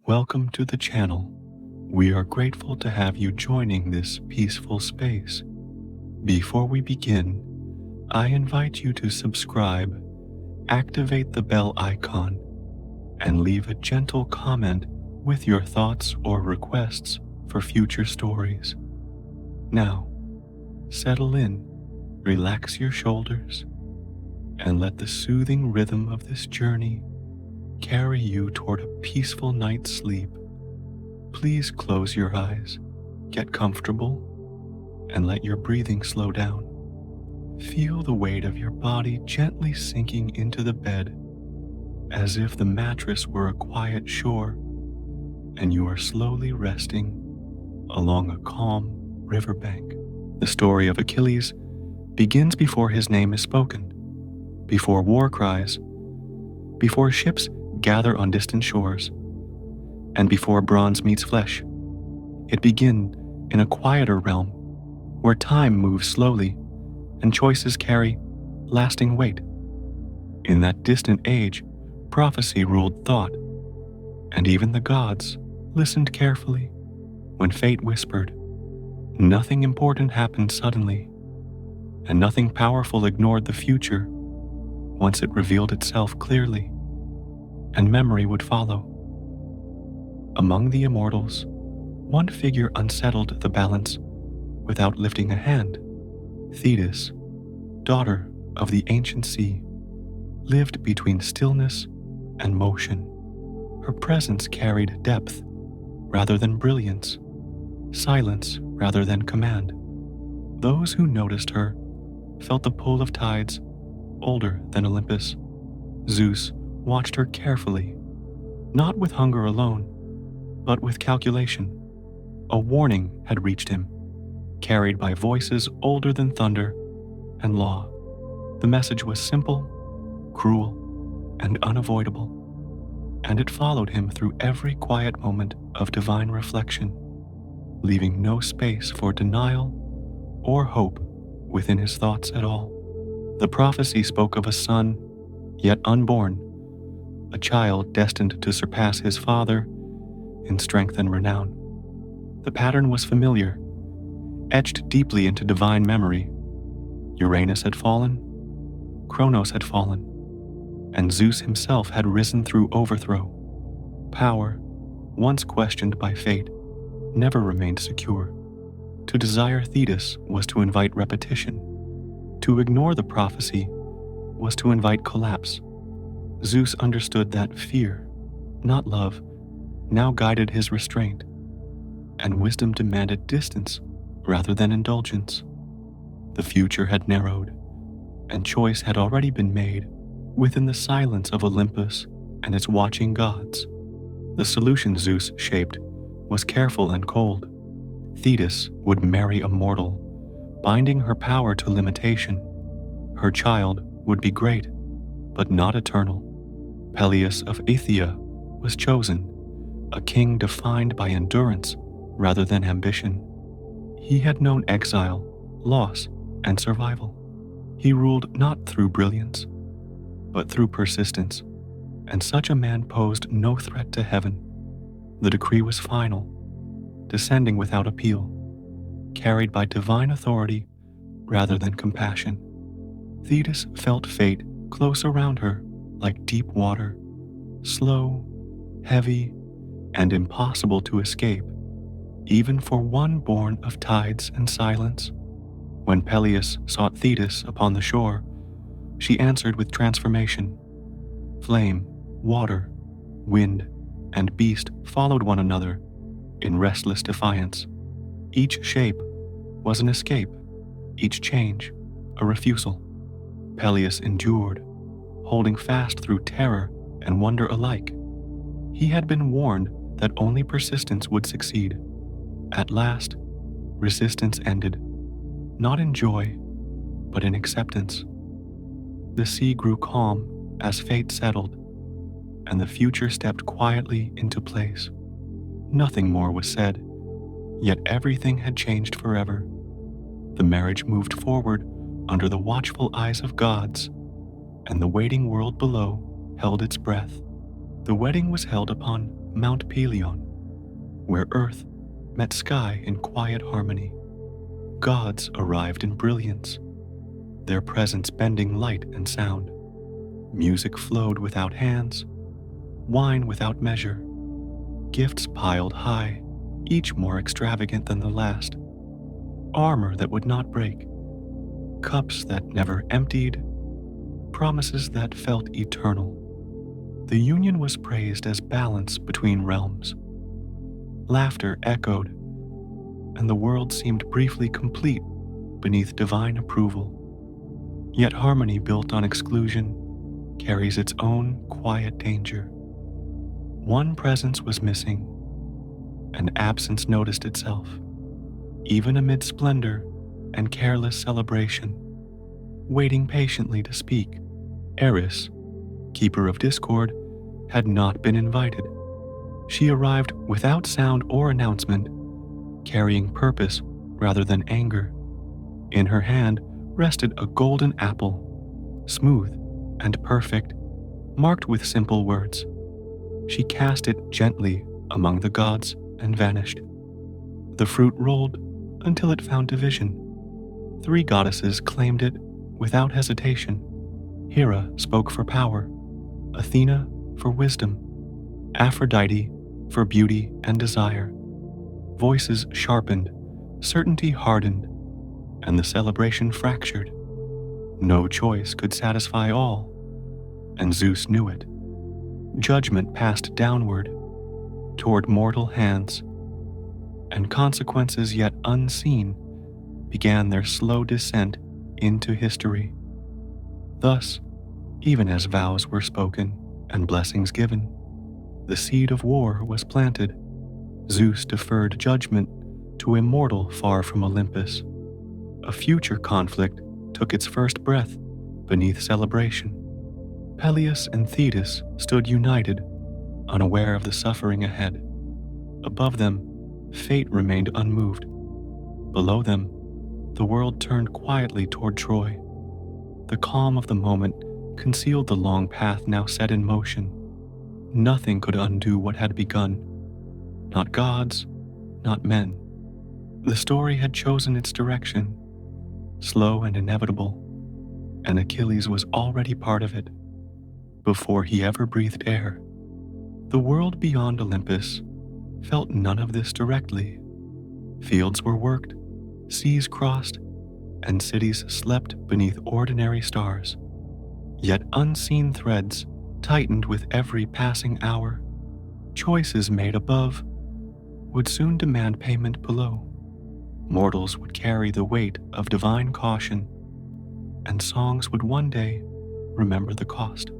Welcome to the channel. We are grateful to have you joining this peaceful space. Before we begin, I invite you to subscribe, activate the bell icon, and leave a gentle comment with your thoughts or requests for future stories. Now, settle in, relax your shoulders, and let the soothing rhythm of this journey carry you toward a peaceful night's sleep. Please close your eyes, get comfortable, and let your breathing slow down. Feel the weight of your body gently sinking into the bed, as if the mattress were a quiet shore and you are slowly resting along a calm riverbank. The story of Achilles begins before his name is spoken, before war cries, before ships gather on distant shores, and before bronze meets flesh. It begins in a quieter realm, where time moves slowly and choices carry lasting weight. In that distant age, prophecy ruled thought, and even the gods listened carefully when fate whispered. Nothing important happened suddenly, and nothing powerful ignored the future once it revealed itself clearly, and memory would follow. Among the immortals, one figure unsettled the balance without lifting a hand. Thetis, daughter of the ancient sea, lived between stillness and motion. Her presence carried depth rather than brilliance, silence rather than command. Those who noticed her felt the pull of tides older than Olympus. Zeus watched her carefully, not with hunger alone, but with calculation. A warning had reached him, carried by voices older than thunder and law. The message was simple, cruel, and unavoidable, and it followed him through every quiet moment of divine reflection, leaving no space for denial or hope within his thoughts at all. The prophecy spoke of a son, yet unborn, a child destined to surpass his father in strength and renown. The pattern was familiar, etched deeply into divine memory. Uranus had fallen, Kronos had fallen, and Zeus himself had risen through overthrow. Power, once questioned by fate, never remained secure. To desire Thetis was to invite repetition. To ignore the prophecy was to invite collapse. Zeus understood that fear, not love, now guided his restraint, and wisdom demanded distance rather than indulgence. The future had narrowed, and choice had already been made within the silence of Olympus and its watching gods. The solution Zeus shaped was careful and cold. Thetis would marry a mortal, binding her power to limitation. Her child would be great, but not eternal. Peleus of Athea was chosen, a king defined by endurance rather than ambition. He had known exile, loss, and survival. He ruled not through brilliance, but through persistence, and such a man posed no threat to heaven. The decree was final, descending without appeal, carried by divine authority rather than compassion. Thetis felt fate close around her like deep water, slow, heavy, and impossible to escape, even for one born of tides and silence. When Peleus sought Thetis upon the shore, she answered with transformation. Flame, water, wind, and beast followed one another in restless defiance. Each shape was an escape, each change a refusal. Peleus endured, holding fast through terror and wonder alike. He had been warned that only persistence would succeed. At last, resistance ended, not in joy, but in acceptance. The sea grew calm as fate settled, and the future stepped quietly into place. Nothing more was said, yet everything had changed forever. The marriage moved forward under the watchful eyes of gods, and the waiting world below held its breath. The wedding was held upon Mount Pelion, where earth met sky in quiet harmony. Gods arrived in brilliance, their presence bending light and sound. Music flowed without hands, wine without measure, gifts piled high, each more extravagant than the last. Armor that would not break, cups that never emptied, promises that felt eternal. The union was praised as balance between realms. Laughter echoed, and the world seemed briefly complete beneath divine approval. Yet harmony built on exclusion carries its own quiet danger. One presence was missing, and absence noticed itself, even amid splendor and careless celebration. Waiting patiently to speak, Eris, keeper of discord, had not been invited. She arrived without sound or announcement, carrying purpose rather than anger. In her hand rested a golden apple, smooth and perfect, marked with simple words. She cast it gently among the gods and vanished. The fruit rolled until it found division. 3 goddesses claimed it without hesitation. Hera spoke for power, Athena for wisdom, Aphrodite for beauty and desire. Voices sharpened, certainty hardened, and the celebration fractured. No choice could satisfy all, and Zeus knew it. Judgment passed downward, toward mortal hands, and consequences yet unseen began their slow descent into history. Thus, even as vows were spoken and blessings given, the seed of war was planted. Zeus deferred judgment to a mortal far from Olympus. A future conflict took its first breath beneath celebration. Peleus and Thetis stood united, unaware of the suffering ahead. Above them, fate remained unmoved. Below them, the world turned quietly toward Troy. The calm of the moment concealed the long path now set in motion. Nothing could undo what had begun. Not gods, not men. The story had chosen its direction, slow and inevitable, and Achilles was already part of it, before he ever breathed air. The world beyond Olympus felt none of this directly. Fields were worked, seas crossed, and cities slept beneath ordinary stars. Yet unseen threads tightened with every passing hour. Choices made above would soon demand payment below. Mortals would carry the weight of divine caution, and songs would one day remember the cost.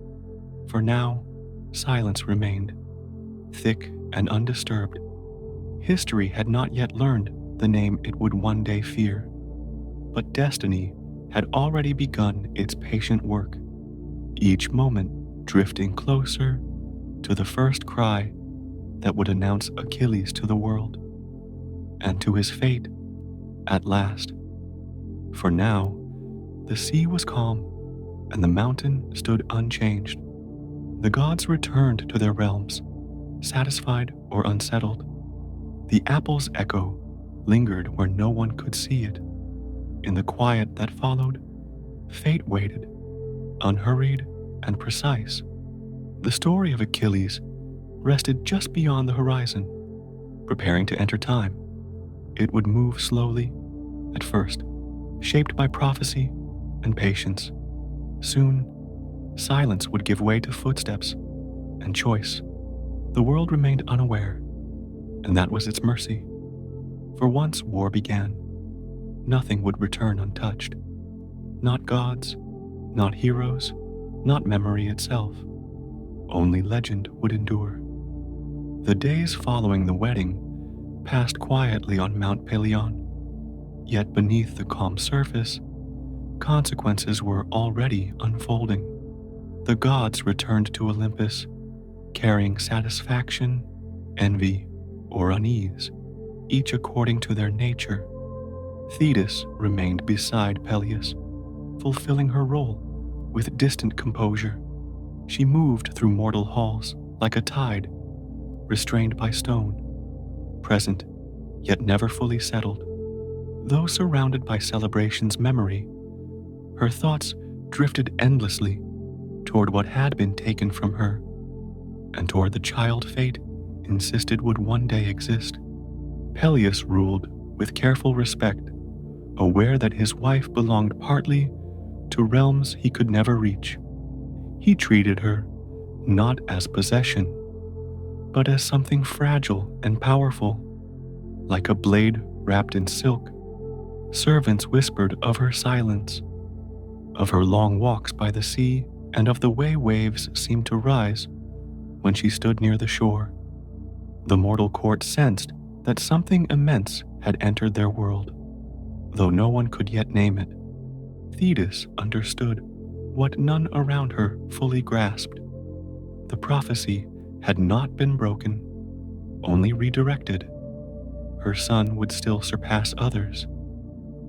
For now, silence remained, thick and undisturbed. History had not yet learned the name it would one day fear, but destiny had already begun its patient work, each moment drifting closer to the first cry that would announce Achilles to the world, and to his fate at last. For now, the sea was calm, and the mountain stood unchanged. The gods returned to their realms, satisfied or unsettled. The apple's echo lingered where no one could see it. In the quiet that followed, fate waited, unhurried and precise. The story of Achilles rested just beyond the horizon, preparing to enter time. It would move slowly, at first, shaped by prophecy and patience. Soon, silence would give way to footsteps and choice. The world remained unaware, and that was its mercy. For once war began, nothing would return untouched. Not gods, not heroes, not memory itself. Only legend would endure. The days following the wedding passed quietly on Mount Pelion, yet beneath the calm surface, consequences were already unfolding. The gods returned to Olympus, carrying satisfaction, envy, or unease, each according to their nature. Thetis remained beside Peleus, fulfilling her role with distant composure. She moved through mortal halls like a tide, restrained by stone, present yet never fully settled. Though surrounded by celebration's memory, her thoughts drifted endlessly toward what had been taken from her, and toward the child fate insisted would one day exist. Peleus ruled with careful respect, aware that his wife belonged partly to realms he could never reach. He treated her not as possession, but as something fragile and powerful, like a blade wrapped in silk. Servants whispered of her silence, of her long walks by the sea, and of the way waves seemed to rise when she stood near the shore. The mortal court sensed that something immense had entered their world, though no one could yet name it. Thetis understood what none around her fully grasped. The prophecy had not been broken, only redirected. Her son would still surpass others.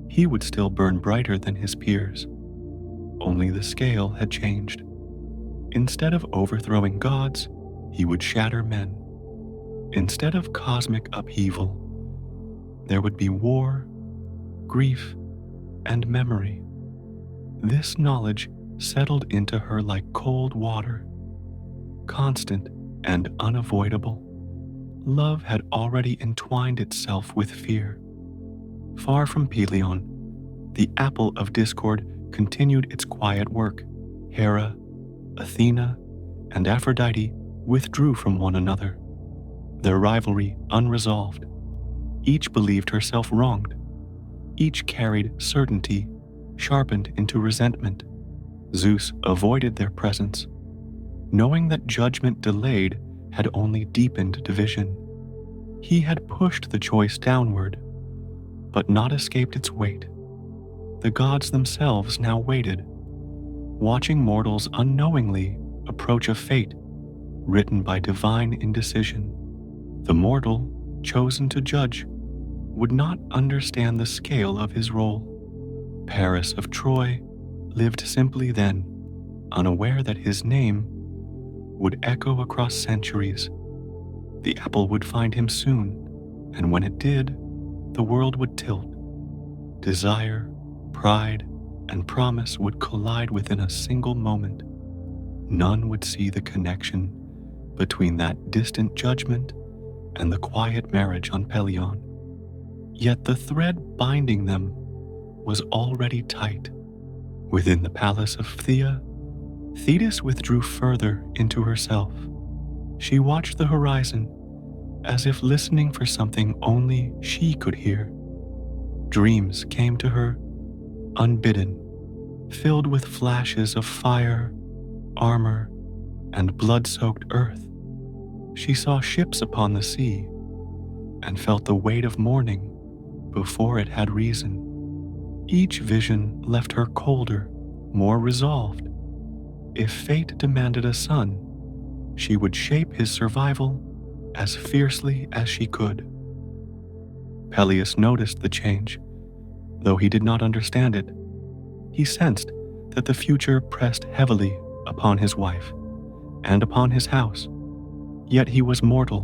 He would still burn brighter than his peers. Only the scale had changed. Instead of overthrowing gods, he would shatter men. Instead of cosmic upheaval, there would be war, grief, and memory. This knowledge settled into her like cold water, constant and unavoidable. Love had already entwined itself with fear. Far from Pelion, the apple of discord continued its quiet work. Hera, Athena, and Aphrodite withdrew from one another, their rivalry unresolved. Each believed herself wronged. Each carried certainty sharpened into resentment. Zeus avoided their presence, knowing that judgment delayed had only deepened division. He had pushed the choice downward, but not escaped its weight. The gods themselves now waited, watching mortals unknowingly approach a fate written by divine indecision. The mortal chosen to judge would not understand the scale of his role. Paris of Troy lived simply then, unaware that his name would echo across centuries. The apple would find him soon, and when it did, the world would tilt. Desire, pride, and promise would collide within a single moment. None would see the connection between that distant judgment and the quiet marriage on Pelion. Yet the thread binding them was already tight. Within the palace of Thea, Thetis withdrew further into herself. She watched the horizon as if listening for something only she could hear. Dreams came to her, unbidden, filled with flashes of fire, armor, and blood-soaked earth. She saw ships upon the sea and felt the weight of morning before it had reason. Each vision left her colder, more resolved. If fate demanded a son, she would shape his survival as fiercely as she could. Peleus noticed the change, though he did not understand it. He sensed that the future pressed heavily upon his wife and upon his house. Yet he was mortal,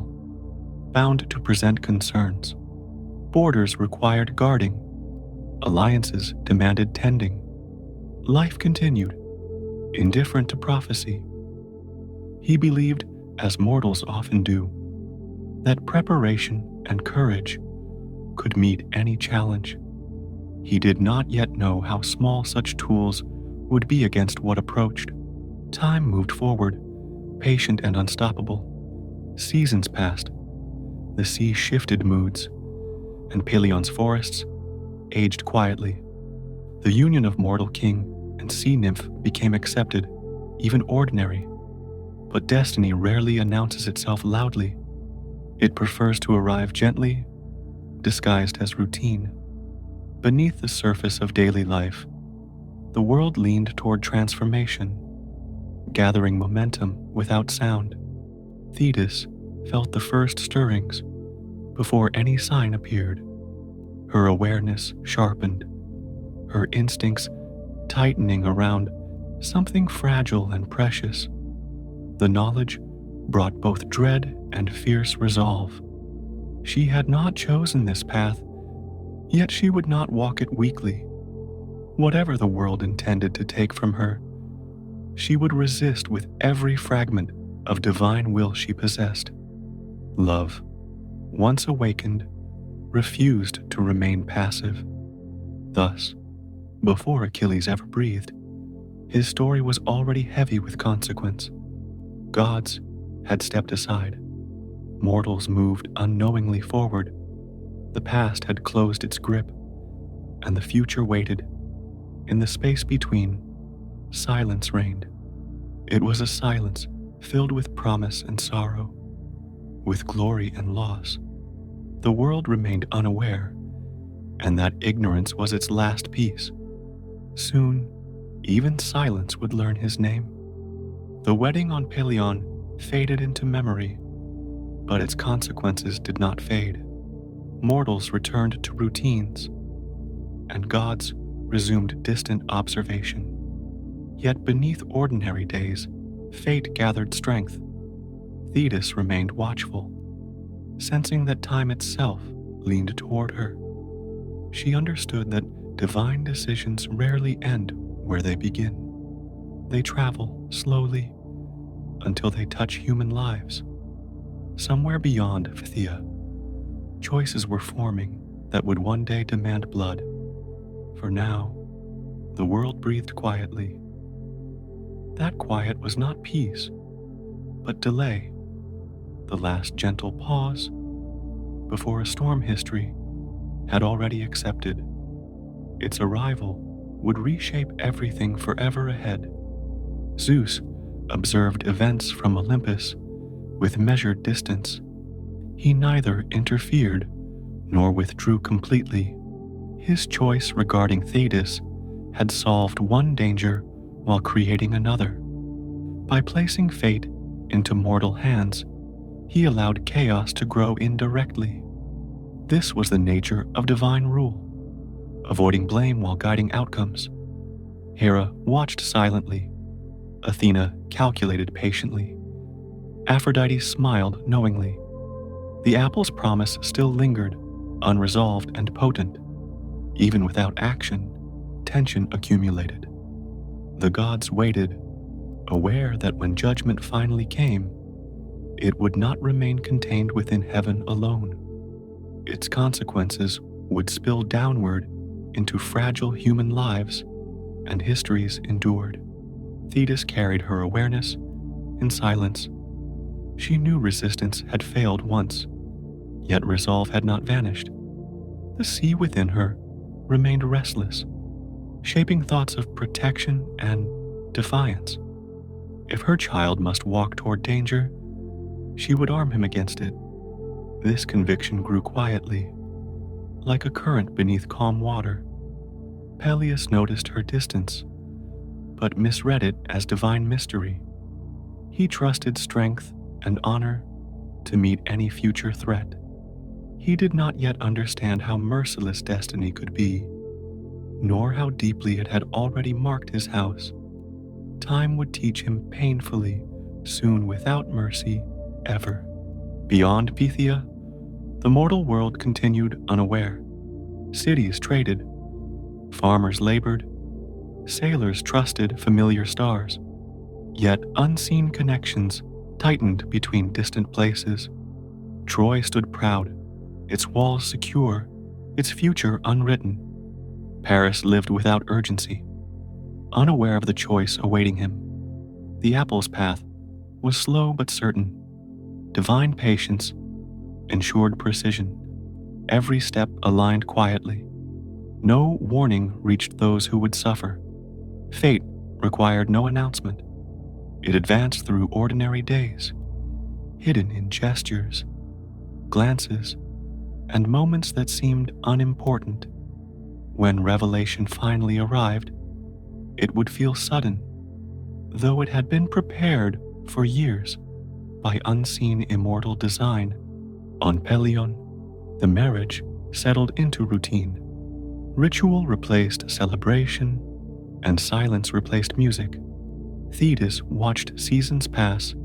bound to present concerns. Borders required guarding. Alliances demanded tending. Life continued, indifferent to prophecy. He believed, as mortals often do, that preparation and courage could meet any challenge. He did not yet know how small such tools would be against what approached. Time moved forward, patient and unstoppable. Seasons passed. The sea shifted moods, and Pelion's forests aged quietly. The union of mortal king and sea nymph became accepted, even ordinary. But destiny rarely announces itself loudly. It prefers to arrive gently, disguised as routine. Beneath the surface of daily life, the world leaned toward transformation, gathering momentum without sound. Thetis felt the first stirrings before any sign appeared. Her awareness sharpened, her instincts tightening around something fragile and precious. The knowledge brought both dread and fierce resolve. She had not chosen this path, yet she would not walk it weakly. Whatever the world intended to take from her, she would resist with every fragment of divine will she possessed. Love, once awakened, refused to remain passive. Thus, before Achilles ever breathed, his story was already heavy with consequence. Gods had stepped aside. Mortals moved unknowingly forward. The past had closed its grip, and the future waited. In the space between, silence reigned. It was a silence filled with promise and sorrow, with glory and loss. The world remained unaware, and that ignorance was its last piece. Soon, even silence would learn his name. The wedding on Pelion faded into memory, but its consequences did not fade. Mortals returned to routines, and gods resumed distant observation. Yet beneath ordinary days, fate gathered strength. Thetis remained watchful, sensing that time itself leaned toward her. She understood that divine decisions rarely end where they begin. They travel slowly until they touch human lives. Somewhere beyond Phthia, choices were forming that would one day demand blood. For now, the world breathed quietly. That quiet was not peace, but delay, the last gentle pause before a storm history had already accepted. Its arrival would reshape everything forever ahead. Zeus observed events from Olympus with measured distance. He neither interfered nor withdrew completely. His choice regarding Thetis had solved one danger while creating another. By placing fate into mortal hands, he allowed chaos to grow indirectly. This was the nature of divine rule, avoiding blame while guiding outcomes. Hera watched silently. Athena calculated patiently. Aphrodite smiled knowingly. The apple's promise still lingered, unresolved and potent. Even without action, tension accumulated. The gods waited, aware that when judgment finally came, it would not remain contained within heaven alone. Its consequences would spill downward into fragile human lives, and histories endured. Thetis carried her awareness in silence. She knew resistance had failed once, yet resolve had not vanished. The sea within her remained restless, shaping thoughts of protection and defiance. If her child must walk toward danger, she would arm him against it. This conviction grew quietly, like a current beneath calm water. Peleus noticed her distance, but misread it as divine mystery. He trusted strength and honor to meet any future threat. He did not yet understand how merciless destiny could be, nor how deeply it had already marked his house. Time would teach him painfully, soon without mercy, ever. Beyond Phthia, the mortal world continued unaware. Cities traded, farmers labored, sailors trusted familiar stars. Yet unseen connections tightened between distant places. Troy stood proud, its walls secure, its future unwritten. Paris lived without urgency, unaware of the choice awaiting him. The apple's path was slow but certain. Divine patience ensured precision. Every step aligned quietly. No warning reached those who would suffer. Fate required no announcement. It advanced through ordinary days, hidden in gestures, glances, and moments that seemed unimportant. When revelation finally arrived, it would feel sudden, though it had been prepared for years by unseen immortal design. On Pelion, the marriage settled into routine. Ritual replaced celebration, and silence replaced music. Thetis watched seasons pass,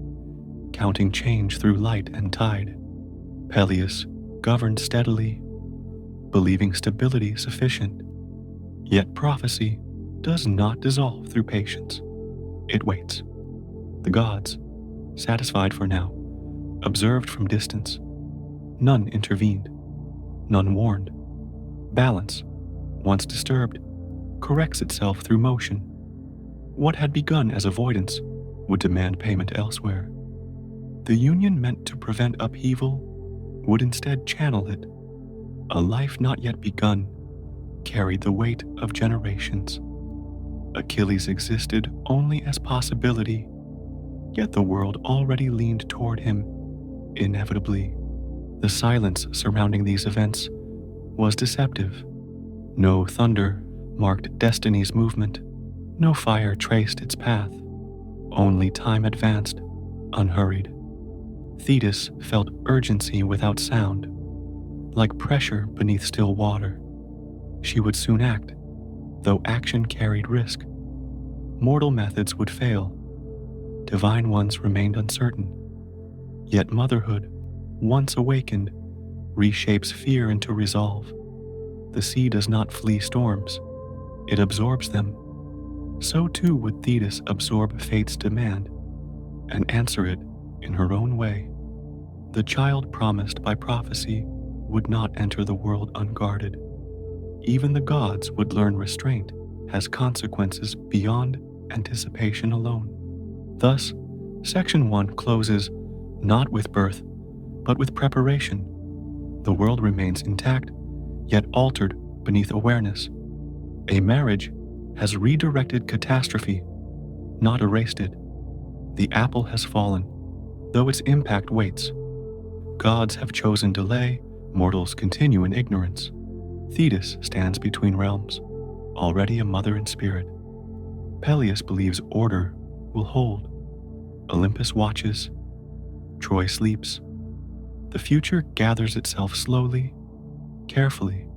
counting change through light and tide. Peleus governed steadily, believing stability sufficient. Yet prophecy does not dissolve through patience. It waits. The gods, satisfied for now, observed from distance. None intervened, none warned. Balance, once disturbed, corrects itself through motion. What had begun as avoidance would demand payment elsewhere. The union meant to prevent upheaval would instead channel it. A life not yet begun carried the weight of generations. Achilles existed only as possibility, yet the world already leaned toward him, inevitably. The silence surrounding these events was deceptive. No thunder marked destiny's movement, no fire traced its path. Only time advanced, unhurried. Thetis felt urgency without sound, like pressure beneath still water. She would soon act, though action carried risk. Mortal methods would fail. Divine ones remained uncertain. Yet motherhood, once awakened, reshapes fear into resolve. The sea does not flee storms, it absorbs them. So too would Thetis absorb fate's demand and answer it in her own way. The child promised by prophecy would not enter the world unguarded. Even the gods would learn restraint has consequences beyond anticipation alone. Thus, Section 1 closes not with birth, but with preparation. The world remains intact, yet altered beneath awareness. A marriage has redirected catastrophe, not erased it. The apple has fallen, though its impact waits. Gods have chosen delay, mortals continue in ignorance. Thetis stands between realms, already a mother in spirit. Peleus believes order will hold. Olympus watches. Troy sleeps. The future gathers itself slowly, carefully.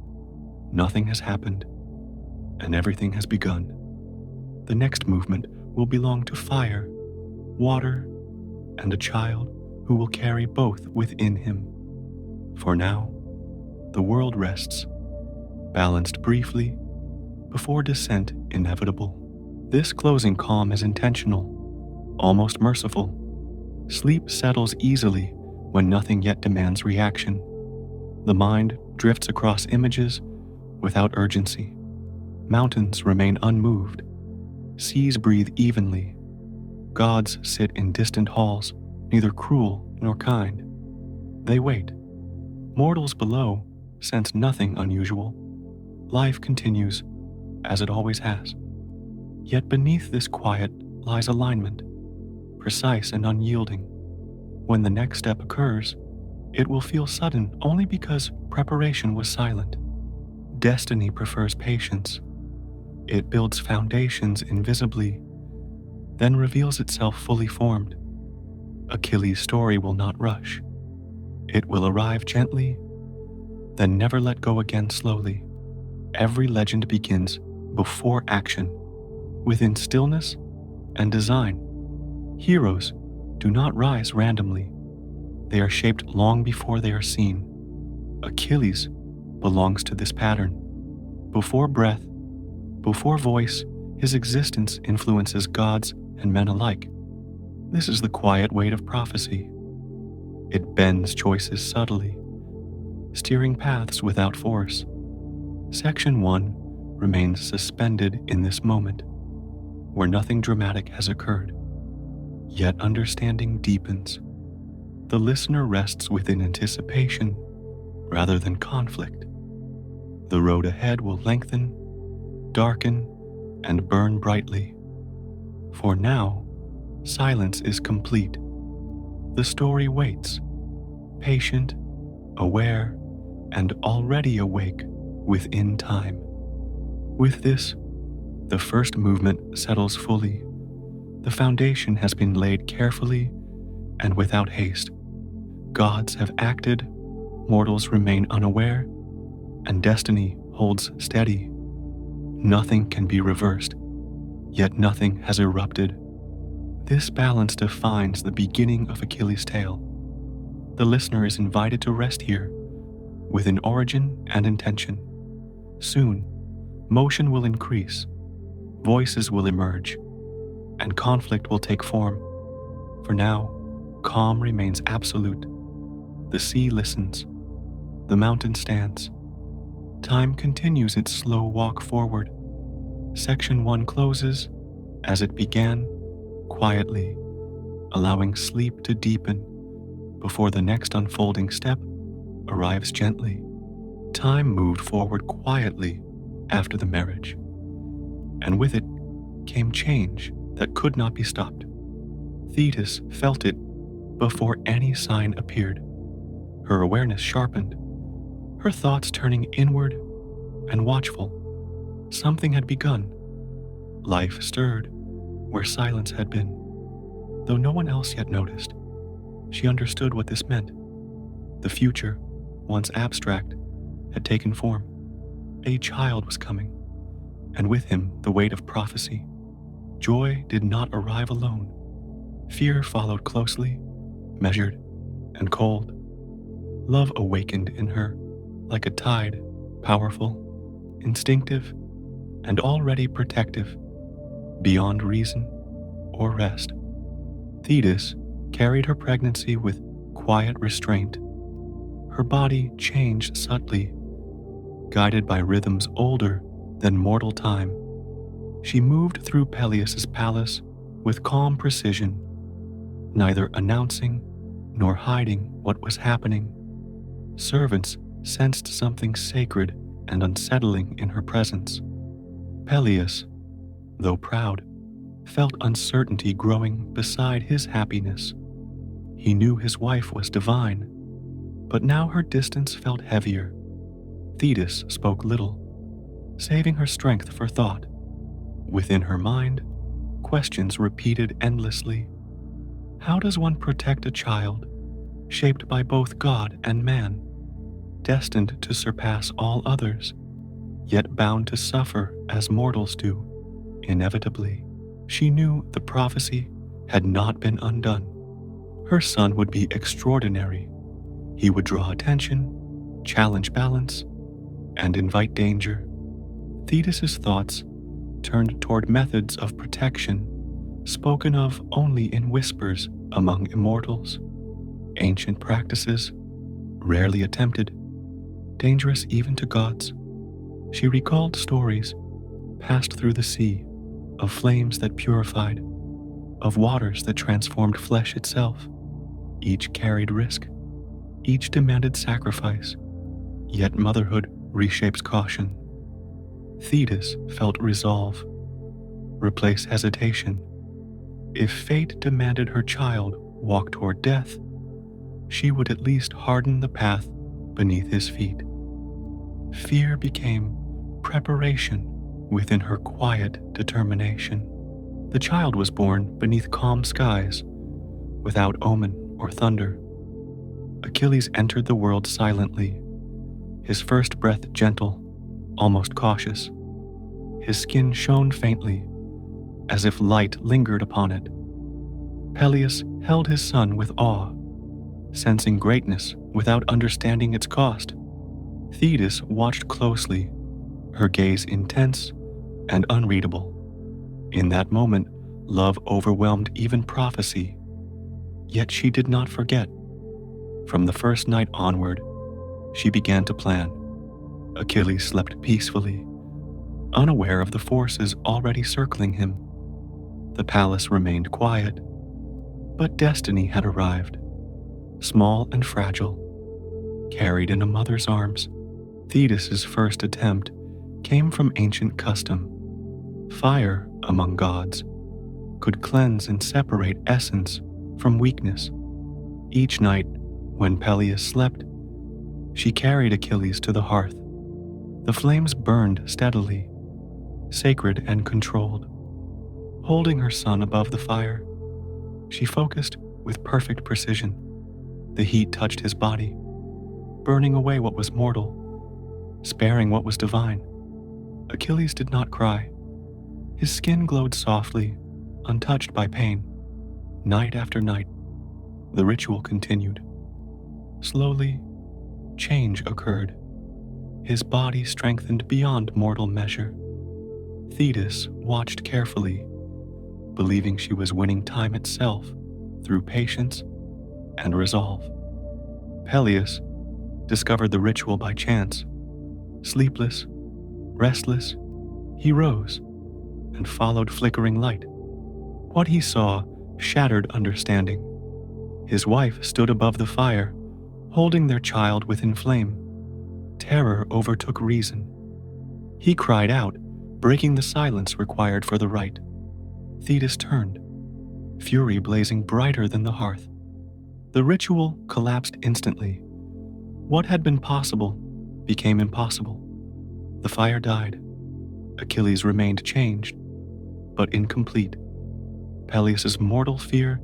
Nothing has happened, and everything has begun. The next movement will belong to fire, water, and a child who will carry both within him. For now, the world rests, balanced briefly, before descent inevitable. This closing calm is intentional, almost merciful. Sleep settles easily when nothing yet demands reaction. The mind drifts across images without urgency. Mountains remain unmoved. Seas breathe evenly. Gods sit in distant halls, neither cruel nor kind. They wait. Mortals below sense nothing unusual. Life continues as it always has. Yet beneath this quiet lies alignment, precise and unyielding. When the next step occurs, it will feel sudden only because preparation was silent. Destiny prefers patience. It builds foundations invisibly, then reveals itself fully formed. Achilles' story will not rush. It will arrive gently, then never let go again slowly. Every legend begins before action, within stillness and design. Heroes do not rise randomly. They are shaped long before they are seen. Achilles belongs to this pattern. Before breath, before voice, his existence influences gods and men alike. This is the quiet weight of prophecy. It bends choices subtly, steering paths without force. Section 1 remains suspended in this moment, where nothing dramatic has occurred. Yet understanding deepens. The listener rests within anticipation rather than conflict. The road ahead will lengthen, darken, and burn brightly. For now, silence is complete. The story waits, patient, aware, and already awake within time. With this, the first movement settles fully. The foundation has been laid carefully and without haste. Gods have acted, mortals remain unaware, and destiny holds steady. Nothing can be reversed, yet nothing has erupted. This balance defines the beginning of Achilles' tale. The listener is invited to rest here with an origin and intention. Soon, motion will increase, voices will emerge, and conflict will take form. For now, calm remains absolute. The sea listens, the mountain stands. Time continues its slow walk forward. Section 1 closes as it began, quietly, allowing sleep to deepen before the next unfolding step arrives gently. Time moved forward quietly after the marriage, and with it came change that could not be stopped. Thetis felt it before any sign appeared. Her awareness sharpened, her thoughts turning inward and watchful. Something had begun. Life stirred where silence had been. Though no one else yet noticed, she understood what this meant. The future, once abstract, had taken form. A child was coming, and with him the weight of prophecy. Joy did not arrive alone. Fear followed closely, measured and cold. Love awakened in her like a tide, powerful, instinctive, and already protective, beyond reason or rest. Thetis carried her pregnancy with quiet restraint. Her body changed subtly, guided by rhythms older than mortal time. She moved through Peleus's palace with calm precision, neither announcing nor hiding what was happening. Servants sensed something sacred and unsettling in her presence. Peleus, though proud, felt uncertainty growing beside his happiness. He knew his wife was divine, but now her distance felt heavier. Thetis spoke little, saving her strength for thought. Within her mind, questions repeated endlessly. How does one protect a child, shaped by both God and man, destined to surpass all others, yet bound to suffer as mortals do, inevitably? She knew the prophecy had not been undone. Her son would be extraordinary. He would draw attention, challenge balance, and invite danger. Thetis's thoughts turned toward methods of protection spoken of only in whispers among immortals, ancient practices, rarely attempted, dangerous even to gods. She recalled stories passed through the sea, of flames that purified, of waters that transformed flesh itself. Each carried risk, each demanded sacrifice, yet motherhood reshapes caution. Thetis felt resolve, replace hesitation. If fate demanded her child walk toward death, she would at least harden the path beneath his feet. Fear became preparation within her quiet determination. The child was born beneath calm skies, without omen or thunder. Achilles entered the world silently, his first breath gentle, almost cautious. His skin shone faintly, as if light lingered upon it. Peleus held his son with awe, sensing greatness without understanding its cost. Thetis watched closely, her gaze intense and unreadable. In that moment, love overwhelmed even prophecy. Yet she did not forget. From the first night onward, she began to plan. Achilles slept peacefully, unaware of the forces already circling him. The palace remained quiet, but destiny had arrived, small and fragile, carried in a mother's arms. Thetis's first attempt came from ancient custom. Fire, among gods, could cleanse and separate essence from weakness. Each night, when Peleus slept, she carried Achilles to the hearth. The flames burned steadily, sacred and controlled. Holding her son above the fire, she focused with perfect precision. The heat touched his body, burning away what was mortal, sparing what was divine. Achilles did not cry. His skin glowed softly, untouched by pain. Night after night, the ritual continued. Slowly, change occurred. His body strengthened beyond mortal measure. Thetis watched carefully, believing she was winning time itself through patience and resolve. Peleus discovered the ritual by chance. Sleepless, restless, he rose and followed flickering light. What he saw shattered understanding. His wife stood above the fire, holding their child within flame. Terror overtook reason. He cried out, breaking the silence required for the rite. Thetis turned, fury blazing brighter than the hearth. The ritual collapsed instantly. What had been possible became impossible. The fire died. Achilles remained changed, but incomplete. Peleus's mortal fear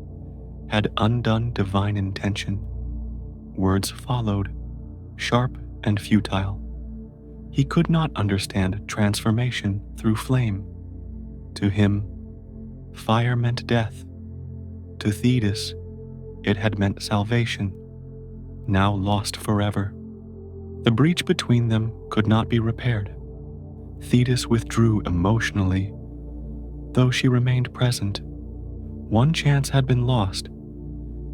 had undone divine intention. Words followed, sharp and futile. He could not understand transformation through flame. To him, fire meant death. To Thetis, it had meant salvation, now lost forever. The breach between them could not be repaired. Thetis withdrew emotionally, though she remained present. One chance had been lost.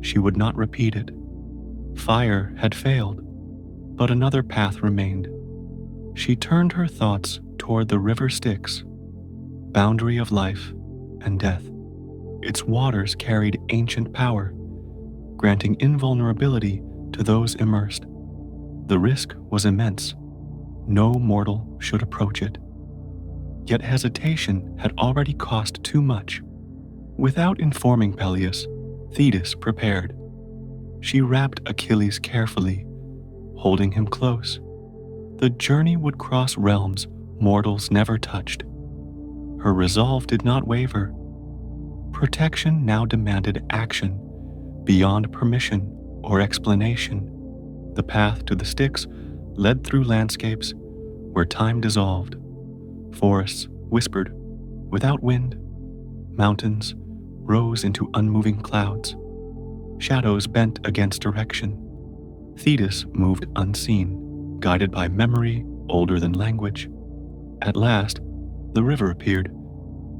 She would not repeat it. Fire had failed, but another path remained. She turned her thoughts toward the river Styx, boundary of life and death. Its waters carried ancient power, granting invulnerability to those immersed. The risk was immense. No mortal should approach it. Yet hesitation had already cost too much. Without informing Peleus, Thetis prepared. She wrapped Achilles carefully, holding him close. The journey would cross realms mortals never touched. Her resolve did not waver. Protection now demanded action, beyond permission or explanation. The path to the Styx led through landscapes where time dissolved. Forests whispered without wind. Mountains rose into unmoving clouds. Shadows bent against direction. Thetis moved unseen, guided by memory older than language. At last, the river appeared,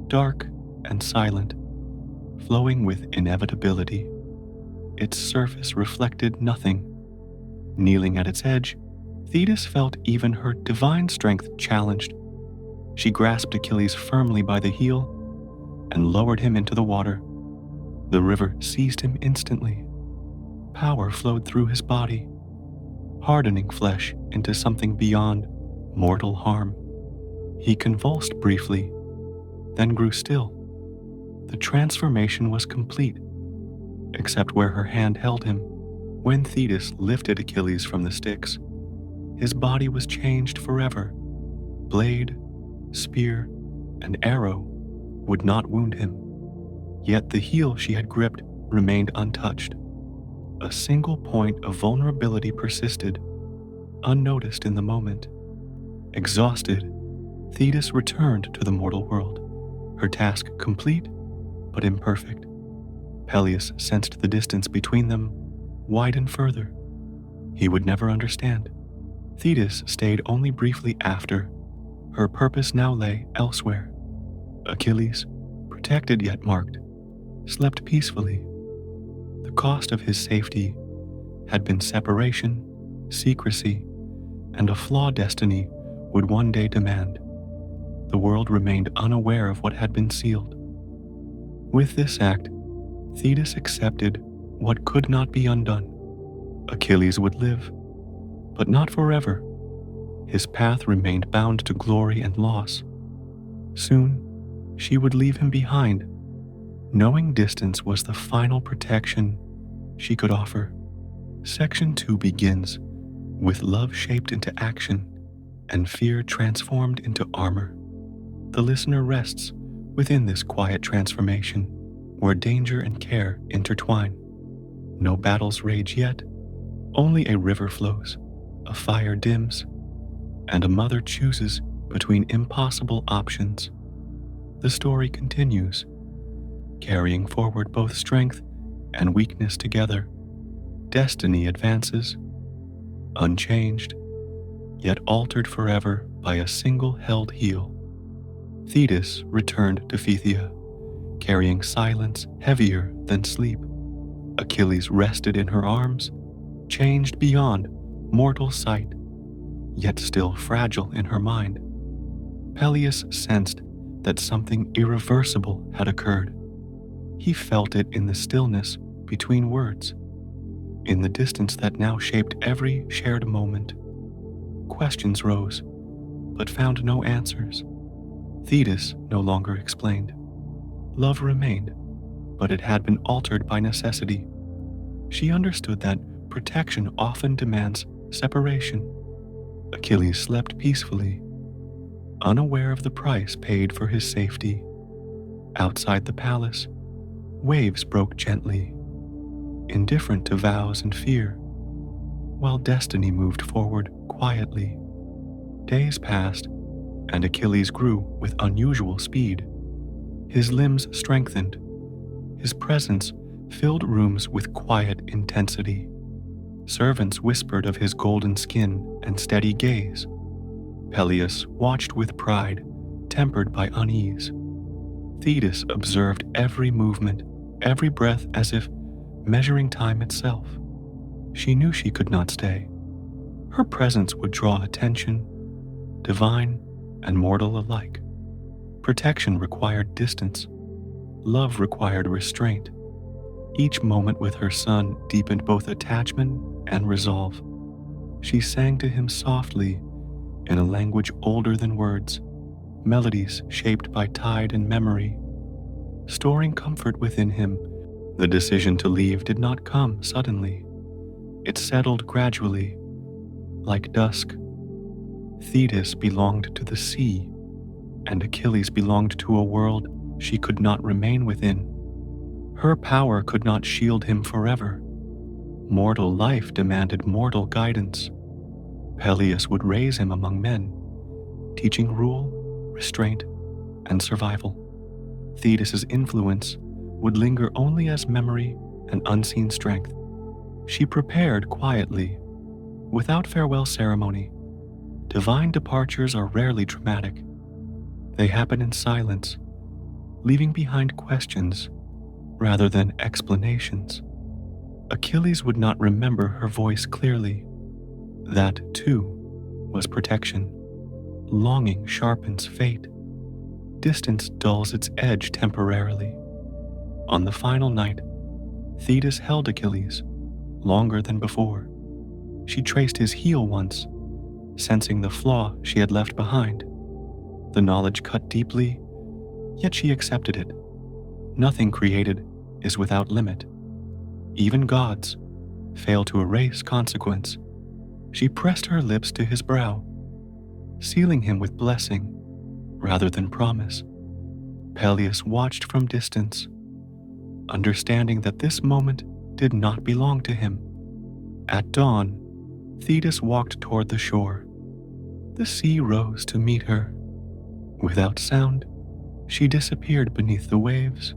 dark and silent, flowing with inevitability. Its surface reflected nothing. Kneeling at its edge, Thetis felt even her divine strength challenged. She grasped Achilles firmly by the heel and lowered him into the water. The river seized him instantly. Power flowed through his body, hardening flesh into something beyond mortal harm. He convulsed briefly, then grew still. The transformation was complete, except where her hand held him. When Thetis lifted Achilles from the Styx, his body was changed forever. Blade, spear, and arrow would not wound him. Yet the heel she had gripped remained untouched. A single point of vulnerability persisted, unnoticed in the moment. Exhausted, Thetis returned to the mortal world, her task complete but imperfect. Peleus sensed the distance between them widen further. He would never understand. Thetis stayed only briefly after. Her purpose now lay elsewhere. Achilles, protected yet marked, slept peacefully. The cost of his safety had been separation, secrecy, and a flaw destiny would one day demand. The world remained unaware of what had been sealed. With this act, Thetis accepted what could not be undone. Achilles would live, but not forever. His path remained bound to glory and loss. Soon, she would leave him behind, knowing distance was the final protection she could offer. Section 2 begins with love shaped into action and fear transformed into armor. The listener rests within this quiet transformation where danger and care intertwine. No battles rage yet, only a river flows, a fire dims, and a mother chooses between impossible options. The story continues, carrying forward both strength and weakness together. Destiny advances, unchanged, yet altered forever by a single held heel. Thetis returned to Phthia, carrying silence heavier than sleep. Achilles rested in her arms, changed beyond mortal sight, yet still fragile in her mind. Peleus sensed that something irreversible had occurred. He felt it in the stillness between words, in the distance that now shaped every shared moment. Questions rose, but found no answers. Thetis no longer explained. Love remained, but it had been altered by necessity. She understood that protection often demands separation. Achilles slept peacefully, unaware of the price paid for his safety. Outside the palace, waves broke gently, indifferent to vows and fear, while destiny moved forward quietly. Days passed, and Achilles grew with unusual speed. His limbs strengthened. His presence filled rooms with quiet intensity. Servants whispered of his golden skin and steady gaze. Peleus watched with pride, tempered by unease. Thetis observed every movement, every breath as if measuring time itself. She knew she could not stay. Her presence would draw attention, divine and mortal alike. Protection required distance. Love required restraint. Each moment with her son deepened both attachment and resolve. She sang to him softly in a language older than words, melodies shaped by tide and memory, storing comfort within him. The decision to leave did not come suddenly. It settled gradually, like dusk. Thetis belonged to the sea, and Achilles belonged to a world she could not remain within. Her power could not shield him forever. Mortal life demanded mortal guidance. Peleus would raise him among men, teaching rule, restraint, and survival. Thetis' influence would linger only as memory and unseen strength. She prepared quietly, without farewell ceremony. Divine departures are rarely dramatic. They happen in silence, leaving behind questions rather than explanations. Achilles would not remember her voice clearly. That, too, was protection. Longing sharpens fate. Distance dulls its edge temporarily. On the final night, Thetis held Achilles longer than before. She traced his heel once, sensing the flaw she had left behind. The knowledge cut deeply, yet she accepted it. Nothing created is without limit. Even gods fail to erase consequence. She pressed her lips to his brow, sealing him with blessing rather than promise. Peleus watched from distance, understanding that this moment did not belong to him. At dawn, Thetis walked toward the shore. The sea rose to meet her. Without sound, she disappeared beneath the waves,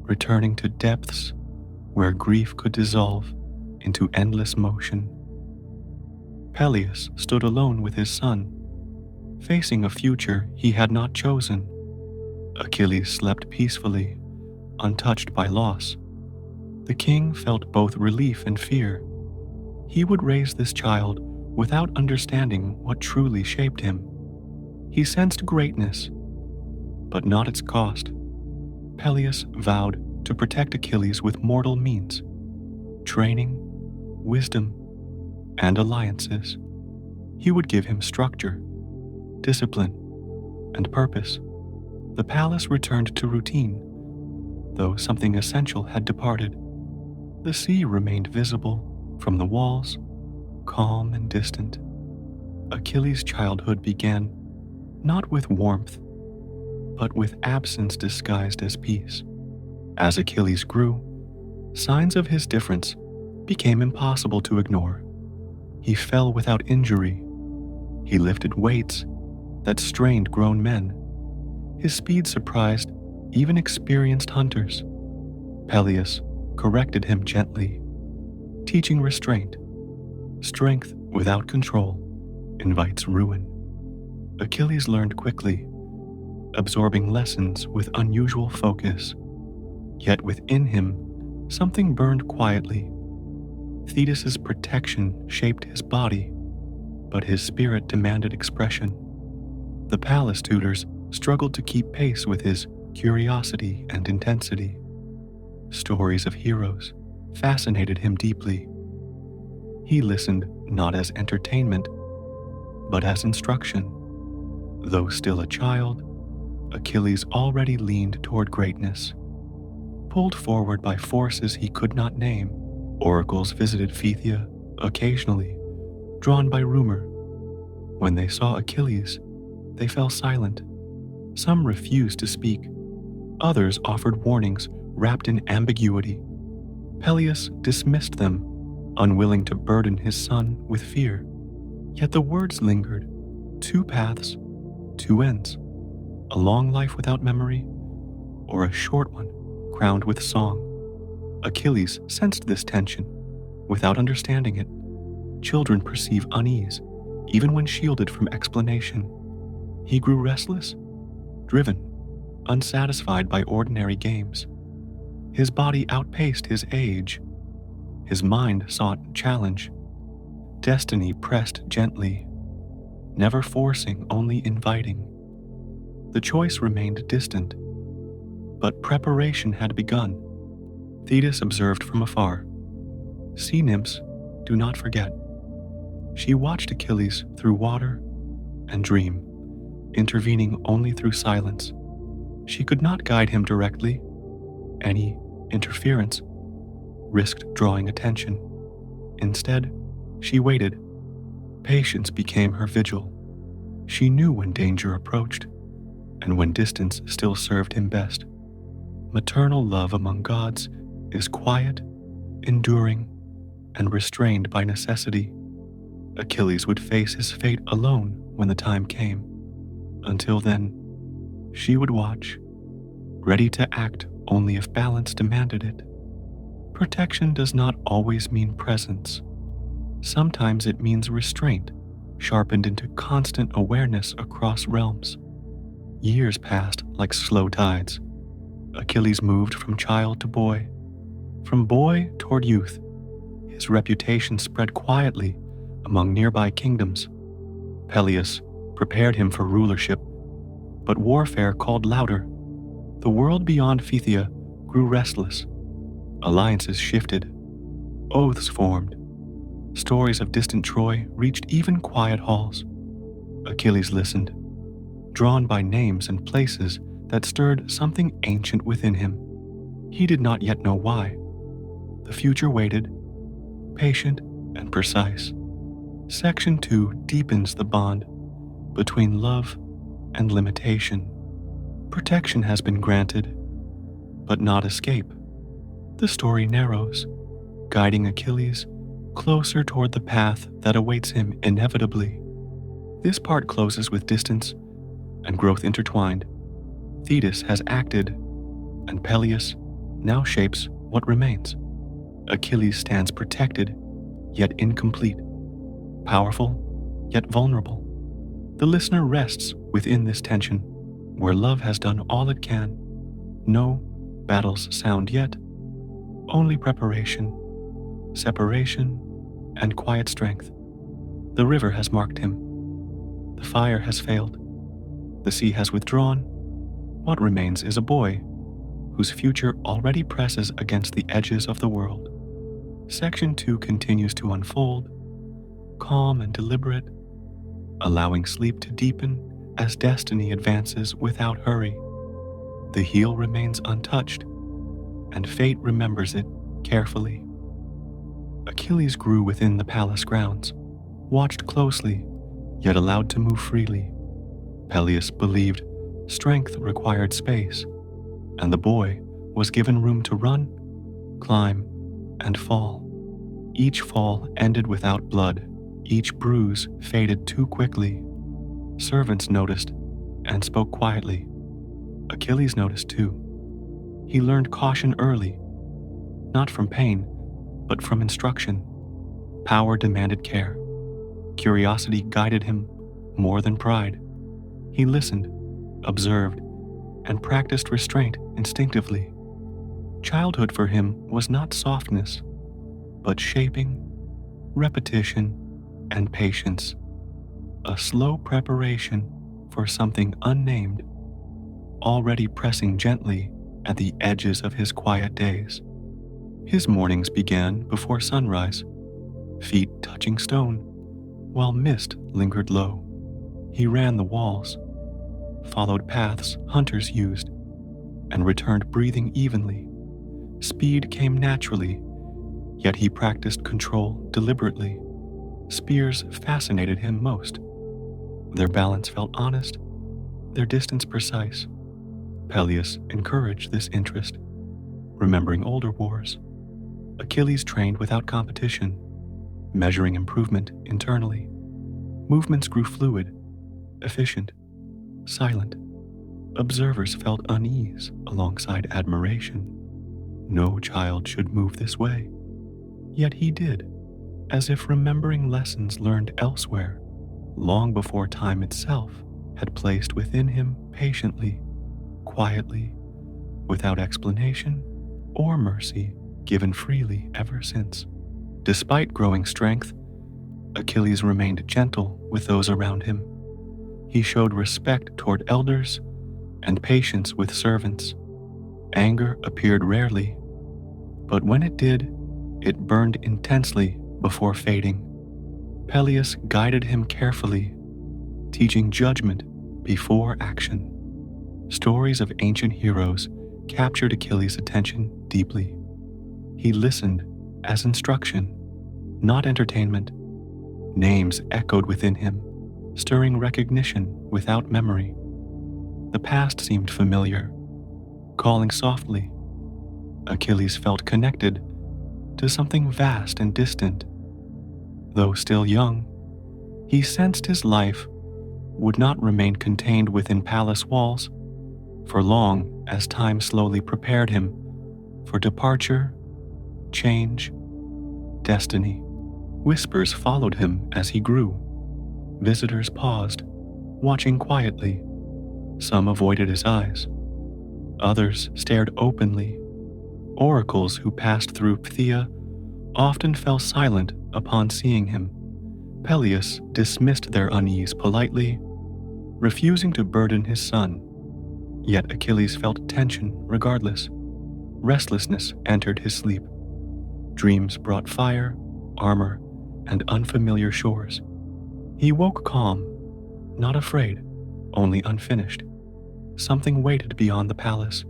returning to depths where grief could dissolve into endless motion. Peleus stood alone with his son, facing a future he had not chosen. Achilles slept peacefully, untouched by loss. The king felt both relief and fear. He would raise this child without understanding what truly shaped him. He sensed greatness, but not its cost. Peleus vowed to protect Achilles with mortal means: training, wisdom, and alliances. He would give him structure, discipline, and purpose. The palace returned to routine, though something essential had departed. The sea remained visible from the walls, calm and distant. Achilles' childhood began not with warmth, but with absence disguised as peace. As Achilles grew, signs of his difference became impossible to ignore. He fell without injury. He lifted weights that strained grown men. His speed surprised even experienced hunters. Peleus corrected him gently, teaching restraint. Strength without control invites ruin. Achilles learned quickly, absorbing lessons with unusual focus. Yet within him, something burned quietly. Thetis's protection shaped his body, but his spirit demanded expression. The palace tutors struggled to keep pace with his curiosity and intensity. Stories of heroes fascinated him deeply. He listened not as entertainment, but as instruction. Though still a child, Achilles already leaned toward greatness. Pulled forward by forces he could not name, oracles visited Phthia occasionally, drawn by rumor. When they saw Achilles, they fell silent. Some refused to speak. Others offered warnings wrapped in ambiguity. Peleus dismissed them, unwilling to burden his son with fear. Yet the words lingered. 2 paths, 2 ends. A long life without memory, or a short one crowned with song. Achilles sensed this tension without understanding it. Children perceive unease, even when shielded from explanation. He grew restless, driven, unsatisfied by ordinary games. His body outpaced his age. His mind sought challenge. Destiny pressed gently, never forcing, only inviting. The choice remained distant, but preparation had begun. Thetis observed from afar. Sea nymphs do not forget. She watched Achilles through water and dream, intervening only through silence. She could not guide him directly. Any interference risked drawing attention. Instead, she waited. Patience became her vigil. She knew when danger approached, and when distance still served him best. Maternal love among gods is quiet, enduring, and restrained by necessity. Achilles would face his fate alone when the time came. Until then, she would watch, ready to act only if balance demanded it. Protection does not always mean presence. Sometimes it means restraint, sharpened into constant awareness across realms. Years passed like slow tides. Achilles moved from child to boy, from boy toward youth. His reputation spread quietly among nearby kingdoms. Peleus prepared him for rulership, but warfare called louder. The world beyond Phthia grew restless. Alliances shifted. Oaths formed. Stories of distant Troy reached even quiet halls. Achilles listened, drawn by names and places that stirred something ancient within him. He did not yet know why. The future waited, patient and precise. Section 2 deepens the bond between love and limitation. Protection has been granted, but not escape. The story narrows, guiding Achilles closer toward the path that awaits him inevitably. This part closes with distance and growth intertwined. Thetis has acted, and Peleus now shapes what remains. Achilles stands protected, yet incomplete, powerful, yet vulnerable. The listener rests within this tension, where love has done all it can. No battles sound yet, only preparation, separation, and quiet strength. The river has marked him. The fire has failed. The sea has withdrawn. What remains is a boy whose future already presses against the edges of the world. Section 2 continues to unfold, calm and deliberate, allowing sleep to deepen as destiny advances without hurry. The heel remains untouched, and fate remembers it carefully. Achilles grew within the palace grounds, watched closely, yet allowed to move freely. Peleus believed strength required space, and the boy was given room to run, climb, and fall. Each fall ended without blood. Each bruise faded too quickly. Servants noticed and spoke quietly. Achilles noticed too. He learned caution early, not from pain, but from instruction. Power demanded care. Curiosity guided him more than pride. He listened, observed, and practiced restraint instinctively. Childhood for him was not softness, but shaping, repetition, and patience. A slow preparation for something unnamed, already pressing gently at the edges of his quiet days. His mornings began before sunrise, feet touching stone, while mist lingered low. He ran the walls, followed paths hunters used, and returned breathing evenly. Speed came naturally, yet he practiced control deliberately. Spears fascinated him most. Their balance felt honest, their distance precise. Peleus encouraged this interest, remembering older wars. Achilles trained without competition, measuring improvement internally. Movements grew fluid, efficient, silent. Observers felt unease alongside admiration. No child should move this way. Yet he did, as if remembering lessons learned elsewhere, long before time itself had placed within him patiently, quietly, without explanation or mercy, given freely ever since. Despite growing strength, Achilles remained gentle with those around him. He showed respect toward elders and patience with servants. Anger appeared rarely, but when it did, it burned intensely before fading. Peleus guided him carefully, teaching judgment before action. Stories of ancient heroes captured Achilles' attention deeply. He listened as instruction, not entertainment. Names echoed within him, stirring recognition without memory. The past seemed familiar, calling softly. Achilles felt connected to something vast and distant. Though still young, he sensed his life would not remain contained within palace walls for long, as time slowly prepared him for departure, change, destiny. Whispers followed him as he grew. Visitors paused, watching quietly. Some avoided his eyes. Others stared openly. Oracles who passed through Phthia often fell silent upon seeing him. Peleus dismissed their unease politely, refusing to burden his son. Yet Achilles felt tension regardless. Restlessness entered his sleep. Dreams brought fire, armor, and unfamiliar shores. He woke calm, not afraid, only unfinished. Something waited beyond the palace.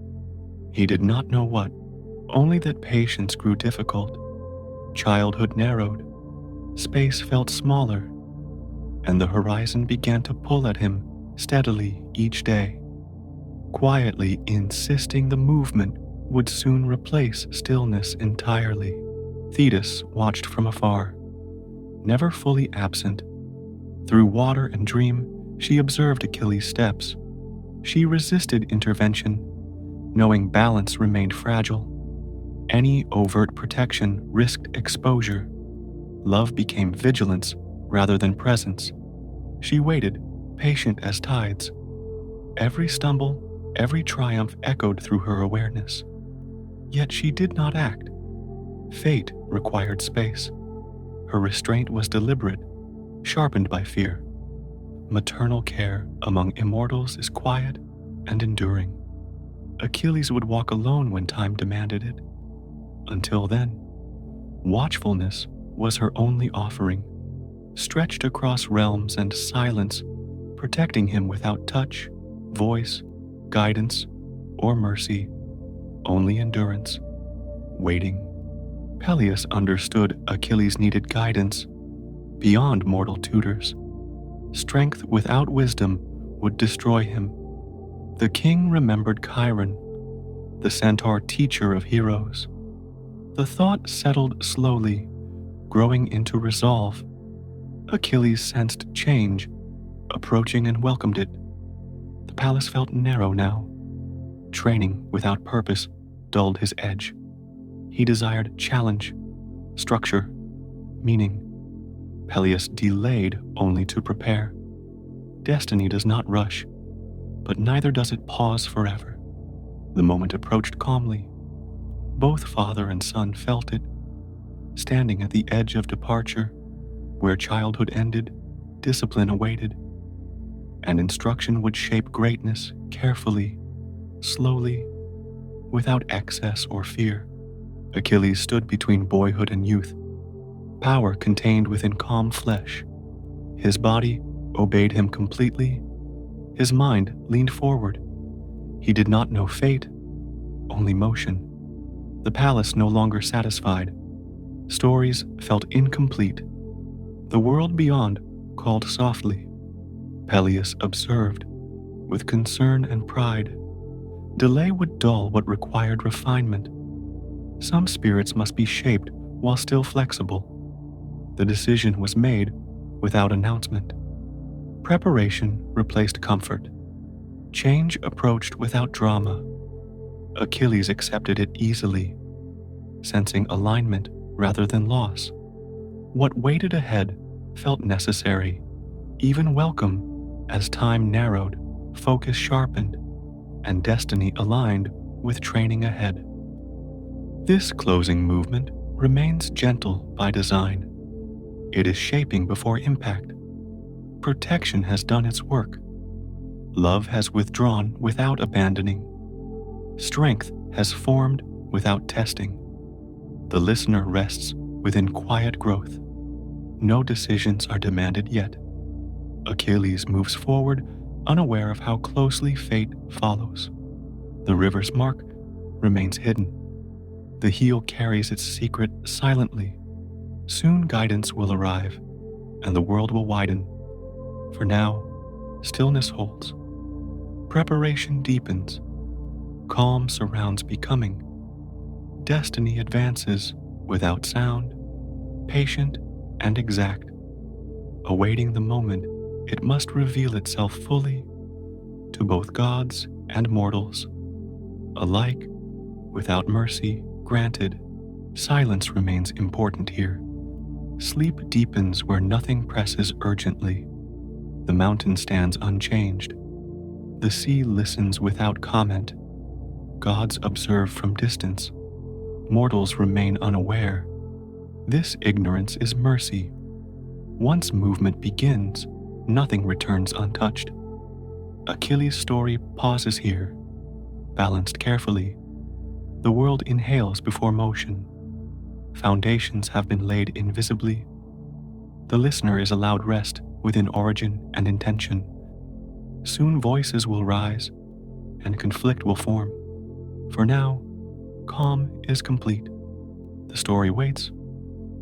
He did not know what, only that patience grew difficult. Childhood narrowed. Space felt smaller, and the horizon began to pull at him steadily each day, quietly insisting the movement would soon replace stillness entirely. Thetis watched from afar, never fully absent. Through water and dream, she observed Achilles' steps. She resisted intervention, knowing balance remained fragile. Any overt protection risked exposure. Love became vigilance rather than presence. She waited, patient as tides. Every stumble, every triumph echoed through her awareness. Yet she did not act. Fate required space. Her restraint was deliberate, sharpened by fear. Maternal care among immortals is quiet and enduring. Achilles would walk alone when time demanded it. Until then, watchfulness was her only offering, stretched across realms and silence, protecting him without touch, voice, guidance, or mercy, only endurance, waiting. Peleus understood Achilles needed guidance beyond mortal tutors. Strength without wisdom would destroy him. The king remembered Chiron, the centaur teacher of heroes. The thought settled slowly, growing into resolve. Achilles sensed change, approaching and welcomed it. The palace felt narrow now, training without purpose, dulled his edge. He desired challenge, structure, meaning. Peleus delayed only to prepare. Destiny does not rush, but neither does it pause forever. The moment approached calmly. Both father and son felt it, standing at the edge of departure, where childhood ended, discipline awaited, and instruction would shape greatness carefully, slowly, without excess or fear. Achilles stood between boyhood and youth, power contained within calm flesh. His body obeyed him completely. His mind leaned forward. He did not know fate, only motion. The palace no longer satisfied. Stories felt incomplete. The world beyond called softly. Peleus observed, with concern and pride. Delay would dull what required refinement. Some spirits must be shaped while still flexible. The decision was made without announcement. Preparation replaced comfort. Change approached without drama. Achilles accepted it easily, sensing alignment rather than loss. What waited ahead felt necessary, even welcome, as time narrowed, focus sharpened, and destiny aligned with training ahead. This closing movement remains gentle by design. It is shaping before impact. Protection has done its work. Love has withdrawn without abandoning. Strength has formed without testing. The listener rests within quiet growth. No decisions are demanded yet. Achilles moves forward, unaware of how closely fate follows. The river's mark remains hidden. The heel carries its secret silently. Soon guidance will arrive, and the world will widen. For now, stillness holds. Preparation deepens. Calm surrounds becoming. Destiny advances without sound, patient and exact. Awaiting the moment, it must reveal itself fully to both gods and mortals. Alike, without mercy granted, silence remains important here. Sleep deepens where nothing presses urgently. The mountain stands unchanged. The sea listens without comment. Gods observe from distance. Mortals remain unaware. This ignorance is mercy. Once movement begins, nothing returns untouched. Achilles' story pauses here, balanced carefully. The world inhales before motion. Foundations have been laid invisibly. The listener is allowed rest within origin and intention. Soon voices will rise, and conflict will form. For now, calm is complete. The story waits,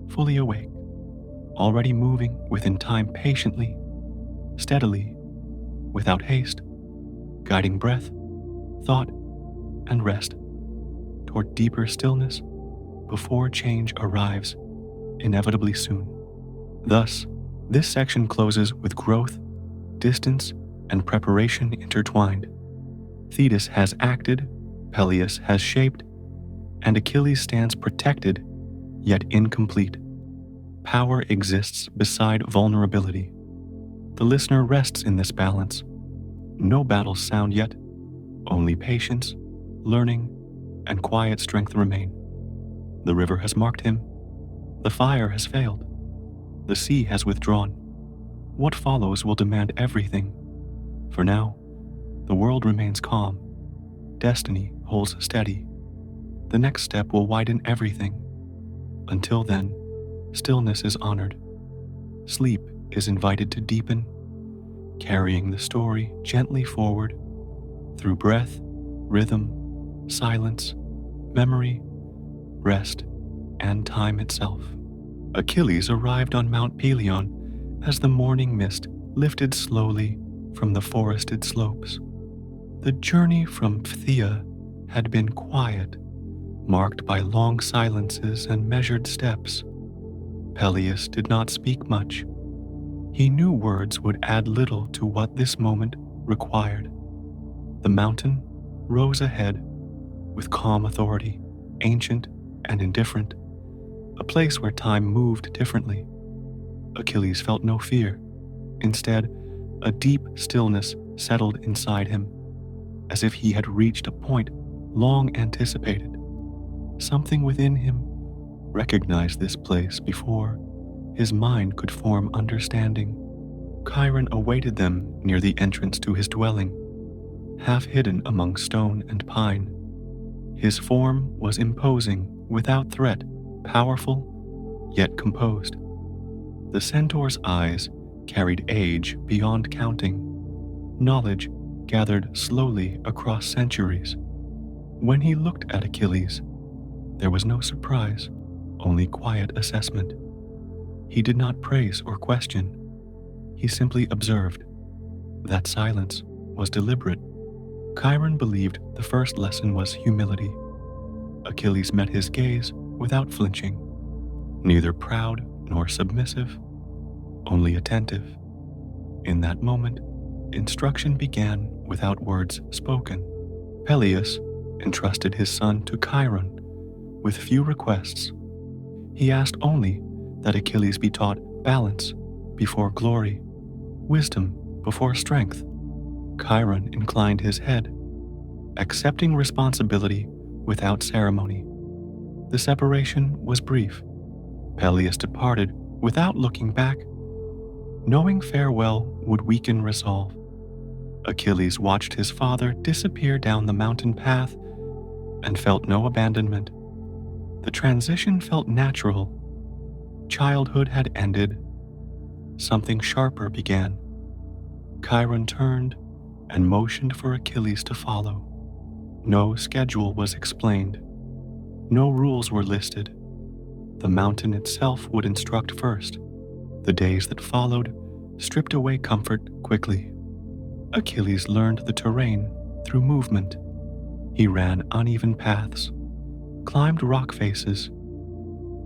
fully awake, already moving within time patiently, steadily, without haste, guiding breath, thought, and rest toward deeper stillness before change arrives inevitably soon. Thus, this section closes with growth, distance, and preparation intertwined. Thetis has acted, Peleus has shaped, and Achilles stands protected, yet incomplete. Power exists beside vulnerability. The listener rests in this balance. No battles sound yet, only patience, learning, and quiet strength remain. The river has marked him. The fire has failed. The sea has withdrawn. What follows will demand everything. For now, the world remains calm. Destiny holds steady. The next step will widen everything. Until then, stillness is honored. Sleep is invited to deepen, carrying the story gently forward through breath, rhythm, silence, memory, rest, and time itself. Achilles arrived on Mount Pelion as the morning mist lifted slowly from the forested slopes. The journey from Phthia had been quiet, marked by long silences and measured steps. Peleus did not speak much. He knew words would add little to what this moment required. The mountain rose ahead, with calm authority, ancient and indifferent, a place where time moved differently. Achilles felt no fear. Instead, a deep stillness settled inside him, as if he had reached a point long anticipated. Something within him recognized this place before his mind could form understanding. Chiron awaited them near the entrance to his dwelling, half hidden among stone and pine. His form was imposing, without threat, powerful, yet composed. The centaur's eyes carried age beyond counting, knowledge gathered slowly across centuries. When he looked at Achilles, there was no surprise, only quiet assessment. He did not praise or question. He simply observed. That silence was deliberate. Chiron believed the first lesson was humility. Achilles met his gaze without flinching, neither proud nor submissive, only attentive. In that moment, instruction began without words spoken. Peleus entrusted his son to Chiron with few requests. He asked only that Achilles be taught balance before glory, wisdom before strength. Chiron inclined his head, accepting responsibility without ceremony. The separation was brief. Peleus departed without looking back, knowing farewell would weaken resolve. Achilles watched his father disappear down the mountain path and felt no abandonment. The transition felt natural. Childhood had ended. Something sharper began. Chiron turned and motioned for Achilles to follow. No schedule was explained. No rules were listed. The mountain itself would instruct first. The days that followed stripped away comfort quickly. Achilles learned the terrain through movement. He ran uneven paths, climbed rock faces,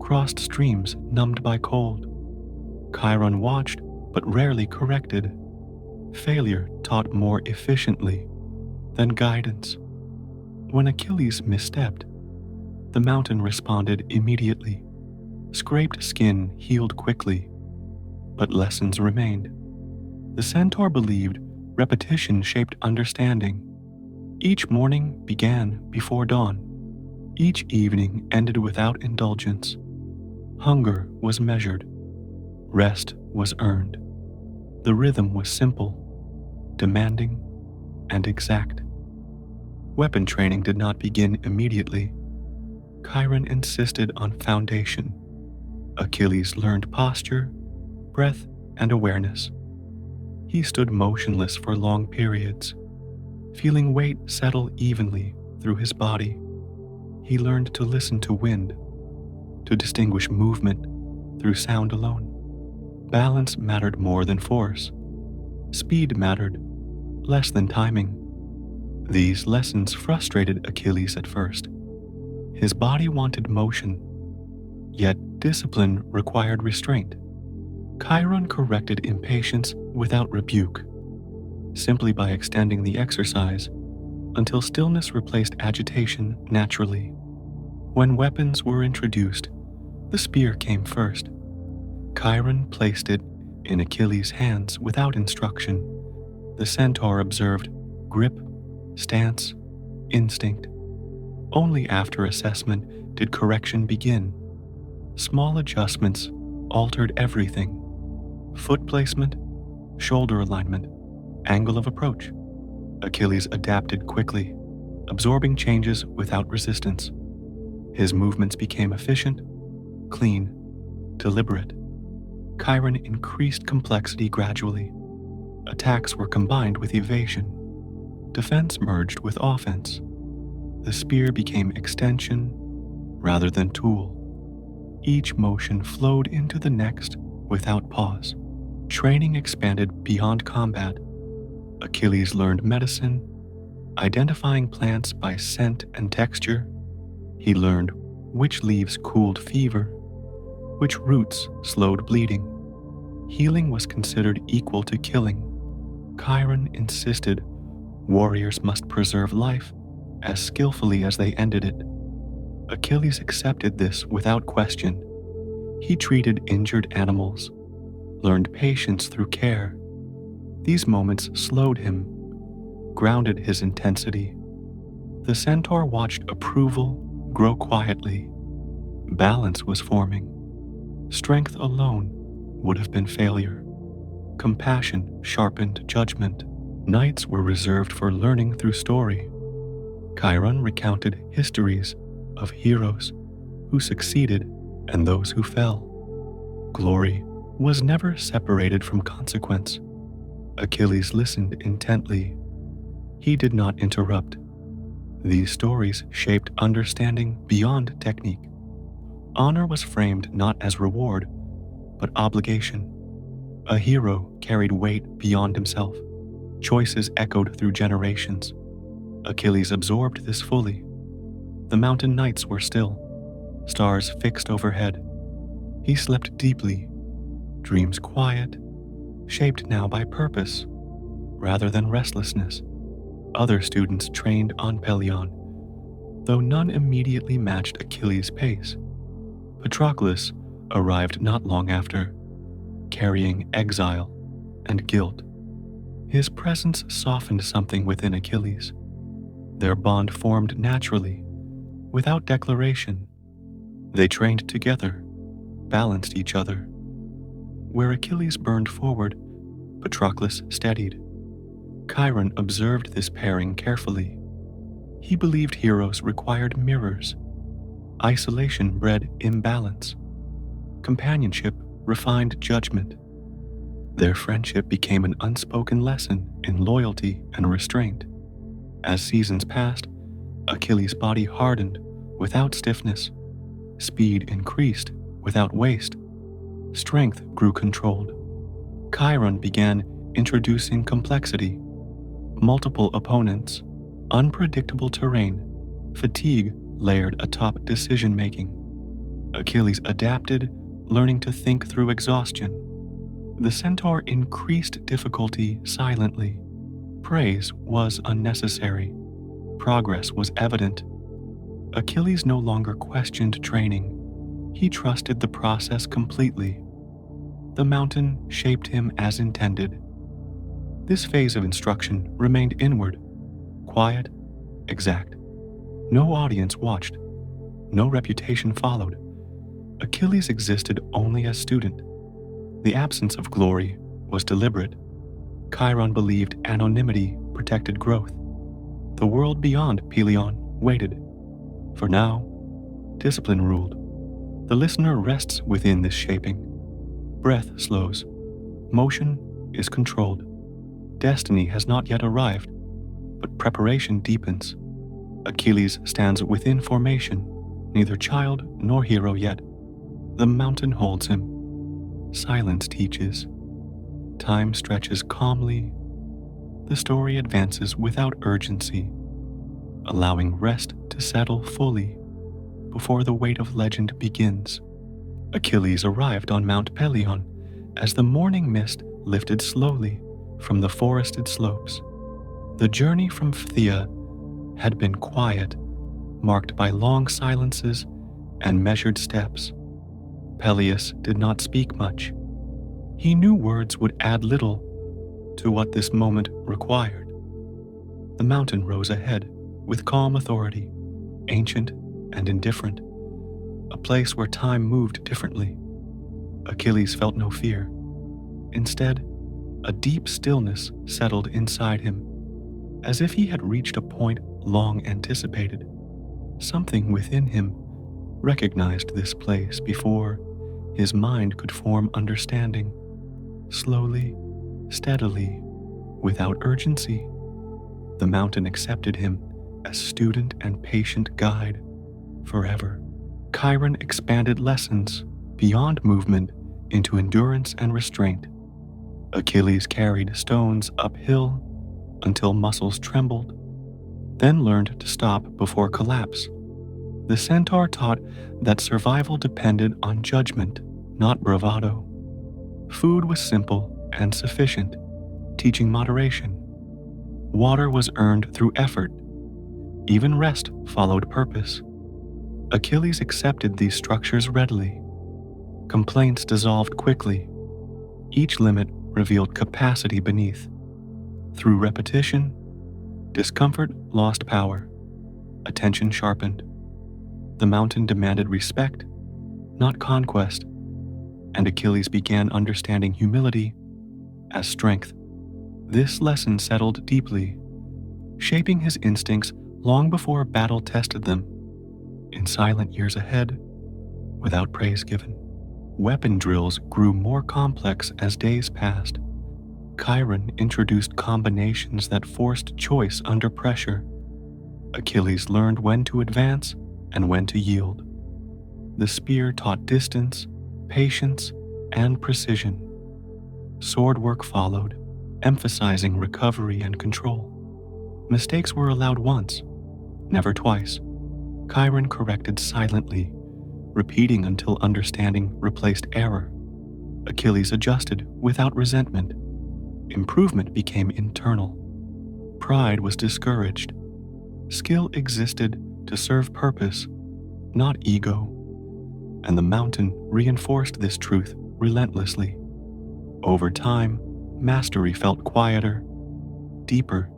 crossed streams numbed by cold. Chiron watched but rarely corrected. Failure taught more efficiently than guidance. When Achilles misstepped, the mountain responded immediately. Scraped skin healed quickly, but lessons remained. The centaur believed repetition shaped understanding. Each morning began before dawn. Each evening ended without indulgence. Hunger was measured. Rest was earned. The rhythm was simple, demanding, and exact. Weapon training did not begin immediately. Chiron insisted on foundation. Achilles learned posture, breath, and awareness. He stood motionless for long periods, feeling weight settle evenly through his body. He learned to listen to wind, to distinguish movement through sound alone. Balance mattered more than force. Speed mattered less than timing. These lessons frustrated Achilles at first. His body wanted motion, yet discipline required restraint. Chiron corrected impatience without rebuke, simply by extending the exercise until stillness replaced agitation naturally. When weapons were introduced, the spear came first. Chiron placed it in Achilles' hands without instruction. The centaur observed grip, stance, instinct. Only after assessment did correction begin. Small adjustments altered everything. Foot placement, shoulder alignment, angle of approach. Achilles adapted quickly, absorbing changes without resistance. His movements became efficient, clean, deliberate. Chiron increased complexity gradually. Attacks were combined with evasion. Defense merged with offense. The spear became extension rather than tool. Each motion flowed into the next without pause. Training expanded beyond combat. Achilles learned medicine, identifying plants by scent and texture. He learned which leaves cooled fever, which roots slowed bleeding. Healing was considered equal to killing. Chiron insisted warriors must preserve life as skillfully as they ended it. Achilles accepted this without question. He treated injured animals, learned patience through care. These moments slowed him, grounded his intensity. The centaur watched approval grow quietly. Balance was forming. Strength alone would have been failure. Compassion sharpened judgment. Nights were reserved for learning through story. Chiron recounted histories of heroes who succeeded and those who fell. Glory was never separated from consequence. Achilles listened intently. He did not interrupt. These stories shaped understanding beyond technique. Honor was framed not as reward, but obligation. A hero carried weight beyond himself. Choices echoed through generations. Achilles absorbed this fully. The mountain nights were still, stars fixed overhead. He slept deeply, dreams quiet, shaped now by purpose rather than restlessness. Other students trained on Pelion, though none immediately matched Achilles' pace. Patroclus arrived not long after, carrying exile and guilt. His presence softened something within Achilles. Their bond formed naturally, without declaration. They trained together, balanced each other. Where Achilles burned forward, Patroclus steadied. Chiron observed this pairing carefully. He believed heroes required mirrors. Isolation bred imbalance. Companionship refined judgment. Their friendship became an unspoken lesson in loyalty and restraint. As seasons passed, Achilles' body hardened without stiffness. Speed increased without waste. Strength grew controlled. Chiron began introducing complexity. Multiple opponents, unpredictable terrain, fatigue layered atop decision-making. Achilles adapted, learning to think through exhaustion. The centaur increased difficulty silently. Praise was unnecessary. Progress was evident. Achilles no longer questioned training. He trusted the process completely. The mountain shaped him as intended. This phase of instruction remained inward, quiet, exact. No audience watched. No reputation followed. Achilles existed only as student. The absence of glory was deliberate. Chiron believed anonymity protected growth. The world beyond Pelion waited. For now, discipline ruled. The listener rests within this shaping. Breath slows. Motion is controlled. Destiny has not yet arrived, but preparation deepens. Achilles stands within formation, neither child nor hero yet. The mountain holds him. Silence teaches. Time stretches calmly. The story advances without urgency, allowing rest to settle fully before the weight of legend begins. Achilles arrived on Mount Pelion as the morning mist lifted slowly from the forested slopes. The journey from Phthia had been quiet, marked by long silences and measured steps. Peleus did not speak much. He knew words would add little to what this moment required. The mountain rose ahead with calm authority, ancient and indifferent, a place where time moved differently. Achilles felt no fear. Instead, a deep stillness settled inside him, as if he had reached a point long anticipated. Something within him recognized this place before his mind could form understanding. Slowly, steadily, without urgency, the mountain accepted him as student and patient guide forever. Chiron expanded lessons beyond movement into endurance and restraint. Achilles carried stones uphill until muscles trembled, then learned to stop before collapse. The centaur taught that survival depended on judgment, not bravado. Food was simple and sufficient, teaching moderation. Water was earned through effort. Even rest followed purpose. Achilles accepted these structures readily. Complaints dissolved quickly. Each limit revealed capacity beneath. Through repetition, discomfort lost power. Attention sharpened. The mountain demanded respect, not conquest, and Achilles began understanding humility as strength. This lesson settled deeply, shaping his instincts long before battle tested them. In silent years ahead, without praise given, weapon drills grew more complex as days passed. Chiron introduced combinations that forced choice under pressure. Achilles learned when to advance and when to yield. The spear taught distance, patience, and precision. Sword work followed, emphasizing recovery and control. Mistakes were allowed once, never twice. Chiron corrected silently, repeating until understanding replaced error. Achilles adjusted without resentment. Improvement became internal. Pride was discouraged. Skill existed to serve purpose, not ego. And the mountain reinforced this truth relentlessly. Over time, mastery felt quieter, deeper,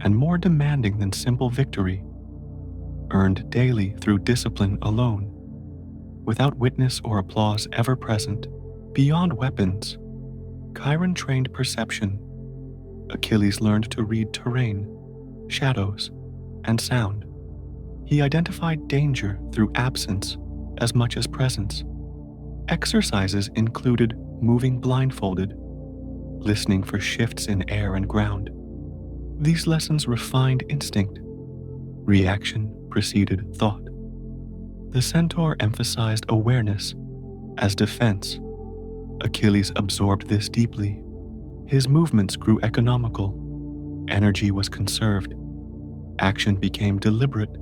and more demanding than simple victory, earned daily through discipline alone, without witness or applause ever present. Beyond weapons, Chiron trained perception. Achilles learned to read terrain, shadows, and sound. He identified danger through absence as much as presence. Exercises included moving blindfolded, listening for shifts in air and ground. These lessons refined instinct. Reaction preceded thought. The centaur emphasized awareness as defense. Achilles absorbed this deeply. His movements grew economical. Energy was conserved. Action became deliberate.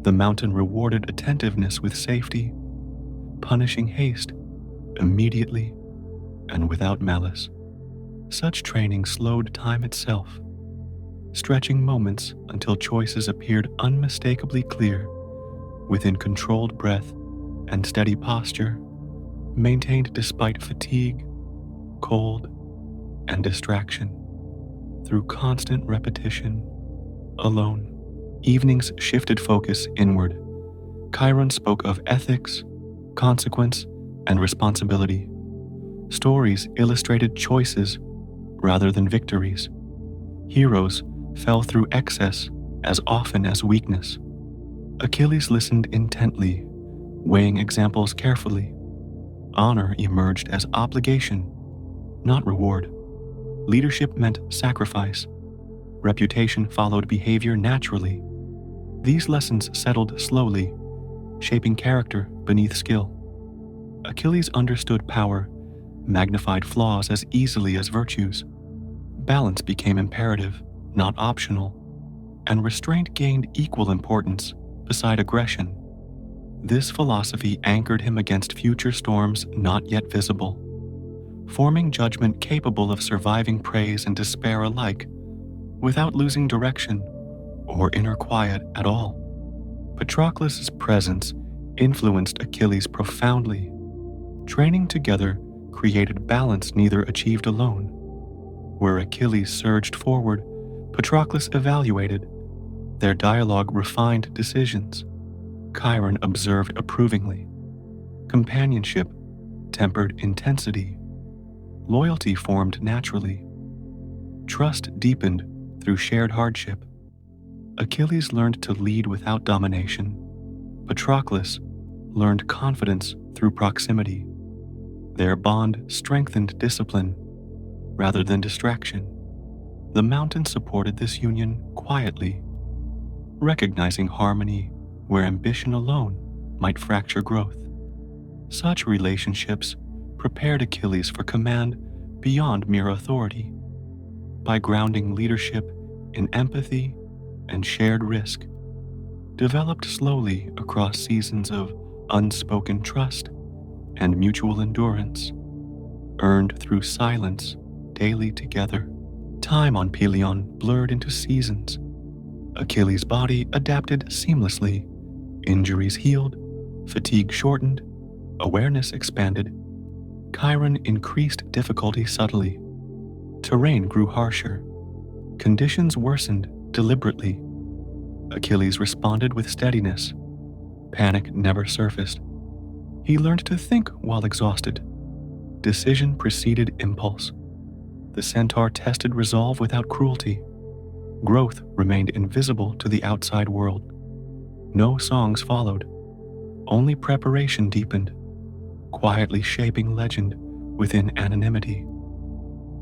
The mountain rewarded attentiveness with safety, punishing haste immediately and without malice. Such training slowed time itself, stretching moments until choices appeared unmistakably clear, within controlled breath and steady posture, maintained despite fatigue, cold, and distraction. Through constant repetition, alone, evenings shifted focus inward. Chiron spoke of ethics, consequence, and responsibility. Stories illustrated choices rather than victories. Heroes fell through excess as often as weakness. Achilles listened intently, weighing examples carefully. Honor emerged as obligation, not reward. Leadership meant sacrifice. Reputation followed behavior naturally. These lessons settled slowly, shaping character beneath skill. Achilles understood power, magnified flaws as easily as virtues. Balance became imperative, not optional, and restraint gained equal importance beside aggression. This philosophy anchored him against future storms not yet visible, forming judgment capable of surviving praise and despair alike, without losing direction or inner quiet at all. Patroclus' presence influenced Achilles profoundly. Training together created balance neither achieved alone. Where Achilles surged forward, Patroclus evaluated. Their dialogue refined decisions. Chiron observed approvingly. Companionship tempered intensity. Loyalty formed naturally. Trust deepened through shared hardship. Achilles learned to lead without domination. Patroclus learned confidence through proximity. Their bond strengthened discipline rather than distraction. The mountain supported this union quietly, recognizing harmony where ambition alone might fracture growth. Such relationships prepared Achilles for command beyond mere authority. By grounding leadership in empathy and shared risk, developed slowly across seasons of unspoken trust and mutual endurance, earned through silence daily together. Time on Pelion blurred into seasons. Achilles' body adapted seamlessly. Injuries healed, fatigue shortened, awareness expanded. Chiron increased difficulty subtly. Terrain grew harsher. Conditions worsened deliberately. Achilles responded with steadiness. Panic never surfaced. He learned to think while exhausted. Decision preceded impulse. The centaur tested resolve without cruelty. Growth remained invisible to the outside world. No songs followed. Only preparation deepened, quietly shaping legend within anonymity.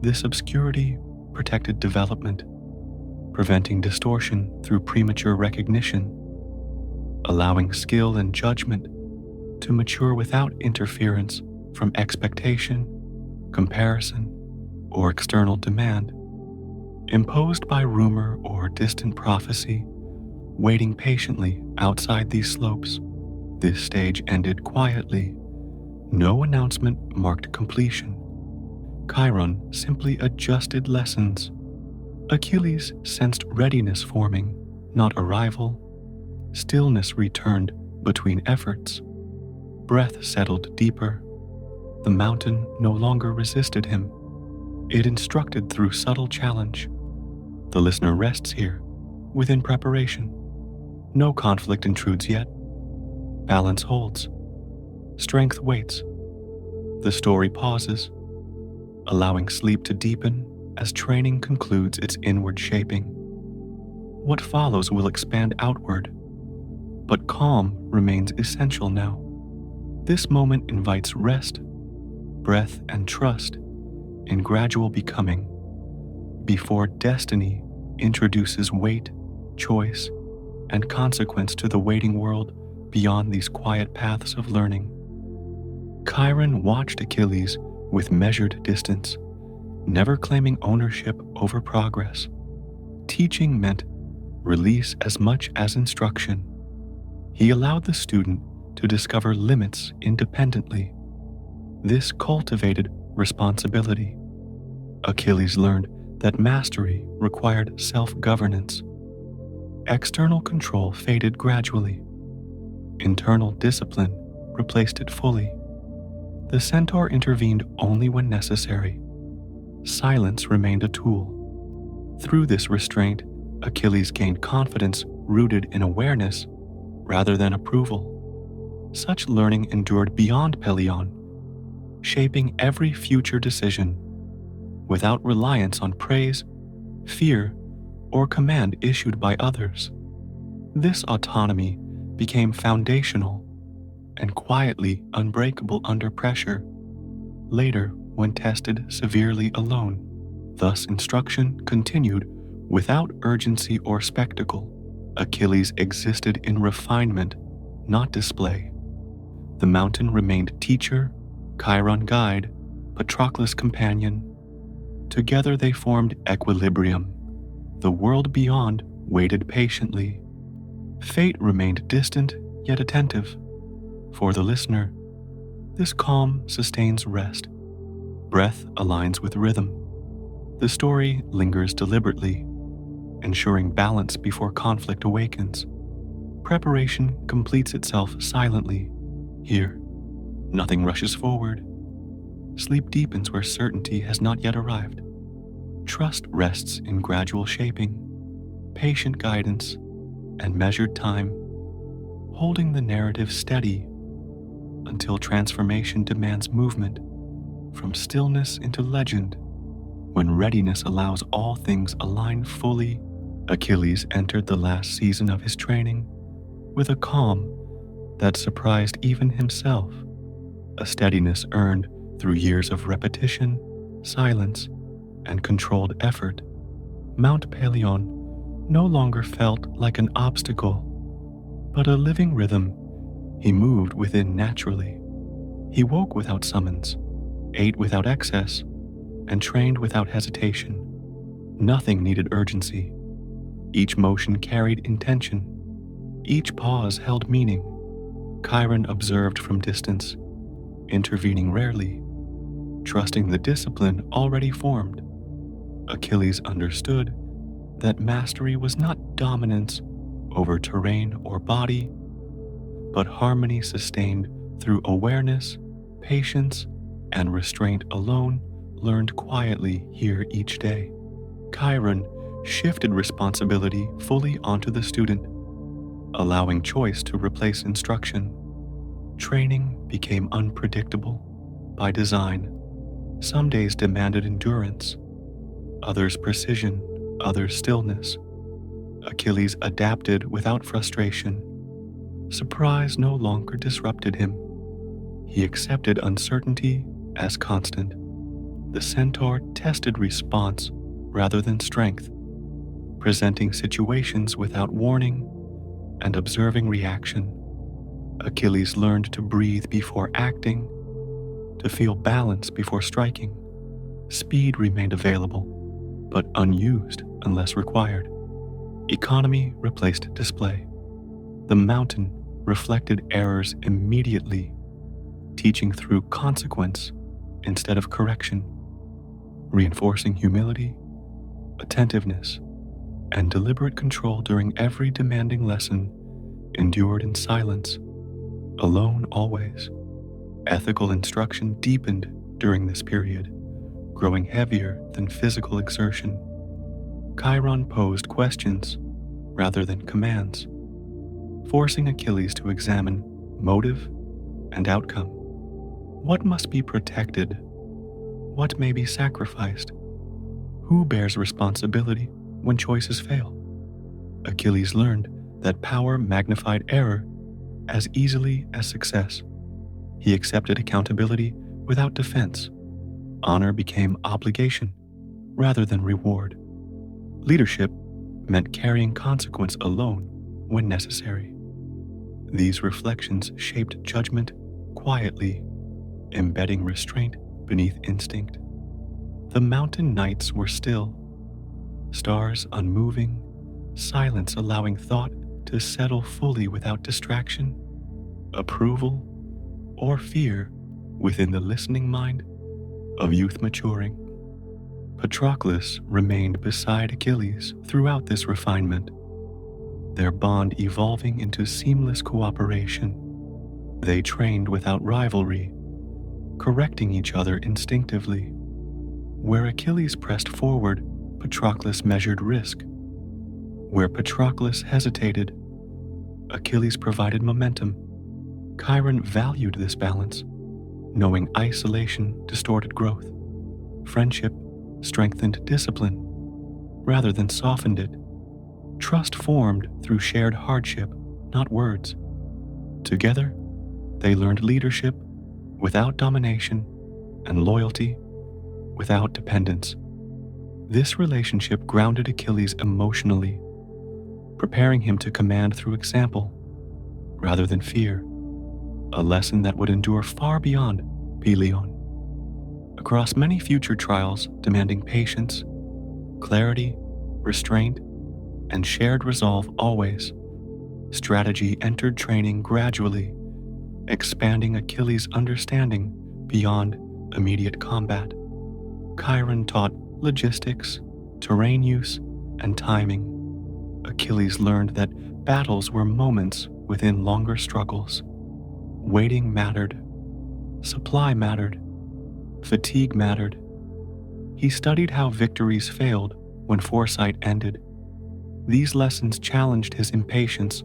This obscurity protected development, preventing distortion through premature recognition, allowing skill and judgment to mature without interference from expectation, comparison, or external demand, imposed by rumor or distant prophecy, waiting patiently outside these slopes. This stage ended quietly. No announcement marked completion. Chiron simply adjusted lessons. Achilles sensed readiness forming, not arrival. Stillness returned between efforts. Breath settled deeper. The mountain no longer resisted him. It instructed through subtle challenge. The listener rests here, within preparation. No conflict intrudes yet. Balance holds. Strength waits. The story pauses, allowing sleep to deepen as training concludes its inward shaping. What follows will expand outward, but calm remains essential now. This moment invites rest, breath, and trust in gradual becoming before destiny introduces weight, choice, and consequence to the waiting world beyond these quiet paths of learning. Chiron watched Achilles with measured distance, never claiming ownership over progress. Teaching meant release as much as instruction. He allowed the student to discover limits independently. This cultivated responsibility. Achilles learned that mastery required self-governance. External control faded gradually. Internal discipline replaced it fully. The centaur intervened only when necessary. Silence remained a tool. Through this restraint, Achilles gained confidence rooted in awareness rather than approval. Such learning endured beyond Pelion, shaping every future decision without reliance on praise, fear, or command issued by others. This autonomy became foundational and quietly unbreakable under pressure, later when tested severely alone. Thus instruction continued without urgency or spectacle. Achilles existed in refinement, not display. The mountain remained teacher, Chiron guide, Patroclus companion. Together they formed equilibrium. The world beyond waited patiently. Fate remained distant yet attentive. For the listener, this calm sustains rest. Breath aligns with rhythm. The story lingers deliberately, ensuring balance before conflict awakens. Preparation completes itself silently. Here, nothing rushes forward. Sleep deepens where certainty has not yet arrived. Trust rests in gradual shaping, patient guidance, and measured time, holding the narrative steady until transformation demands movement from stillness into legend. When readiness allows all things align fully, Achilles entered the last season of his training with a calm that surprised even himself, a steadiness earned through years of repetition, silence, and controlled effort. Mount Pelion no longer felt like an obstacle, but a living rhythm he moved within naturally. He woke without summons, ate without excess, and trained without hesitation. Nothing needed urgency. Each motion carried intention. Each pause held meaning. Chiron observed from distance, intervening rarely, trusting the discipline already formed. Achilles understood that mastery was not dominance over terrain or body, but harmony sustained through awareness, patience, and restraint alone, learned quietly here each day. Chiron shifted responsibility fully onto the student, allowing choice to replace instruction. Training became unpredictable by design. Some days demanded endurance, others precision, others stillness. Achilles adapted without frustration. Surprise no longer disrupted him. He accepted uncertainty as constant. The centaur tested response rather than strength, presenting situations without warning and observing reaction. Achilles learned to breathe before acting, to feel balance before striking. Speed remained available, but unused unless required. Economy replaced display. The mountain reflected errors immediately, teaching through consequence instead of correction, reinforcing humility, attentiveness, and deliberate control during every demanding lesson endured in silence, alone always. Ethical instruction deepened during this period, growing heavier than physical exertion. Chiron posed questions rather than commands, forcing Achilles to examine motive and outcome. What must be protected? What may be sacrificed? Who bears responsibility when choices fail? Achilles learned that power magnified error as easily as success. He accepted accountability without defense. Honor became obligation rather than reward. Leadership meant carrying consequence alone when necessary. These reflections shaped judgment quietly, embedding restraint beneath instinct. The mountain nights were still, stars unmoving, silence allowing thought to settle fully without distraction, approval, or fear within the listening mind of youth maturing. Patroclus remained beside Achilles throughout this refinement, their bond evolving into seamless cooperation. They trained without rivalry, correcting each other instinctively. Where Achilles pressed forward, Patroclus measured risk. Where Patroclus hesitated, Achilles provided momentum. Chiron valued this balance, knowing isolation distorted growth. Friendship strengthened discipline rather than softened it. Trust formed through shared hardship, not words. Together, they learned leadership without domination and loyalty without dependence. This relationship grounded Achilles emotionally, preparing him to command through example rather than fear, a lesson that would endure far beyond Pelion. Across many future trials demanding patience, clarity, restraint, and shared resolve always, strategy entered training gradually, expanding Achilles' understanding beyond immediate combat. Chiron taught logistics, terrain use, and timing. Achilles learned that battles were moments within longer struggles. Waiting mattered, supply mattered, fatigue mattered. He studied how victories failed when foresight ended. These lessons challenged his impatience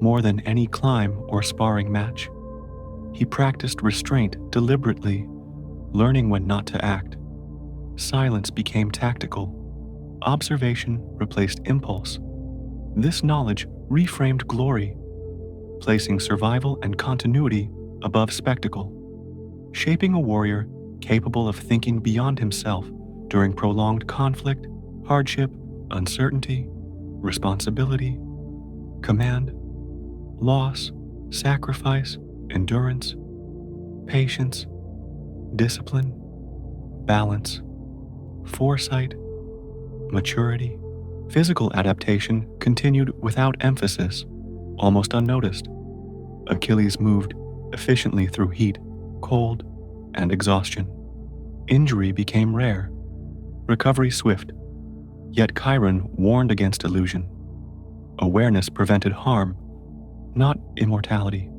more than any climb or sparring match. He practiced restraint deliberately, learning when not to act. Silence became tactical. Observation replaced impulse. This knowledge reframed glory, placing survival and continuity above spectacle, shaping a warrior capable of thinking beyond himself during prolonged conflict, hardship, uncertainty, responsibility, command, loss, sacrifice, endurance, patience, discipline, balance, foresight, maturity. Physical adaptation continued without emphasis, almost unnoticed. Achilles moved efficiently through heat, cold, and exhaustion. Injury became rare, recovery swift. Yet Chiron warned against illusion. Awareness prevented harm, not immortality.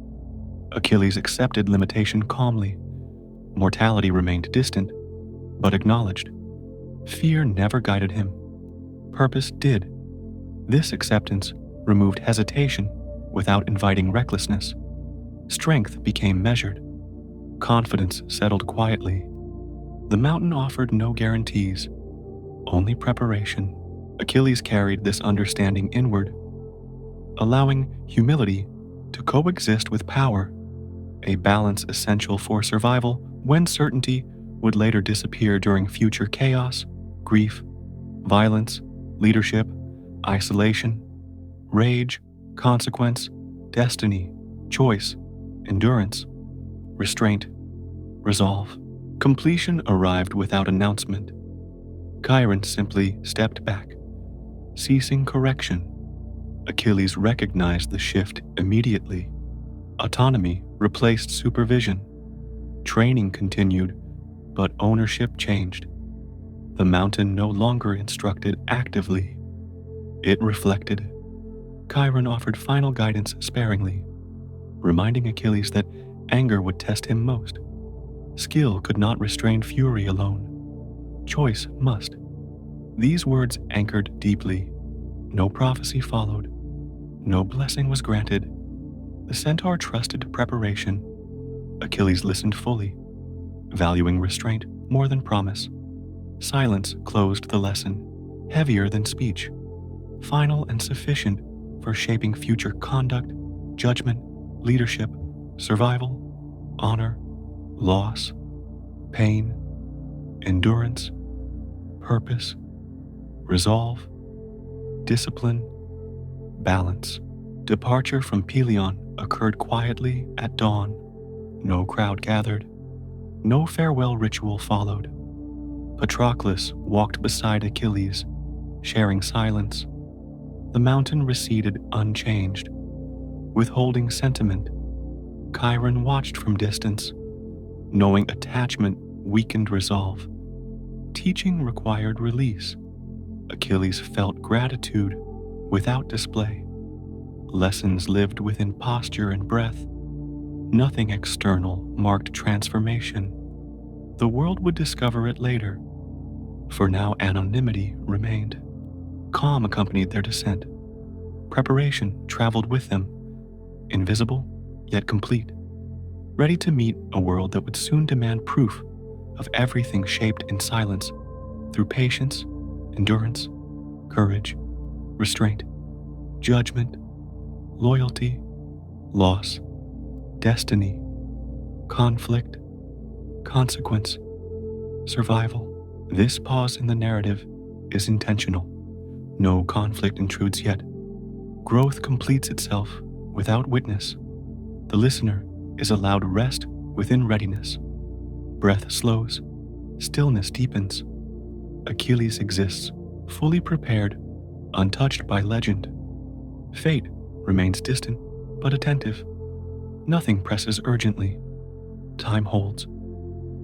Achilles accepted limitation calmly. Mortality remained distant, but acknowledged. Fear never guided him. Purpose did. This acceptance removed hesitation without inviting recklessness. Strength became measured. Confidence settled quietly. The mountain offered no guarantees, only preparation. Achilles carried this understanding inward, allowing humility to coexist with power, a balance essential for survival when certainty would later disappear during future chaos, grief, violence, leadership, isolation, rage, consequence, destiny, choice, endurance, restraint, resolve. Completion arrived without announcement. Chiron simply stepped back, ceasing correction. Achilles recognized the shift immediately. Autonomy replaced supervision. Training continued, but ownership changed. The mountain no longer instructed actively. It reflected. Chiron offered final guidance sparingly, reminding Achilles that anger would test him most. Skill could not restrain fury alone. Choice must. These words anchored deeply. No prophecy followed. No blessing was granted. The centaur trusted preparation. Achilles listened fully, valuing restraint more than promise. Silence closed the lesson, heavier than speech, final and sufficient for shaping future conduct, judgment, leadership, survival, honor, loss, pain, endurance, purpose, resolve, discipline, balance. Departure from Pelion occurred quietly at dawn. No crowd gathered. No farewell ritual followed. Patroclus walked beside Achilles, sharing silence. The mountain receded unchanged, withholding sentiment. Chiron watched from distance, knowing attachment weakened resolve. Teaching required release. Achilles felt gratitude without display. Lessons lived within posture and breath. Nothing external marked transformation. The world would discover it later. For now, anonymity remained. Calm accompanied their descent. Preparation traveled with them, invisible yet complete, ready to meet a world that would soon demand proof of everything shaped in silence through patience, endurance, courage, restraint, judgment, loyalty, loss, destiny, conflict, consequence, survival. This pause in the narrative is intentional. No conflict intrudes yet. Growth completes itself without witness. The listener is allowed rest within readiness. Breath slows, stillness deepens. Achilles exists, fully prepared, untouched by legend. Fate remains distant but attentive. Nothing presses urgently. Time holds.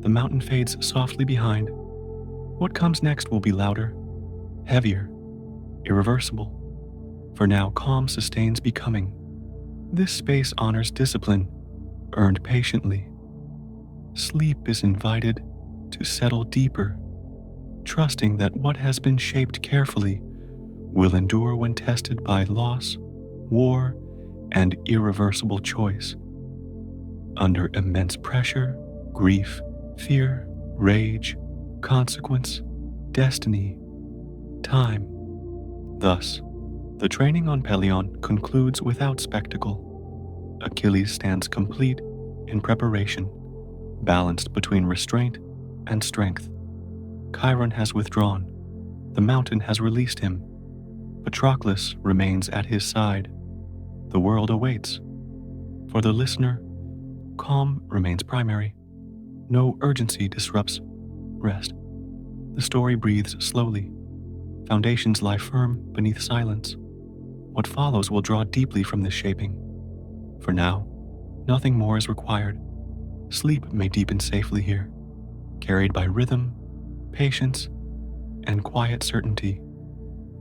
The mountain fades softly behind. What comes next will be louder, heavier, irreversible. For now, calm sustains becoming. This space honors discipline, earned patiently. Sleep is invited to settle deeper, trusting that what has been shaped carefully will endure when tested by loss, war, and irreversible choice. Under immense pressure, grief, fear, rage, consequence, destiny, time. Thus, the training on Pelion concludes without spectacle. Achilles stands complete in preparation, balanced between restraint and strength. Chiron has withdrawn. The mountain has released him. Patroclus remains at his side. The world awaits. For the listener, calm remains primary. No urgency disrupts rest. The story breathes slowly. Foundations lie firm beneath silence. What follows will draw deeply from this shaping. For now, nothing more is required. Sleep may deepen safely here, carried by rhythm, patience, and quiet certainty.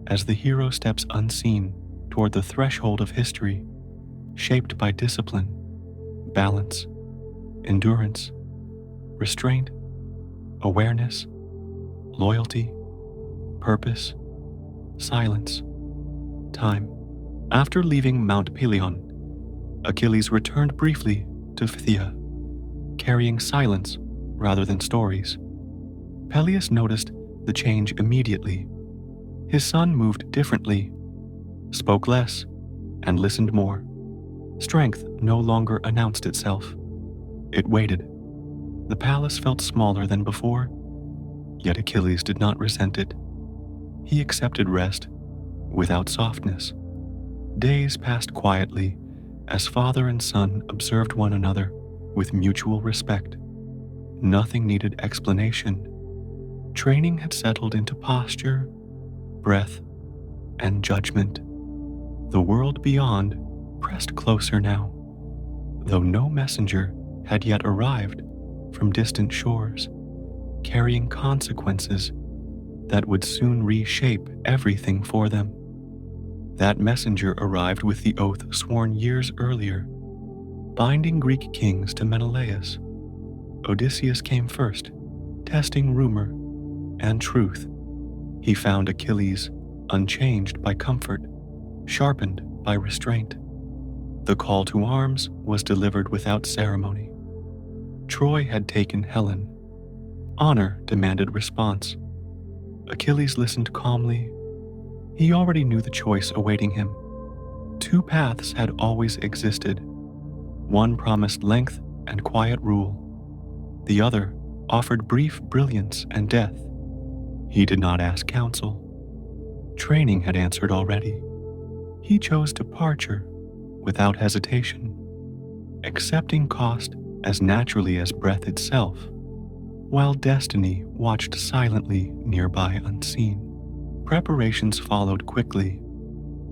as the hero steps unseen toward the threshold of history, shaped by discipline, balance, endurance, restraint, awareness, loyalty, purpose, silence, time. After leaving Mount Pelion, Achilles returned briefly to Phthia, carrying silence rather than stories. Peleus noticed the change immediately. His son moved differently, spoke less, and listened more. Strength no longer announced itself. It waited. The palace felt smaller than before, yet Achilles did not resent it. He accepted rest without softness. Days passed quietly as father and son observed one another with mutual respect. Nothing needed explanation. Training had settled into posture, breath, and judgment. The world beyond pressed closer now, though no messenger had yet arrived from distant shores, carrying consequences that would soon reshape everything for them. That messenger arrived with the oath sworn years earlier, binding Greek kings to Menelaus. Odysseus came first, testing rumor and truth. He found Achilles unchanged by comfort, sharpened by restraint. The call to arms was delivered without ceremony. Troy had taken Helen. Honor demanded response. Achilles listened calmly. He already knew the choice awaiting him. Two paths had always existed. One promised length and quiet rule. The other offered brief brilliance and death. He did not ask counsel. Training had answered already. He chose departure without hesitation, accepting cost as naturally as breath itself, while destiny watched silently nearby unseen. Preparations followed quickly.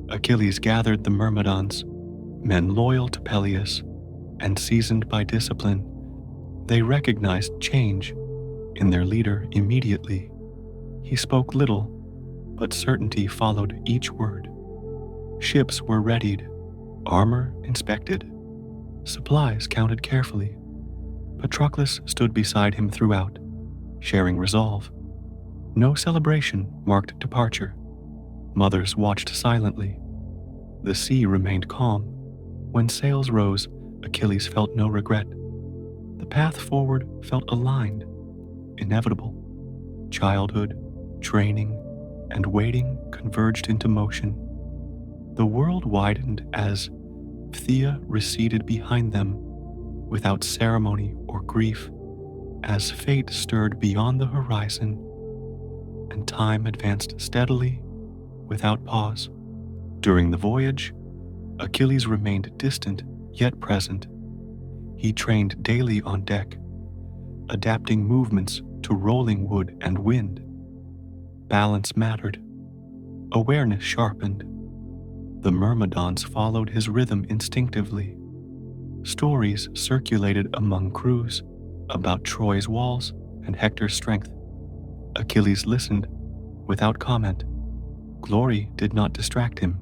Achilles gathered the Myrmidons, men loyal to Peleus and seasoned by discipline. They recognized change in their leader immediately. He spoke little, but certainty followed each word. Ships were readied, armor inspected, supplies counted carefully. Patroclus stood beside him throughout, sharing resolve. No celebration marked departure. Mothers watched silently. The sea remained calm. When sails rose, Achilles felt no regret. The path forward felt aligned, inevitable. Childhood, training, and waiting converged into motion. The world widened as Phthia receded behind them without ceremony or grief, as fate stirred beyond the horizon and time advanced steadily without pause. During the voyage, Achilles remained distant yet present. He trained daily on deck, adapting movements to rolling wood and wind. Balance mattered. Awareness sharpened. The Myrmidons followed his rhythm instinctively. Stories circulated among crews about Troy's walls and Hector's strength. Achilles listened without comment. Glory did not distract him.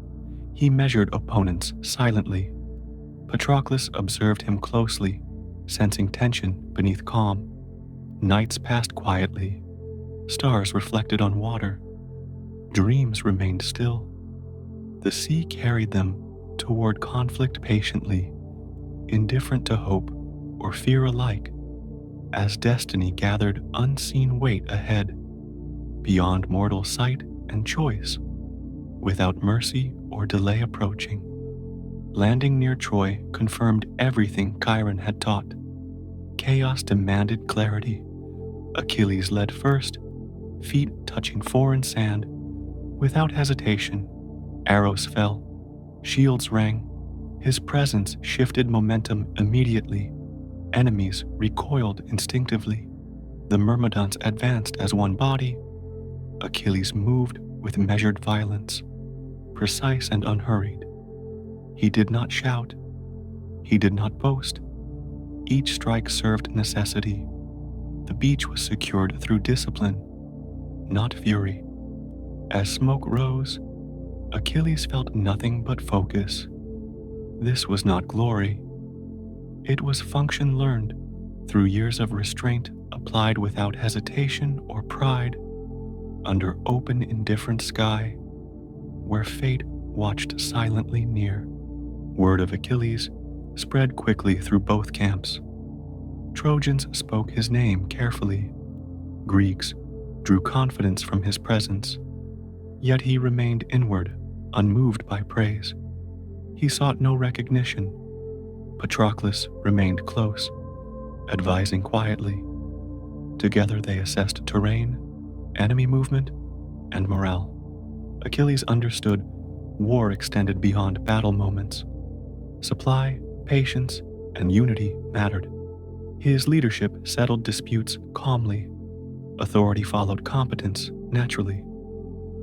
He measured opponents silently. Patroclus observed him closely, sensing tension beneath calm. Nights passed quietly. Stars reflected on water. Dreams remained still. The sea carried them toward conflict patiently, indifferent to hope or fear alike, as destiny gathered unseen weight ahead, beyond mortal sight and choice, without mercy or delay approaching. Landing near Troy confirmed everything Chiron had taught. Chaos demanded clarity. Achilles led first, feet touching foreign sand. Without hesitation, arrows fell, shields rang. His presence shifted momentum immediately. Enemies recoiled instinctively. The Myrmidons advanced as one body. Achilles moved with measured violence, precise and unhurried. He did not shout. He did not boast. Each strike served necessity. The beach was secured through discipline, not fury. As smoke rose, Achilles felt nothing but focus. This was not glory. It was function learned through years of restraint applied without hesitation or pride under open indifferent sky where fate watched silently near. Word of Achilles spread quickly through both camps. Trojans spoke his name carefully. Greeks drew confidence from his presence. Yet he remained inward, unmoved by praise. He sought no recognition. Patroclus remained close, advising quietly. Together they assessed terrain, enemy movement, and morale. Achilles understood war extended beyond battle moments. Supply, patience, and unity mattered. His leadership settled disputes calmly. Authority followed competence naturally.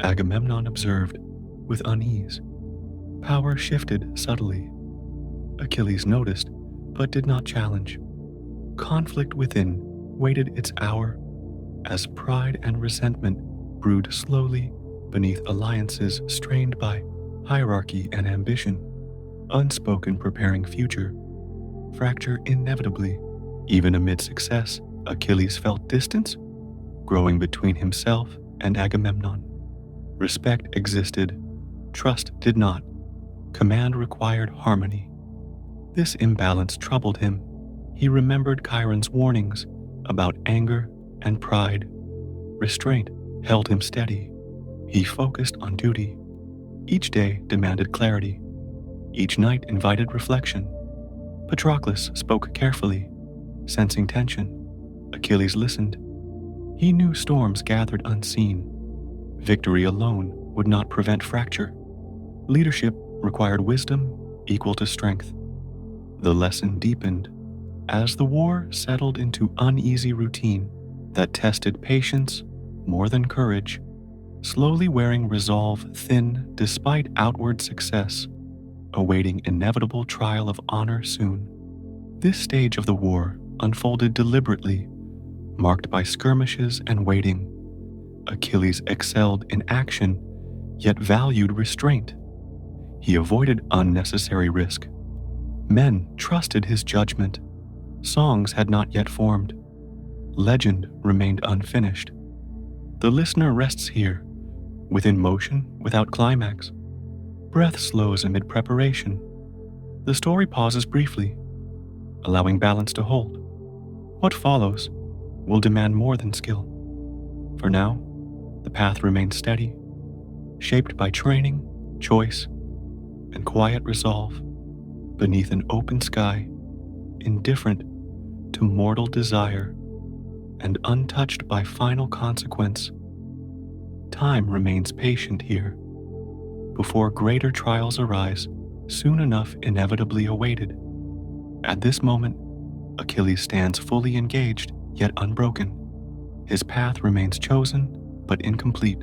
Agamemnon observed with unease. Power shifted subtly. Achilles noticed, but did not challenge. Conflict within waited its hour as pride and resentment brewed slowly beneath alliances strained by hierarchy and ambition. Unspoken preparing future. Fracture inevitably. Even amid success, Achilles felt distance growing between himself and Agamemnon. Respect existed, trust did not. Command required harmony. This imbalance troubled him. He remembered Chiron's warnings about anger and pride. Restraint held him steady. He focused on duty. Each day demanded clarity. Each night invited reflection. Patroclus spoke carefully, sensing tension. Achilles listened. He knew storms gathered unseen. Victory alone would not prevent fracture. Leadership required wisdom equal to strength. The lesson deepened as the war settled into uneasy routine that tested patience more than courage, slowly wearing resolve thin despite outward success, awaiting inevitable trial of honor soon. This stage of the war unfolded deliberately, marked by skirmishes and waiting. Achilles excelled in action, yet valued restraint. He avoided unnecessary risk. Men trusted his judgment. Songs had not yet formed. Legend remained unfinished. The listener rests here, within motion without climax. Breath slows amid preparation. The story pauses briefly, allowing balance to hold. What follows will demand more than skill. For now, the path remains steady, shaped by training, choice, and quiet resolve beneath an open sky, indifferent to mortal desire and untouched by final consequence. Time remains patient here, before greater trials arise, soon enough inevitably awaited. At this moment, Achilles stands fully engaged, yet unbroken. His path remains chosen, but incomplete.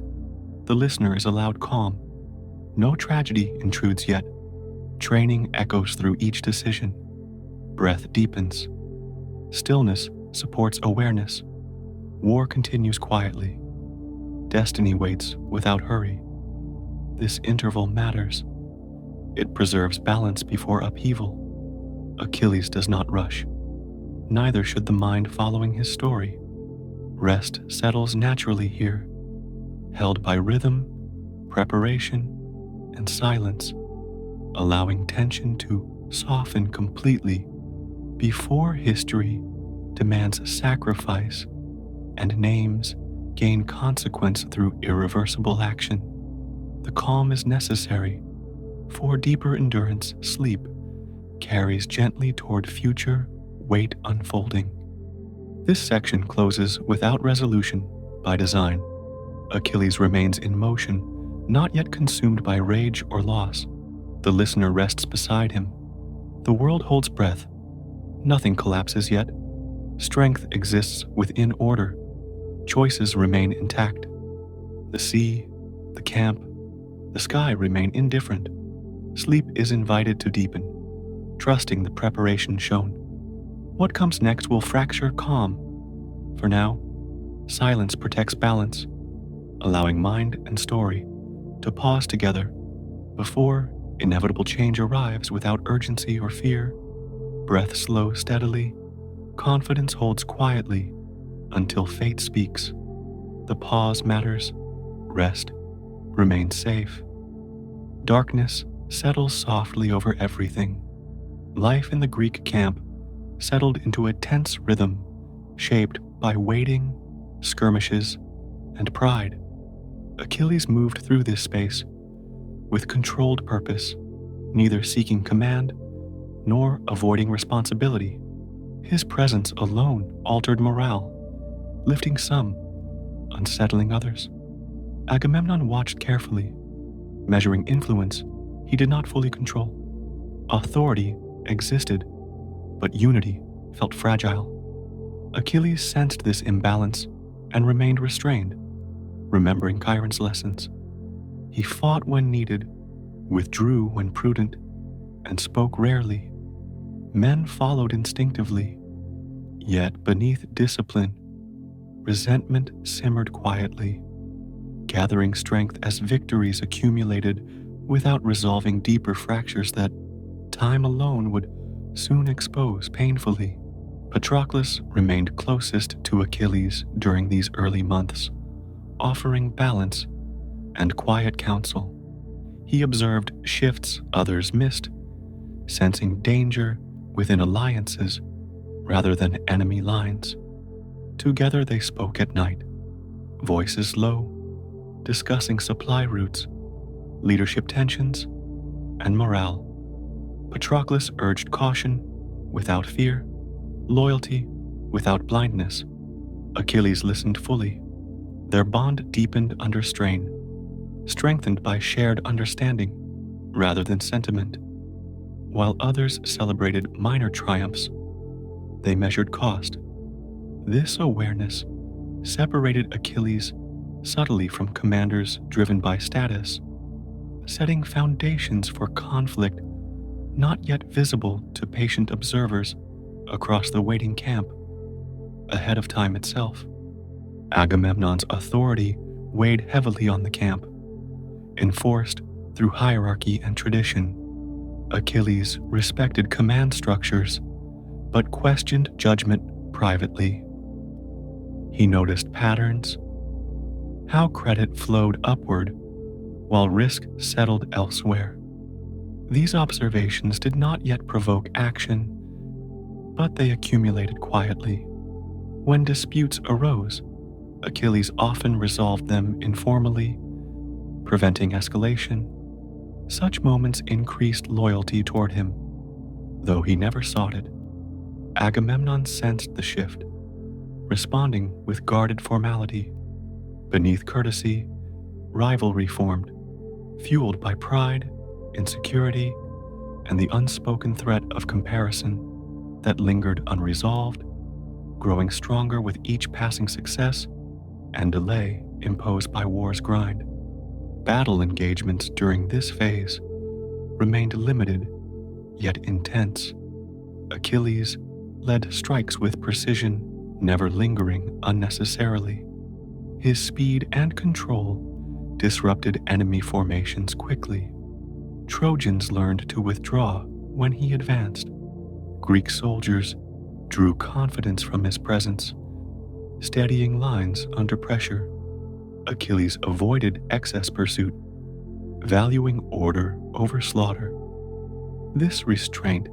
The listener is allowed calm. No tragedy intrudes yet. Training echoes through each decision. Breath deepens. Stillness supports awareness. War continues quietly. Destiny waits without hurry. This interval matters. It preserves balance before upheaval. Achilles does not rush. Neither should the mind following his story. Rest settles naturally here, held by rhythm, preparation, and silence, allowing tension to soften completely before history demands sacrifice and names gain consequence through irreversible action. The calm is necessary, for deeper endurance, sleep, carries gently toward future weight unfolding. This section closes without resolution by design. Achilles remains in motion, not yet consumed by rage or loss. The listener rests beside him. The world holds breath. Nothing collapses yet. Strength exists within order. Choices remain intact. The sea, the camp, the sky remain indifferent. Sleep is invited to deepen, trusting the preparation shown. What comes next will fracture calm. For now, silence protects balance, allowing mind and story to pause together Before inevitable change arrives without urgency or fear, breath slows steadily, confidence holds quietly until fate speaks. The pause matters, rest remains safe. Darkness settles softly over everything. Life in the Greek camp settled into a tense rhythm shaped by waiting, skirmishes, and pride. Achilles moved through this space with controlled purpose, neither seeking command nor avoiding responsibility. His presence alone altered morale, lifting some, unsettling others. Agamemnon watched carefully, measuring influence he did not fully control. Authority existed, but unity felt fragile. Achilles sensed this imbalance and remained restrained, remembering Chiron's lessons. He fought when needed, withdrew when prudent, and spoke rarely. Men followed instinctively, yet beneath discipline, resentment simmered quietly, gathering strength as victories accumulated without resolving deeper fractures that time alone would soon expose painfully. Patroclus remained closest to Achilles during these early months, offering balance and quiet counsel. He observed shifts others missed, sensing danger within alliances rather than enemy lines. Together they spoke at night, voices low, discussing supply routes, leadership tensions, and morale. Patroclus urged caution without fear, loyalty without blindness. Achilles listened fully. Their bond deepened under strain, strengthened by shared understanding rather than sentiment. While others celebrated minor triumphs, they measured cost. This awareness separated Achilles subtly from commanders driven by status, setting foundations for conflict not yet visible to patient observers across the waiting camp. Ahead of time itself, Agamemnon's authority weighed heavily on the camp, enforced through hierarchy and tradition. Achilles respected command structures, but questioned judgment privately. He noticed patterns, how credit flowed upward while risk settled elsewhere. These observations did not yet provoke action, but they accumulated quietly. When disputes arose, Achilles often resolved them informally, preventing escalation. Such moments increased loyalty toward him, though he never sought it. Agamemnon sensed the shift, responding with guarded formality. Beneath courtesy, rivalry formed, fueled by pride, insecurity, and the unspoken threat of comparison that lingered unresolved, growing stronger with each passing success and delay imposed by war's grind. Battle engagements during this phase remained limited yet intense. Achilles led strikes with precision, never lingering unnecessarily. His speed and control disrupted enemy formations quickly. Trojans learned to withdraw when he advanced. Greek soldiers drew confidence from his presence, steadying lines under pressure. Achilles avoided excess pursuit, valuing order over slaughter. This restraint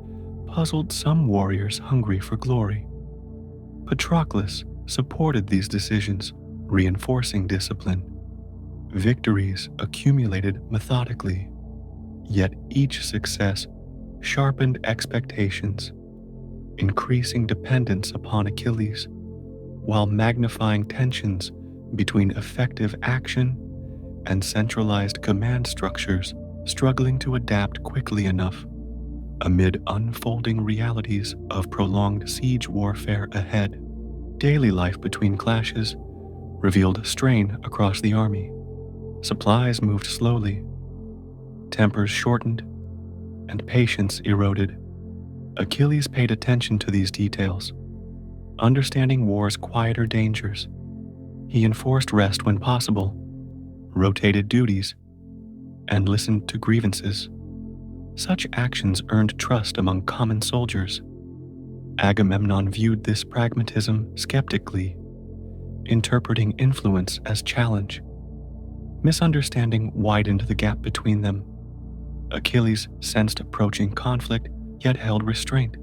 puzzled some warriors hungry for glory. Patroclus supported these decisions, reinforcing discipline. Victories accumulated methodically, yet each success sharpened expectations, increasing dependence upon Achilles, while magnifying tensions between effective action and centralized command structures struggling to adapt quickly enough. Amid unfolding realities of prolonged siege warfare ahead, daily life between clashes revealed strain across the army. Supplies moved slowly, tempers shortened, and patience eroded. Achilles paid attention to these details, understanding war's quieter dangers. He enforced rest when possible, rotated duties, and listened to grievances. Such actions earned trust among common soldiers. Agamemnon viewed this pragmatism skeptically, interpreting influence as challenge. Misunderstanding widened the gap between them. Achilles sensed approaching conflict, yet held restraint.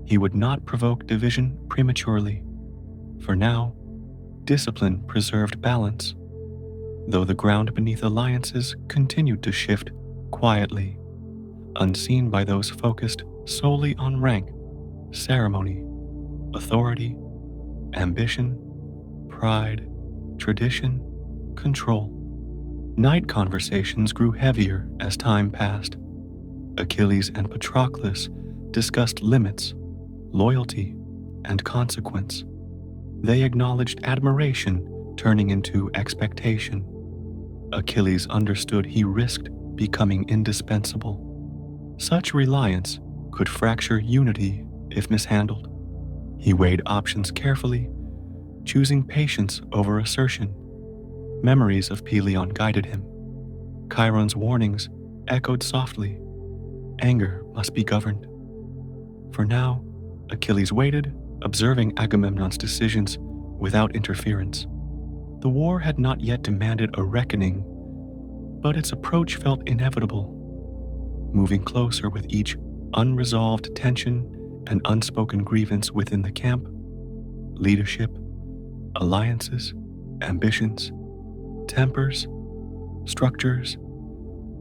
He would not provoke division prematurely. For now, discipline preserved balance, though the ground beneath alliances continued to shift quietly, unseen by those focused solely on rank, ceremony, authority, ambition, pride, tradition, control. Night conversations grew heavier as time passed. Achilles and Patroclus discussed limits, loyalty, and consequence. They acknowledged admiration turning into expectation. Achilles understood he risked becoming indispensable. Such reliance could fracture unity if mishandled. He weighed options carefully, choosing patience over assertion. Memories of Pelion guided him. Chiron's warnings echoed softly. Anger must be governed. For now, Achilles waited, observing Agamemnon's decisions without interference. The war had not yet demanded a reckoning, but its approach felt inevitable, moving closer with each unresolved tension and unspoken grievance within the camp. Leadership, alliances, ambitions, tempers, structures,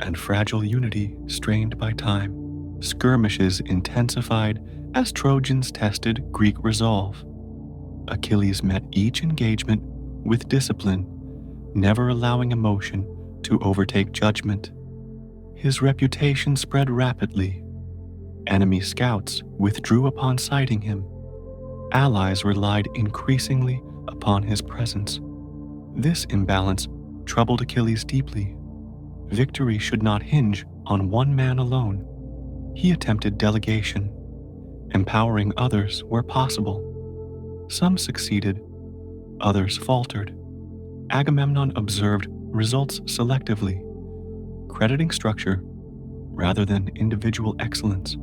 and fragile unity strained by time. Skirmishes intensified as Trojans tested Greek resolve. Achilles met each engagement with discipline, never allowing emotion to overtake judgment. His reputation spread rapidly. Enemy scouts withdrew upon sighting him. Allies relied increasingly upon his presence. This imbalance troubled Achilles deeply. Victory should not hinge on one man alone. He attempted delegation, empowering others where possible. Some succeeded, others faltered. Agamemnon observed results selectively, crediting structure rather than individual excellence.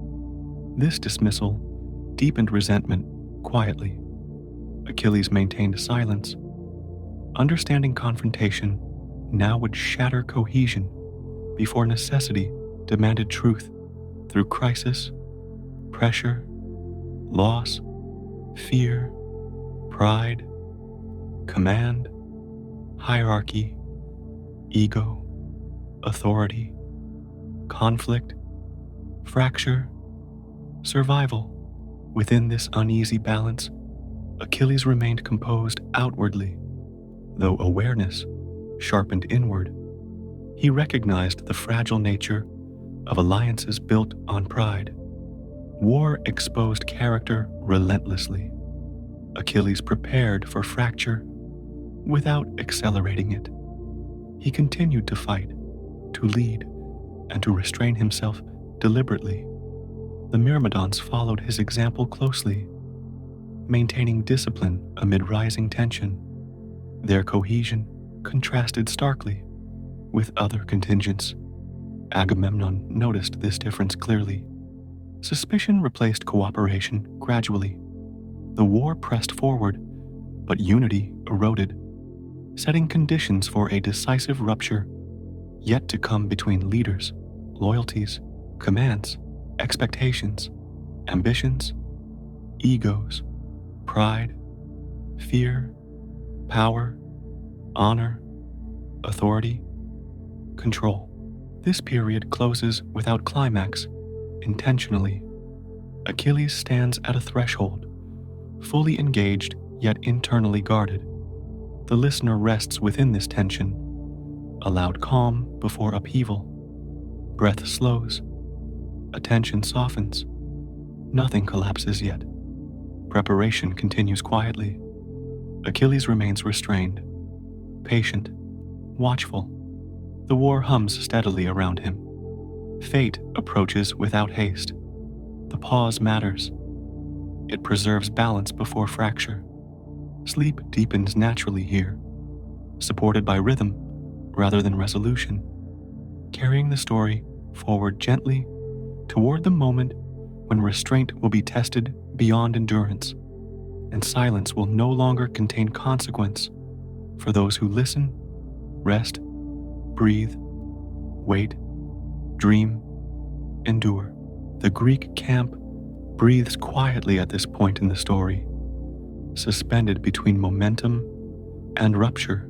This dismissal deepened resentment quietly. Achilles maintained silence. Understanding confrontation now would shatter cohesion before necessity demanded truth through crisis, pressure, loss, fear, pride, command, hierarchy, ego, authority, conflict, fracture, survival. Within this uneasy balance, Achilles remained composed outwardly, though awareness sharpened inward. He recognized the fragile nature of alliances built on pride. War exposed character relentlessly. Achilles prepared for fracture without accelerating it. He continued to fight, to lead, and to restrain himself deliberately. The Myrmidons followed his example closely, maintaining discipline amid rising tension. Their cohesion contrasted starkly with other contingents. Agamemnon noticed this difference clearly. Suspicion replaced cooperation gradually. The war pressed forward, but unity eroded, setting conditions for a decisive rupture yet to come between leaders, loyalties, commands, expectations, ambitions, egos, pride, fear, power, honor, authority, control. This period closes without climax, intentionally. Achilles stands at a threshold, fully engaged yet internally guarded. The listener rests within this tension, allowed calm before upheaval. Breath slows, attention softens. Nothing collapses yet. Preparation continues quietly. Achilles remains restrained, patient, watchful. The war hums steadily around him. Fate approaches without haste. The pause matters. It preserves balance before fracture. Sleep deepens naturally here, supported by rhythm rather than resolution. carrying the story forward gently toward the moment when restraint will be tested beyond endurance, and silence will no longer contain consequence for those who listen, rest, breathe, wait, dream, endure. The Greek camp breathes quietly at this point in the story, suspended between momentum and rupture.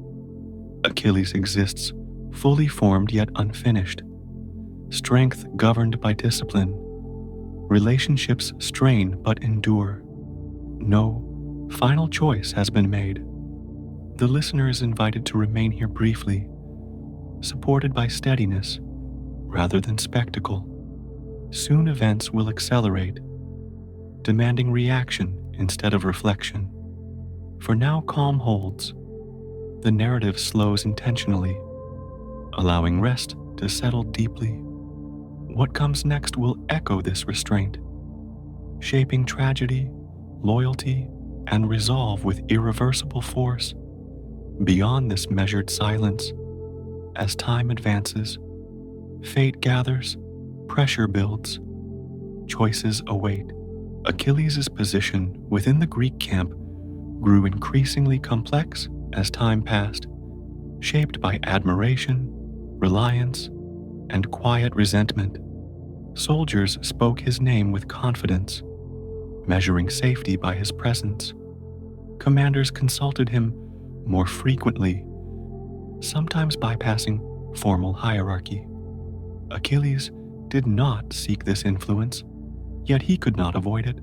Achilles exists fully formed yet unfinished, strength governed by discipline, relationships strain but endure. No final choice has been made. The listener is invited to remain here briefly, supported by steadiness rather than spectacle. Soon events will accelerate, demanding reaction instead of reflection. For now, calm holds. The narrative slows intentionally, allowing rest to settle deeply. What comes next will echo this restraint, shaping tragedy, loyalty, and resolve with irreversible force. Beyond this measured silence, as time advances, fate gathers, pressure builds, choices await. Achilles' position within the Greek camp grew increasingly complex as time passed, shaped by admiration, reliance, and quiet resentment. Soldiers spoke his name with confidence, measuring safety by his presence. Commanders consulted him more frequently, sometimes bypassing formal hierarchy. Achilles did not seek this influence, yet he could not avoid it.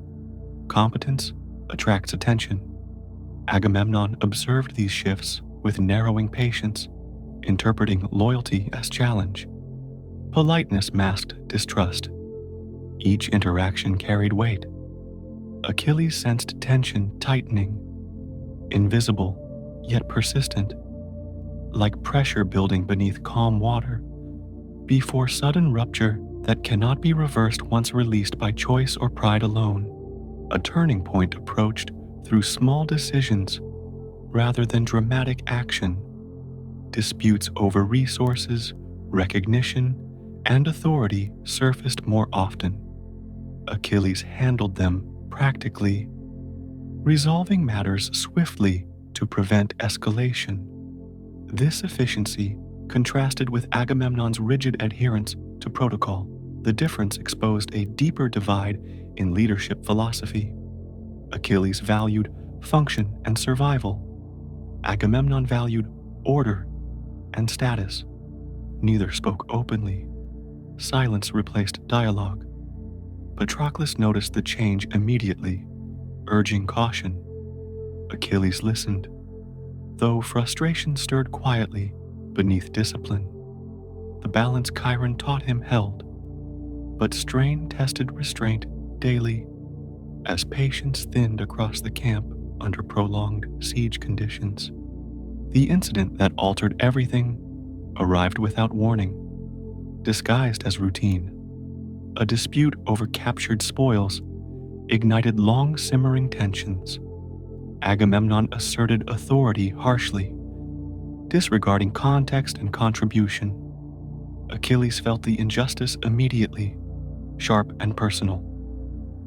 Competence attracts attention. Agamemnon observed these shifts with narrowing patience, interpreting loyalty as challenge. Politeness masked distrust. Each interaction carried weight. Achilles sensed tension tightening, invisible yet persistent, like pressure building beneath calm water, before sudden rupture that cannot be reversed once released by choice or pride alone. A turning point approached through small decisions rather than dramatic action. Disputes over resources, recognition, and authority surfaced more often. Achilles handled them practically, resolving matters swiftly to prevent escalation. This efficiency contrasted with Agamemnon's rigid adherence to protocol. The difference exposed a deeper divide in leadership philosophy. Achilles valued function and survival. Agamemnon valued order and status. Neither spoke openly. Silence replaced dialogue. Patroclus noticed the change immediately, urging caution. Achilles listened, though frustration stirred quietly beneath discipline. The balance Chiron taught him held, but strain tested restraint daily as patience thinned across the camp under prolonged siege conditions. The incident that altered everything arrived without warning, disguised as routine. A dispute over captured spoils ignited long-simmering tensions. Agamemnon asserted authority harshly, disregarding context and contribution. Achilles felt the injustice immediately, sharp and personal.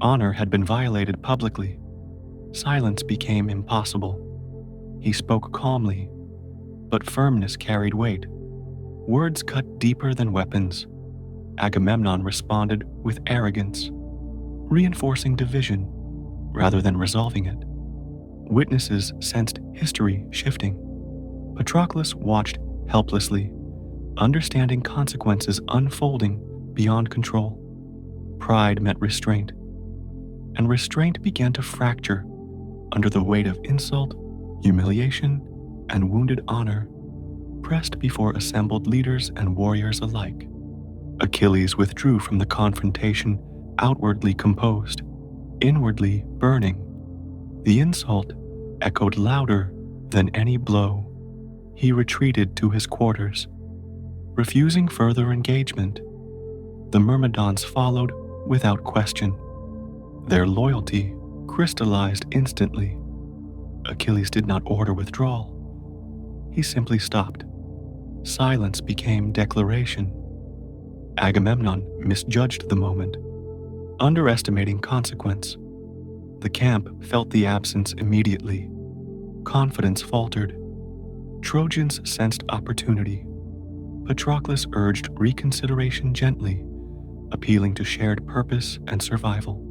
Honor had been violated publicly. Silence became impossible. He spoke calmly, but firmness carried weight. Words cut deeper than weapons. Agamemnon responded with arrogance, reinforcing division rather than resolving it. Witnesses sensed history shifting. Patroclus watched helplessly, understanding consequences unfolding beyond control. Pride met restraint, and restraint began to fracture under the weight of insult, humiliation, and wounded honor, pressed before assembled leaders and warriors alike. Achilles withdrew from the confrontation, outwardly composed, inwardly burning. The insult echoed louder than any blow. He retreated to his quarters, refusing further engagement. The Myrmidons followed without question. Their loyalty crystallized instantly. Achilles did not order withdrawal. He simply stopped. Silence became declaration. Agamemnon misjudged the moment, underestimating consequence. The camp felt the absence immediately. Confidence faltered. Trojans sensed opportunity. Patroclus urged reconsideration gently, appealing to shared purpose and survival.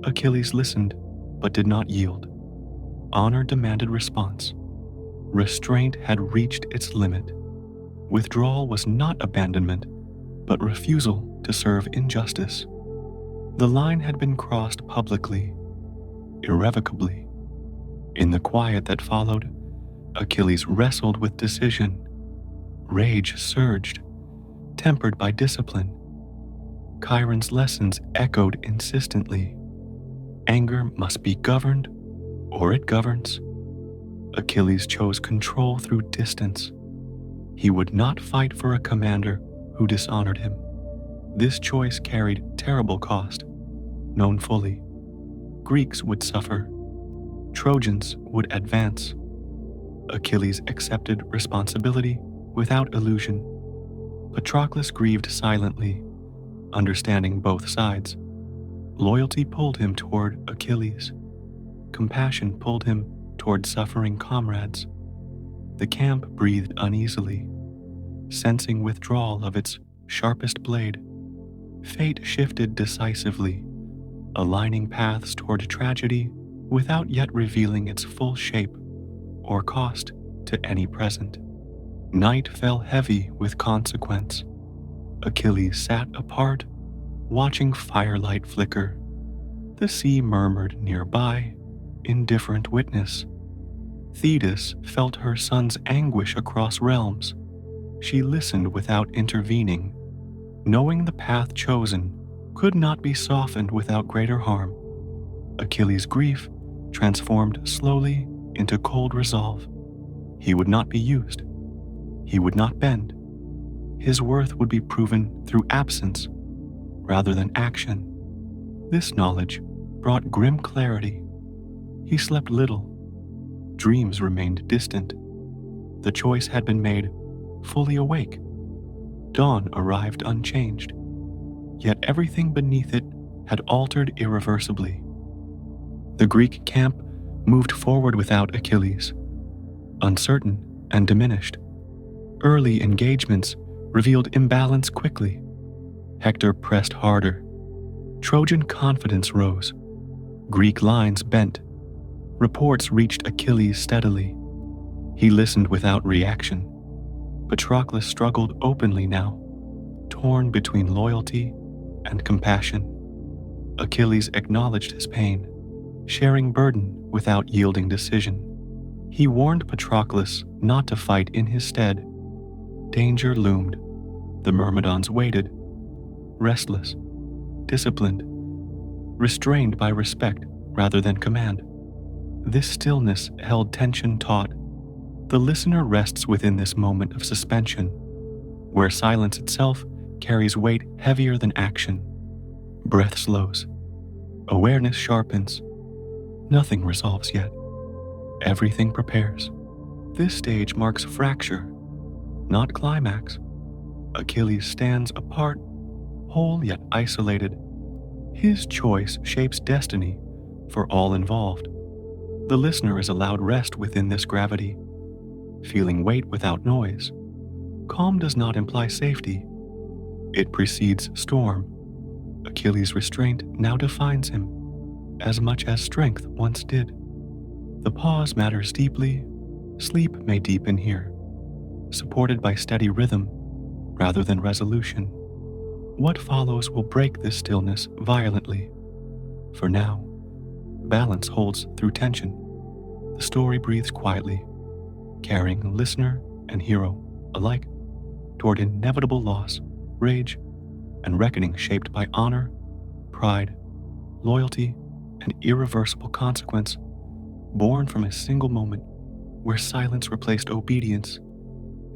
Achilles listened, but did not yield. Honor demanded response. Restraint had reached its limit. Withdrawal was not abandonment, but refusal to serve injustice. The line had been crossed publicly, irrevocably. In the quiet that followed, Achilles wrestled with decision. Rage surged, tempered by discipline. Chiron's lessons echoed insistently. Anger must be governed, or it governs. Achilles chose control through distance. He would not fight for a commander who dishonored him. This choice carried terrible cost, known fully. Greeks would suffer. Trojans would advance. Achilles accepted responsibility without illusion. Patroclus grieved silently, understanding both sides. Loyalty pulled him toward Achilles. Compassion pulled him toward suffering comrades. The camp breathed uneasily, sensing withdrawal of its sharpest blade. Fate shifted decisively, aligning paths toward tragedy without yet revealing its full shape or cost to any present. Night fell heavy with consequence. Achilles sat apart, watching firelight flicker. The sea murmured nearby, indifferent witness. Thetis felt her son's anguish across realms. She listened without intervening, knowing the path chosen could not be softened without greater harm. Achilles' grief transformed slowly into cold resolve. He would not be used. He would not bend. His worth would be proven through absence rather than action. This knowledge brought grim clarity. He slept little. Dreams remained distant. The choice had been made, fully awake. Dawn arrived unchanged, yet everything beneath it had altered irreversibly. The Greek camp moved forward without Achilles, uncertain and diminished. Early engagements revealed imbalance quickly. Hector pressed harder. Trojan confidence rose. Greek lines bent. Reports reached Achilles steadily. He listened without reaction. Patroclus struggled openly now, torn between loyalty and compassion. Achilles acknowledged his pain, sharing burden without yielding decision. He warned Patroclus not to fight in his stead. Danger loomed. The Myrmidons waited, restless, disciplined, restrained by respect rather than command. This stillness held tension taut. The listener rests within this moment of suspension, where silence itself carries weight heavier than action. Breath slows. Awareness sharpens. Nothing resolves yet. Everything prepares. This stage marks fracture, not climax. Achilles stands apart, whole yet isolated. His choice shapes destiny for all involved. The listener is allowed rest within this gravity, feeling weight without noise. Calm does not imply safety. It precedes storm. Achilles' restraint now defines him, as much as strength once did. The pause matters deeply. Sleep may deepen here, supported by steady rhythm rather than resolution. What follows will break this stillness violently. For now, balance holds through tension. The story breathes quietly, carrying listener and hero alike toward inevitable loss, rage, and reckoning shaped by honor, pride, loyalty, and irreversible consequence, born from a single moment where silence replaced obedience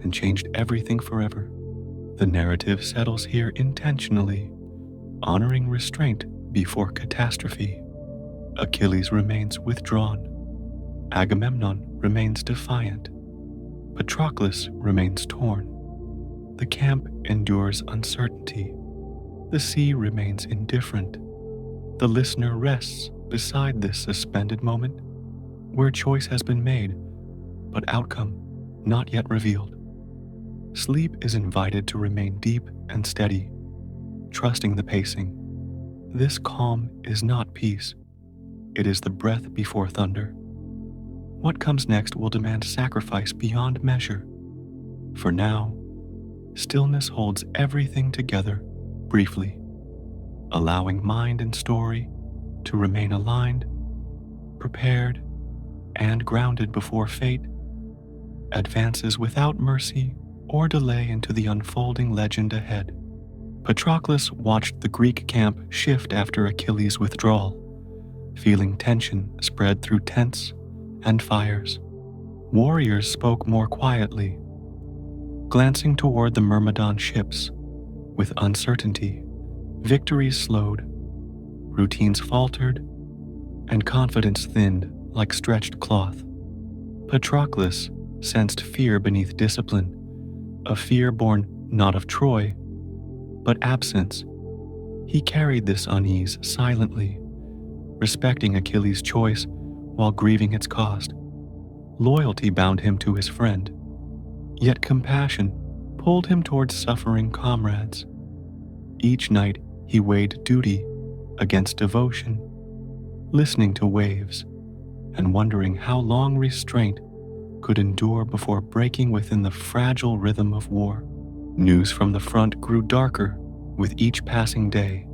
and changed everything forever. The narrative settles here intentionally, honoring restraint before catastrophe. Achilles remains withdrawn. Agamemnon remains defiant. Patroclus remains torn. The camp endures uncertainty. The sea remains indifferent. The listener rests beside this suspended moment where choice has been made, but outcome not yet revealed. Sleep is invited to remain deep and steady, trusting the pacing. This calm is not peace. It is the breath before thunder. What comes next will demand sacrifice beyond measure. For now, stillness holds everything together briefly, allowing mind and story to remain aligned, prepared, and grounded before fate advances without mercy or delay into the unfolding legend ahead. Patroclus watched the Greek camp shift after Achilles' withdrawal, feeling tension spread through tents and fires. Warriors spoke more quietly, glancing toward the Myrmidon ships. With uncertainty, victories slowed, routines faltered, and confidence thinned like stretched cloth. Patroclus sensed fear beneath discipline, a fear born not of Troy, but absence. He carried this unease silently, respecting Achilles' choice while grieving its cost. Loyalty bound him to his friend, yet compassion pulled him towards suffering comrades. Each night he weighed duty against devotion, listening to waves and wondering how long restraint could endure before breaking within the fragile rhythm of war. News from the front grew darker with each passing day,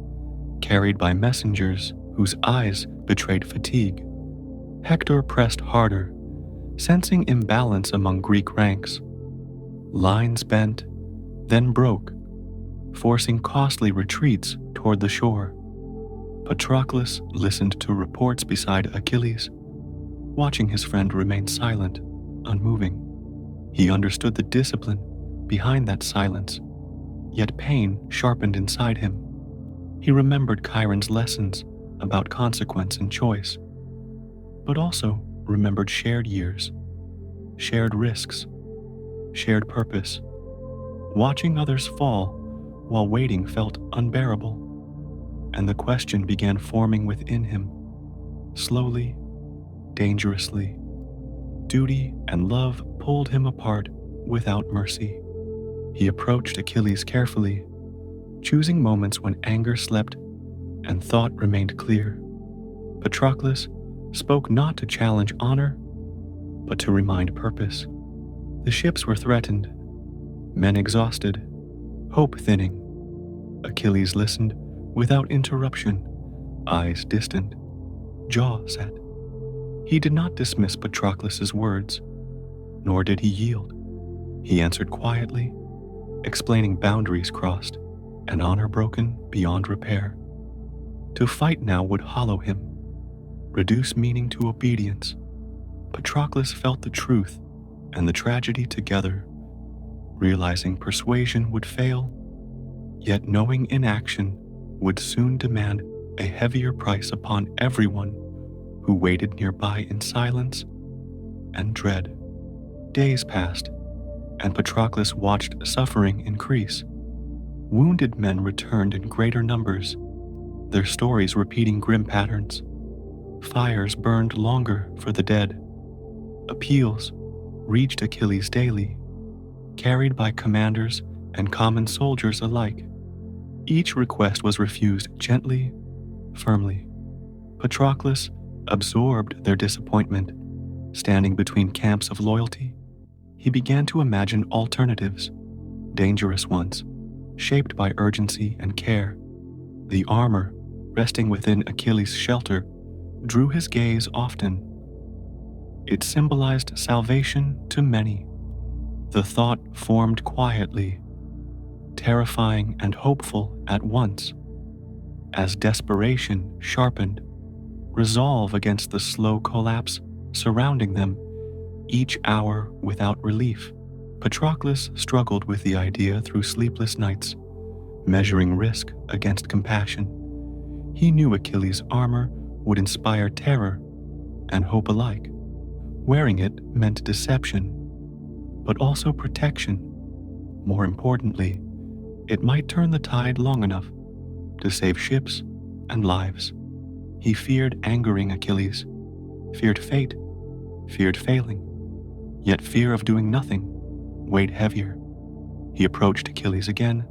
carried by messengers whose eyes betrayed fatigue. Hector pressed harder, sensing imbalance among Greek ranks. Lines bent, then broke, forcing costly retreats toward the shore. Patroclus listened to reports beside Achilles, watching his friend remain silent, unmoving. He understood the discipline behind that silence, yet pain sharpened inside him. He remembered Chiron's lessons about consequence and choice, but also remembered shared years, shared risks, shared purpose. Watching others fall while waiting felt unbearable, and the question began forming within him, slowly, dangerously. Duty and love pulled him apart without mercy. He approached Achilles carefully, choosing moments when anger slept and thought remained clear. Patroclus spoke not to challenge honor, but to remind purpose. The ships were threatened, men exhausted, hope thinning. Achilles listened without interruption, eyes distant, jaw set. He did not dismiss Patroclus's words, nor did he yield. He answered quietly, explaining boundaries crossed and honor broken beyond repair. To fight now would hollow him, reduce meaning to obedience. Patroclus felt the truth and the tragedy together, realizing persuasion would fail, yet knowing inaction would soon demand a heavier price upon everyone who waited nearby in silence and dread. Days passed, and Patroclus watched suffering increase. Wounded men returned in greater numbers, their stories repeating grim patterns. Fires burned longer for the dead. Appeals reached Achilles daily, carried by commanders and common soldiers alike. Each request was refused gently, firmly. Patroclus absorbed their disappointment, standing between camps of loyalty. He began to imagine alternatives, dangerous ones, shaped by urgency and care. The armor, resting within Achilles' shelter, drew his gaze often. It symbolized salvation to many. The thought formed quietly, terrifying and hopeful at once. As desperation sharpened, resolve against the slow collapse surrounding them, each hour without relief. Patroclus struggled with the idea through sleepless nights, measuring risk against compassion. He knew Achilles' armor would inspire terror and hope alike. Wearing it meant deception, but also protection. More importantly, it might turn the tide long enough to save ships and lives. He feared angering Achilles, feared fate, feared failing, yet fear of doing nothing weighed heavier. He approached Achilles again,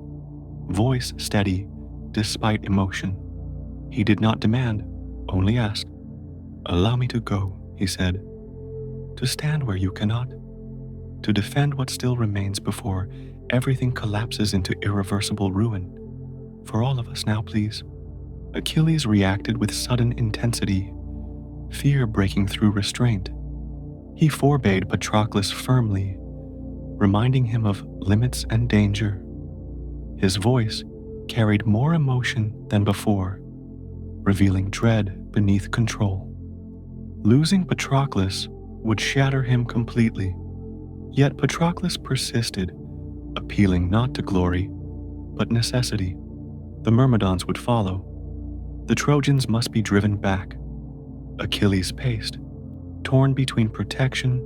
voice steady despite emotion. He did not demand, only asked. "Allow me to go," he said, "to stand where you cannot, to defend what still remains before everything collapses into irreversible ruin. For all of us now, please." Achilles reacted with sudden intensity, fear breaking through restraint. He forbade Patroclus firmly, reminding him of limits and danger. His voice carried more emotion than before, revealing dread beneath control. Losing Patroclus would shatter him completely, yet Patroclus persisted, appealing not to glory, but necessity. The Myrmidons would follow. The Trojans must be driven back. Achilles paced, torn between protection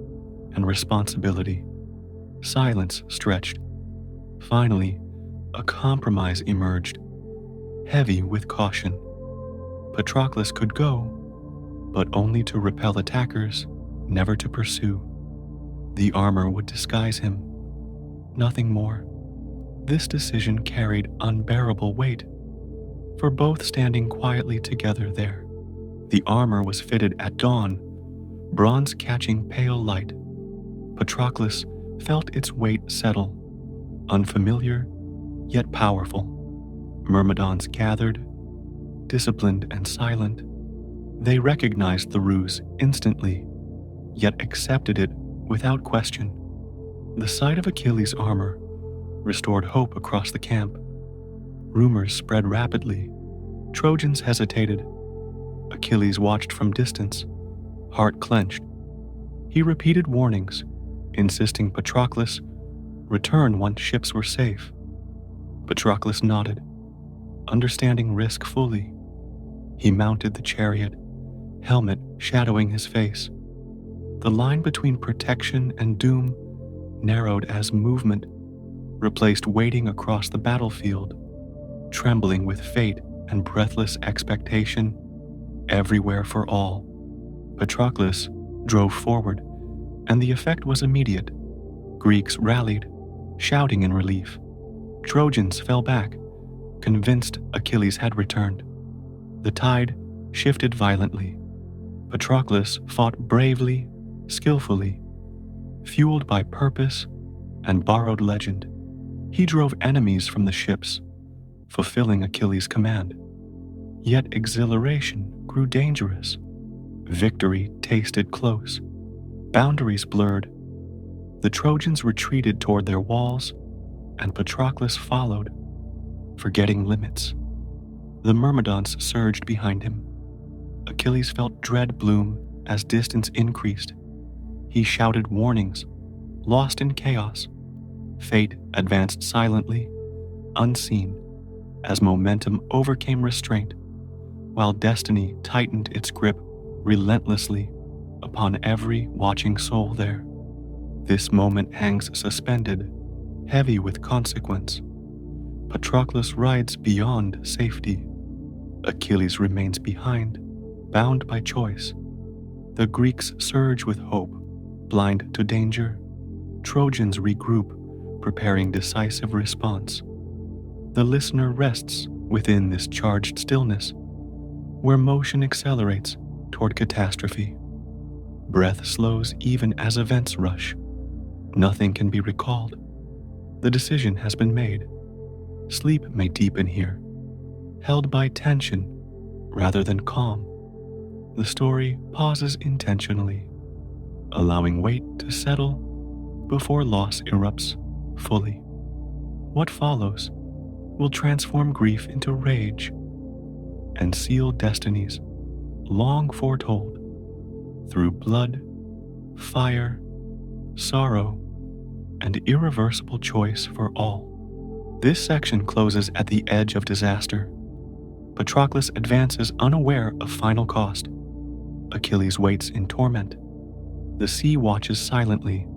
and responsibility. Silence stretched. Finally, a compromise emerged, heavy with caution. Patroclus could go, but only to repel attackers, never to pursue. The armor would disguise him, nothing more. This decision carried unbearable weight, for both standing quietly together there. The armor was fitted at dawn, bronze catching pale light. Patroclus felt its weight settle, unfamiliar yet powerful. Myrmidons gathered, disciplined and silent. They recognized the ruse instantly, yet accepted it without question. The sight of Achilles' armor restored hope across the camp. Rumors spread rapidly. Trojans hesitated. Achilles watched from distance, heart clenched. He repeated warnings, insisting Patroclus return once ships were safe. Patroclus nodded, understanding risk fully. He mounted the chariot, helmet shadowing his face. The line between protection and doom narrowed as movement replaced waiting across the battlefield, trembling with fate and breathless expectation, everywhere for all. Patroclus drove forward, and the effect was immediate. Greeks rallied, shouting in relief. Trojans fell back, convinced Achilles had returned. The tide shifted violently. Patroclus fought bravely, skillfully, fueled by purpose and borrowed legend. He drove enemies from the ships, fulfilling Achilles' command. Yet exhilaration grew dangerous. Victory tasted close. Boundaries blurred. The Trojans retreated toward their walls, and Patroclus followed, forgetting limits. The Myrmidons surged behind him. Achilles felt dread bloom as distance increased. He shouted warnings, lost in chaos. Fate advanced silently, unseen, as momentum overcame restraint, while destiny tightened its grip relentlessly upon every watching soul there. This moment hangs suspended, heavy with consequence. Patroclus rides beyond safety. Achilles remains behind, bound by choice. The Greeks surge with hope, blind to danger. Trojans regroup, preparing decisive response. The listener rests within this charged stillness, where motion accelerates toward catastrophe. Breath slows even as events rush. Nothing can be recalled. The decision has been made. Sleep may deepen here, held by tension rather than calm. The story pauses intentionally, allowing weight to settle before loss erupts fully. What follows will transform grief into rage and seal destinies long foretold through blood, fire, sorrow, and irreversible choice for all. This section closes at the edge of disaster. Patroclus advances unaware of final cost. Achilles waits in torment. The sea watches silently.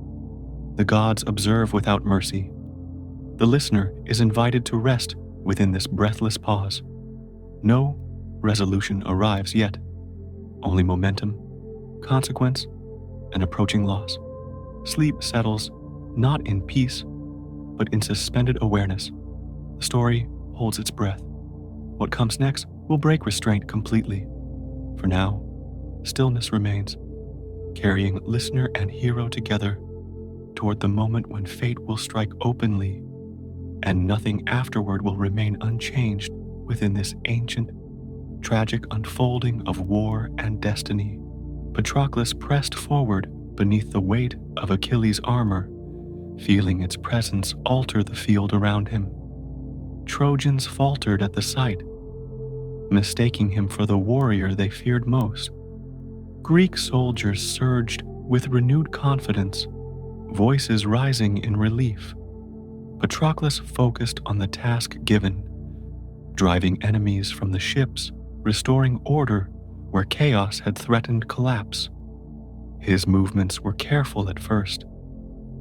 The gods observe without mercy. The listener is invited to rest within this breathless pause. No resolution arrives yet, only momentum, consequence, and approaching loss. Sleep settles not in peace, but in suspended awareness. The story holds its breath. What comes next will break restraint completely. For now, stillness remains, carrying listener and hero together toward the moment when fate will strike openly, and nothing afterward will remain unchanged within this ancient, tragic unfolding of war and destiny. Patroclus pressed forward beneath the weight of Achilles' armor, feeling its presence alter the field around him. Trojans faltered at the sight, mistaking him for the warrior they feared most. Greek soldiers surged with renewed confidence, voices rising in relief. Patroclus focused on the task given, driving enemies from the ships, restoring order where chaos had threatened collapse. His movements were careful at first,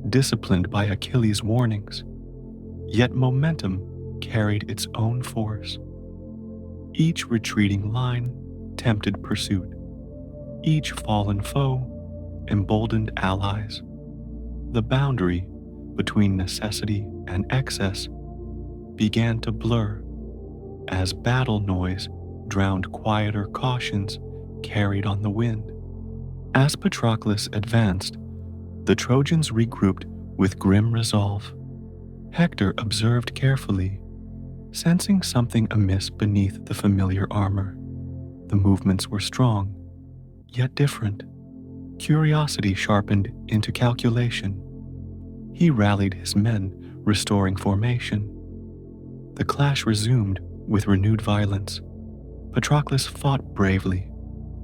disciplined by Achilles' warnings, yet momentum carried its own force. Each retreating line tempted pursuit. Each fallen foe emboldened allies. The boundary between necessity and excess began to blur as battle noise drowned quieter cautions carried on the wind. As Patroclus advanced, the Trojans regrouped with grim resolve. Hector observed carefully, sensing something amiss beneath the familiar armor. The movements were strong, yet different. Curiosity sharpened into calculation. He rallied his men, restoring formation. The clash resumed with renewed violence. Patroclus fought bravely,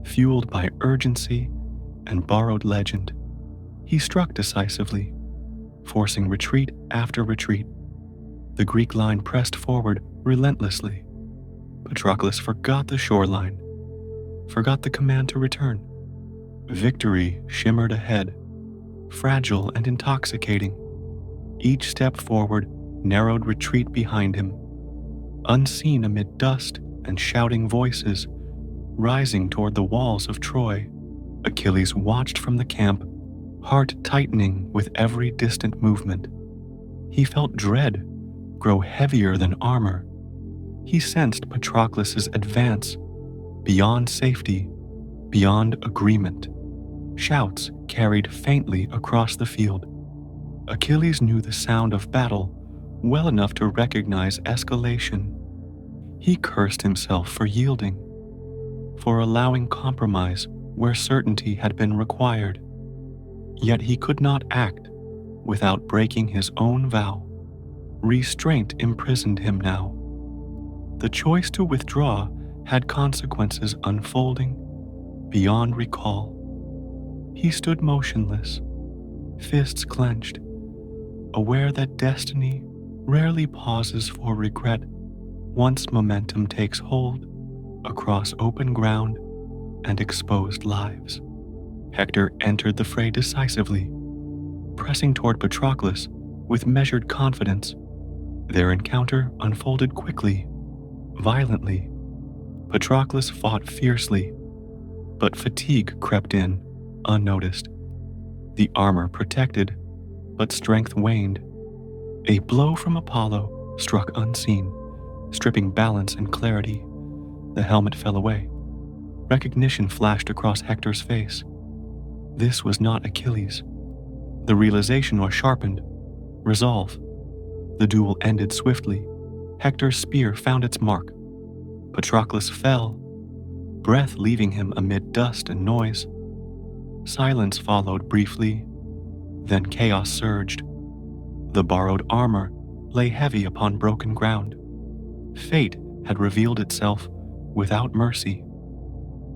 fueled by urgency and borrowed legend. He struck decisively, forcing retreat after retreat. The Greek line pressed forward relentlessly. Patroclus forgot the shoreline, forgot the command to return. Victory shimmered ahead, fragile and intoxicating. Each step forward narrowed retreat behind him. Unseen amid dust and shouting voices, rising toward the walls of Troy, Achilles watched from the camp, heart tightening with every distant movement. He felt dread grow heavier than armor. He sensed Patroclus's advance, beyond safety, beyond agreement. Shouts carried faintly across the field. Achilles knew the sound of battle well enough to recognize escalation. He cursed himself for yielding, for allowing compromise where certainty had been required. Yet he could not act without breaking his own vow. Restraint imprisoned him now. The choice to withdraw had consequences unfolding beyond recall. He stood motionless, fists clenched, aware that destiny rarely pauses for regret once momentum takes hold across open ground and exposed lives. Hector entered the fray decisively, pressing toward Patroclus with measured confidence. Their encounter unfolded quickly, violently. Patroclus fought fiercely, but fatigue crept in, unnoticed. The armor protected, but strength waned. A blow from Apollo struck unseen, stripping balance and clarity. The helmet fell away. Recognition flashed across Hector's face. This was not Achilles. The realization was sharpened. Resolve. The duel ended swiftly. Hector's spear found its mark. Patroclus fell, breath leaving him amid dust and noise. Silence followed briefly, then chaos surged. The borrowed armor lay heavy upon broken ground. Fate had revealed itself without mercy.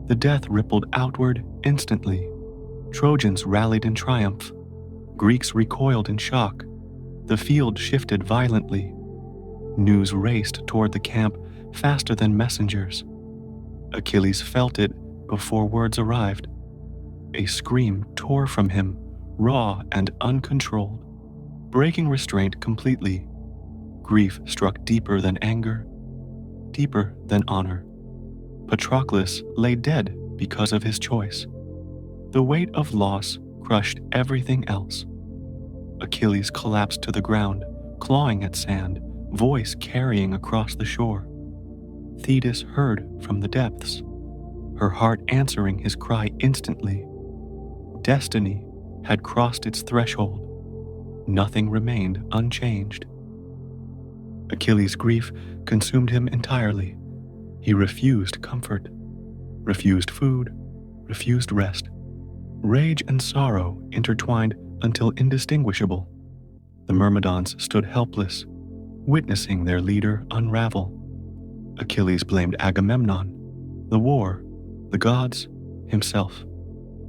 The death rippled outward instantly. Trojans rallied in triumph. Greeks recoiled in shock. The field shifted violently. News raced toward the camp faster than messengers. Achilles felt it before words arrived. A scream tore from him, raw and uncontrolled, breaking restraint completely. Grief struck deeper than anger, deeper than honor. Patroclus lay dead because of his choice. The weight of loss crushed everything else. Achilles collapsed to the ground, clawing at sand, voice carrying across the shore. Thetis heard from the depths, her heart answering his cry instantly. Destiny had crossed its threshold. Nothing remained unchanged. Achilles' grief consumed him entirely. He refused comfort, refused food, refused rest. Rage and sorrow intertwined until indistinguishable. The Myrmidons stood helpless, witnessing their leader unravel. Achilles blamed Agamemnon, the war, the gods, himself.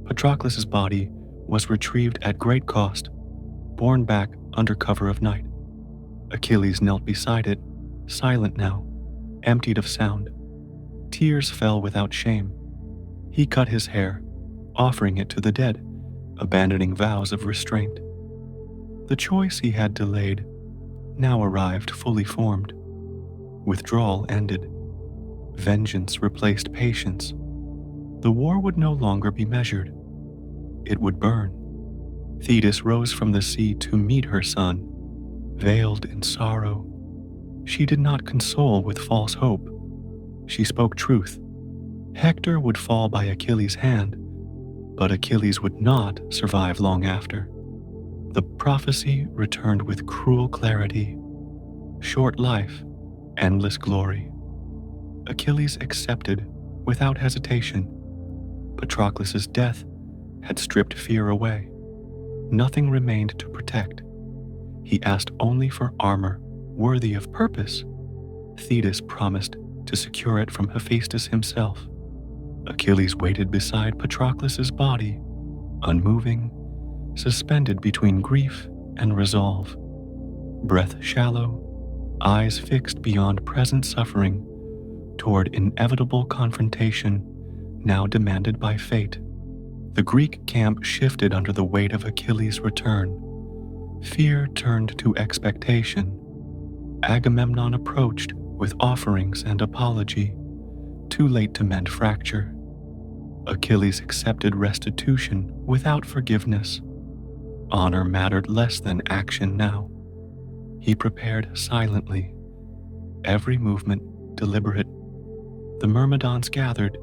Patroclus' body was retrieved at great cost, borne back under cover of night. Achilles knelt beside it, silent now, emptied of sound. Tears fell without shame. He cut his hair, offering it to the dead, abandoning vows of restraint. The choice he had delayed now arrived fully formed. Withdrawal ended. Vengeance replaced patience. The war would no longer be measured. It would burn. Thetis rose from the sea to meet her son, veiled in sorrow. She did not console with false hope. She spoke truth. Hector would fall by Achilles' hand, but Achilles would not survive long after. The prophecy returned with cruel clarity. Short life, endless glory. Achilles accepted without hesitation. Patroclus' death had stripped fear away. Nothing remained to protect. He asked only for armor worthy of purpose. Thetis promised to secure it from Hephaestus himself. Achilles waited beside Patroclus' body, unmoving, suspended between grief and resolve. Breath shallow, eyes fixed beyond present suffering, toward inevitable confrontation now demanded by fate. The Greek camp shifted under the weight of Achilles' return. Fear turned to expectation. Agamemnon approached with offerings and apology, too late to mend fracture. Achilles accepted restitution without forgiveness. Honor mattered less than action now. He prepared silently, every movement deliberate. The Myrmidons gathered,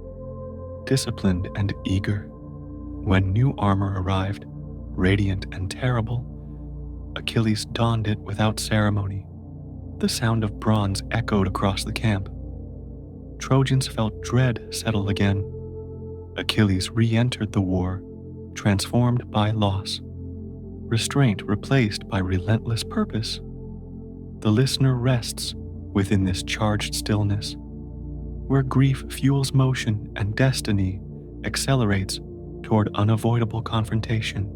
disciplined and eager. When new armor arrived, radiant and terrible, Achilles donned it without ceremony. The sound of bronze echoed across the camp. Trojans felt dread settle again. Achilles re-entered the war, transformed by loss. Restraint replaced by relentless purpose. The listener rests within this charged stillness, where grief fuels motion and destiny accelerates toward unavoidable confrontation.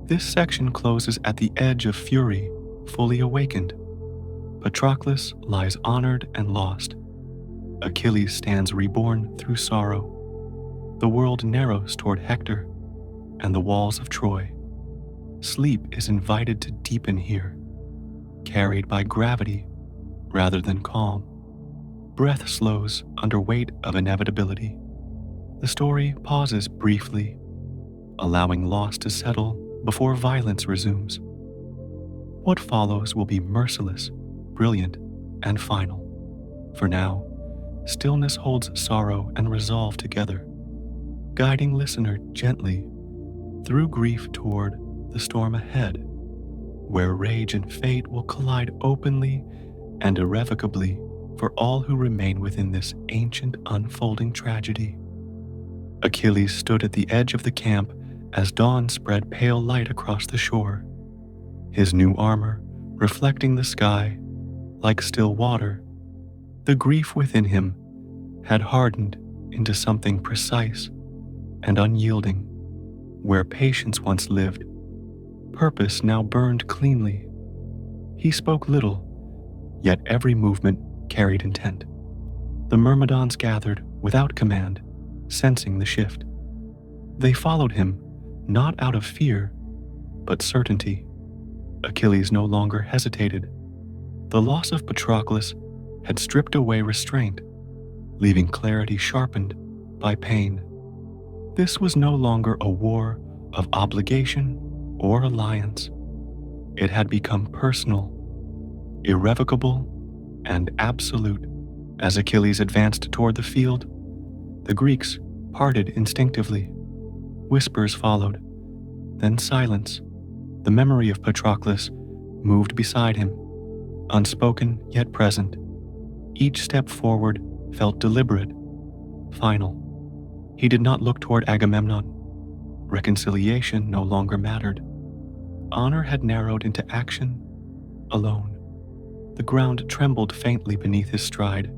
This section closes at the edge of fury, fully awakened. Patroclus lies honored and lost. Achilles stands reborn through sorrow. The world narrows toward Hector and the walls of Troy. Sleep is invited to deepen here, carried by gravity rather than calm. Breath slows under weight of inevitability. The story pauses briefly, allowing loss to settle before violence resumes. What follows will be merciless, brilliant, and final. For now, stillness holds sorrow and resolve together, guiding listener gently through grief toward the storm ahead, where rage and fate will collide openly and irrevocably for all who remain within this ancient unfolding tragedy. Achilles stood at the edge of the camp as dawn spread pale light across the shore, his new armor reflecting the sky like still water. The grief within him had hardened into something precise and unyielding. Where patience once lived, purpose now burned cleanly. He spoke little, yet every movement carried intent. The Myrmidons gathered without command, sensing the shift. They followed him, not out of fear, but certainty. Achilles no longer hesitated. The loss of Patroclus had stripped away restraint, leaving clarity sharpened by pain. This was no longer a war of obligation or alliance. It had become personal, irrevocable, and absolute. As Achilles advanced toward the field, the Greeks parted instinctively. Whispers followed, then silence. The memory of Patroclus moved beside him, unspoken yet present. Each step forward felt deliberate, final. He did not look toward Agamemnon. Reconciliation no longer mattered. Honor had narrowed into action alone. The ground trembled faintly beneath his stride,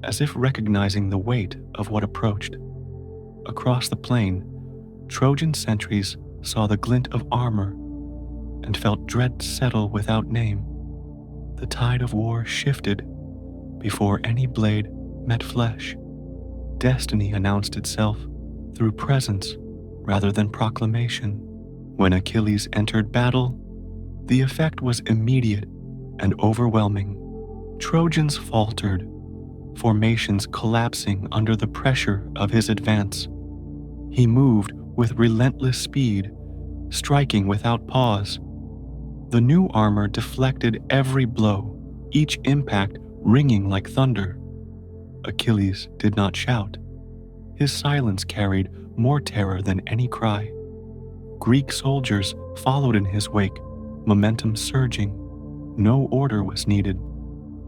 as if recognizing the weight of what approached. Across the plain, Trojan sentries saw the glint of armor and felt dread settle without name. The tide of war shifted before any blade met flesh. Destiny announced itself through presence rather than proclamation. When Achilles entered battle, the effect was immediate and overwhelming. Trojans faltered, formations collapsing under the pressure of his advance. He moved with relentless speed, striking without pause. The new armor deflected every blow, each impact ringing like thunder. Achilles did not shout. His silence carried more terror than any cry. Greek soldiers followed in his wake, momentum surging. No order was needed.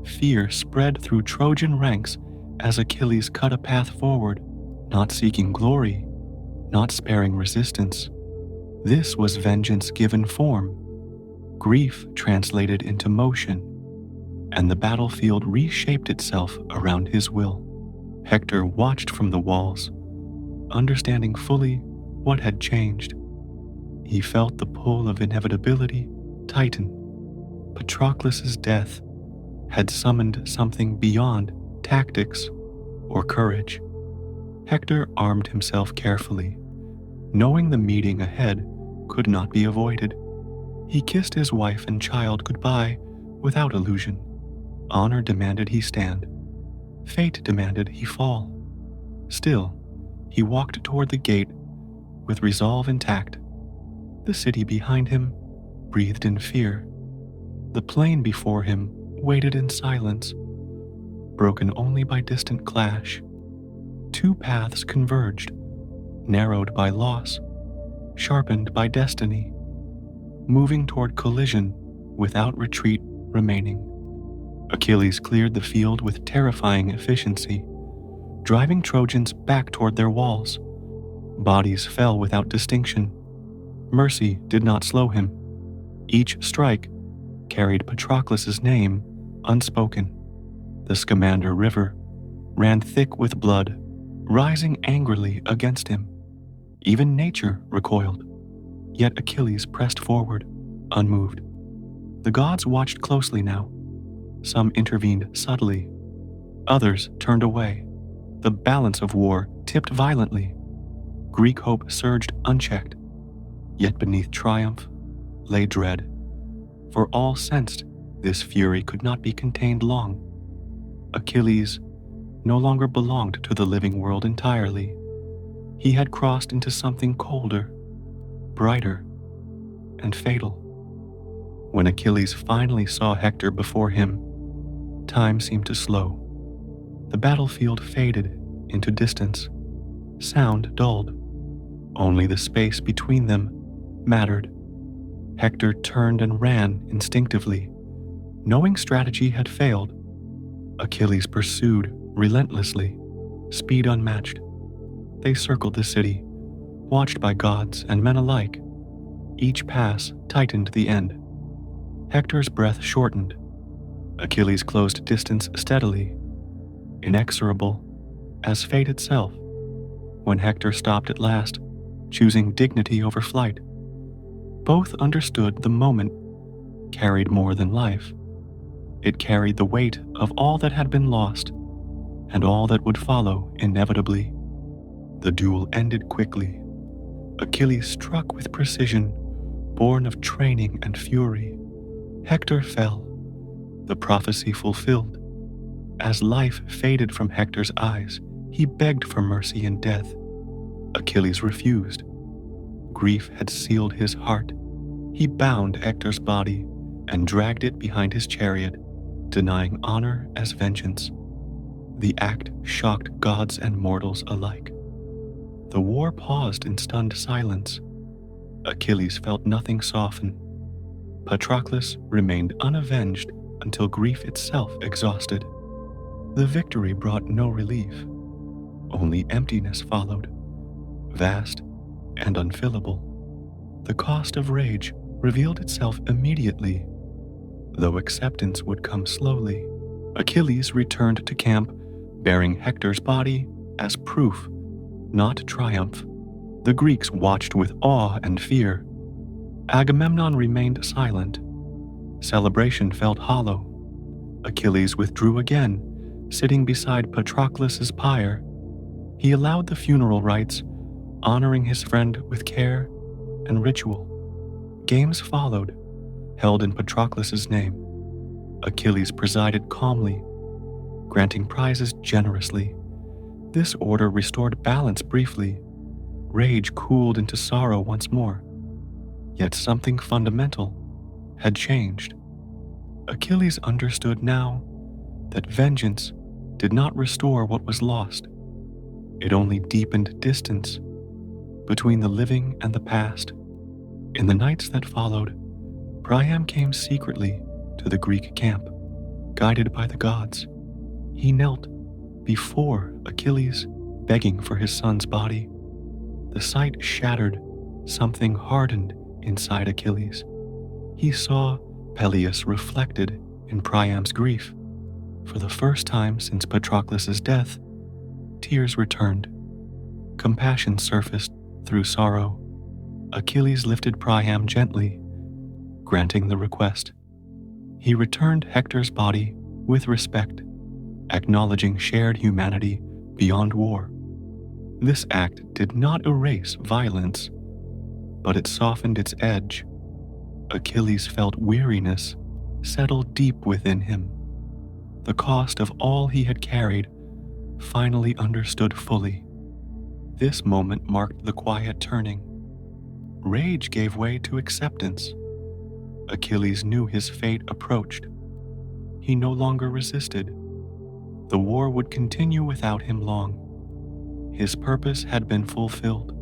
Fear spread through Trojan ranks as Achilles cut a path forward, not seeking glory, not sparing resistance. This was vengeance given form, grief translated into motion, and the battlefield reshaped itself around his will. Hector watched from the walls, understanding fully what had changed. He felt the pull of inevitability tighten. Patroclus' death had summoned something beyond tactics or courage. Hector armed himself carefully, knowing the meeting ahead could not be avoided. He kissed his wife and child goodbye without illusion. Honor demanded he stand. Fate demanded he fall. Still, he walked toward the gate with resolve intact. The city behind him breathed in fear. The plain before him waited in silence, broken only by distant clash. Two paths converged, narrowed by loss, sharpened by destiny, moving toward collision without retreat remaining. Achilles cleared the field with terrifying efficiency, driving Trojans back toward their walls. Bodies fell without distinction. Mercy did not slow him. Each strike carried Patroclus' name unspoken. The Scamander River ran thick with blood, rising angrily against him. Even nature recoiled, yet Achilles pressed forward, unmoved. The gods watched closely now. Some intervened subtly. Others turned away. The balance of war tipped violently. Greek hope surged unchecked. Yet beneath triumph lay dread, for all sensed this fury could not be contained long. Achilles no longer belonged to the living world entirely. He had crossed into something colder, brighter, and fatal. When Achilles finally saw Hector before him, time seemed to slow. The battlefield faded into distance. Sound dulled. Only the space between them mattered. Hector turned and ran instinctively, knowing strategy had failed. Achilles pursued relentlessly, speed unmatched. They circled the city, watched by gods and men alike. Each pass tightened the end. Hector's breath shortened. Achilles closed distance steadily, inexorable as fate itself. When Hector stopped at last, choosing dignity over flight, both understood the moment carried more than life. It carried the weight of all that had been lost and all that would follow inevitably. The duel ended quickly. Achilles struck with precision, born of training and fury. Hector fell, the prophecy fulfilled. As life faded from Hector's eyes, he begged for mercy in death. Achilles refused. Grief had sealed his heart. He bound Hector's body and dragged it behind his chariot, denying honor as vengeance. The act shocked gods and mortals alike. The war paused in stunned silence. Achilles felt nothing soften. Patroclus remained unavenged until grief itself exhausted. The victory brought no relief. Only emptiness followed, vast and unfillable. The cost of rage revealed itself immediately, though acceptance would come slowly. Achilles returned to camp, bearing Hector's body as proof, not triumph. The Greeks watched with awe and fear. Agamemnon remained silent. Celebration felt hollow. Achilles withdrew again, sitting beside Patroclus's pyre. He allowed the funeral rites, honoring his friend with care and ritual. Games followed, held in Patroclus's name. Achilles presided calmly, granting prizes generously. This order restored balance briefly. Rage cooled into sorrow once more. Yet something fundamental had changed. Achilles understood now that vengeance did not restore what was lost. It only deepened distance between the living and the past. In the nights that followed, Priam came secretly to the Greek camp, guided by the gods. He knelt before Achilles, begging for his son's body. The sight shattered something hardened inside Achilles. He saw Peleus reflected in Priam's grief. For the first time since Patroclus's death, tears returned. Compassion surfaced through sorrow. Achilles lifted Priam gently, granting the request. He returned Hector's body with respect, acknowledging shared humanity beyond war. This act did not erase violence, but it softened its edge. Achilles felt weariness settle deep within him. The cost of all he had carried finally understood fully. This moment marked the quiet turning. Rage gave way to acceptance. Achilles knew his fate approached. He no longer resisted. The war would continue without him long. His purpose had been fulfilled.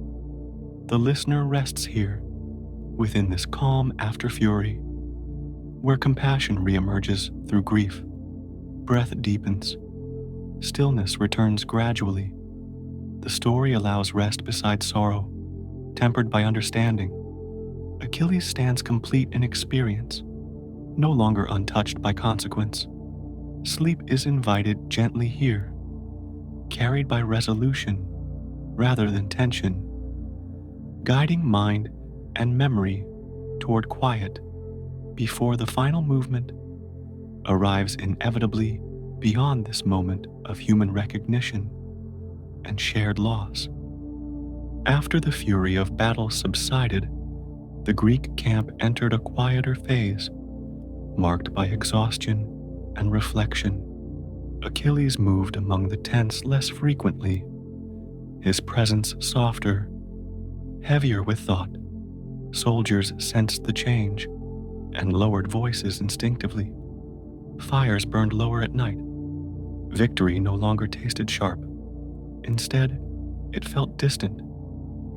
The listener rests here, within this calm after fury, where compassion reemerges through grief. Breath deepens. Stillness returns gradually. The story allows rest beside sorrow, tempered by understanding. Achilles stands complete in experience, no longer untouched by consequence. Sleep is invited gently here, carried by resolution rather than tension, guiding mind and memory toward quiet before the final movement arrives inevitably beyond this moment of human recognition and shared loss. After the fury of battle subsided, the Greek camp entered a quieter phase, marked by exhaustion and reflection. Achilles moved among the tents less frequently, his presence softer, heavier with thought. Soldiers sensed the change and lowered voices instinctively. Fires burned lower at night. Victory no longer tasted sharp. Instead, it felt distant,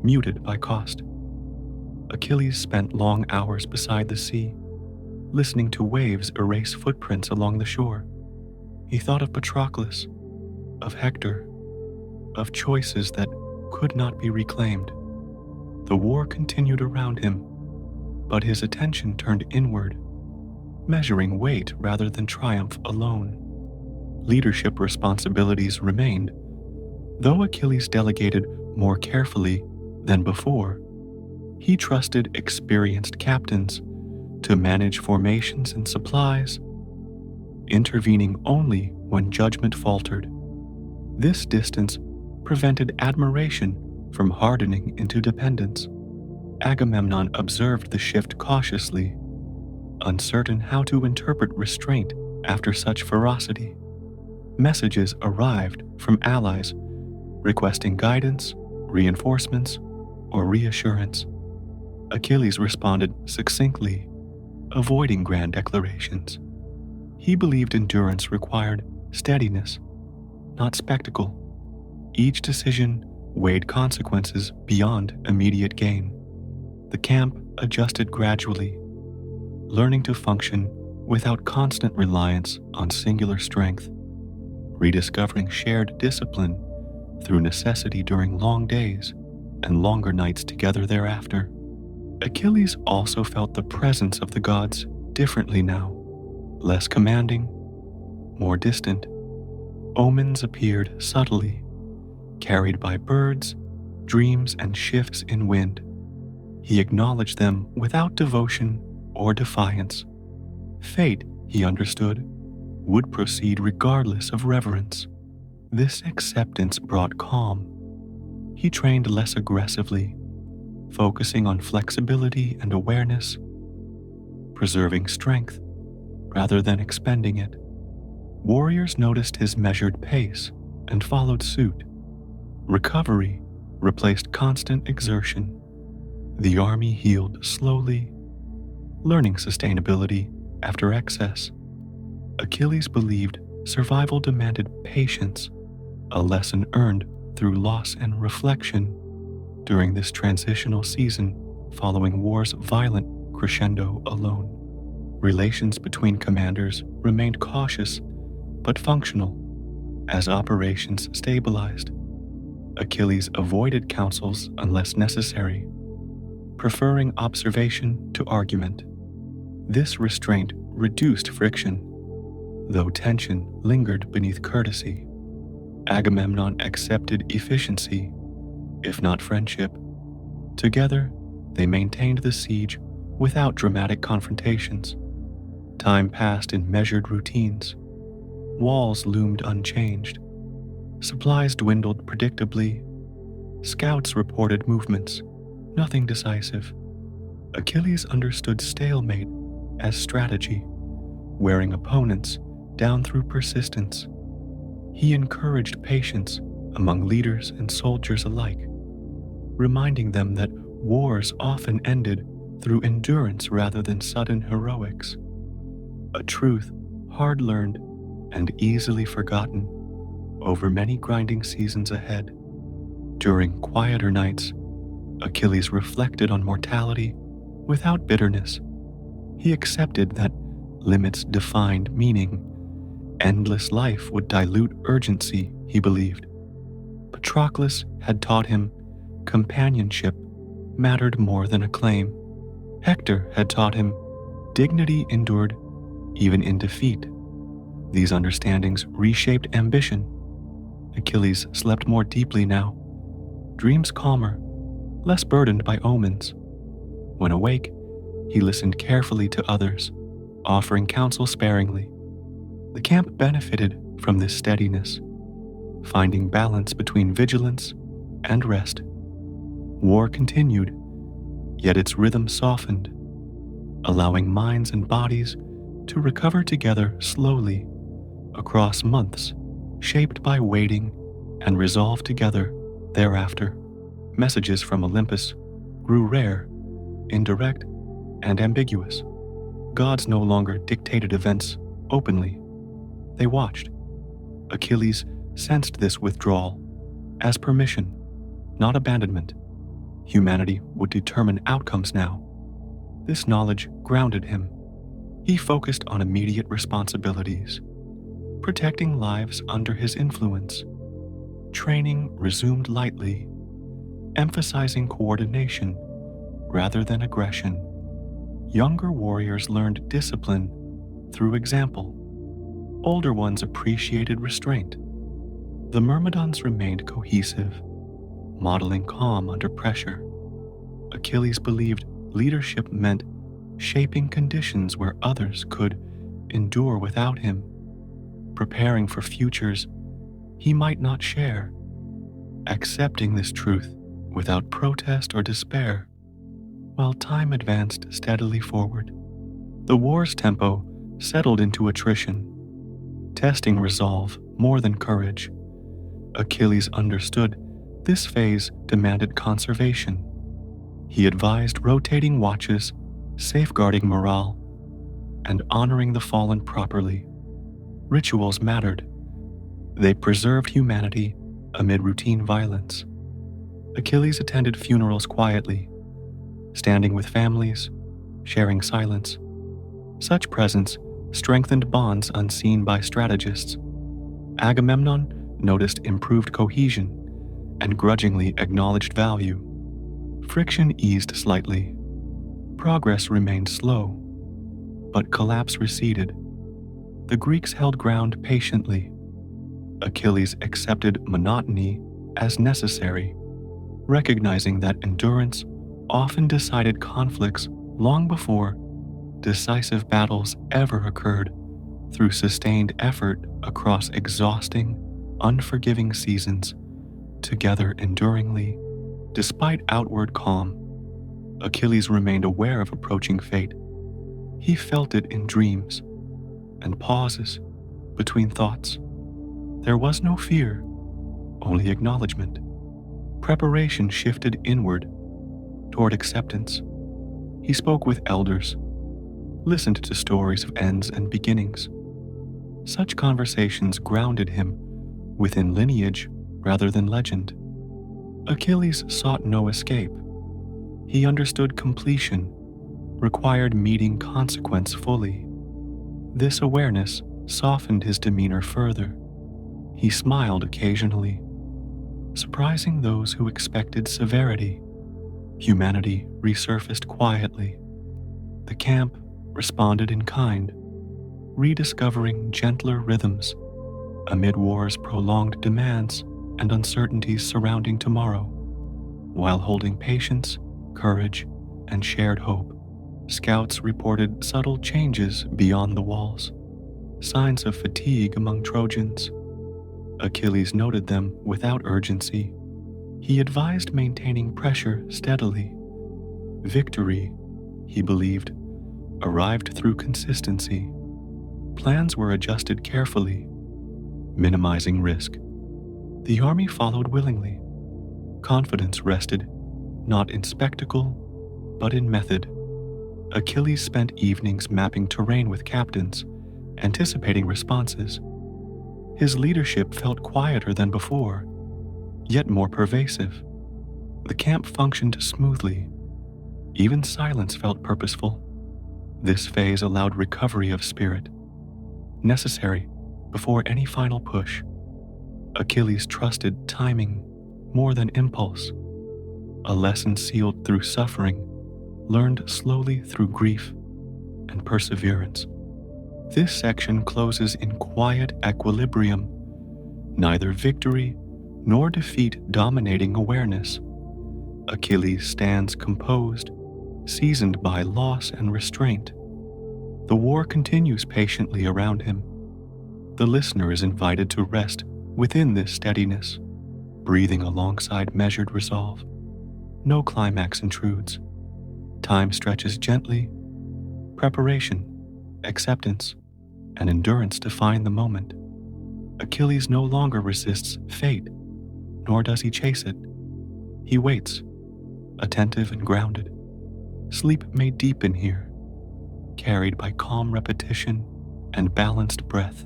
muted by cost. Achilles spent long hours beside the sea, listening to waves erase footprints along the shore. He thought of Patroclus, of Hector, of choices that could not be reclaimed. The war continued around him, but his attention turned inward, measuring weight rather than triumph alone. Leadership responsibilities remained, though Achilles delegated more carefully than before. He trusted experienced captains to manage formations and supplies, intervening only when judgment faltered. This distance prevented admiration from hardening into dependence. Agamemnon observed the shift cautiously, uncertain how to interpret restraint After such ferocity, messages arrived from allies requesting guidance, reinforcements, or reassurance. Achilles responded succinctly, avoiding grand declarations. He believed endurance required steadiness, not spectacle. Each decision weighed consequences beyond immediate gain. The camp adjusted gradually, learning to function without constant reliance on singular strength, rediscovering shared discipline through necessity during long days and longer nights together thereafter. Achilles also felt the presence of the gods differently now, less commanding, more distant. Omens appeared subtly, carried by birds, dreams, and shifts in wind. He acknowledged them without devotion or defiance. Fate, he understood, would proceed regardless of reverence. This acceptance brought calm. He trained less aggressively, focusing on flexibility and awareness, preserving strength rather than expending it. Warriors noticed his measured pace and followed suit. Recovery replaced constant exertion. The army healed slowly, learning sustainability after excess. Achilles believed survival demanded patience, a lesson earned through loss and reflection during this transitional season following war's violent crescendo alone. Relations between commanders remained cautious but functional as operations stabilized. Achilles avoided councils unless necessary, preferring observation to argument. This restraint reduced friction, though tension lingered beneath courtesy. Agamemnon accepted efficiency, if not friendship. Together, they maintained the siege without dramatic confrontations. Time passed in measured routines. Walls loomed unchanged. Supplies dwindled predictably. Scouts reported movements, nothing decisive. Achilles understood stalemate as strategy, wearing opponents down through persistence. He encouraged patience among leaders and soldiers alike, reminding them that wars often ended through endurance rather than sudden heroics. A truth hard learned and easily forgotten over many grinding seasons ahead. During quieter nights, Achilles reflected on mortality without bitterness. He accepted that limits defined meaning. Endless life would dilute urgency, he believed. Patroclus had taught him companionship mattered more than acclaim. Hector had taught him dignity endured even in defeat. These understandings reshaped ambition. Achilles slept more deeply now, dreams calmer, less burdened by omens. When awake, he listened carefully to others, offering counsel sparingly. The camp benefited from this steadiness, finding balance between vigilance and rest. War continued, yet its rhythm softened, allowing minds and bodies to recover together slowly across months, shaped by waiting and resolve together thereafter. Messages from Olympus grew rare, indirect, and ambiguous. Gods no longer dictated events openly. They watched. Achilles sensed this withdrawal as permission, not abandonment. Humanity would determine outcomes now. This knowledge grounded him. He focused on immediate responsibilities, protecting lives under his influence. Training resumed lightly, emphasizing coordination rather than aggression. Younger warriors learned discipline through example. Older ones appreciated restraint. The Myrmidons remained cohesive, modeling calm under pressure. Achilles believed leadership meant shaping conditions where others could endure without him, preparing for futures he might not share, accepting this truth without protest or despair. While time advanced steadily forward, the war's tempo settled into attrition. testing resolve more than courage. Achilles understood this phase demanded conservation. He advised rotating watches, safeguarding morale, and honoring the fallen properly. Rituals mattered. They preserved humanity amid routine violence. Achilles attended funerals quietly, standing with families, sharing silence. Such presence strengthened bonds unseen by strategists. Agamemnon noticed improved cohesion and grudgingly acknowledged value. Friction eased slightly. Progress remained slow, but collapse receded. The Greeks held ground patiently. Achilles accepted monotony as necessary, recognizing that endurance often decided conflicts long before decisive battles ever occurred. Through sustained effort across exhausting, unforgiving seasons, together enduringly, despite outward calm, Achilles remained aware of approaching fate. He felt it in dreams and pauses between thoughts. There was no fear, only acknowledgement. Preparation shifted inward, toward acceptance. He spoke with elders, listened to stories of ends and beginnings. Such conversations grounded him within lineage rather than legend. Achilles sought no escape. He understood completion required meeting consequence fully. This awareness softened his demeanor further. He smiled occasionally, surprising those who expected severity. Humanity resurfaced quietly. The camp responded in kind, rediscovering gentler rhythms amid war's prolonged demands and uncertainties surrounding tomorrow. While holding patience, courage, and shared hope, scouts reported subtle changes beyond the walls, signs of fatigue among Trojans. Achilles noted them without urgency. He advised maintaining pressure steadily. Victory, he believed, arrived through consistency. Plans were adjusted carefully, minimizing risk. The army followed willingly. Confidence rested not in spectacle, but in method. Achilles spent evenings mapping terrain with captains, anticipating responses. His leadership felt quieter than before, yet more pervasive. The camp functioned smoothly. Even silence felt purposeful. This phase allowed recovery of spirit, necessary before any final push. Achilles trusted timing more than impulse, a lesson sealed through suffering, learned slowly through grief and perseverance. This section closes in quiet equilibrium, neither victory nor defeat dominating awareness. Achilles stands composed, seasoned by loss and restraint. The war continues patiently around him. The listener is invited to rest within this steadiness, breathing alongside measured resolve. No climax intrudes. Time stretches gently. Preparation, acceptance, and endurance define the moment. Achilles no longer resists fate, nor does he chase it. He waits, attentive and grounded. Sleep may deepen here, carried by calm repetition and balanced breath,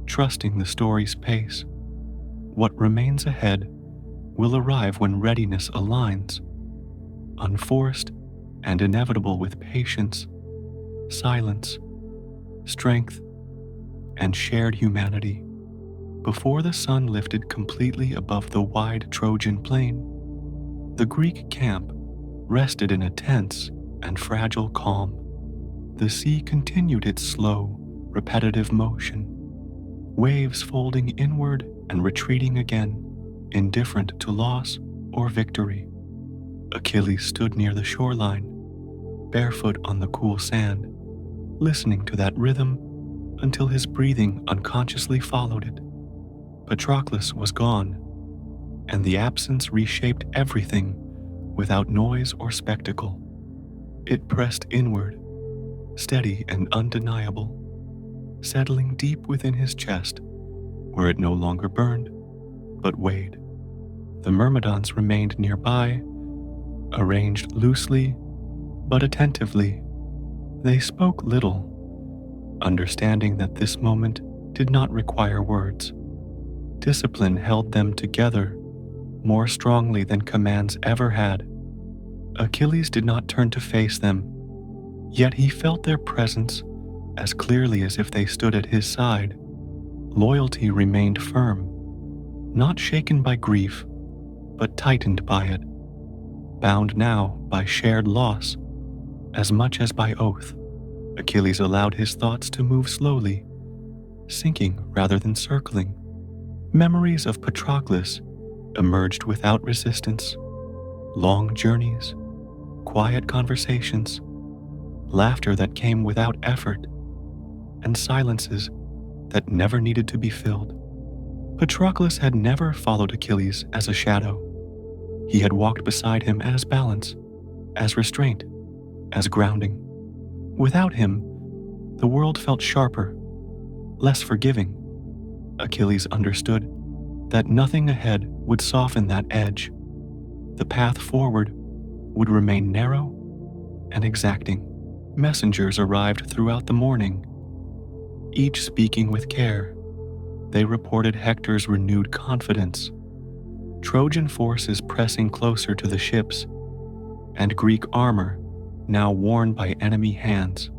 trusting the story's pace. What remains ahead will arrive when readiness aligns, unforced and inevitable with patience, silence, strength, and shared humanity. Before the sun lifted completely above the wide Trojan plain, the Greek camp rested in a tense and fragile calm. The sea continued its slow, repetitive motion, waves folding inward and retreating again, indifferent to loss or victory. Achilles stood near the shoreline, barefoot on the cool sand, listening to that rhythm until his breathing unconsciously followed it. Patroclus was gone, and the absence reshaped everything without noise or spectacle. It pressed inward, steady and undeniable. settling deep within his chest, where it no longer burned, but weighed. The myrmidons remained nearby, arranged loosely but attentively. They spoke little, understanding that this moment did not require words. Discipline held them together more strongly than commands ever had. Achilles did not turn to face them, yet he felt their presence as clearly as if they stood at his side. Loyalty remained firm, not shaken by grief, but tightened by it, bound now by shared loss as much as by oath. Achilles allowed his thoughts to move slowly, sinking rather than circling. Memories of Patroclus emerged without resistance. Long journeys, quiet conversations, laughter that came without effort, and silences that never needed to be filled. Patroclus had never followed Achilles as a shadow. He had walked beside him as balance, as restraint, as grounding. Without him, the world felt sharper, less forgiving. Achilles understood that nothing ahead would soften that edge. The path forward would remain narrow and exacting. Messengers arrived throughout the morning, each speaking with care. They reported Hector's renewed confidence, Trojan forces pressing closer to the ships, and Greek armor now worn by enemy hands.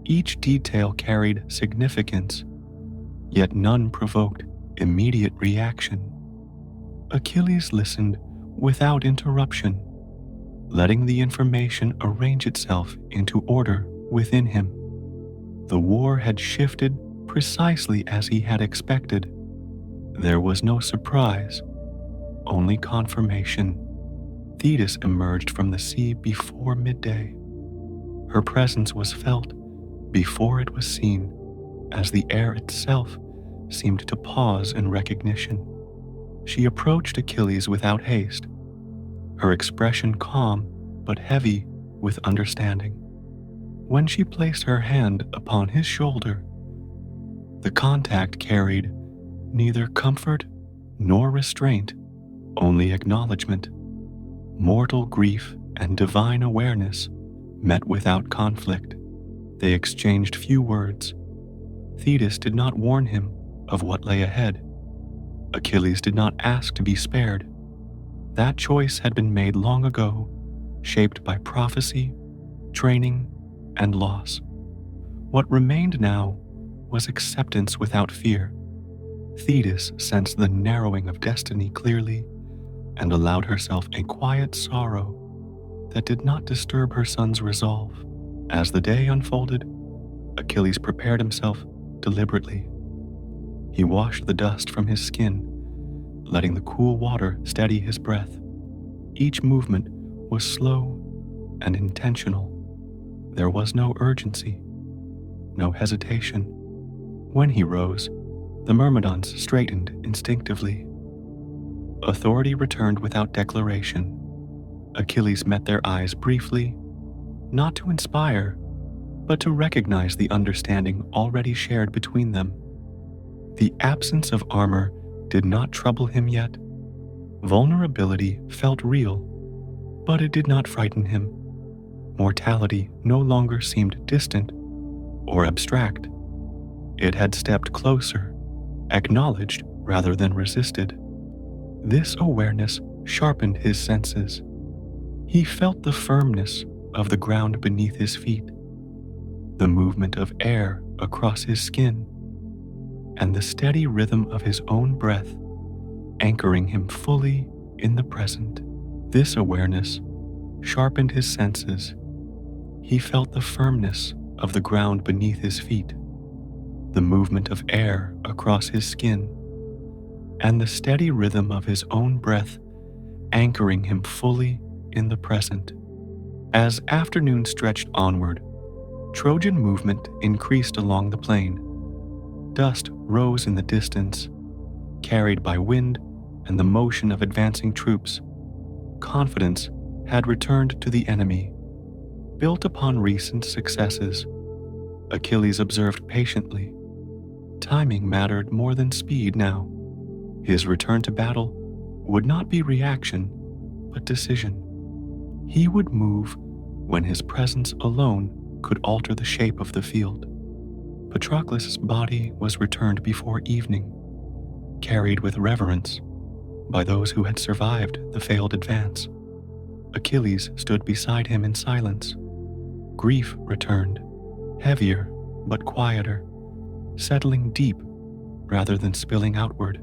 Each detail carried significance, yet none provoked immediate reaction. Achilles listened without interruption, letting the information arrange itself into order within him. The war had shifted precisely as he had expected. There was no surprise, only confirmation. Thetis emerged from the sea before midday. Her presence was felt before it was seen, as the air itself seemed to pause in recognition. She approached Achilles without haste, her expression calm but heavy with understanding. When she placed her hand upon his shoulder, the contact carried neither comfort nor restraint, only acknowledgement. Mortal grief and divine awareness met without conflict. They exchanged few words. Thetis did not warn him of what lay ahead. Achilles did not ask to be spared. That choice had been made long ago, shaped by prophecy, training, and loss. What remained now was acceptance without fear. Thetis sensed the narrowing of destiny clearly and allowed herself a quiet sorrow that did not disturb her son's resolve. As the day unfolded, Achilles prepared himself deliberately. He washed the dust from his skin, letting the cool water steady his breath. Each movement was slow and intentional. There was no urgency, no hesitation. When he rose, the myrmidons straightened instinctively. Authority returned without declaration. Achilles met their eyes briefly, not to inspire, but to recognize the understanding already shared between them. The absence of armor did not trouble him yet. Vulnerability felt real, but it did not frighten him. Mortality no longer seemed distant or abstract. It had stepped closer, acknowledged rather than resisted. This awareness sharpened his senses. He felt the firmness of the ground beneath his feet, the movement of air across his skin, and the steady rhythm of his own breath, anchoring him fully in the present. This awareness sharpened his senses. He felt the firmness of the ground beneath his feet, the movement of air across his skin, and the steady rhythm of his own breath, anchoring him fully in the present. As afternoon stretched onward, Trojan movement increased along the plain. Dust rose in the distance, carried by wind and the motion of advancing troops. Confidence had returned to the enemy, built upon recent successes. Achilles observed patiently. Timing mattered more than speed now. His return to battle would not be reaction, but decision. He would move when his presence alone could alter the shape of the field. Patroclus' body was returned before evening, carried with reverence by those who had survived the failed advance. Achilles stood beside him in silence. Grief returned, heavier but quieter, settling deep rather than spilling outward.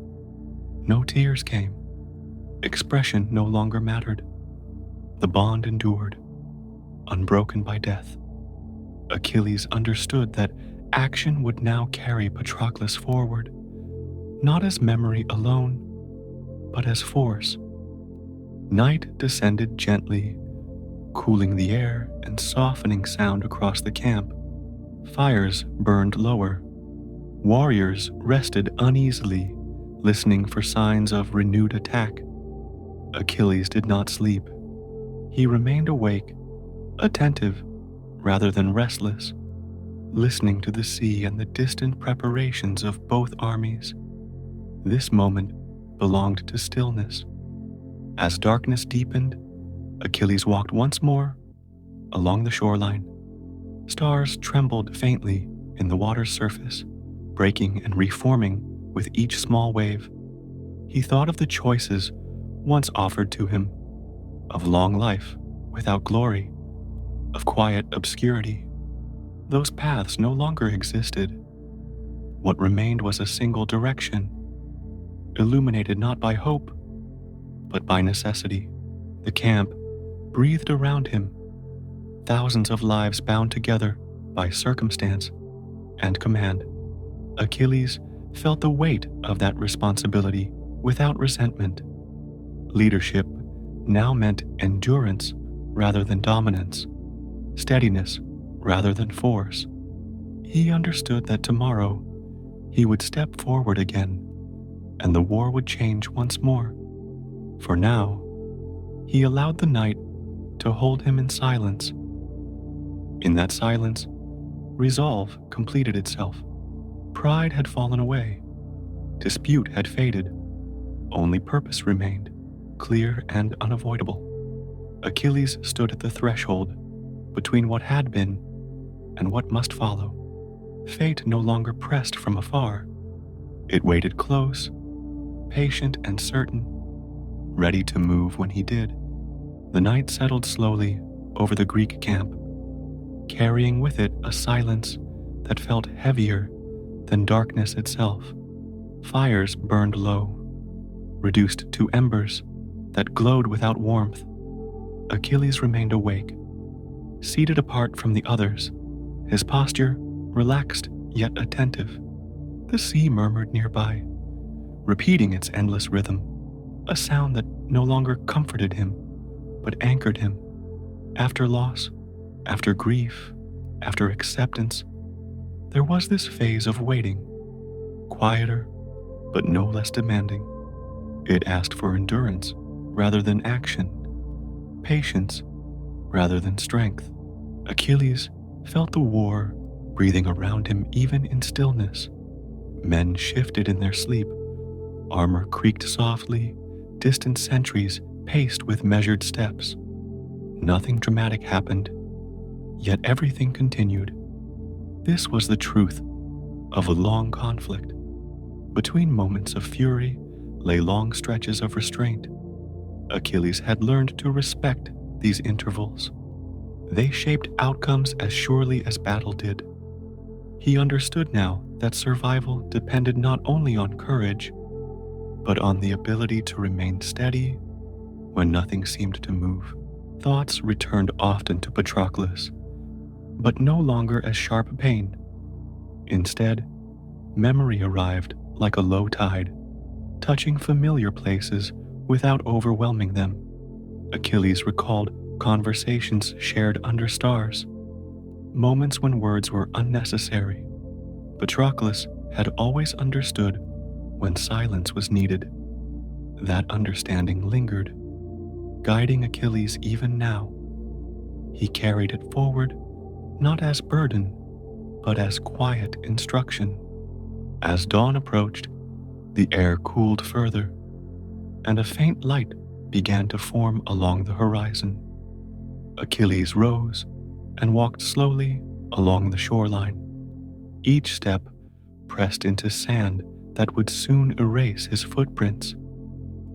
No tears came. Expression no longer mattered. The bond endured, unbroken by death. Achilles understood that action would now carry Patroclus forward, not as memory alone, but as force. Night descended gently, cooling the air and softening sound across the camp. Fires burned lower. Warriors rested uneasily, listening for signs of renewed attack. Achilles did not sleep. He remained awake, attentive rather than restless, listening to the sea and the distant preparations of both armies. This moment belonged to stillness. As darkness deepened, Achilles walked once more along the shoreline. Stars trembled faintly in the water's surface, breaking and reforming with each small wave. He thought of the choices once offered to him, of long life without glory, of quiet obscurity. Those paths no longer existed. What remained was a single direction, illuminated not by hope, but by necessity. The camp breathed around him, thousands of lives bound together by circumstance and command. Achilles felt the weight of that responsibility without resentment. Leadership now meant endurance rather than dominance, steadiness rather than force. He understood that tomorrow he would step forward again, and the war would change once more. For now, he allowed the night to hold him in silence. In that silence, resolve completed itself. Pride had fallen away. Dispute had faded. Only purpose remained, clear and unavoidable. Achilles stood at the threshold between what had been and what must follow. Fate no longer pressed from afar. It waited close, patient and certain, ready to move when he did. The night settled slowly over the Greek camp, carrying with it a silence that felt heavier than darkness itself. Fires burned low, reduced to embers that glowed without warmth. Achilles remained awake, seated apart from the others, his posture relaxed yet attentive. The sea murmured nearby, repeating its endless rhythm, a sound that no longer comforted him, but anchored him. After loss, after grief, after acceptance, there was this phase of waiting, quieter, but no less demanding. It asked for endurance rather than action, patience rather than strength. Achilles felt the war breathing around him even in stillness. Men shifted in their sleep, armor creaked softly, distant sentries paced with measured steps. Nothing dramatic happened, yet everything continued. This was the truth of a long conflict. Between moments of fury lay long stretches of restraint. Achilles had learned to respect these intervals. They shaped outcomes as surely as battle did. He understood now that survival depended not only on courage, but on the ability to remain steady when nothing seemed to move. Thoughts returned often to Patroclus, but no longer as sharp pain. Instead, memory arrived like a low tide, touching familiar places without overwhelming them. Achilles recalled conversations shared under stars, moments when words were unnecessary. Patroclus had always understood when silence was needed. That understanding lingered, guiding Achilles even now. He carried it forward, not as burden, but as quiet instruction. As dawn approached, the air cooled further, and a faint light began to form along the horizon. Achilles rose and walked slowly along the shoreline. Each step pressed into sand that would soon erase his footprints.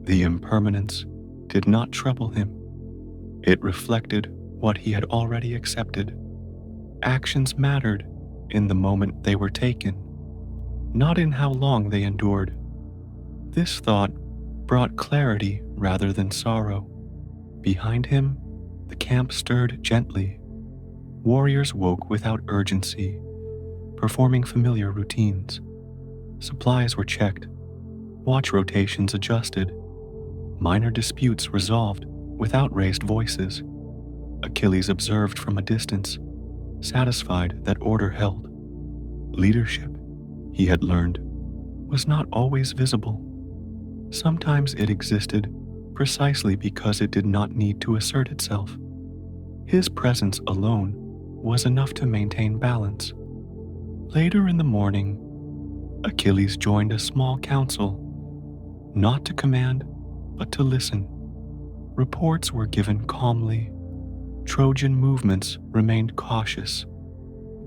The impermanence did not trouble him. It reflected what he had already accepted. Actions mattered in the moment they were taken, not in how long they endured. This thought brought clarity rather than sorrow. Behind him, the camp stirred gently. Warriors woke without urgency, performing familiar routines. Supplies were checked, watch rotations adjusted, minor disputes resolved without raised voices. Achilles observed from a distance, satisfied that order held. Leadership, he had learned, was not always visible. Sometimes it existed precisely because it did not need to assert itself. His presence alone was enough to maintain balance. Later in the morning, Achilles joined a small council, not to command, but to listen. Reports were given calmly. Trojan movements remained cautious.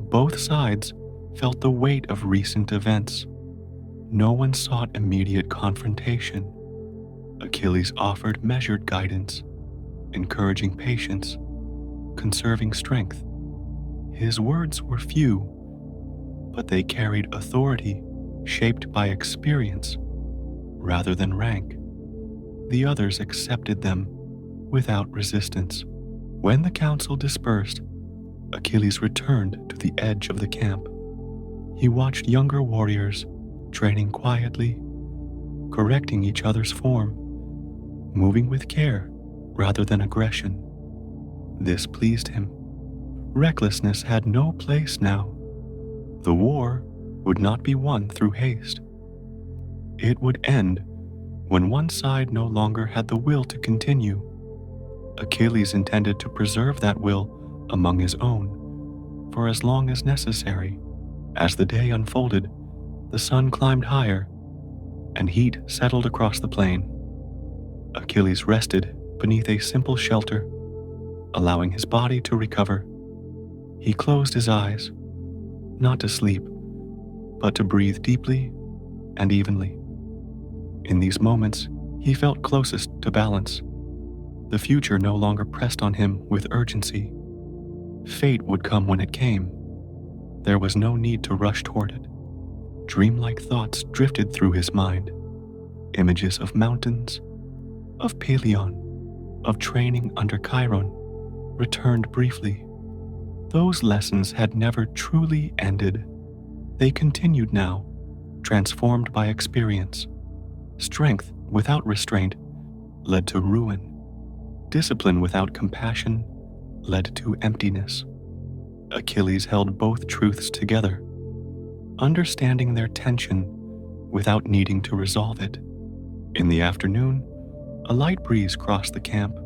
Both sides felt the weight of recent events. No one sought immediate confrontation. Achilles offered measured guidance, encouraging patience, conserving strength. His words were few, but they carried authority shaped by experience rather than rank. The others accepted them without resistance. When the council dispersed, Achilles returned to the edge of the camp. He watched younger warriors training quietly, correcting each other's form, moving with care rather than aggression. This pleased him. Recklessness had no place now. The war would not be won through haste. It would end when one side no longer had the will to continue. Achilles intended to preserve that will among his own for as long as necessary. As the day unfolded, the sun climbed higher, and heat settled across the plain. Achilles rested beneath a simple shelter, allowing his body to recover. He closed his eyes, not to sleep, but to breathe deeply and evenly. In these moments, he felt closest to balance. The future no longer pressed on him with urgency. Fate would come when it came. There was no need to rush toward it. Dreamlike thoughts drifted through his mind. Images of mountains, of Pelion, of training under Chiron, returned briefly. Those lessons had never truly ended. They continued now, transformed by experience. Strength without restraint led to ruin. Discipline without compassion led to emptiness. Achilles held both truths together, understanding their tension without needing to resolve it. In the afternoon, a light breeze crossed the camp,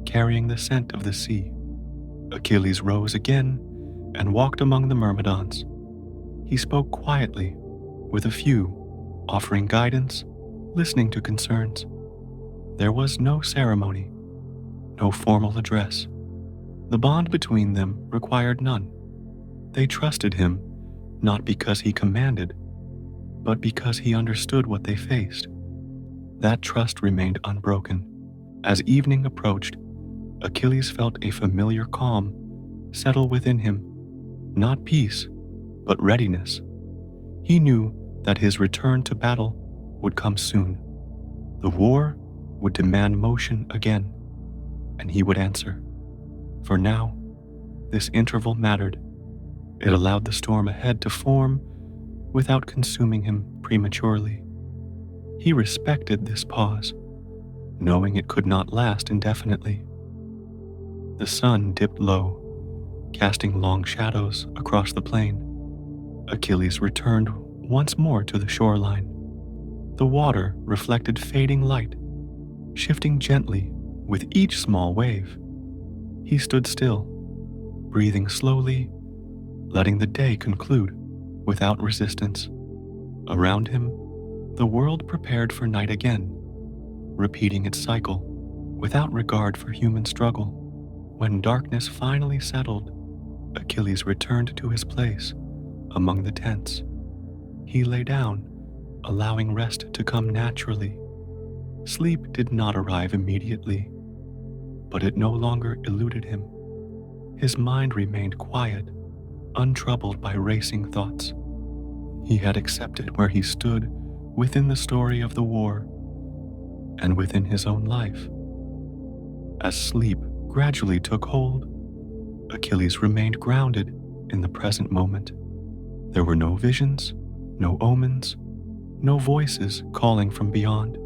carrying the scent of the sea. Achilles rose again and walked among the myrmidons. He spoke quietly, with a few, offering guidance, listening to concerns. There was no ceremony, no formal address. The bond between them required none. They trusted him, not because he commanded, but because he understood what they faced. That trust remained unbroken. As evening approached, Achilles felt a familiar calm settle within him, not peace, but readiness. He knew that his return to battle would come soon. The war would demand motion again, and he would answer. For now, this interval mattered. It allowed the storm ahead to form without consuming him prematurely. He respected this pause, knowing it could not last indefinitely. The sun dipped low, casting long shadows across the plain. Achilles returned once more to the shoreline. The water reflected fading light, shifting gently with each small wave. He stood still, breathing slowly, letting the day conclude without resistance. Around him, the world prepared for night again, repeating its cycle without regard for human struggle. When darkness finally settled, Achilles returned to his place among the tents. He lay down, allowing rest to come naturally. Sleep did not arrive immediately, but it no longer eluded him. His mind remained quiet, untroubled by racing thoughts. He had accepted where he stood within the story of the war and within his own life. As sleep gradually took hold, Achilles remained grounded in the present moment. There were no visions, no omens, no voices calling from beyond,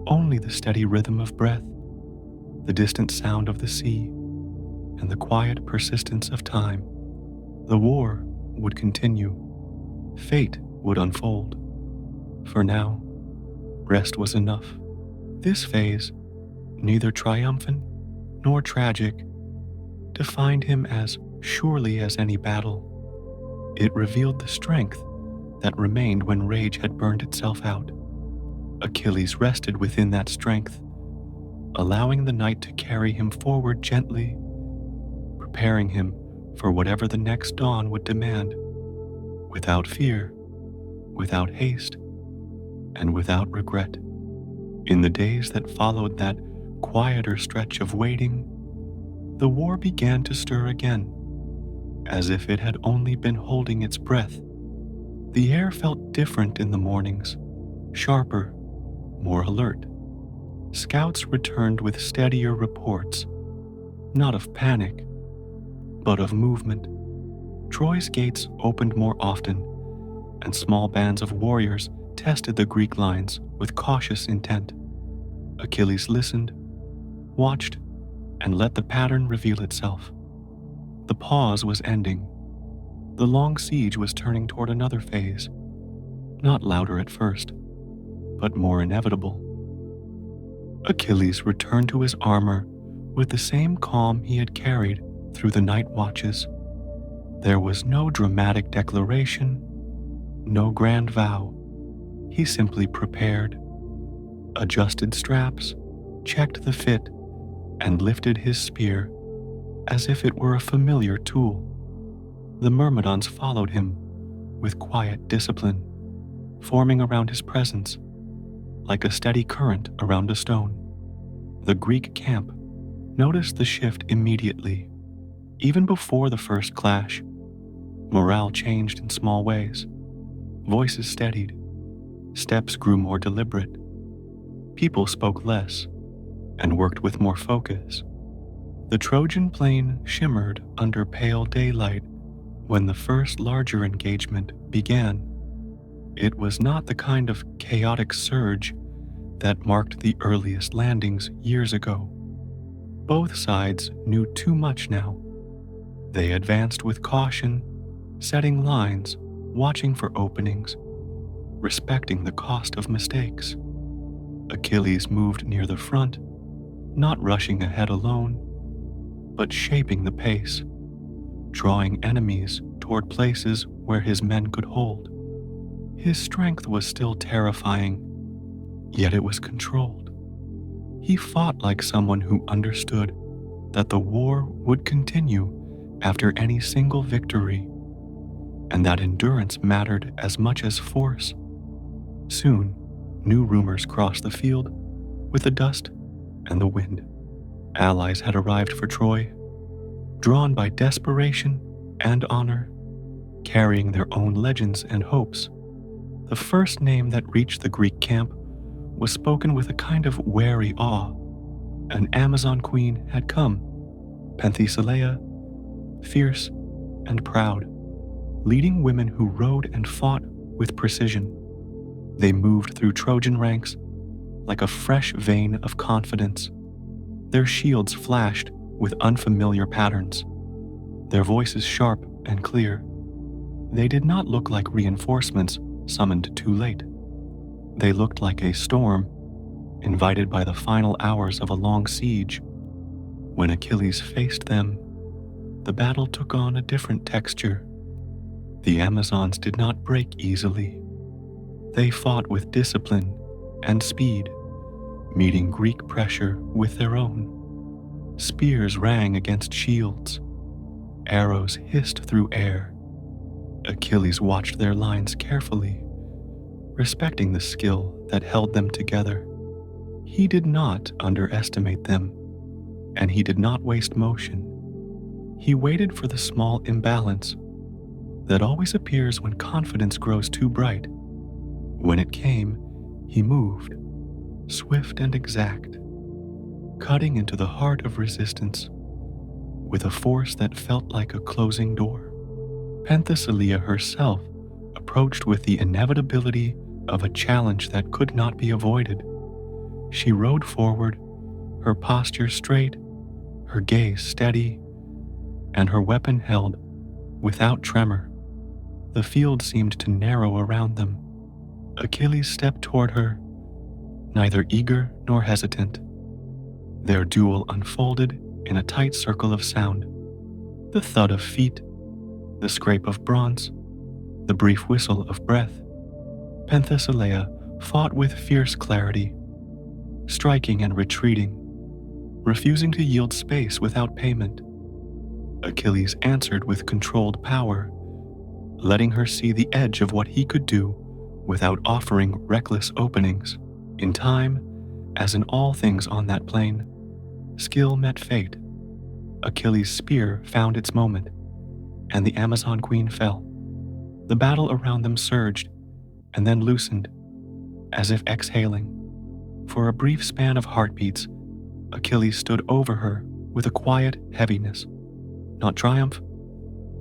only the steady rhythm of breath, the distant sound of the sea, and the quiet persistence of time. The war would continue. Fate would unfold. For now, rest was enough. This phase, neither triumphant nor tragic, defined him as surely as any battle. It revealed the strength that remained when rage had burned itself out. Achilles rested within that strength, allowing the night to carry him forward gently, preparing him for whatever the next dawn would demand, without fear, without haste, and without regret. In the days that followed that quieter stretch of waiting, the war began to stir again, as if it had only been holding its breath. The air felt different in the mornings, sharper, more alert. Scouts returned with steadier reports, not of panic, but of movement. Troy's gates opened more often, and small bands of warriors tested the Greek lines with cautious intent. Achilles listened, watched, and let the pattern reveal itself. The pause was ending. The long siege was turning toward another phase, not louder at first, but more inevitable. Achilles returned to his armor with the same calm he had carried through the night watches. There was no dramatic declaration, no grand vow. He simply prepared, adjusted straps, checked the fit, and lifted his spear as if it were a familiar tool. The Myrmidons followed him with quiet discipline, forming around his presence like a steady current around a stone. The Greek camp noticed the shift immediately. Even before the first clash, morale changed in small ways. Voices steadied, steps grew more deliberate. People spoke less and worked with more focus. The Trojan plain shimmered under pale daylight when the first larger engagement began. It was not the kind of chaotic surge that marked the earliest landings years ago. Both sides knew too much now. They advanced with caution, setting lines, watching for openings, respecting the cost of mistakes. Achilles moved near the front, not rushing ahead alone, but shaping the pace, drawing enemies toward places where his men could hold. His strength was still terrifying, yet it was controlled. He fought like someone who understood that the war would continue after any single victory, and that endurance mattered as much as force. Soon, new rumors crossed the field with the dust and the wind. Allies had arrived for Troy, drawn by desperation and honor, carrying their own legends and hopes. The first name that reached the Greek camp was spoken with a kind of wary awe. An Amazon queen had come, Penthesilea, fierce and proud, leading women who rode and fought with precision. They moved through Trojan ranks like a fresh vein of confidence. Their shields flashed with unfamiliar patterns, their voices sharp and clear. They did not look like reinforcements summoned too late. They looked like a storm invited by the final hours of a long siege. When Achilles faced them, the battle took on a different texture. The Amazons did not break easily. They fought with discipline and speed, meeting Greek pressure with their own. Spears rang against shields. Arrows hissed through air. Achilles watched their lines carefully, respecting the skill that held them together. He did not underestimate them, and he did not waste motion. He waited for the small imbalance that always appears when confidence grows too bright. When it came, he moved, swift and exact, cutting into the heart of resistance with a force that felt like a closing door. Penthesilea herself approached with the inevitability of a challenge that could not be avoided. She rode forward, her posture straight, her gaze steady, and her weapon held without tremor. The field seemed to narrow around them. Achilles stepped toward her, neither eager nor hesitant. Their duel unfolded in a tight circle of sound. The thud of feet, the scrape of bronze, the brief whistle of breath. Penthesilea fought with fierce clarity, striking and retreating, refusing to yield space without payment. Achilles answered with controlled power, letting her see the edge of what he could do without offering reckless openings. In time, as in all things on that plane, skill met fate. Achilles' spear found its moment, and the Amazon queen fell. The battle around them surged, and then loosened, as if exhaling. For a brief span of heartbeats, Achilles stood over her with a quiet heaviness. Not triumph,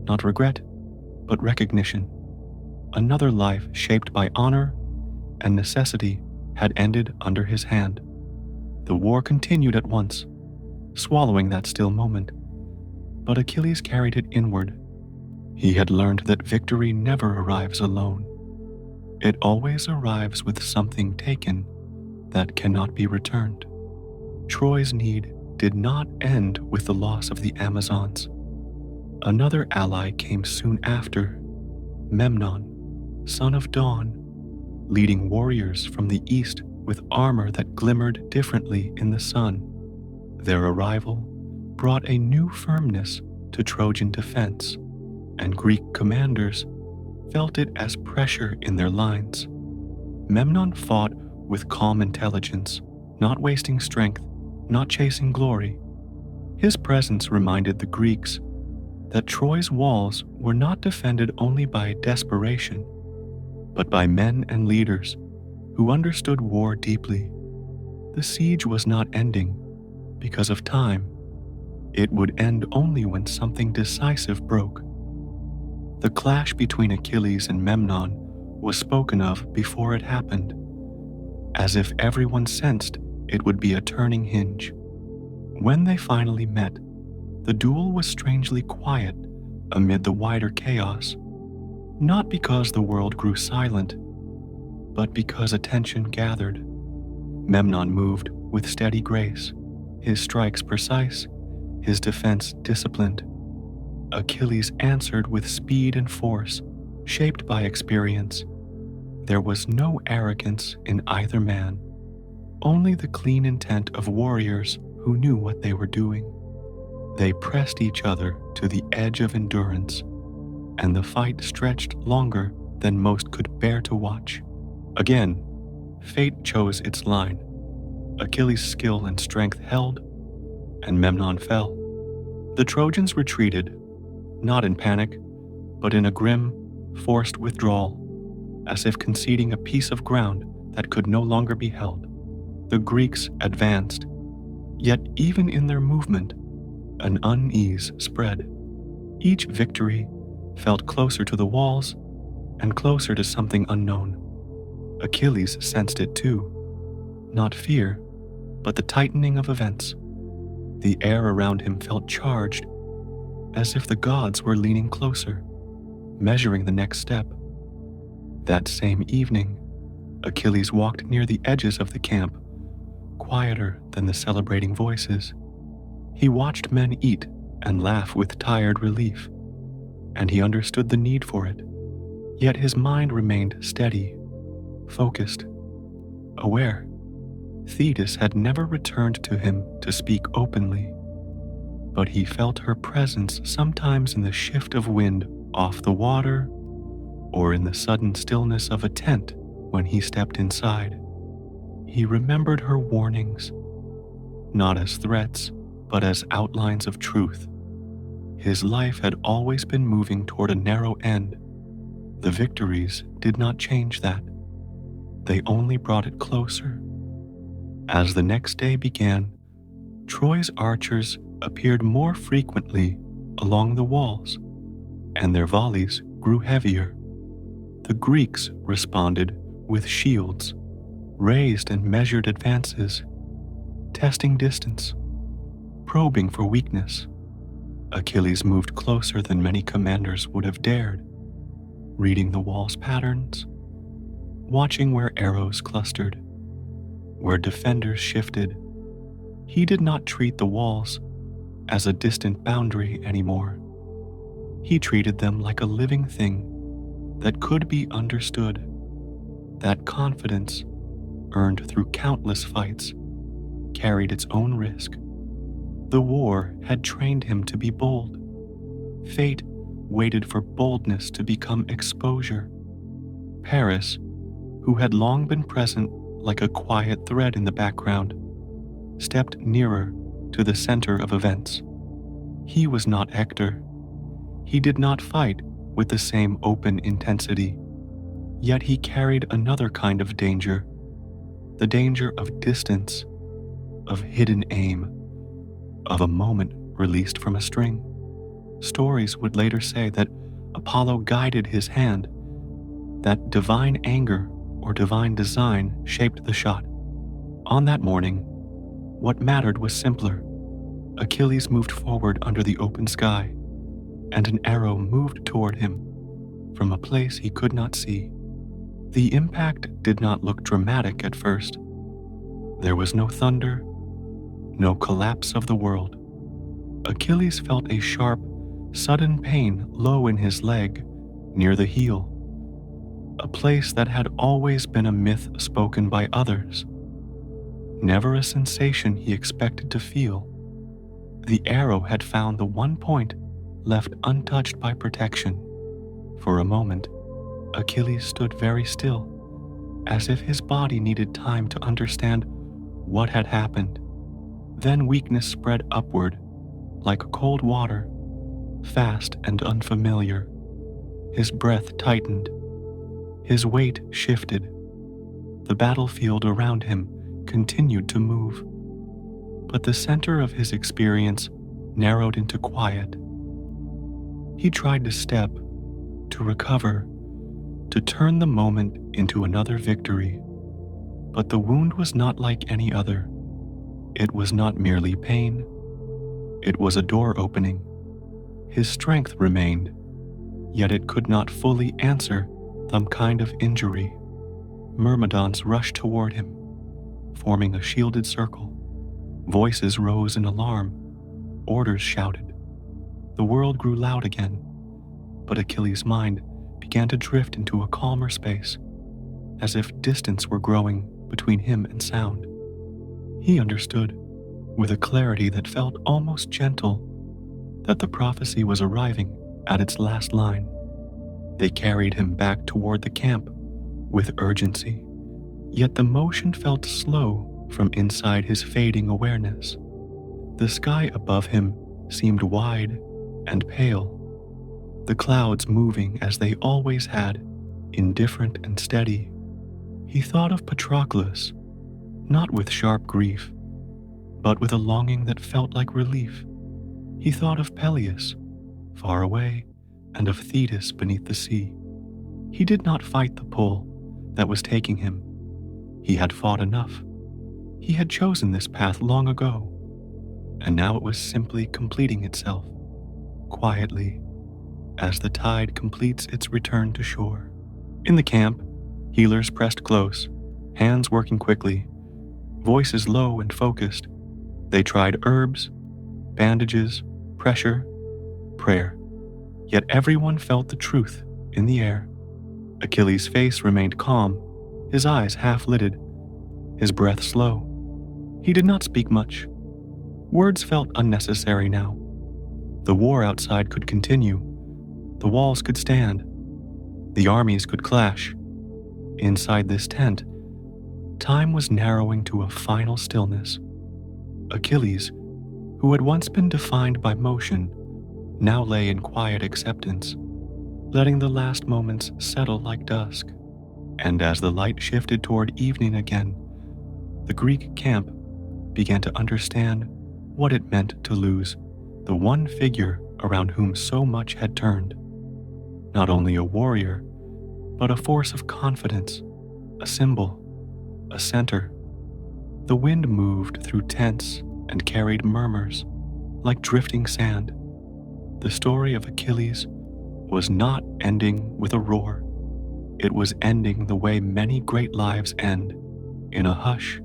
not regret, but recognition. Another life shaped by honor and necessity had ended under his hand. The war continued at once, swallowing that still moment, but Achilles carried it inward. He had learned that victory never arrives alone. It always arrives with something taken that cannot be returned. Troy's need did not end with the loss of the Amazons. Another ally came soon after, Memnon, son of Dawn, leading warriors from the east with armor that glimmered differently in the sun. Their arrival brought a new firmness to Trojan defense, and Greek commanders felt it as pressure in their lines. Memnon fought with calm intelligence, not wasting strength, not chasing glory. His presence reminded the Greeks that Troy's walls were not defended only by desperation, but by men and leaders who understood war deeply. The siege was not ending because of time. It would end only when something decisive broke. The clash between Achilles and Memnon was spoken of before it happened, as if everyone sensed it would be a turning hinge. When they finally met, the duel was strangely quiet amid the wider chaos, not because the world grew silent, but because attention gathered. Memnon moved with steady grace, his strikes precise, his defense disciplined. Achilles answered with speed and force, shaped by experience. There was no arrogance in either man, only the clean intent of warriors who knew what they were doing. They pressed each other to the edge of endurance, and the fight stretched longer than most could bear to watch. Again, fate chose its line. Achilles' skill and strength held, and Memnon fell. The Trojans retreated, not in panic, but in a grim, forced withdrawal, as if conceding a piece of ground that could no longer be held. The Greeks advanced, yet even in their movement, an unease spread. Each victory felt closer to the walls and closer to something unknown. Achilles sensed it too, not fear, but the tightening of events. The air around him felt charged, as if the gods were leaning closer, measuring the next step. That same evening, Achilles walked near the edges of the camp, quieter than the celebrating voices. He watched men eat and laugh with tired relief, and he understood the need for it. Yet his mind remained steady, focused, aware. Thetis had never returned to him to speak openly, but he felt her presence sometimes in the shift of wind off the water or in the sudden stillness of a tent when he stepped inside. He remembered her warnings, not as threats, but as outlines of truth. His life had always been moving toward a narrow end. The victories did not change that. They only brought it closer. As the next day began, Troy's archers appeared more frequently along the walls, and their volleys grew heavier. The Greeks responded with shields, raised and measured advances, testing distance, probing for weakness. Achilles moved closer than many commanders would have dared, reading the wall's patterns, watching where arrows clustered, where defenders shifted. He did not treat the walls as a distant boundary anymore. He treated them like a living thing that could be understood. That confidence, earned through countless fights, carried its own risk. The war had trained him to be bold. Fate waited for boldness to become exposure. Paris, who had long been present like a quiet thread in the background, stepped nearer to the center of events. He was not Hector. He did not fight with the same open intensity, yet he carried another kind of danger, the danger of distance, of hidden aim, of a moment released from a string. Stories would later say that Apollo guided his hand, that divine anger or divine design shaped the shot. On that morning, what mattered was simpler. Achilles moved forward under the open sky, and an arrow moved toward him from a place he could not see. The impact did not look dramatic at first. There was no thunder, no collapse of the world. Achilles felt a sharp, sudden pain low in his leg, near the heel, a place that had always been a myth spoken by others. Never a sensation he expected to feel. The arrow had found the one point left untouched by protection. For a moment, Achilles stood very still, as if his body needed time to understand what had happened. Then weakness spread upward, like cold water, fast and unfamiliar. His breath tightened. His weight shifted. The battlefield around him continued to move, but the center of his experience narrowed into quiet. He tried to step, to recover, to turn the moment into another victory. But the wound was not like any other. It was not merely pain. It was a door opening. His strength remained, yet it could not fully answer some kind of injury. Myrmidons rushed toward him, forming a shielded circle. Voices rose in alarm. Orders shouted. The world grew loud again, but Achilles' mind began to drift into a calmer space, as if distance were growing between him and sound. He understood, with a clarity that felt almost gentle, that the prophecy was arriving at its last line. They carried him back toward the camp with urgency, yet the motion felt slow from inside his fading awareness. The sky above him seemed wide and pale, the clouds moving as they always had, indifferent and steady. He thought of Patroclus, not with sharp grief, but with a longing that felt like relief. He thought of Peleus, far away, and of Thetis beneath the sea. He did not fight the pull that was taking him. He had fought enough. He had chosen this path long ago, and now it was simply completing itself, quietly, as the tide completes its return to shore. In the camp, healers pressed close, hands working quickly, voices low and focused. They tried herbs, bandages, pressure, prayer. Yet everyone felt the truth in the air. Achilles' face remained calm, his eyes half-lidded, his breath slow. He did not speak much. Words felt unnecessary now. The war outside could continue. The walls could stand. The armies could clash. Inside this tent, time was narrowing to a final stillness. Achilles, who had once been defined by motion, now lay in quiet acceptance, letting the last moments settle like dusk. And as the light shifted toward evening again, the Greek camp began to understand what it meant to lose the one figure around whom so much had turned. Not only a warrior, but a force of confidence, a symbol, a center. The wind moved through tents and carried murmurs like drifting sand. The story of Achilles was not ending with a roar. It was ending the way many great lives end, in a hush,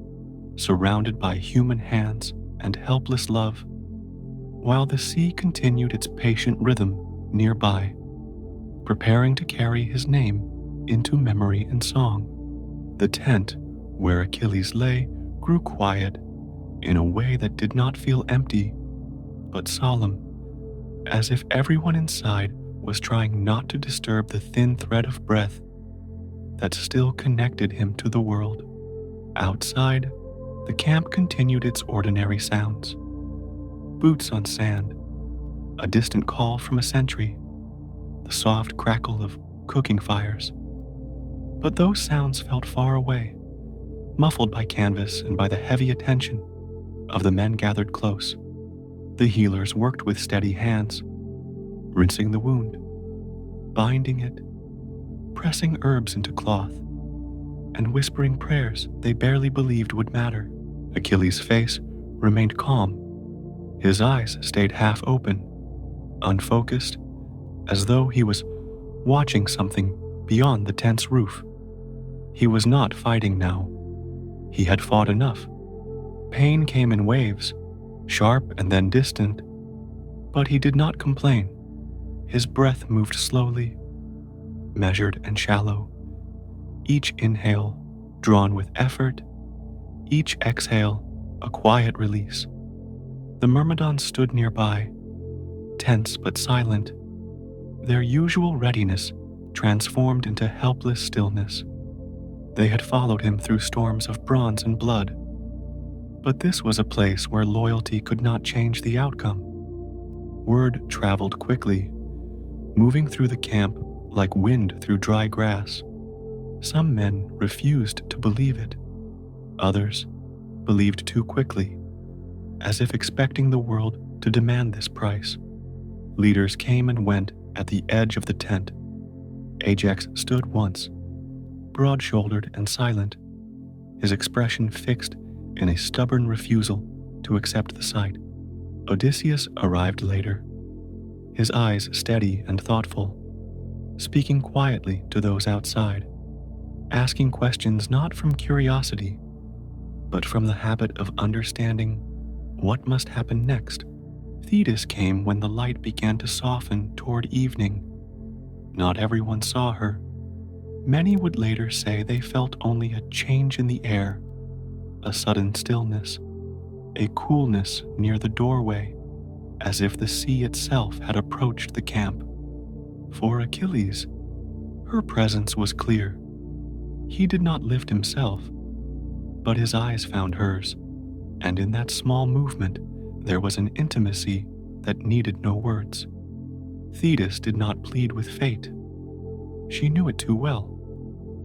surrounded by human hands and helpless love, while the sea continued its patient rhythm nearby, preparing to carry his name into memory and song. The tent where Achilles lay grew quiet in a way that did not feel empty, but solemn, as if everyone inside was trying not to disturb the thin thread of breath that still connected him to the world. Outside, the camp continued its ordinary sounds. Boots on sand, a distant call from a sentry, the soft crackle of cooking fires. But those sounds felt far away, muffled by canvas and by the heavy attention of the men gathered close. The healers worked with steady hands, rinsing the wound, binding it, pressing herbs into cloth, and whispering prayers they barely believed would matter. Achilles' face remained calm. His eyes stayed half open, unfocused, as though he was watching something beyond the tent's roof. He was not fighting now. He had fought enough. Pain came in waves, sharp and then distant, but he did not complain. His breath moved slowly, measured and shallow, each inhale drawn with effort, each exhale a quiet release. The Myrmidons stood nearby, tense but silent, their usual readiness transformed into helpless stillness. They had followed him through storms of bronze and blood, but this was a place where loyalty could not change the outcome. Word traveled quickly, moving through the camp like wind through dry grass. Some men refused to believe it. Others believed too quickly, as if expecting the world to demand this price. Leaders came and went at the edge of the tent. Ajax stood once, broad-shouldered and silent, his expression fixed in a stubborn refusal to accept the sight. Odysseus arrived later, his eyes steady and thoughtful, speaking quietly to those outside, asking questions not from curiosity, but from the habit of understanding what must happen next. Thetis came when the light began to soften toward evening. Not everyone saw her. Many would later say they felt only a change in the air, a sudden stillness, a coolness near the doorway, as if the sea itself had approached the camp. For Achilles, her presence was clear. He did not lift himself, but his eyes found hers, and in that small movement there was an intimacy that needed no words. Thetis did not plead with fate. She knew it too well.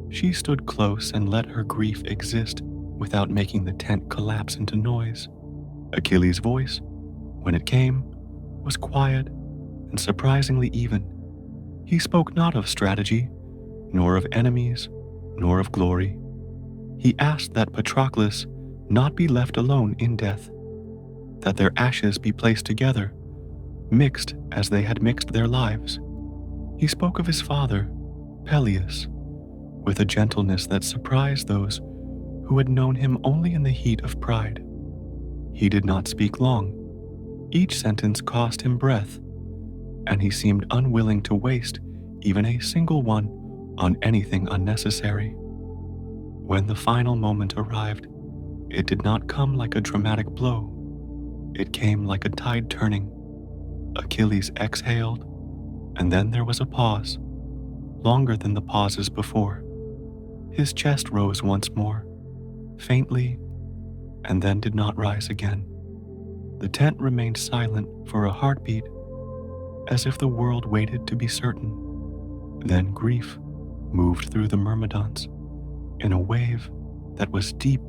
She stood close and let her grief exist without making the tent collapse into noise. Achilles' voice, when it came, was quiet and surprisingly even. He spoke not of strategy, nor of enemies, nor of glory. He asked that Patroclus not be left alone in death, that their ashes be placed together, mixed as they had mixed their lives. He spoke of his father, Peleus, with a gentleness that surprised those who had known him only in the heat of pride. He did not speak long. Each sentence cost him breath, and he seemed unwilling to waste even a single one on anything unnecessary. When the final moment arrived, it did not come like a dramatic blow. It came like a tide turning. Achilles exhaled, and then there was a pause, longer than the pauses before. His chest rose once more, faintly, and then did not rise again. The tent remained silent for a heartbeat, as if the world waited to be certain. Then grief moved through the myrmidons in a wave that was deep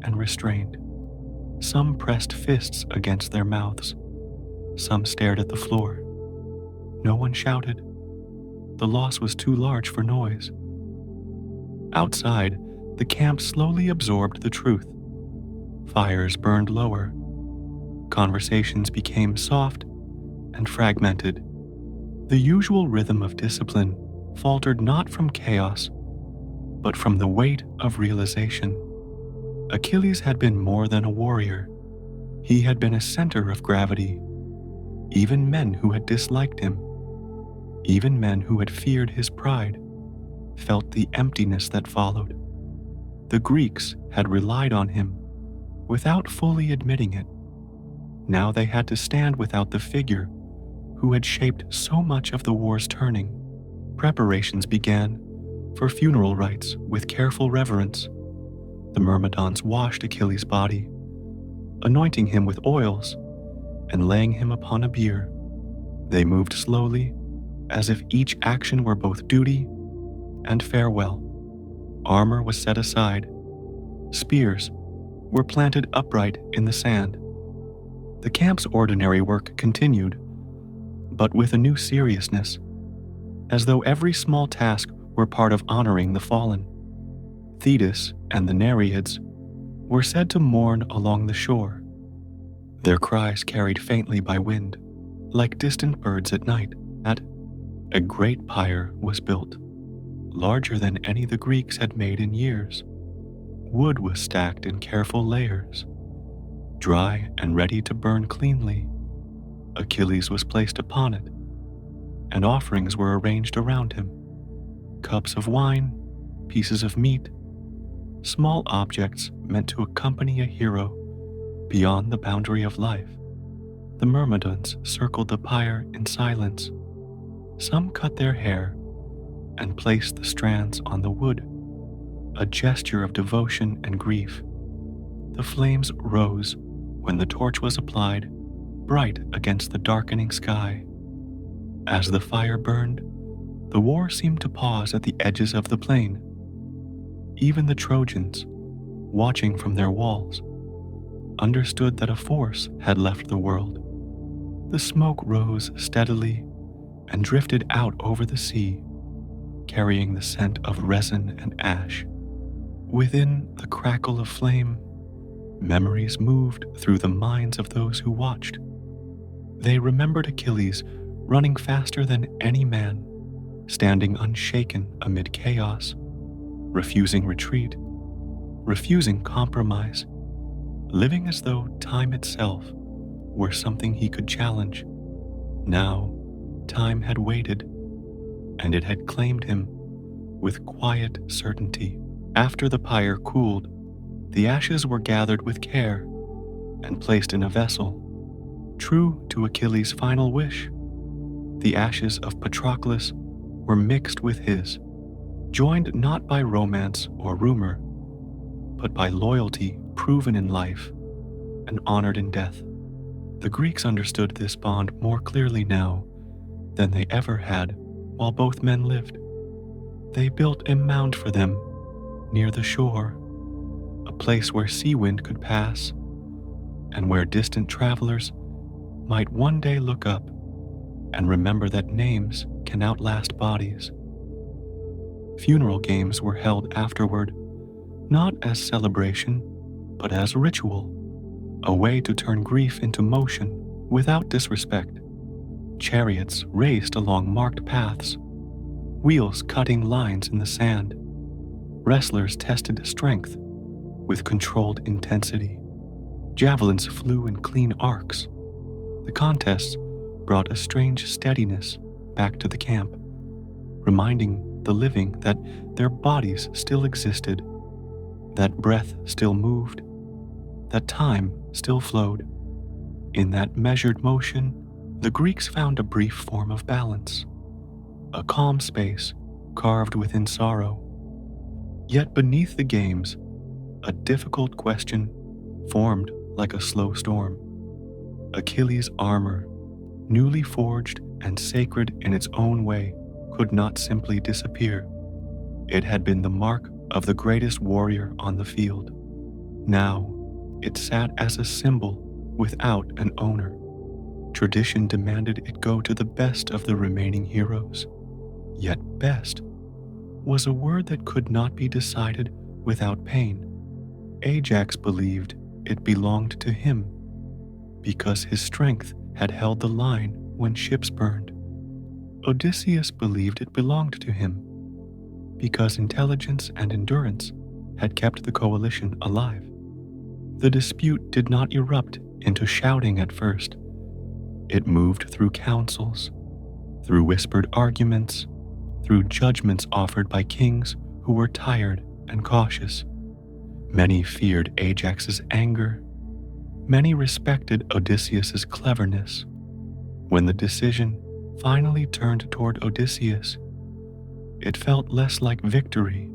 and restrained. Some pressed fists against their mouths. Some stared at the floor. No one shouted. The loss was too large for noise. Outside, the camp slowly absorbed the truth. Fires burned lower. Conversations became soft and fragmented. The usual rhythm of discipline faltered not from chaos, but from the weight of realization. Achilles had been more than a warrior. He had been a center of gravity. Even men who had disliked him, even men who had feared his pride, felt the emptiness that followed. The Greeks had relied on him without fully admitting it. Now they had to stand without the figure who had shaped so much of the war's turning. Preparations began for funeral rites with careful reverence. The Myrmidons washed Achilles' body, anointing him with oils and laying him upon a bier. They moved slowly, as if each action were both duty and farewell. Armor was set aside. Spears were planted upright in the sand. The camp's ordinary work continued, but with a new seriousness, as though every small task were part of honoring the fallen. Thetis and the Nereids were said to mourn along the shore, their cries carried faintly by wind, like distant birds at night. A great pyre was built, larger than any the Greeks had made in years. Wood was stacked in careful layers, dry and ready to burn cleanly. Achilles was placed upon it, and offerings were arranged around him. Cups of wine, pieces of meat, small objects meant to accompany a hero beyond the boundary of life. The Myrmidons circled the pyre in silence. Some cut their hair and placed the strands on the wood, a gesture of devotion and grief. The flames rose when the torch was applied, bright against the darkening sky. As the fire burned, the war seemed to pause at the edges of the plain. Even the Trojans, watching from their walls, understood that a force had left the world. The smoke rose steadily and drifted out over the sea, carrying the scent of resin and ash. Within the crackle of flame, memories moved through the minds of those who watched. They remembered Achilles running faster than any man, standing unshaken amid chaos, refusing retreat, refusing compromise, living as though time itself were something he could challenge. Now, time had waited, and it had claimed him with quiet certainty. After the pyre cooled, the ashes were gathered with care and placed in a vessel. True to Achilles' final wish, the ashes of Patroclus were mixed with his, joined not by romance or rumor, but by loyalty proven in life and honored in death. The Greeks understood this bond more clearly now than they ever had while both men lived. They built a mound for them near the shore, a place where sea wind could pass and where distant travelers might one day look up and remember that names can outlast bodies. Funeral games were held afterward, not as celebration, but as ritual, a way to turn grief into motion without disrespect. Chariots raced along marked paths, wheels cutting lines in the sand. Wrestlers tested strength with controlled intensity. Javelins flew in clean arcs. The contests brought a strange steadiness back to the camp, reminding the living that their bodies still existed, that breath still moved, that time still flowed. In that measured motion, the Greeks found a brief form of balance, a calm space carved within sorrow. Yet beneath the games, a difficult question formed like a slow storm. Achilles' armor, newly forged and sacred in its own way, could not simply disappear. It had been the mark of the greatest warrior on the field. Now, it sat as a symbol without an owner. Tradition demanded it go to the best of the remaining heroes. Yet best was a word that could not be decided without pain. Ajax believed it belonged to him because his strength had held the line when ships burned. Odysseus believed it belonged to him because intelligence and endurance had kept the coalition alive. The dispute did not erupt into shouting at first. It moved through councils, through whispered arguments, through judgments offered by kings who were tired and cautious. Many feared Ajax's anger. Many respected Odysseus's cleverness. When the decision finally turned toward Odysseus, it felt less like victory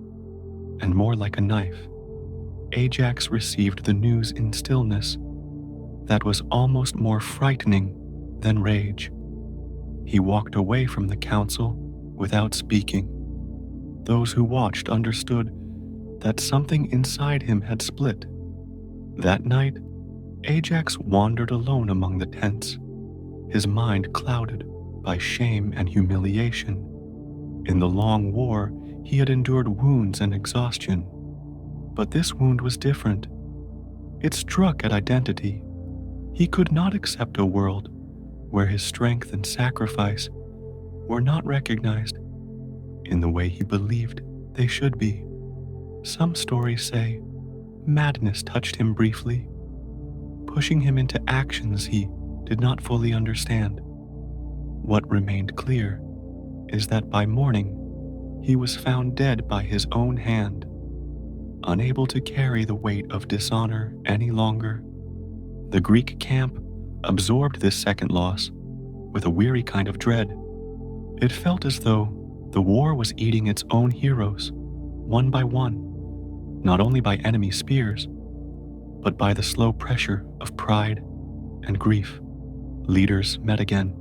and more like a knife. Ajax received the news in stillness that was almost more frightening than rage. He walked away from the council without speaking. Those who watched understood that something inside him had split. That night, Ajax wandered alone among the tents, his mind clouded by shame and humiliation. In the long war, he had endured wounds and exhaustion, but this wound was different. It struck at identity. He could not accept a world where his strength and sacrifice were not recognized in the way he believed they should be. Some stories say madness touched him briefly, pushing him into actions he did not fully understand. What remained clear is that by morning, he was found dead by his own hand, unable to carry the weight of dishonor any longer. The Greek camp absorbed this second loss with a weary kind of dread. It felt as though the war was eating its own heroes, one by one, not only by enemy spears, but by the slow pressure of pride and grief. Leaders met again,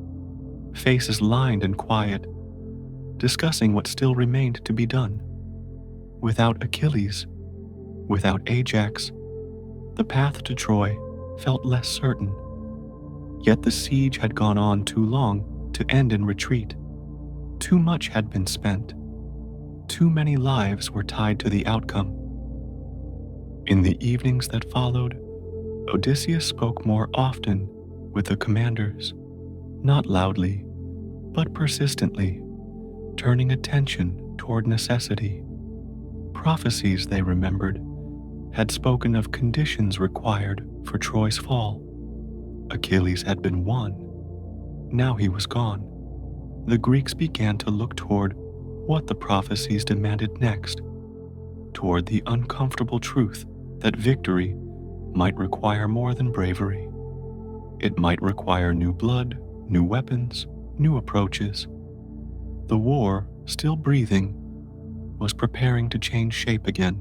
faces lined and quiet, discussing what still remained to be done. Without Achilles, without Ajax, the path to Troy felt less certain. Yet the siege had gone on too long to end in retreat. Too much had been spent. Too many lives were tied to the outcome. In the evenings that followed, Odysseus spoke more often with the commanders, not loudly, but persistently, turning attention toward necessity. Prophecies, they remembered, had spoken of conditions required for Troy's fall. Achilles had been won. Now he was gone. The Greeks began to look toward what the prophecies demanded next, toward the uncomfortable truth that victory might require more than bravery. It might require new blood, new weapons, new approaches. The war, still breathing, was preparing to change shape again.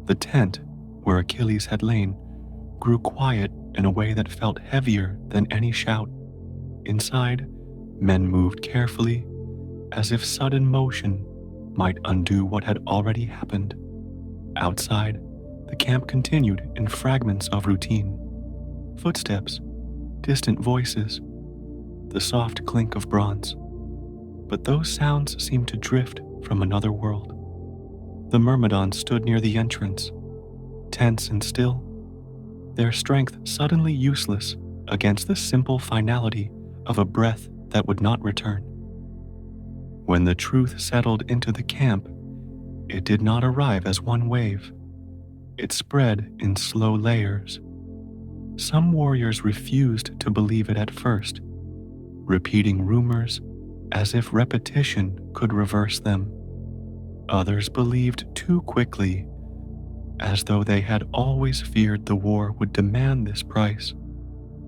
The tent where Achilles had lain grew quiet in a way that felt heavier than any shout. Inside, men moved carefully, as if sudden motion might undo what had already happened. Outside, the camp continued in fragments of routine. Footsteps, distant voices, the soft clink of bronze. But those sounds seemed to drift from another world. The Myrmidons stood near the entrance, tense and still, their strength suddenly useless against the simple finality of a breath that would not return. When the truth settled into the camp, it did not arrive as one wave. It spread in slow layers. Some warriors refused to believe it at first, repeating rumors as if repetition could reverse them. Others believed too quickly, as though they had always feared the war would demand this price.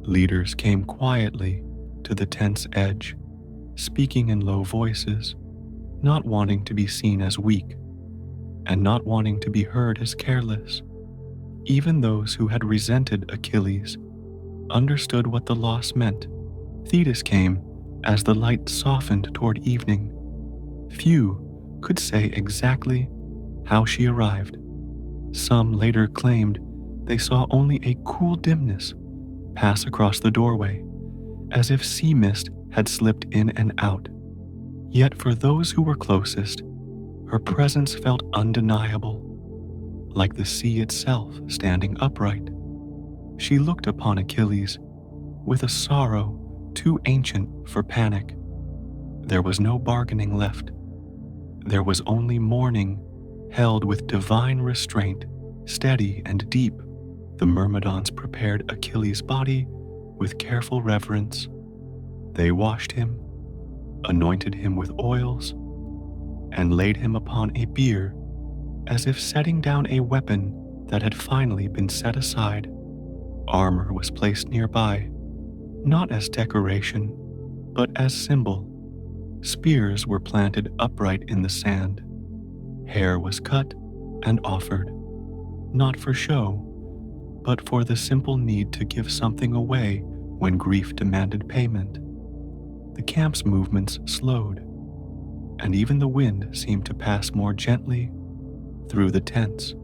Leaders came quietly to the tent's edge, speaking in low voices, not wanting to be seen as weak and not wanting to be heard as careless. Even those who had resented Achilles understood what the loss meant. Thetis came as the light softened toward evening. Few could say exactly how she arrived. Some later claimed they saw only a cool dimness pass across the doorway, as if sea mist had slipped in and out. Yet for those who were closest, her presence felt undeniable, like the sea itself standing upright. She looked upon Achilles with a sorrow too ancient for panic. There was no bargaining left. There was only mourning held with divine restraint, steady and deep. The Myrmidons prepared Achilles' body with careful reverence. They washed him, anointed him with oils, and laid him upon a bier as if setting down a weapon that had finally been set aside. Armor was placed nearby, not as decoration, but as symbol. Spears were planted upright in the sand. Hair was cut and offered, not for show, but for the simple need to give something away when grief demanded payment. The camp's movements slowed, and even the wind seemed to pass more gently through the tents.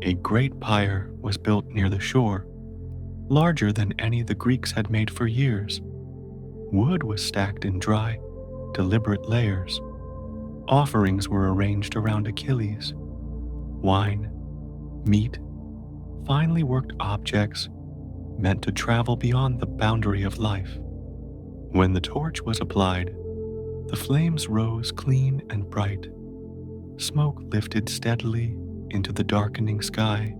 A great pyre was built near the shore, larger than any the Greeks had made for years. Wood was stacked in dry, deliberate layers. Offerings were arranged around Achilles. Wine, meat, finely worked objects meant to travel beyond the boundary of life. When the torch was applied, the flames rose clean and bright. Smoke lifted steadily into the darkening sky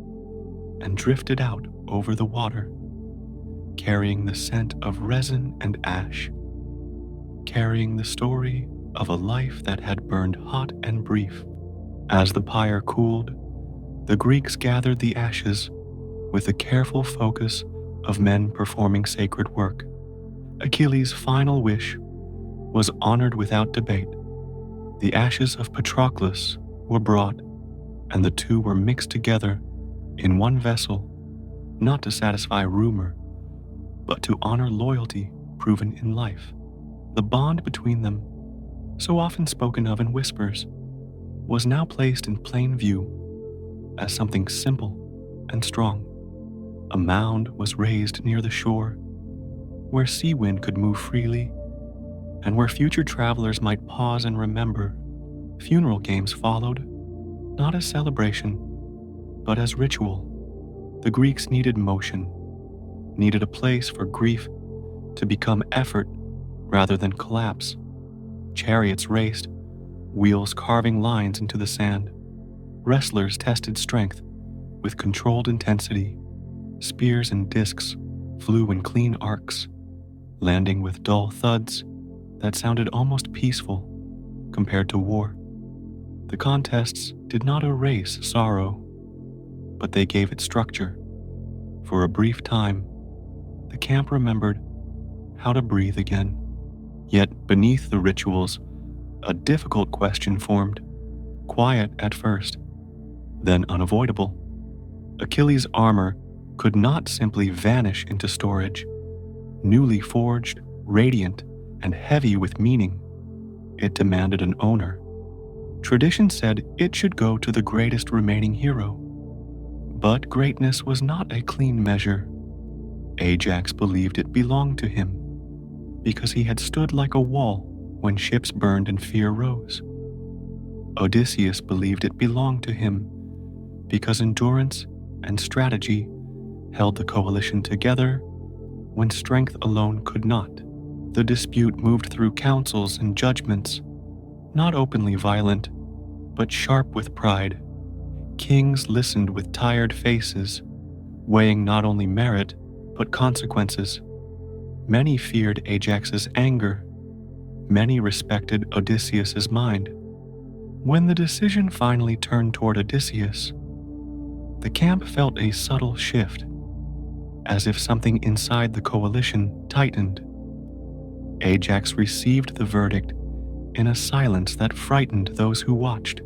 and drifted out over the water, carrying the scent of resin and ash, carrying the story of a life that had burned hot and brief. As the pyre cooled, the Greeks gathered the ashes with the careful focus of men performing sacred work. Achilles' final wish was honored without debate. The ashes of Patroclus were brought, and the two were mixed together in one vessel, not to satisfy rumor, but to honor loyalty proven in life. The bond between them, so often spoken of in whispers, was now placed in plain view as something simple and strong. A mound was raised near the shore, where sea wind could move freely, and where future travelers might pause and remember. Funeral games followed, not as celebration, but as ritual. The Greeks needed motion, needed a place for grief to become effort rather than collapse. Chariots raced, wheels carving lines into the sand. Wrestlers tested strength with controlled intensity. Spears and discs flew in clean arcs, landing with dull thuds that sounded almost peaceful compared to war. The contests did not erase sorrow, but they gave it structure. For a brief time, the camp remembered how to breathe again. Yet beneath the rituals, a difficult question formed, quiet at first, then unavoidable. Achilles' armor could not simply vanish into storage. Newly forged, radiant, and heavy with meaning, it demanded an owner. Tradition said it should go to the greatest remaining hero. But greatness was not a clean measure. Ajax believed it belonged to him, because he had stood like a wall when ships burned and fear rose. Odysseus believed it belonged to him, because endurance and strategy held the coalition together when strength alone could not. The dispute moved through councils and judgments, not openly violent, but sharp with pride. Kings listened with tired faces, weighing not only merit, but consequences. Many feared Ajax's anger. Many respected Odysseus's mind. When the decision finally turned toward Odysseus, the camp felt a subtle shift, as if something inside the coalition tightened. Ajax received the verdict in a silence that frightened those who watched.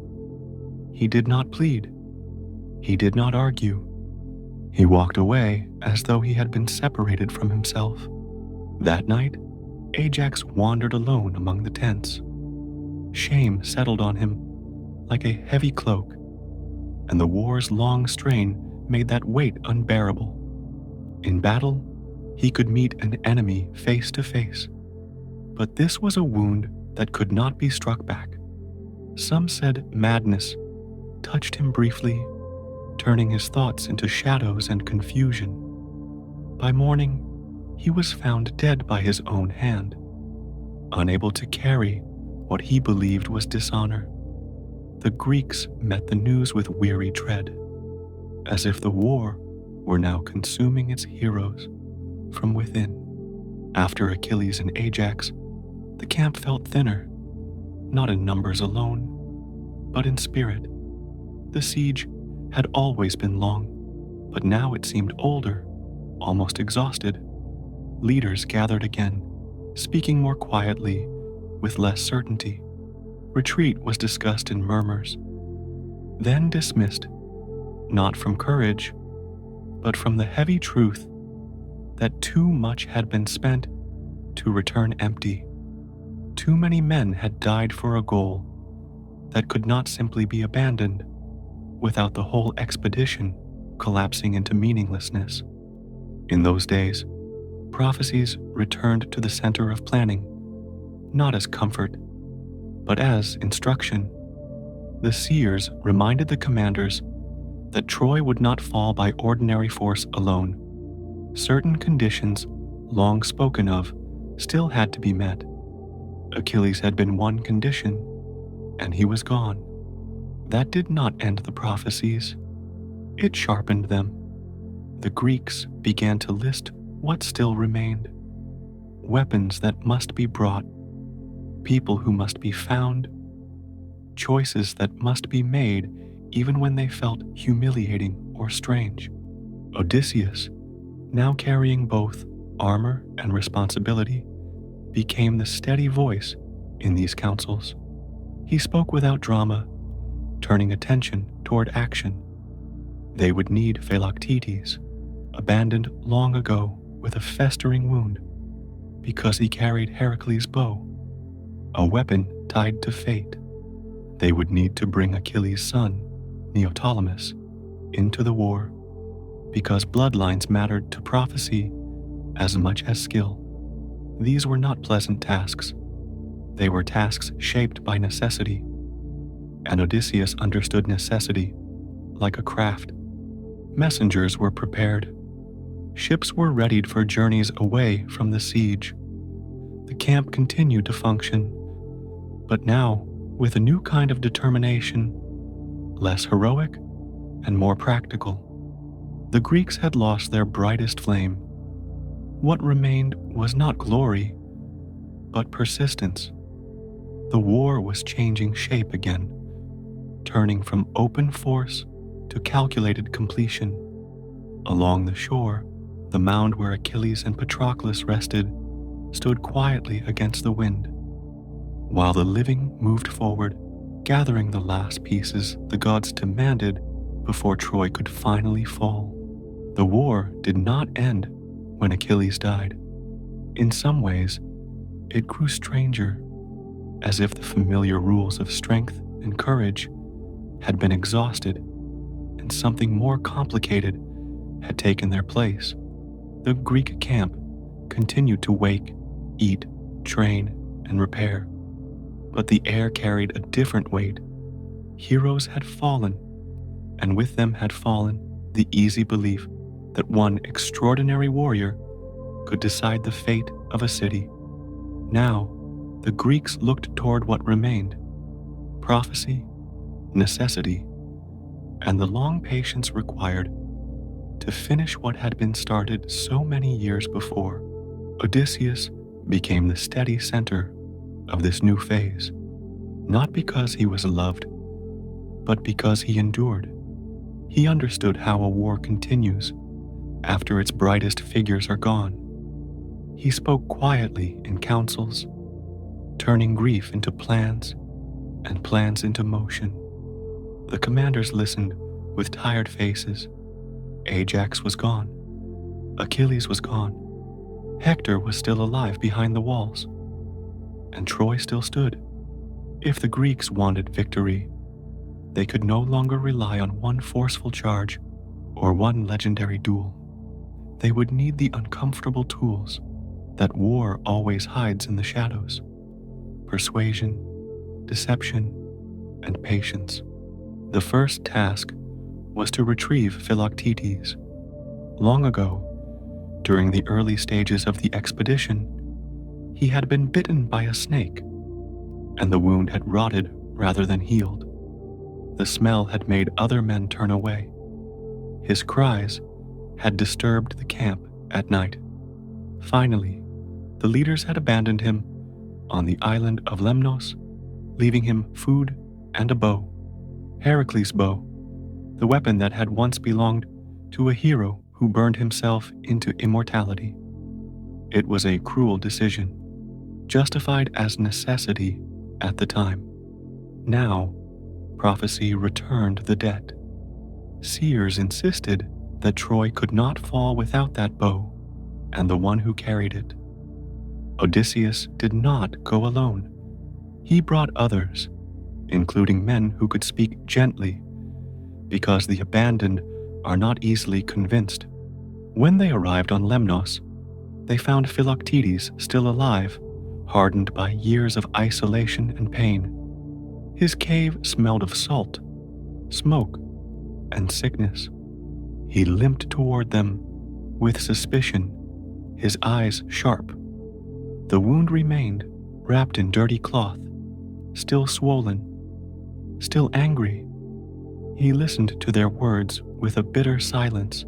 He did not plead. He did not argue. He walked away as though he had been separated from himself. That night, Ajax wandered alone among the tents. Shame settled on him like a heavy cloak, and the war's long strain made that weight unbearable. In battle, he could meet an enemy face to face, but this was a wound that could not be struck back. Some said madness touched him briefly, turning his thoughts into shadows and confusion. By morning, he was found dead by his own hand, unable to carry what he believed was dishonor. The Greeks met the news with weary dread, as if the war were now consuming its heroes from within. After Achilles and Ajax, the camp felt thinner, not in numbers alone, but in spirit. The siege had always been long, but now it seemed older, almost exhausted. Leaders gathered again, speaking more quietly, with less certainty. Retreat was discussed in murmurs, then dismissed, not from courage, but from the heavy truth that too much had been spent to return empty. Too many men had died for a goal that could not simply be abandoned without the whole expedition collapsing into meaninglessness. In those days, prophecies returned to the center of planning, not as comfort, but as instruction. The seers reminded the commanders that Troy would not fall by ordinary force alone. Certain conditions, long spoken of, still had to be met. Achilles had been one condition, and he was gone. That did not end the prophecies. It sharpened them. The Greeks began to list what still remained. Weapons that must be brought, people who must be found, choices that must be made even when they felt humiliating or strange. Odysseus, now carrying both armor and responsibility, became the steady voice in these councils. He spoke without drama, turning attention toward action. They would need Philoctetes, abandoned long ago with a festering wound, because he carried Heracles' bow, a weapon tied to fate. They would need to bring Achilles' son, Neoptolemus, into the war, because bloodlines mattered to prophecy as much as skill. These were not pleasant tasks. They were tasks shaped by necessity, and Odysseus understood necessity like a craft. Messengers were prepared. Ships were readied for journeys away from the siege. The camp continued to function, but now with a new kind of determination, less heroic and more practical. The Greeks had lost their brightest flame. What remained was not glory, but persistence. The war was changing shape again, turning from open force to calculated completion. Along the shore, the mound where Achilles and Patroclus rested stood quietly against the wind, while the living moved forward, gathering the last pieces the gods demanded before Troy could finally fall. The war did not end when Achilles died. In some ways, it grew stranger, as if the familiar rules of strength and courage had been exhausted and something more complicated had taken their place. The Greek camp continued to wake, eat, train, and repair, but the air carried a different weight. Heroes had fallen, and with them had fallen the easy belief that one extraordinary warrior could decide the fate of a city. Now, the Greeks looked toward what remained: prophecy, necessity, and the long patience required to finish what had been started so many years before. Odysseus became the steady center of this new phase. not because he was loved, but because he endured. He understood how a war continues after its brightest figures are gone. He spoke quietly in councils, turning grief into plans and plans into motion. The commanders listened with tired faces. Ajax was gone. Achilles was gone. Hector was still alive behind the walls. And Troy still stood. If the Greeks wanted victory, they could no longer rely on one forceful charge or one legendary duel. They would need the uncomfortable tools that war always hides in the shadows: persuasion, deception, and patience. The first task was to retrieve Philoctetes. Long ago, during the early stages of the expedition, he had been bitten by a snake, and the wound had rotted rather than healed. The smell had made other men turn away. His cries had disturbed the camp at night. Finally, the leaders had abandoned him on the island of Lemnos, leaving him food and a bow. Heracles' bow, the weapon that had once belonged to a hero who burned himself into immortality. It was a cruel decision, justified as necessity at the time. Now, prophecy returned the debt. Seers insisted that Troy could not fall without that bow and the one who carried it. Odysseus did not go alone. He brought others, including men who could speak gently, because the abandoned are not easily convinced. When they arrived on Lemnos, they found Philoctetes still alive, hardened by years of isolation and pain. His cave smelled of salt, smoke, and sickness. He limped toward them with suspicion, his eyes sharp. The wound remained, wrapped in dirty cloth, still swollen, still angry. He listened to their words with a bitter silence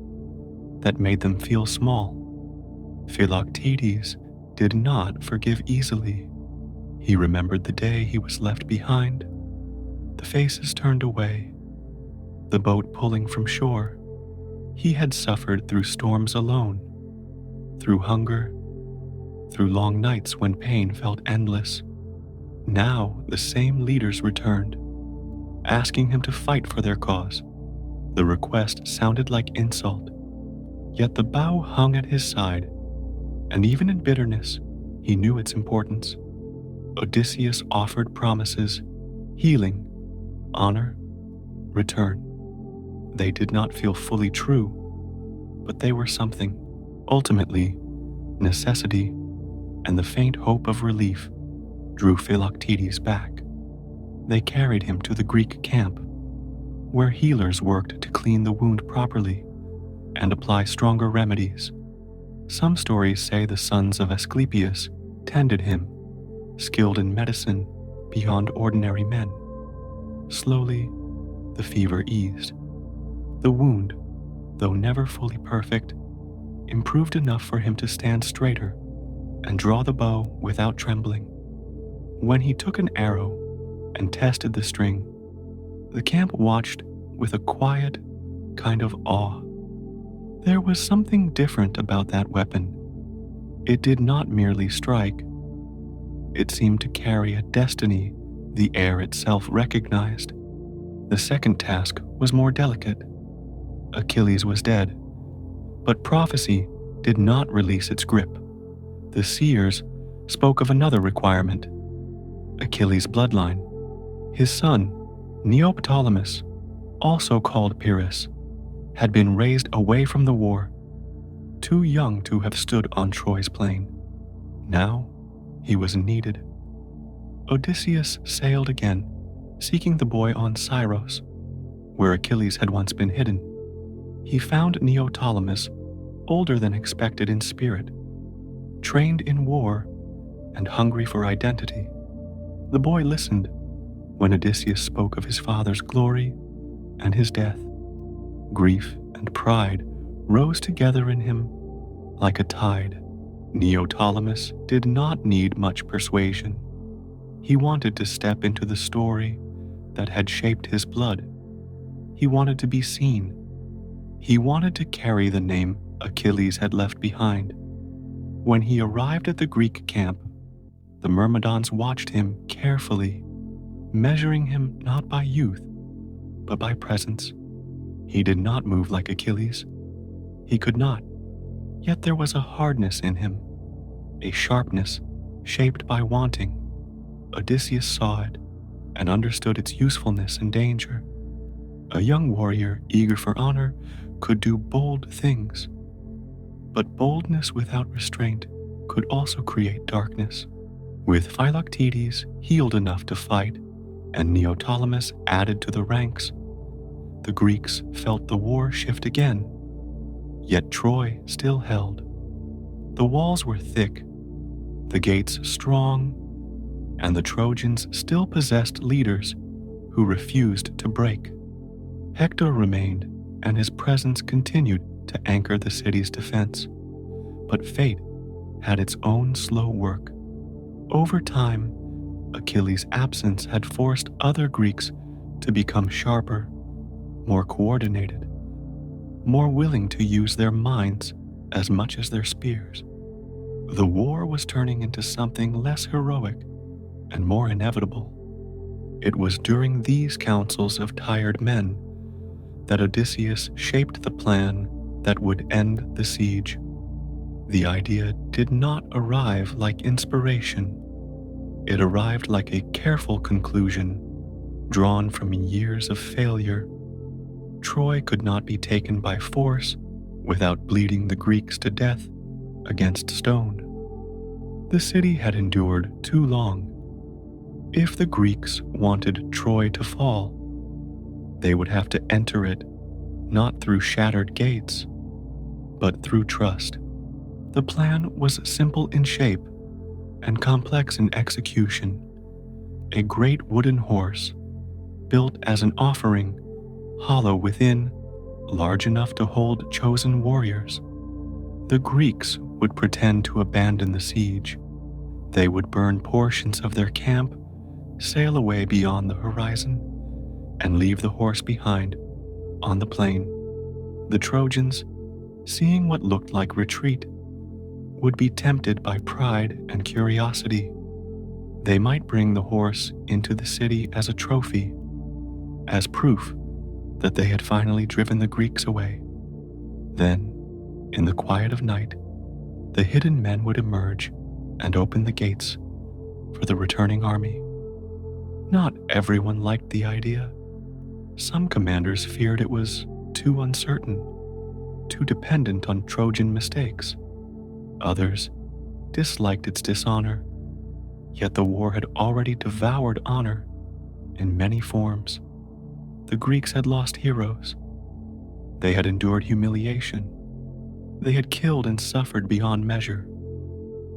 that made them feel small. Philoctetes did not forgive easily. He remembered the day he was left behind, the faces turned away, the boat pulling from shore. He had suffered through storms alone, through hunger, through long nights when pain felt endless. Now the same leaders returned, asking him to fight for their cause. The request sounded like insult, yet the bow hung at his side, and even in bitterness, he knew its importance. Odysseus offered promises: healing, honor, return. They did not feel fully true, but they were something. Ultimately, necessity and the faint hope of relief drew Philoctetes back. They carried him to the Greek camp, where healers worked to clean the wound properly and apply stronger remedies. Some stories say the sons of Asclepius tended him, skilled in medicine beyond ordinary men. Slowly, the fever eased. The wound, though never fully perfect, improved enough for him to stand straighter and draw the bow without trembling. When he took an arrow and tested the string, the camp watched with a quiet kind of awe. There was something different about that weapon. It did not merely strike. It seemed to carry a destiny the air itself recognized. The second task was more delicate. Achilles was dead, but prophecy did not release its grip. The seers spoke of another requirement: Achilles' bloodline. His son, Neoptolemus, also called Pyrrhus, had been raised away from the war, too young to have stood on Troy's plain. Now he was needed. Odysseus sailed again, seeking the boy on Scyros, where Achilles had once been hidden. He found Neoptolemus older than expected in spirit, trained in war, and hungry for identity. The boy listened when Odysseus spoke of his father's glory and his death. Grief and pride rose together in him like a tide. Neoptolemus did not need much persuasion. He wanted to step into the story that had shaped his blood. He wanted to be seen. He wanted to carry the name Achilles had left behind. When he arrived at the Greek camp, the Myrmidons watched him carefully, measuring him not by youth, but by presence. He did not move like Achilles. He could not. Yet there was a hardness in him, a sharpness shaped by wanting. Odysseus saw it and understood its usefulness and danger. A young warrior eager for honor could do bold things, but boldness without restraint could also create darkness. With Philoctetes healed enough to fight and Neoptolemus added to the ranks, the Greeks felt the war shift again. Yet Troy still held. The walls were thick, the gates strong, and the Trojans still possessed leaders who refused to break. Hector remained, and his presence continued to anchor the city's defense. But fate had its own slow work. Over time, Achilles' absence had forced other Greeks to become sharper, more coordinated, more willing to use their minds as much as their spears. The war was turning into something less heroic and more inevitable. It was during these councils of tired men that Odysseus shaped the plan that would end the siege. The idea did not arrive like inspiration. It arrived like a careful conclusion, drawn from years of failure. Troy could not be taken by force without bleeding the Greeks to death against stone. The city had endured too long. If the Greeks wanted Troy to fall, they would have to enter it not through shattered gates, but through trust. The plan was simple in shape and complex in execution. A great wooden horse, built as an offering, hollow within, large enough to hold chosen warriors. The Greeks would pretend to abandon the siege. They would burn portions of their camp, sail away beyond the horizon, and leave the horse behind on the plain. The Trojans, seeing what looked like retreat, would be tempted by pride and curiosity. They might bring the horse into the city as a trophy, as proof that they had finally driven the Greeks away. Then, in the quiet of night, the hidden men would emerge and open the gates for the returning army. Not everyone liked the idea. Some commanders feared it was too uncertain, too dependent on Trojan mistakes. Others disliked its dishonor, yet the war had already devoured honor in many forms. The Greeks had lost heroes. They had endured humiliation. They had killed and suffered beyond measure.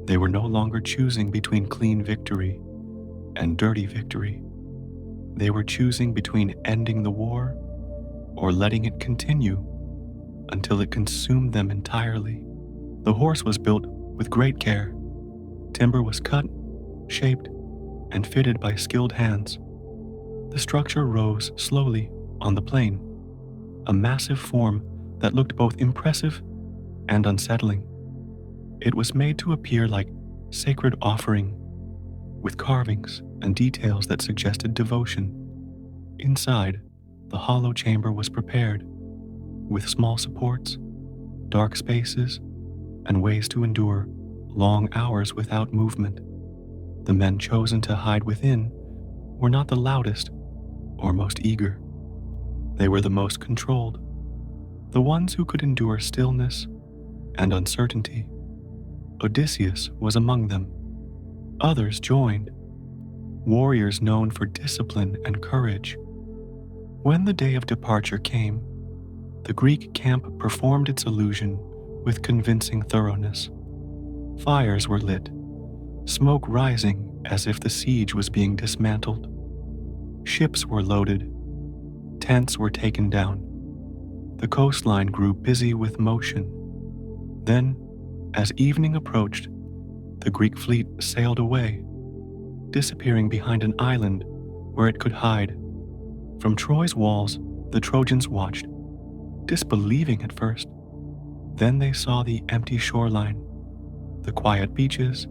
They were no longer choosing between clean victory and dirty victory. They were choosing between ending the war or letting it continue until it consumed them entirely. The horse was built with great care. Timber was cut, shaped, and fitted by skilled hands. The structure rose slowly on the plain, a massive form that looked both impressive and unsettling. It was made to appear like sacred offering, with carvings and details that suggested devotion. Inside, the hollow chamber was prepared, with small supports, dark spaces, and ways to endure long hours without movement. The men chosen to hide within were not the loudest or most eager. They were the most controlled, the ones who could endure stillness and uncertainty. Odysseus was among them. Others joined, warriors known for discipline and courage. When the day of departure came, the Greek camp performed its illusion with convincing thoroughness. Fires were lit, smoke rising as if the siege was being dismantled. Ships were loaded, tents were taken down. The coastline grew busy with motion. Then, as evening approached, the Greek fleet sailed away. disappearing behind an island where it could hide. From Troy's walls, the Trojans watched, disbelieving at first. Then they saw the empty shoreline, the quiet beaches,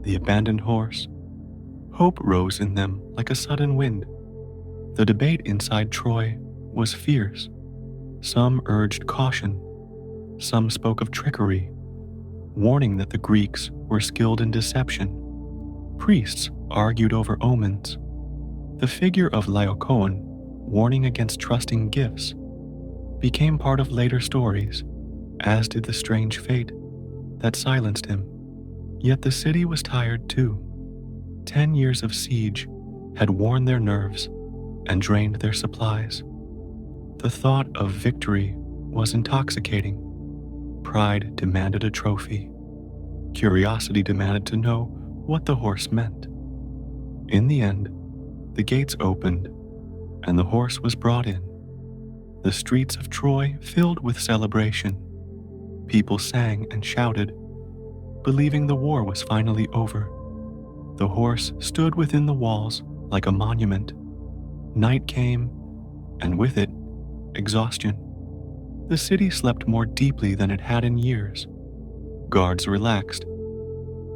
the abandoned horse. Hope rose in them like a sudden wind. The debate inside Troy was fierce. Some urged caution, some spoke of trickery, warning that the Greeks were skilled in deception. Priests argued over omens. The figure of Laocoon, warning against trusting gifts, became part of later stories, as did the strange fate that silenced him. Yet the city was tired too. 10 years of siege had worn their nerves and drained their supplies. The thought of victory was intoxicating. Pride demanded a trophy. Curiosity demanded to know what the horse meant. In the end, the gates opened and the horse was brought in. The streets of Troy filled with celebration. People sang and shouted, believing the war was finally over. The horse stood within the walls like a monument. Night came, and with it, exhaustion. The city slept more deeply than it had in years. Guards relaxed.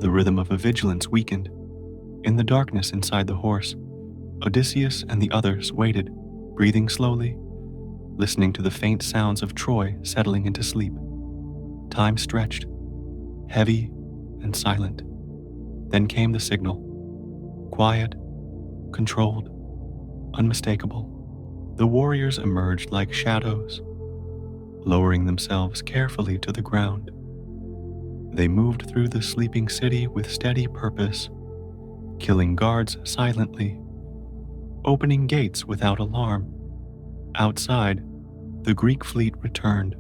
The rhythm of a vigilance weakened. In the darkness inside the horse, Odysseus and the others waited, breathing slowly, listening to the faint sounds of Troy settling into sleep. Time stretched, heavy and silent. Then came the signal. Quiet, controlled, unmistakable. The warriors emerged like shadows, lowering themselves carefully to the ground. They moved through the sleeping city with steady purpose, killing guards silently, opening gates without alarm. Outside, the Greek fleet returned,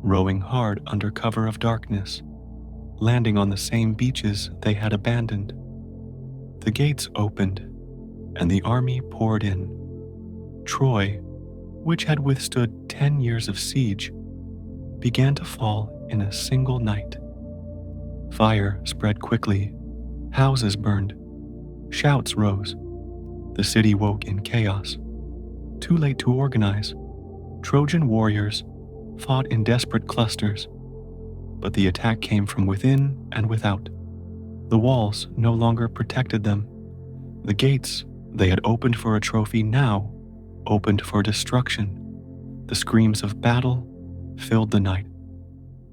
rowing hard under cover of darkness, landing on the same beaches they had abandoned. The gates opened, and the army poured in. Troy, which had withstood 10 years of siege, began to fall in a single night. Fire spread quickly, houses burned, shouts rose. The city woke in chaos. Too late to organize, Trojan warriors fought in desperate clusters, but the attack came from within and without. The walls no longer protected them. The gates they had opened for a trophy now opened for destruction. The screams of battle filled the night,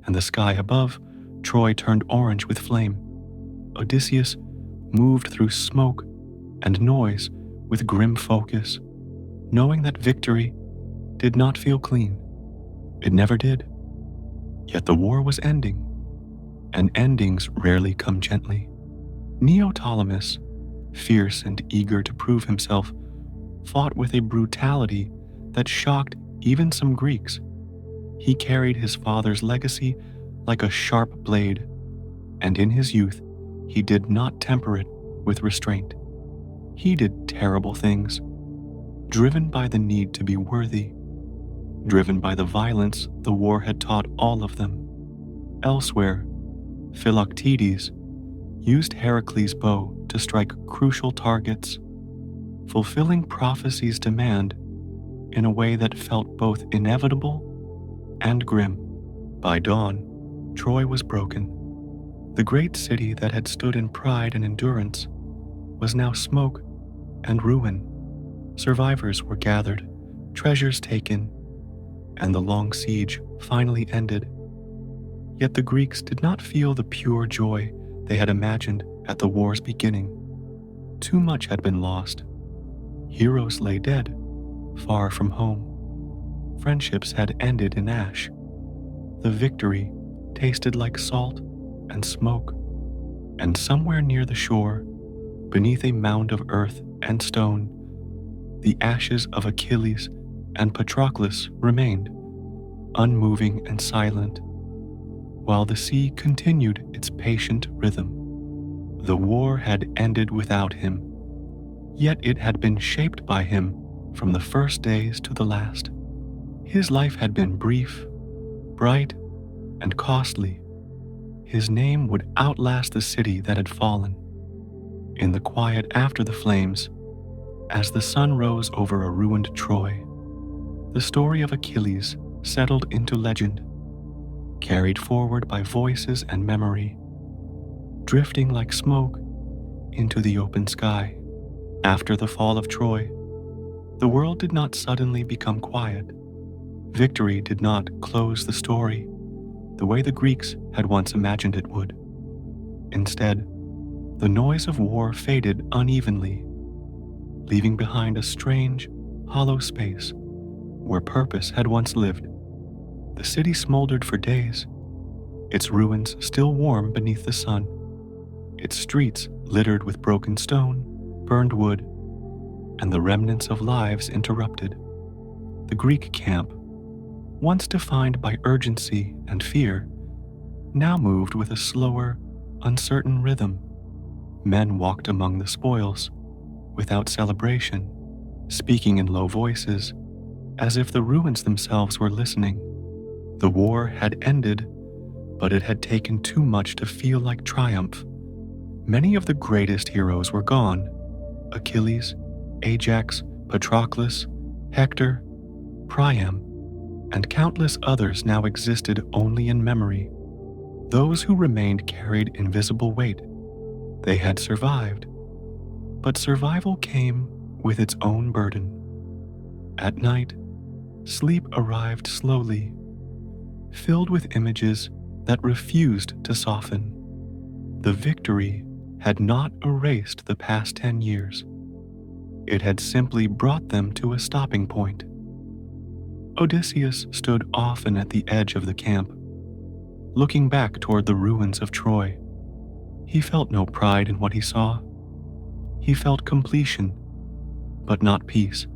and the sky above Troy turned orange with flame. Odysseus moved through smoke and noise with grim focus, knowing that victory did not feel clean. It never did. Yet the war was ending, and endings rarely come gently. Neoptolemus, fierce and eager to prove himself, fought with a brutality that shocked even some Greeks. He carried his father's legacy like a sharp blade, and in his youth, he did not temper it with restraint. He did terrible things, driven by the need to be worthy, driven by the violence the war had taught all of them. Elsewhere, Philoctetes used Heracles' bow to strike crucial targets, fulfilling prophecy's demand in a way that felt both inevitable and grim. By dawn, Troy was broken. The great city that had stood in pride and endurance was now smoke and ruin. Survivors were gathered, treasures taken, and the long siege finally ended. Yet the Greeks did not feel the pure joy they had imagined at the war's beginning. Too much had been lost. Heroes lay dead, far from home. Friendships had ended in ash. The victory tasted like salt and smoke. And somewhere near the shore, beneath a mound of earth and stone, the ashes of Achilles and Patroclus remained, unmoving and silent, while the sea continued its patient rhythm. The war had ended without him, yet it had been shaped by him from the first days to the last. His life had been brief, bright, and costly. His name would outlast the city that had fallen. In the quiet after the flames, as the sun rose over a ruined Troy, the story of Achilles settled into legend, carried forward by voices and memory, drifting like smoke into the open sky. After the fall of Troy, the world did not suddenly become quiet. Victory did not close the story the way the Greeks had once imagined it would. Instead, the noise of war faded unevenly, leaving behind a strange, hollow space where purpose had once lived. The city smoldered for days, its ruins still warm beneath the sun, its streets littered with broken stone, burned wood, and the remnants of lives interrupted. The Greek camp, once defined by urgency and fear, now moved with a slower, uncertain rhythm. Men walked among the spoils, without celebration, speaking in low voices, as if the ruins themselves were listening. The war had ended, but it had taken too much to feel like triumph. Many of the greatest heroes were gone. Achilles, Ajax, Patroclus, Hector, Priam, and countless others now existed only in memory. Those who remained carried invisible weight. They had survived, but survival came with its own burden. At night, sleep arrived slowly, filled with images that refused to soften. The victory had not erased the past 10 years. It had simply brought them to a stopping point. Odysseus stood often at the edge of the camp, looking back toward the ruins of Troy. He felt no pride in what he saw. He felt completion, but not peace.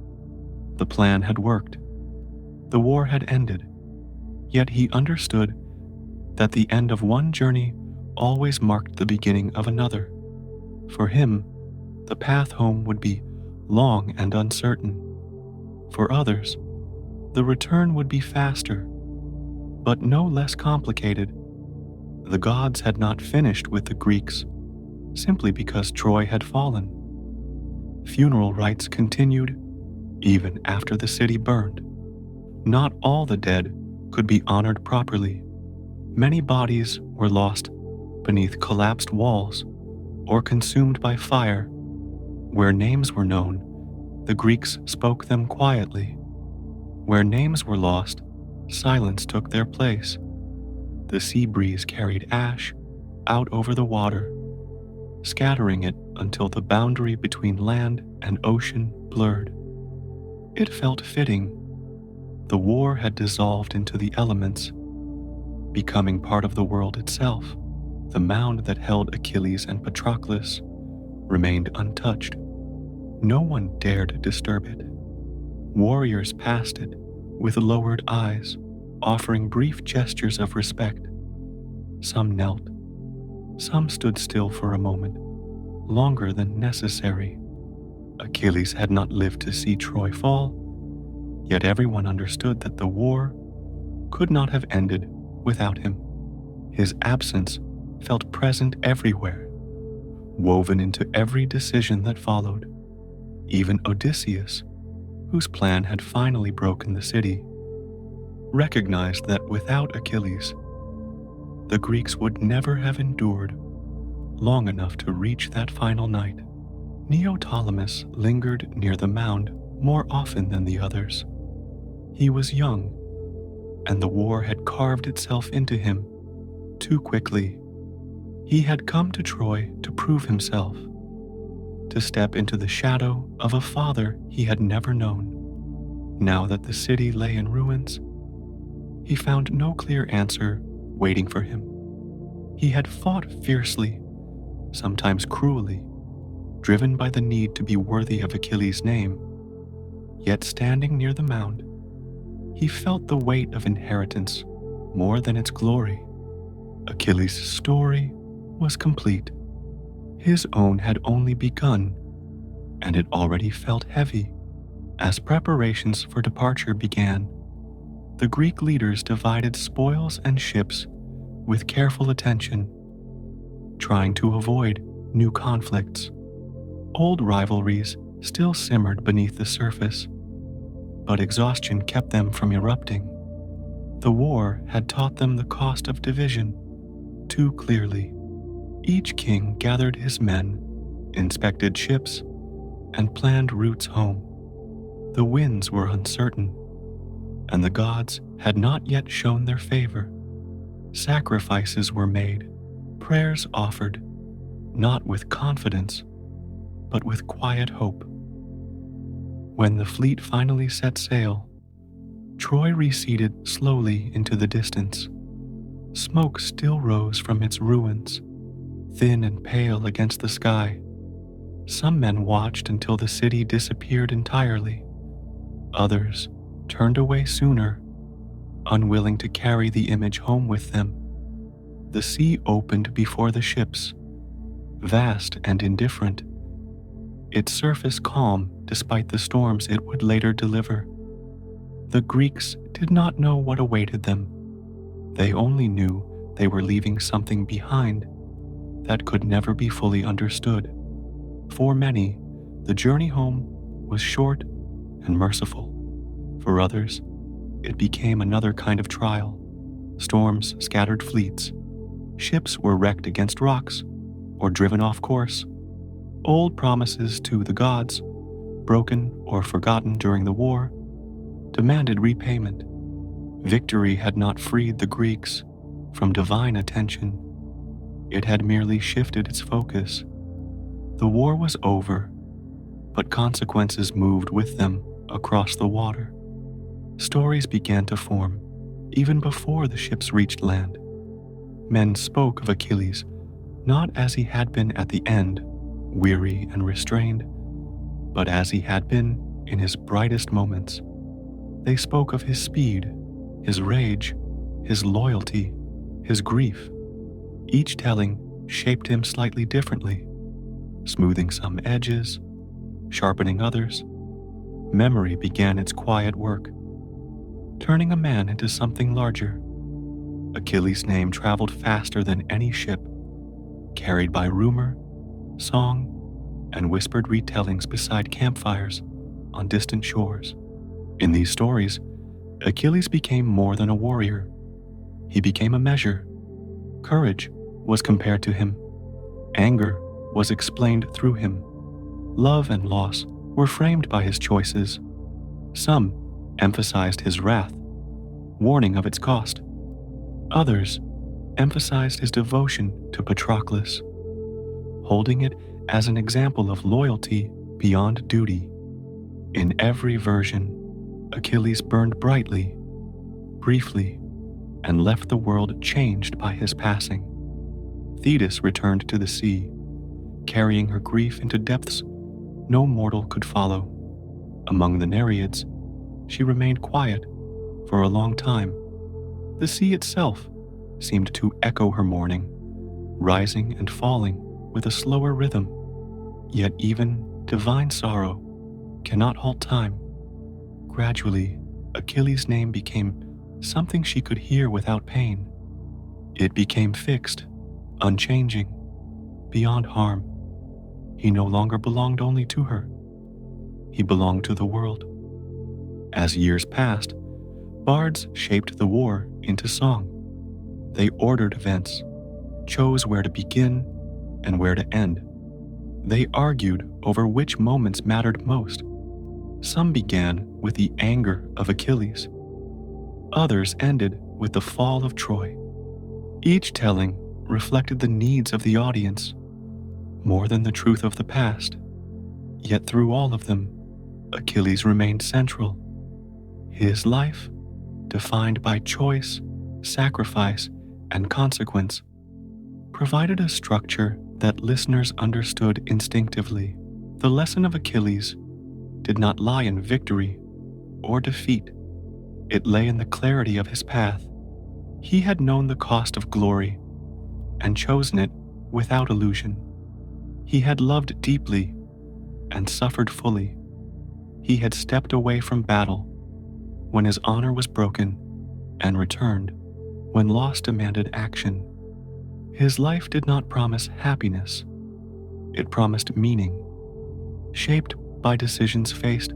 The plan had worked. The war had ended, yet he understood that the end of one journey always marked the beginning of another. For him, the path home would be long and uncertain. For others, the return would be faster, but no less complicated. The gods had not finished with the Greeks simply because Troy had fallen. Funeral rites continued even after the city burned. Not all the dead could be honored properly. Many bodies were lost beneath collapsed walls or consumed by fire. Where names were known, the Greeks spoke them quietly. Where names were lost, silence took their place. The sea breeze carried ash out over the water, scattering it until the boundary between land and ocean blurred. It felt fitting. The war had dissolved into the elements, becoming part of the world itself. The mound that held Achilles and Patroclus remained untouched. No one dared disturb it. Warriors passed it with lowered eyes, offering brief gestures of respect. Some knelt. Some stood still for a moment, longer than necessary. Achilles had not lived to see Troy fall, yet everyone understood that the war could not have ended without him. His absence felt present everywhere, woven into every decision that followed. Even Odysseus, whose plan had finally broken the city, recognized that without Achilles, the Greeks would never have endured long enough to reach that final night. Neoptolemus lingered near the mound more often than the others. He was young, and the war had carved itself into him too quickly. He had come to Troy to prove himself, to step into the shadow of a father he had never known. Now that the city lay in ruins, he found no clear answer waiting for him. He had fought fiercely, sometimes cruelly, driven by the need to be worthy of Achilles' name. Yet standing near the mound, he felt the weight of inheritance more than its glory. Achilles' story was complete. His own had only begun, and it already felt heavy. As preparations for departure began, the Greek leaders divided spoils and ships with careful attention, trying to avoid new conflicts. Old rivalries still simmered beneath the surface, but exhaustion kept them from erupting. The war had taught them the cost of division too clearly. Each king gathered his men, inspected ships, and planned routes home. The winds were uncertain, and the gods had not yet shown their favor. Sacrifices were made, prayers offered, not with confidence, but with quiet hope. When the fleet finally set sail, Troy receded slowly into the distance. Smoke still rose from its ruins, thin and pale against the sky. Some men watched until the city disappeared entirely. Others turned away sooner, unwilling to carry the image home with them. The sea opened before the ships, vast and indifferent, its surface calm despite the storms it would later deliver. The Greeks did not know what awaited them. They only knew they were leaving something behind that could never be fully understood. For many, the journey home was short and merciful. For others, it became another kind of trial. Storms scattered fleets. Ships were wrecked against rocks or driven off course. Old promises to the gods, broken or forgotten during the war, demanded repayment. Victory had not freed the Greeks from divine attention. It had merely shifted its focus. The war was over, but consequences moved with them across the water. Stories began to form, even before the ships reached land. Men spoke of Achilles not as he had been at the end, weary and restrained, but as he had been in his brightest moments. They spoke of his speed, his rage, his loyalty, his grief. Each telling shaped him slightly differently, smoothing some edges, sharpening others. Memory began its quiet work, turning a man into something larger. Achilles' name traveled faster than any ship, carried by rumor, song, and whispered retellings beside campfires on distant shores. In these stories, Achilles became more than a warrior. He became a measure. Courage was compared to him. Anger was explained through him. Love and loss were framed by his choices. Some emphasized his wrath, warning of its cost. Others emphasized his devotion to Patroclus, holding it as an example of loyalty beyond duty. In every version, Achilles burned brightly, briefly, and left the world changed by his passing. Thetis returned to the sea, carrying her grief into depths no mortal could follow. Among the Nereids, she remained quiet for a long time. The sea itself seemed to echo her mourning, rising and falling with a slower rhythm. Yet even divine sorrow cannot halt time. Gradually, Achilles' name became something she could hear without pain. It became fixed, unchanging, beyond harm. He no longer belonged only to her. He belonged to the world. As years passed, bards shaped the war into song. They ordered events, chose where to begin and where to end. They argued over which moments mattered most. Some began with the anger of Achilles. Others ended with the fall of Troy. Each telling reflected the needs of the audience more than the truth of the past. Yet through all of them, Achilles remained central. His life, defined by choice, sacrifice, and consequence, provided a structure that listeners understood instinctively. The lesson of Achilles did not lie in victory or defeat. It lay in the clarity of his path. He had known the cost of glory and chosen it without illusion. He had loved deeply and suffered fully. He had stepped away from battle when his honor was broken and returned when loss demanded action. His life did not promise happiness. It promised meaning. shaped by decisions faced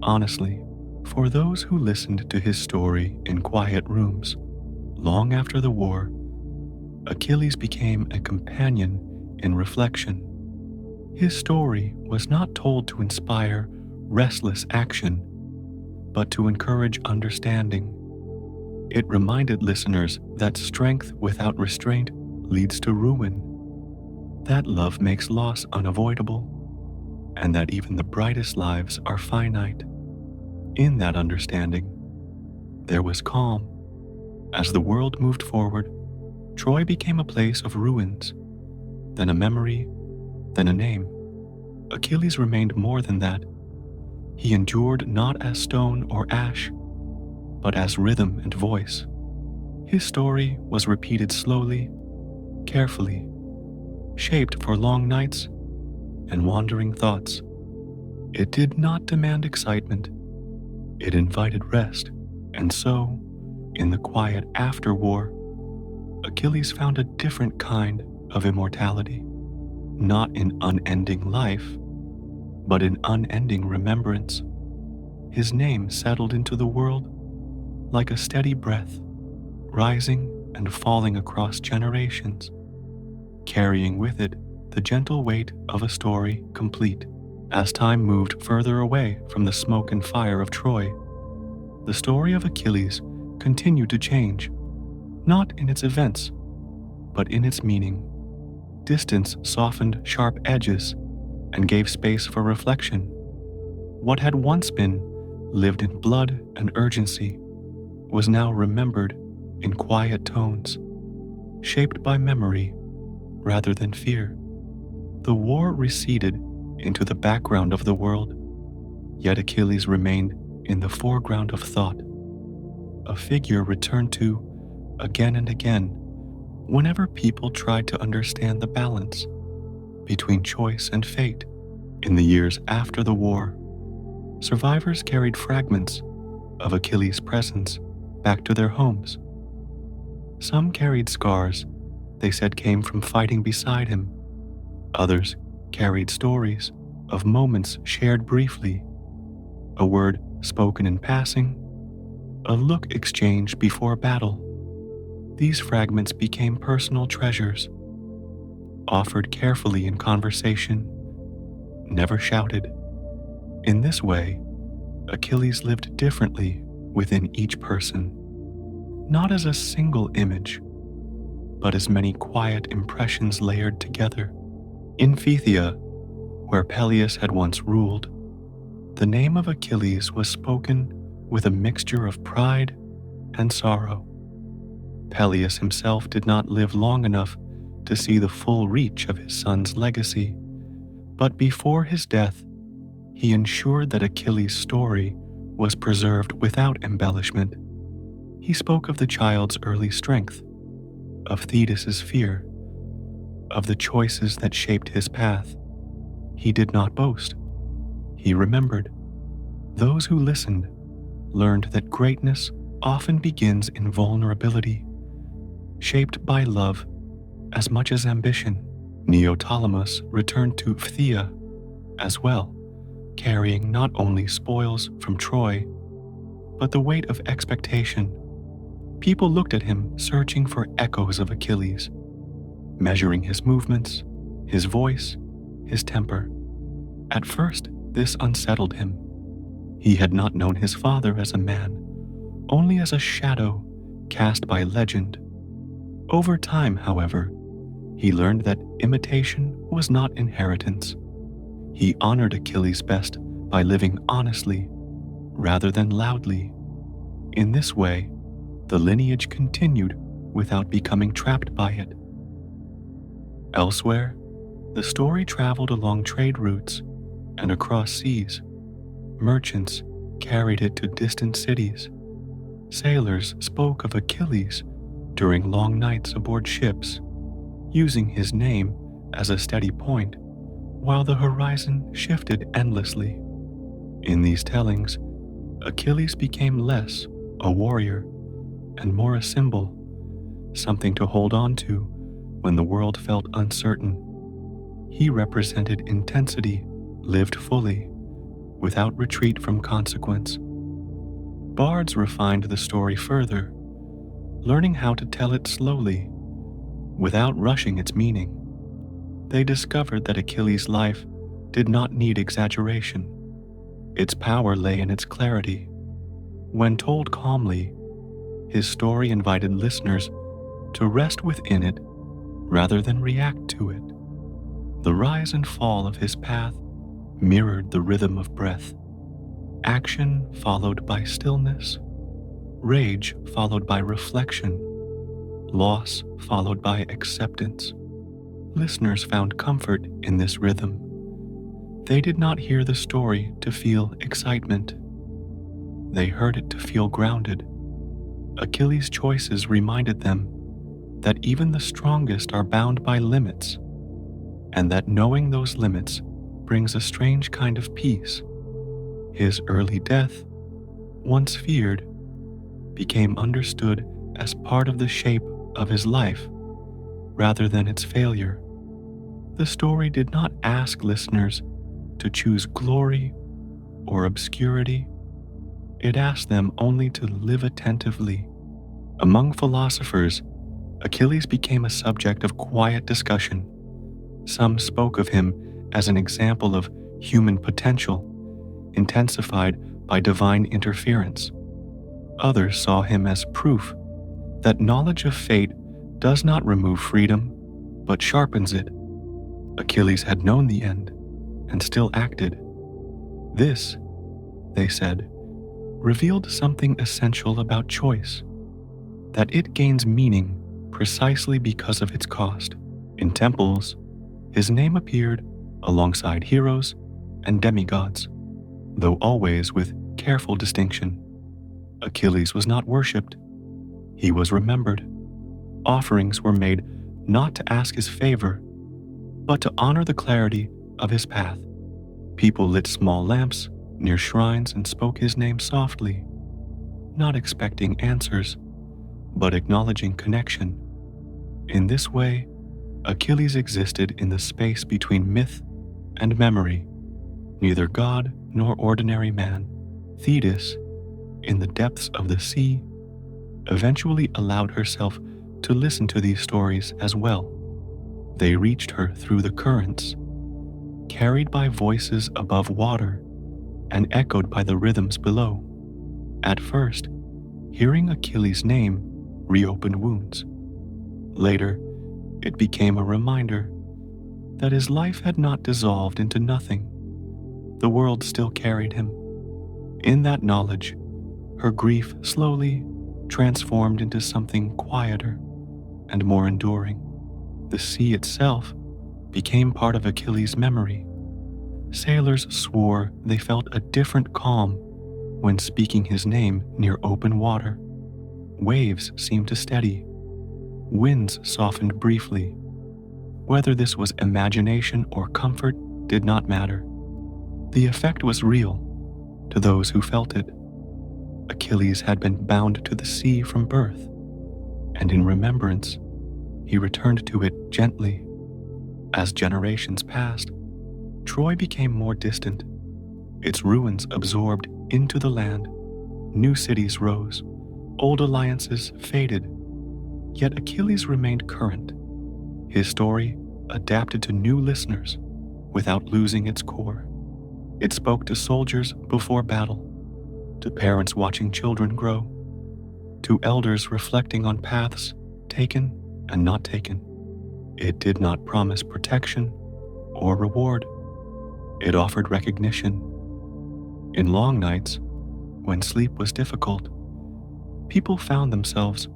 honestly. For those who listened to his story in quiet rooms, long after the war, Achilles became a companion in reflection. His story was not told to inspire restless action, but to encourage understanding. It reminded listeners that strength without restraint leads to ruin, that love makes loss unavoidable, and that even the brightest lives are finite. In that understanding, there was calm. As the world moved forward, Troy became a place of ruins, then a memory, then a name. Achilles remained more than that. He endured not as stone or ash, but as rhythm and voice. His story was repeated slowly, carefully, shaped for long nights and wandering thoughts. It did not demand excitement, it invited rest. And so, in the quiet after-war, Achilles found a different kind of immortality, not in unending life, but in unending remembrance. His name settled into the world like a steady breath, rising and falling across generations, carrying with it the gentle weight of a story complete. As time moved further away from the smoke and fire of Troy, the story of Achilles continued to change, not in its events, but in its meaning. Distance softened sharp edges and gave space for reflection. What had once been lived in blood and urgency was now remembered in quiet tones, shaped by memory rather than fear. The war receded into the background of the world, yet Achilles remained in the foreground of thought, a figure returned to again and again whenever people tried to understand the balance between choice and fate. In the years after the war, survivors carried fragments of Achilles' presence back to their homes. Some carried scars they said came from fighting beside him. Others carried stories of moments shared briefly, a word spoken in passing, a look exchanged before battle. These fragments became personal treasures, offered carefully in conversation, never shouted. In this way, Achilles lived differently within each person, not as a single image, but as many quiet impressions layered together. In Phthia, where Peleus had once ruled, the name of Achilles was spoken with a mixture of pride and sorrow. Peleus himself did not live long enough to see the full reach of his son's legacy, but before his death, he ensured that Achilles' story was preserved without embellishment. He spoke of the child's early strength, of Thetis' fear, of the choices that shaped his path. He did not boast. He remembered. Those who listened learned that greatness often begins in vulnerability, shaped by love as much as ambition. Neoptolemus returned to Phthia as well, carrying not only spoils from Troy, but the weight of expectation. People looked at him searching for echoes of Achilles, measuring his movements, his voice, his temper. At first, this unsettled him. He had not known his father as a man, only as a shadow cast by legend. Over time, however, he learned that imitation was not inheritance. He honored Achilles best by living honestly rather than loudly. In this way, the lineage continued without becoming trapped by it. Elsewhere, the story traveled along trade routes and across seas. Merchants carried it to distant cities. Sailors spoke of Achilles during long nights aboard ships, using his name as a steady point while the horizon shifted endlessly. In these tellings, Achilles became less a warrior and more a symbol, something to hold on to when the world felt uncertain. He represented intensity, lived fully, without retreat from consequence. Bards refined the story further, learning how to tell it slowly, without rushing its meaning. They discovered that Achilles' life did not need exaggeration. Its power lay in its clarity. When told calmly, his story invited listeners to rest within it rather than react to it. The rise and fall of his path mirrored the rhythm of breath. Action followed by stillness, rage followed by reflection, loss followed by acceptance. Listeners found comfort in this rhythm. They did not hear the story to feel excitement. They heard it to feel grounded. Achilles' choices reminded them that even the strongest are bound by limits, and that knowing those limits brings a strange kind of peace. His early death, once feared, became understood as part of the shape of his life rather than its failure. The story did not ask listeners to choose glory or obscurity. It asked them only to live attentively. Among philosophers, Achilles became a subject of quiet discussion. Some spoke of him as an example of human potential, intensified by divine interference. Others saw him as proof that knowledge of fate does not remove freedom, but sharpens it. Achilles had known the end and still acted. This, they said, revealed something essential about choice, that it gains meaning precisely because of its cost. In temples, his name appeared alongside heroes and demigods, though always with careful distinction. Achilles was not worshipped, he was remembered. Offerings were made not to ask his favor, but to honor the clarity of his path. People lit small lamps near shrines and spoke his name softly, not expecting answers, but acknowledging connection. In this way, Achilles existed in the space between myth and memory, neither god nor ordinary man. Thetis, in the depths of the sea, eventually allowed herself to listen to these stories as well. They reached her through the currents, carried by voices above water and echoed by the rhythms below. At first, hearing Achilles' name reopened wounds. Later, it became a reminder that his life had not dissolved into nothing. The world still carried him. In that knowledge, her grief slowly transformed into something quieter and more enduring. The sea itself became part of Achilles' memory. Sailors swore they felt a different calm when speaking his name near open water. Waves seemed to steady. Winds softened briefly. Whether this was imagination or comfort did not matter. The effect was real to those who felt it. Achilles had been bound to the sea from birth, and in remembrance, he returned to it gently. As generations passed, Troy became more distant. Its ruins absorbed into the land. New cities rose. Old alliances faded. Yet Achilles remained current. His story adapted to new listeners without losing its core. It spoke to soldiers before battle, to parents watching children grow, to elders reflecting on paths taken and not taken. It did not promise protection or reward. It offered recognition. In long nights, when sleep was difficult, people found themselves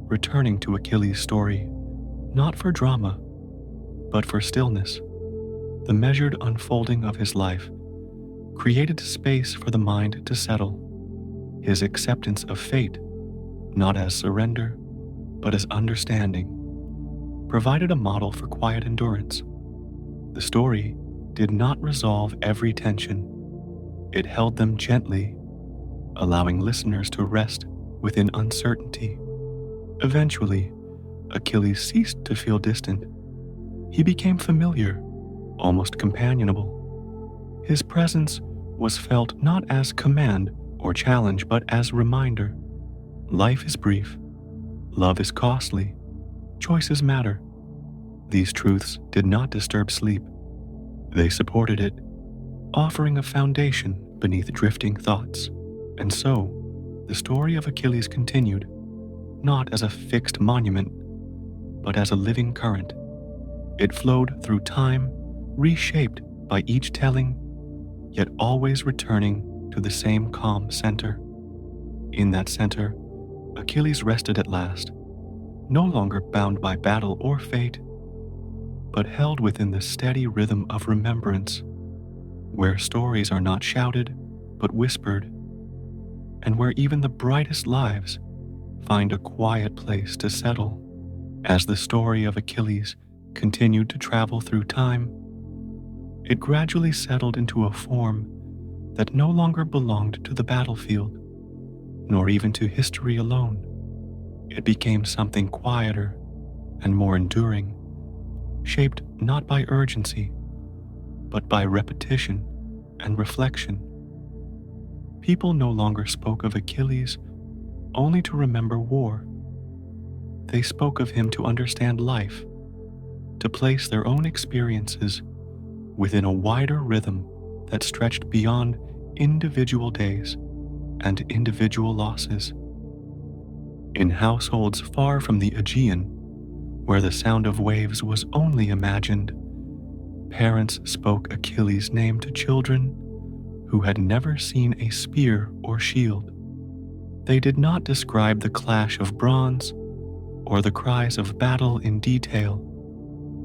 returning to Achilles' story, not for drama, but for stillness. The measured unfolding of his life created space for the mind to settle. His acceptance of fate, not as surrender, but as understanding, provided a model for quiet endurance. The story did not resolve every tension. It held them gently, allowing listeners to rest within uncertainty. Eventually, Achilles ceased to feel distant. He became familiar, almost companionable. His presence was felt not as command or challenge, but as reminder. Life is brief, love is costly, choices matter. These truths did not disturb sleep. They supported it, offering a foundation beneath drifting thoughts. And so, the story of Achilles continued, not as a fixed monument, but as a living current. It flowed through time, reshaped by each telling, yet always returning to the same calm center. In that center, Achilles rested at last, no longer bound by battle or fate, but held within the steady rhythm of remembrance, where stories are not shouted, but whispered, and where even the brightest lives find a quiet place to settle. As the story of Achilles continued to travel through time, it gradually settled into a form that no longer belonged to the battlefield, nor even to history alone. It became something quieter and more enduring, shaped not by urgency, but by repetition and reflection. People no longer spoke of Achilles only to remember war. They spoke of him to understand life, to place their own experiences within a wider rhythm that stretched beyond individual days and individual losses. In households far from the Aegean, where the sound of waves was only imagined, parents spoke Achilles' name to children who had never seen a spear or shield. They did not describe the clash of bronze or the cries of battle in detail.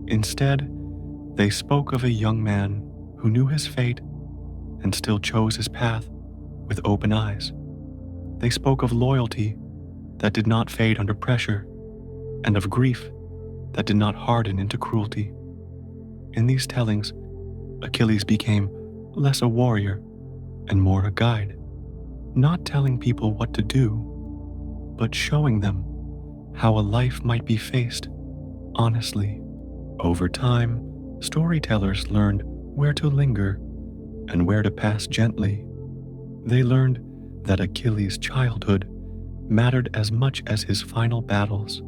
Instead, they spoke of a young man who knew his fate and still chose his path with open eyes. They spoke of loyalty that did not fade under pressure, and of grief that did not harden into cruelty. In these tellings, Achilles became less a warrior and more a guide, not telling people what to do, but showing them how a life might be faced honestly. Over time, storytellers learned where to linger and where to pass gently. They learned that Achilles' childhood mattered as much as his final battles.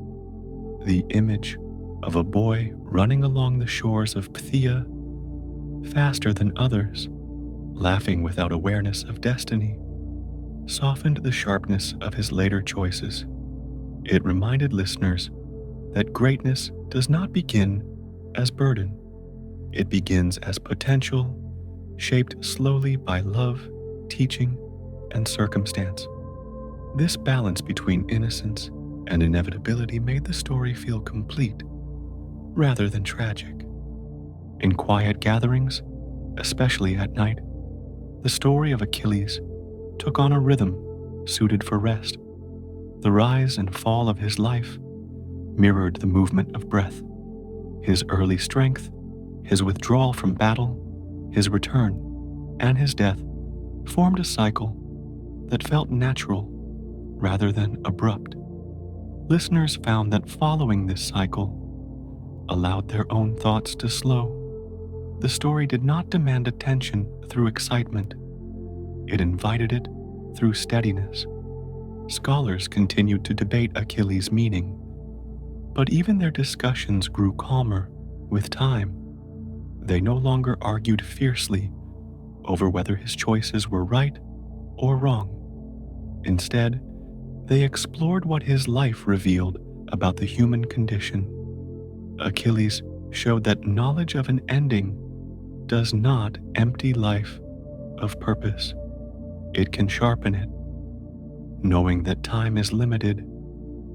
The image of a boy running along the shores of Phthia, faster than others, laughing without awareness of destiny, softened the sharpness of his later choices. It reminded listeners that greatness does not begin as burden. It begins as potential, shaped slowly by love, teaching, and circumstance. This balance between innocence and inevitability made the story feel complete, rather than tragic. In quiet gatherings, especially at night, the story of Achilles took on a rhythm suited for rest. The rise and fall of his life mirrored the movement of breath. His early strength, his withdrawal from battle, his return, and his death formed a cycle that felt natural rather than abrupt. Listeners found that following this cycle allowed their own thoughts to slow. The story did not demand attention through excitement. It invited it through steadiness. Scholars continued to debate Achilles' meaning, but even their discussions grew calmer with time. They no longer argued fiercely over whether his choices were right or wrong. Instead, they explored what his life revealed about the human condition. Achilles showed that knowledge of an ending does not empty life of purpose. It can sharpen it. Knowing that time is limited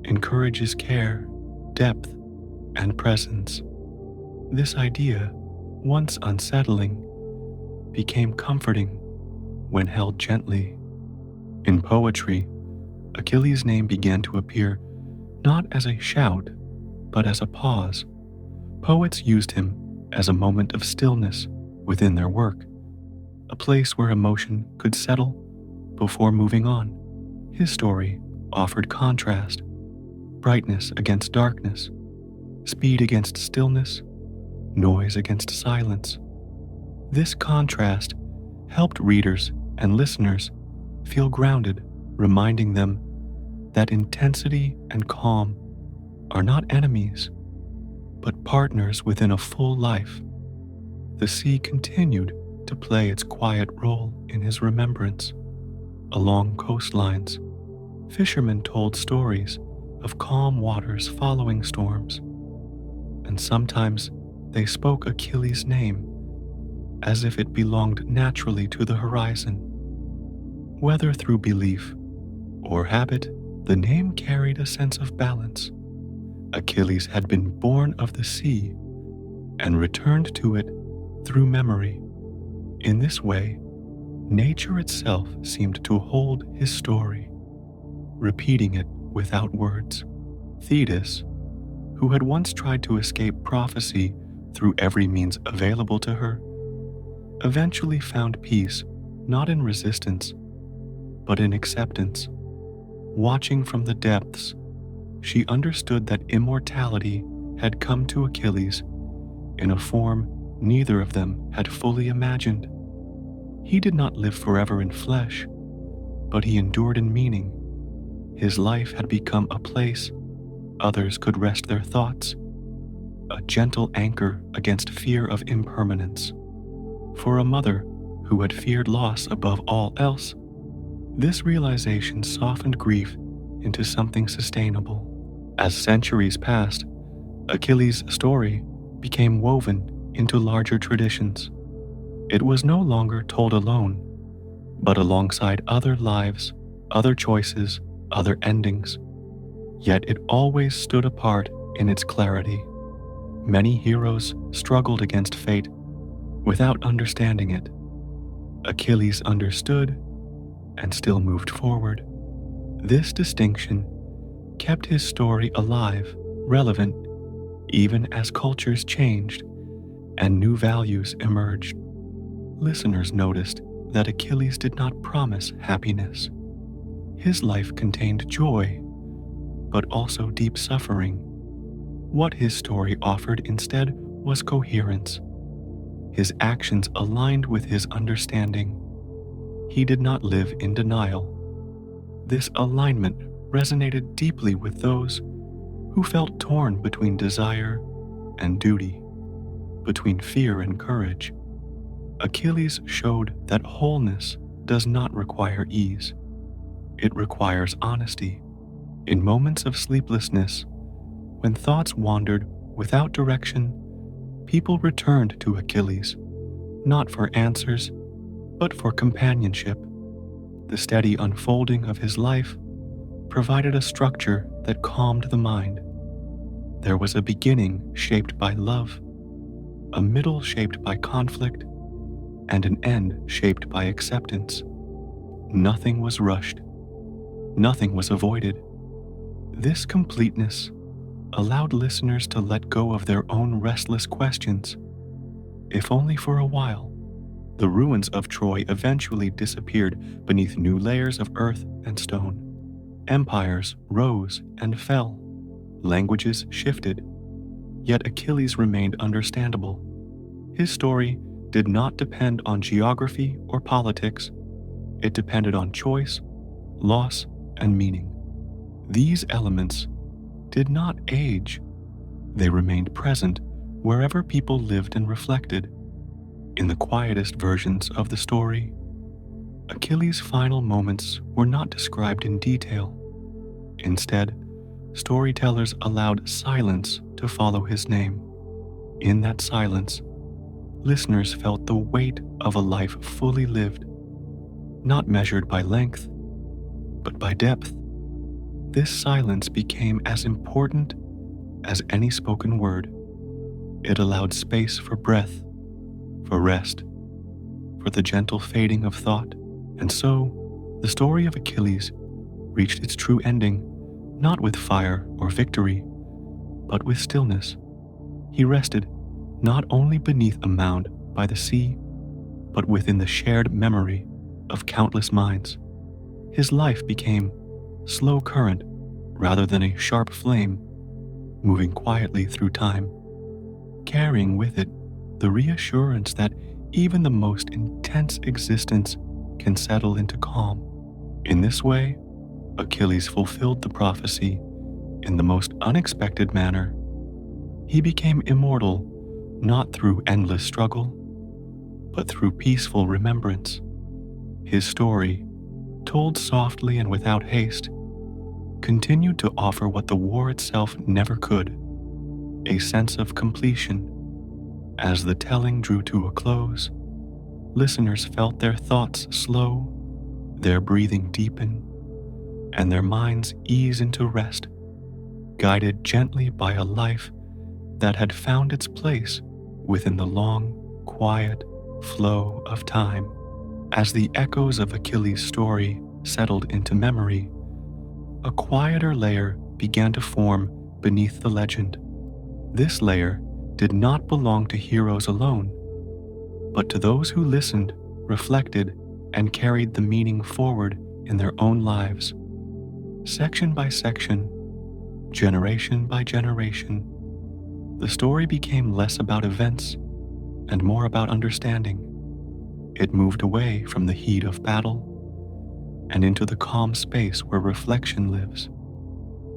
encourages care, depth, and presence. This idea, once unsettling, became comforting when held gently. In poetry, Achilles' name began to appear not as a shout, but as a pause. Poets used him as a moment of stillness within their work, a place where emotion could settle before moving on. His story offered contrast, brightness against darkness, speed against stillness, noise against silence. This contrast helped readers and listeners feel grounded, reminding them that intensity and calm are not enemies, but partners within a full life. The sea continued to play its quiet role in his remembrance. Along coastlines, fishermen told stories of calm waters following storms, and sometimes they spoke Achilles' name as if it belonged naturally to the horizon. Whether through belief or habit, the name carried a sense of balance. Achilles had been born of the sea and returned to it through memory. In this way, nature itself seemed to hold his story, repeating it without words. Thetis, who had once tried to escape prophecy through every means available to her, eventually found peace not in resistance, but in acceptance. Watching from the depths, she understood that immortality had come to Achilles in a form neither of them had fully imagined. He did not live forever in flesh, but he endured in meaning. His life had become a place others could rest their thoughts, a gentle anchor against fear of impermanence. For a mother who had feared loss above all else, this realization softened grief into something sustainable. As centuries passed, Achilles' story became woven into larger traditions. It was no longer told alone, but alongside other lives, other choices, other endings. Yet it always stood apart in its clarity. Many heroes struggled against fate without understanding it. Achilles understood and still moved forward. This distinction kept his story alive, relevant, even as cultures changed and new values emerged. Listeners noticed that Achilles did not promise happiness. His life contained joy, but also deep suffering. What his story offered instead was coherence. His actions aligned with his understanding. He did not live in denial. This alignment resonated deeply with those who felt torn between desire and duty, between fear and courage. Achilles showed that wholeness does not require ease. It requires honesty. In moments of sleeplessness, when thoughts wandered without direction, people returned to Achilles, not for answers, but for companionship. The steady unfolding of his life provided a structure that calmed the mind. There was a beginning shaped by love, a middle shaped by conflict, and an end shaped by acceptance. Nothing was rushed. Nothing was avoided. This completeness allowed listeners to let go of their own restless questions, if only for a while. The ruins of Troy eventually disappeared beneath new layers of earth and stone. Empires rose and fell. Languages shifted. Yet Achilles remained understandable. His story did not depend on geography or politics. It depended on choice, loss, and meaning. These elements did not age. They remained present wherever people lived and reflected. In the quietest versions of the story, Achilles' final moments were not described in detail. Instead, storytellers allowed silence to follow his name. In that silence, listeners felt the weight of a life fully lived, not measured by length, but by depth. This silence became as important as any spoken word. It allowed space for breath, for rest, for the gentle fading of thought. And so, the story of Achilles reached its true ending, not with fire or victory, but with stillness. He rested not only beneath a mound by the sea, but within the shared memory of countless minds. His life became slow current rather than a sharp flame, moving quietly through time, carrying with it the reassurance that even the most intense existence can settle into calm. In this way, Achilles fulfilled the prophecy in the most unexpected manner. He became immortal not through endless struggle, but through peaceful remembrance. His story, told softly and without haste, continued to offer what the war itself never could: a sense of completion. As the telling drew to a close, listeners felt their thoughts slow, their breathing deepen, and their minds ease into rest, guided gently by a life that had found its place within the long, quiet flow of time. As the echoes of Achilles' story settled into memory, a quieter layer began to form beneath the legend. This layer did not belong to heroes alone, but to those who listened, reflected, and carried the meaning forward in their own lives. Section by section, generation by generation, the story became less about events and more about understanding. It moved away from the heat of battle and into the calm space where reflection lives.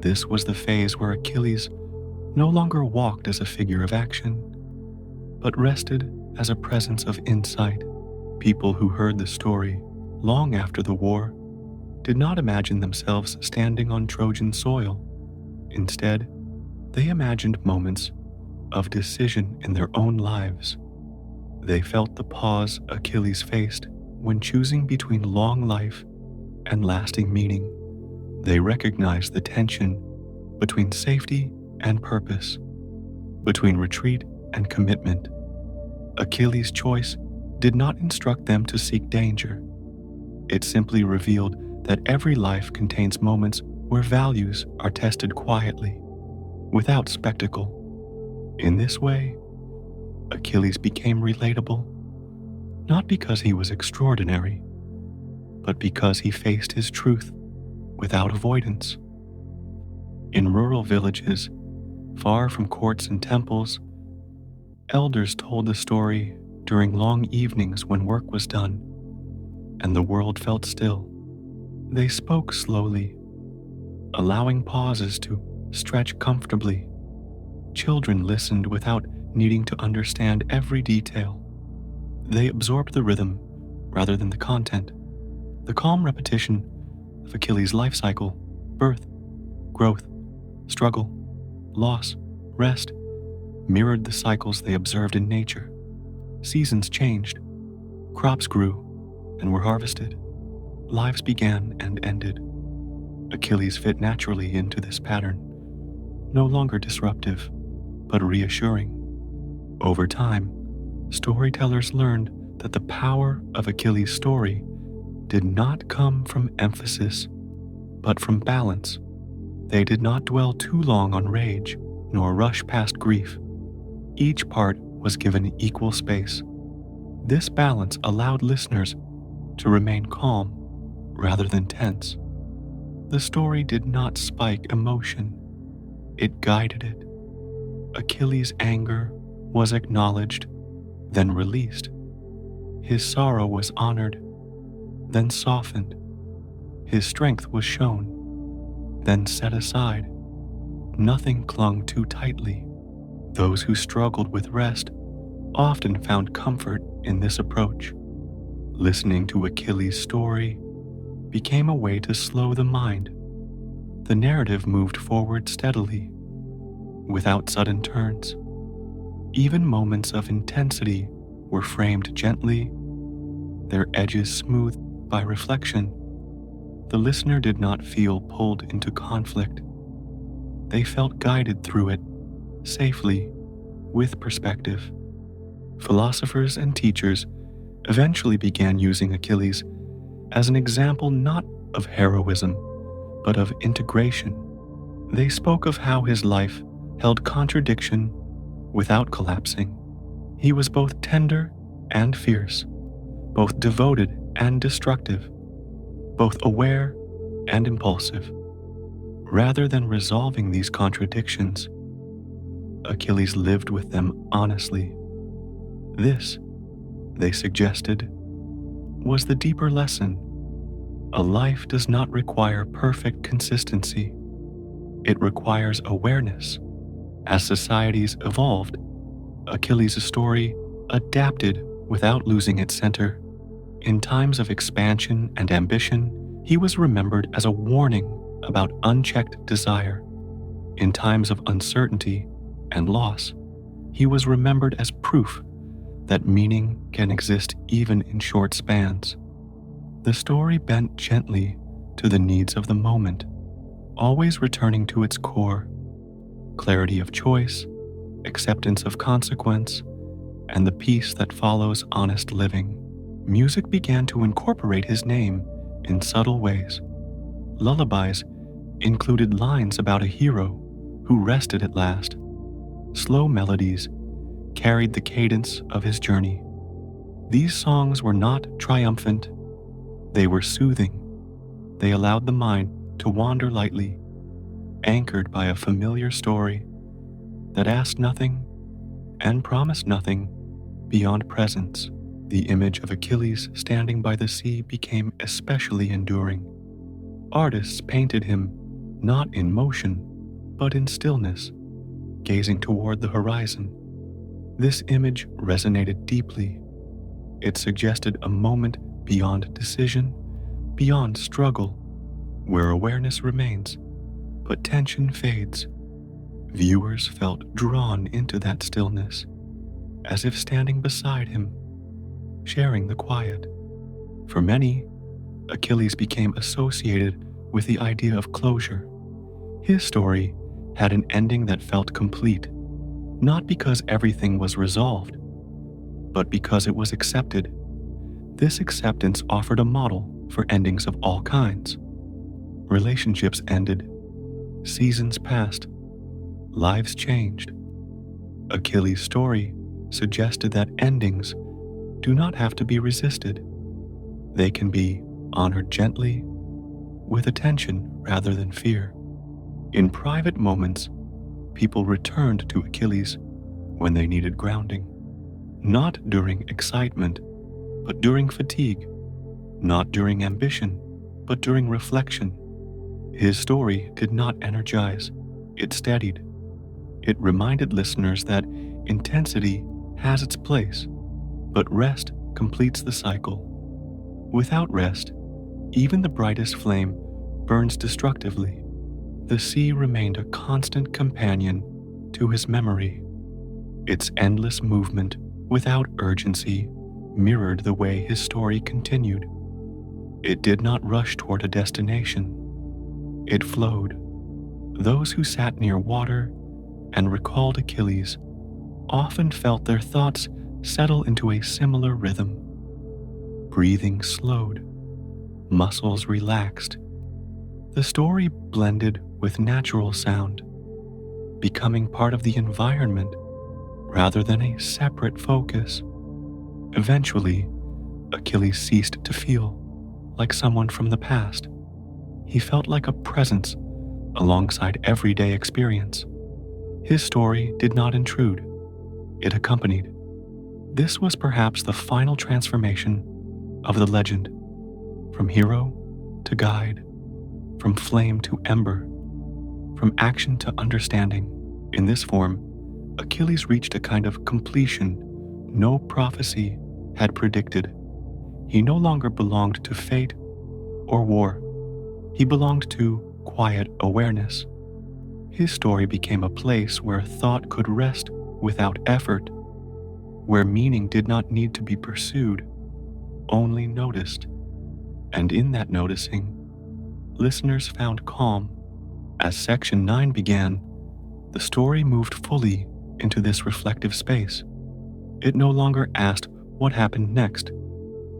This was the phase where Achilles no longer walked as a figure of action, but rested as a presence of insight. People who heard the story long after the war did not imagine themselves standing on Trojan soil. Instead, they imagined moments of decision in their own lives. They felt the pause Achilles faced when choosing between long life and lasting meaning. They recognized the tension between safety and purpose, between retreat and commitment. Achilles' choice did not instruct them to seek danger. It simply revealed that every life contains moments where values are tested quietly, without spectacle. In this way, Achilles became relatable, not because he was extraordinary, but because he faced his truth without avoidance. In rural villages, far from courts and temples, elders told the story during long evenings when work was done and the world felt still. They spoke slowly, allowing pauses to stretch comfortably. Children listened without needing to understand every detail. They absorbed the rhythm rather than the content. The calm repetition of Achilles' life cycle: birth, growth, struggle, loss, rest, mirrored the cycles they observed in nature. Seasons changed, crops grew and were harvested, lives began and ended. Achilles fit naturally into this pattern, no longer disruptive, but reassuring. Over time, storytellers learned that the power of Achilles' story did not come from emphasis, but from balance. They did not dwell too long on rage, nor rush past grief. Each part was given equal space. This balance allowed listeners to remain calm rather than tense. The story did not spike emotion, it guided it. Achilles' anger was acknowledged, then released. His sorrow was honored, then softened. His strength was shown, then set aside. Nothing clung too tightly. Those who struggled with rest often found comfort in this approach. Listening to Achilles' story became a way to slow the mind. The narrative moved forward steadily, without sudden turns. Even moments of intensity were framed gently, their edges smoothed by reflection. The listener did not feel pulled into conflict. They felt guided through it, safely, with perspective. Philosophers and teachers eventually began using Achilles as an example not of heroism, but of integration. They spoke of how his life held contradiction without collapsing. He was both tender and fierce, both devoted and destructive, both aware and impulsive. Rather than resolving these contradictions, Achilles lived with them honestly. This they suggested, was the deeper lesson. A life does not require perfect consistency. It requires awareness. As societies evolved, Achilles' story adapted without losing its center. In times of expansion and ambition, he was remembered as a warning about unchecked desire. In times of uncertainty and loss, he was remembered as proof that meaning can exist even in short spans. The story bent gently to the needs of the moment, always returning to its core: clarity of choice, acceptance of consequence, and the peace that follows honest living. Music began to incorporate his name in subtle ways. Lullabies included lines about a hero who rested at last. Slow melodies carried the cadence of his journey. These songs were not triumphant, they were soothing. They allowed the mind to wander lightly, anchored by a familiar story that asked nothing and promised nothing beyond presence. The image of Achilles standing by the sea became especially enduring. Artists painted him not in motion, but in stillness, gazing toward the horizon. This image resonated deeply. It suggested a moment beyond decision, beyond struggle, where awareness remains, but tension fades. Viewers felt drawn into that stillness, as if standing beside him, sharing the quiet. For many, Achilles became associated with the idea of closure. His story had an ending that felt complete, not because everything was resolved, but because it was accepted. This acceptance offered a model for endings of all kinds. Relationships ended, seasons passed, lives changed. Achilles' story suggested that endings do not have to be resisted. They can be honored gently, with attention rather than fear. In private moments, people returned to Achilles when they needed grounding. Not during excitement, but during fatigue. Not during ambition, but during reflection. His story did not energize, it steadied. It reminded listeners that intensity has its place, but rest completes the cycle. Without rest, even the brightest flame burns destructively. The sea remained a constant companion to his memory. Its endless movement, without urgency, mirrored the way his story continued. It did not rush toward a destination. It flowed. Those who sat near water and recalled Achilles often felt their thoughts settle into a similar rhythm. Breathing slowed, muscles relaxed. The story blended with natural sound, becoming part of the environment rather than a separate focus. Eventually, Achilles ceased to feel like someone from the past. He felt like a presence alongside everyday experience. His story did not intrude, it accompanied. This was perhaps the final transformation of the legend, from hero to guide, from flame to ember, from action to understanding. In this form, Achilles reached a kind of completion no prophecy had predicted. He no longer belonged to fate or war. He belonged to quiet awareness. His story became a place where thought could rest without effort, where meaning did not need to be pursued, only noticed. And in that noticing, listeners found calm. As Section 9 began, the story moved fully into this reflective space. It no longer asked what happened next.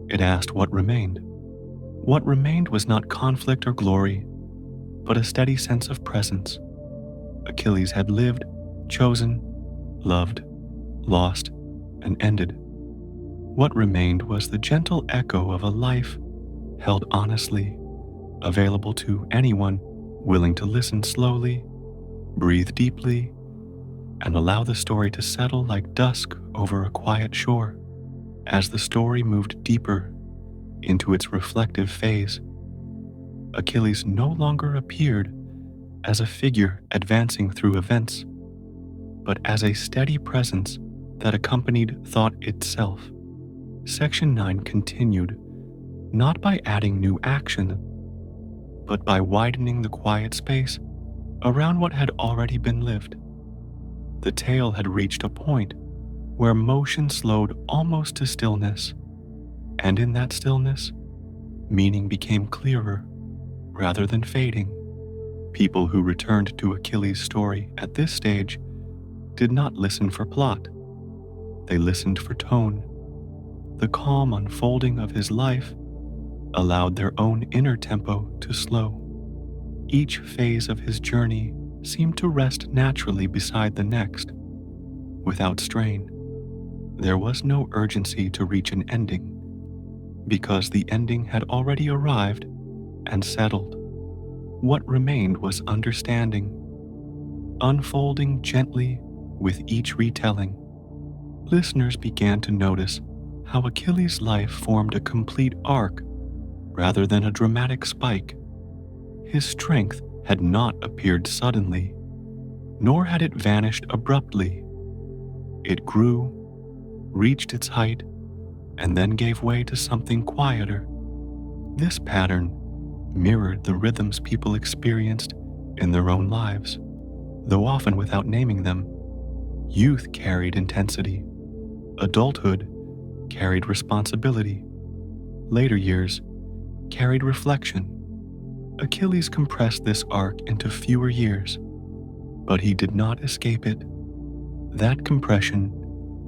It asked what remained. What remained was not conflict or glory, but a steady sense of presence. Achilles had lived, chosen, loved, lost, and ended. What remained was the gentle echo of a life held honestly, available to anyone willing to listen slowly, breathe deeply, and allow the story to settle like dusk over a quiet shore. As the story moved deeper into its reflective phase, Achilles no longer appeared as a figure advancing through events, but as a steady presence that accompanied thought itself. Section 9 continued, not by adding new action, but by widening the quiet space around what had already been lived. The tale had reached a point where motion slowed almost to stillness, and in that stillness, meaning became clearer rather than fading. People who returned to Achilles' story at this stage did not listen for plot. They listened for tone. The calm unfolding of his life allowed their own inner tempo to slow. Each phase of his journey seemed to rest naturally beside the next, without strain. There was no urgency to reach an ending, because the ending had already arrived and settled. What remained was understanding, unfolding gently with each retelling. Listeners began to notice how Achilles' life formed a complete arc rather than a dramatic spike. His strength had not appeared suddenly, nor had it vanished abruptly. It grew, reached its height, and then gave way to something quieter. This pattern mirrored the rhythms people experienced in their own lives, though often without naming them. Youth carried intensity. Adulthood carried responsibility. Later years carried reflection. Achilles compressed this arc into fewer years, but he did not escape it. That compression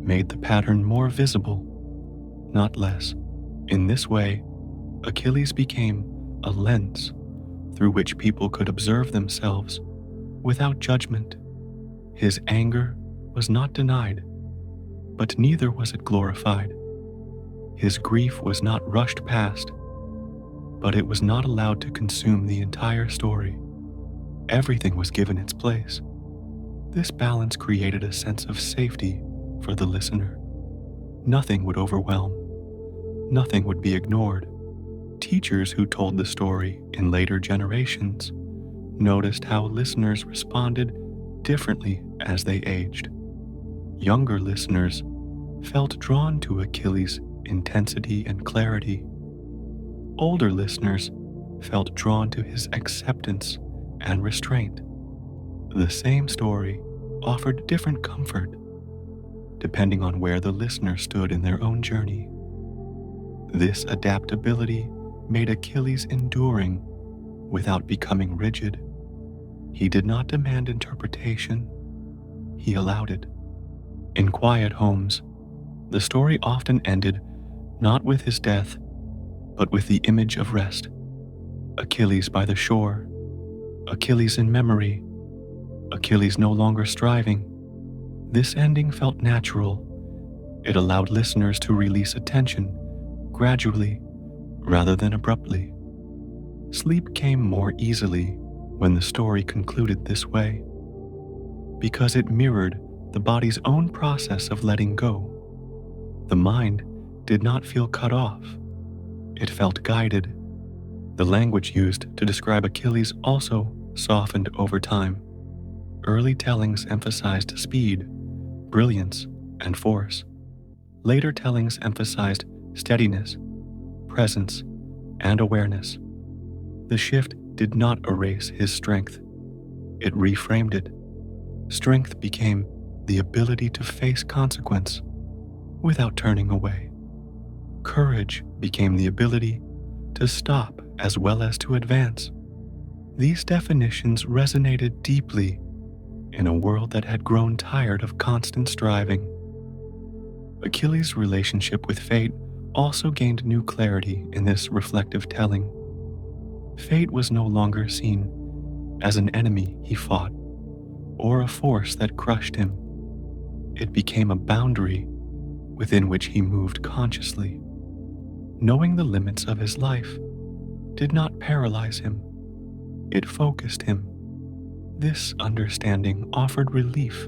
made the pattern more visible, not less. In this way, Achilles became a lens through which people could observe themselves without judgment. His anger was not denied, but neither was it glorified. His grief was not rushed past, but it was not allowed to consume the entire story. Everything was given its place. This balance created a sense of safety for the listener. Nothing would overwhelm. Nothing would be ignored. Teachers who told the story in later generations noticed how listeners responded differently as they aged. Younger listeners felt drawn to Achilles' intensity and clarity. Older listeners felt drawn to his acceptance and restraint. The same story offered different comfort, depending on where the listener stood in their own journey. This adaptability made Achilles enduring without becoming rigid. He did not demand interpretation, he allowed it. In quiet homes, the story often ended not with his death, but with the image of rest. Achilles by the shore, Achilles in memory, Achilles no longer striving. This ending felt natural. It allowed listeners to release attention gradually rather than abruptly. Sleep came more easily when the story concluded this way, because it mirrored the body's own process of letting go. The mind did not feel cut off. It felt guided. The language used to describe Achilles also softened over time. Early tellings emphasized speed, brilliance, and force. Later tellings emphasized steadiness, presence, and awareness. The shift did not erase his strength. It reframed it. Strength became the ability to face consequence without turning away. Courage became the ability to stop as well as to advance. These definitions resonated deeply in a world that had grown tired of constant striving. Achilles' relationship with fate also gained new clarity in this reflective telling. Fate was no longer seen as an enemy he fought or a force that crushed him. It became a boundary within which he moved consciously. Knowing the limits of his life did not paralyze him, it focused him. This understanding offered relief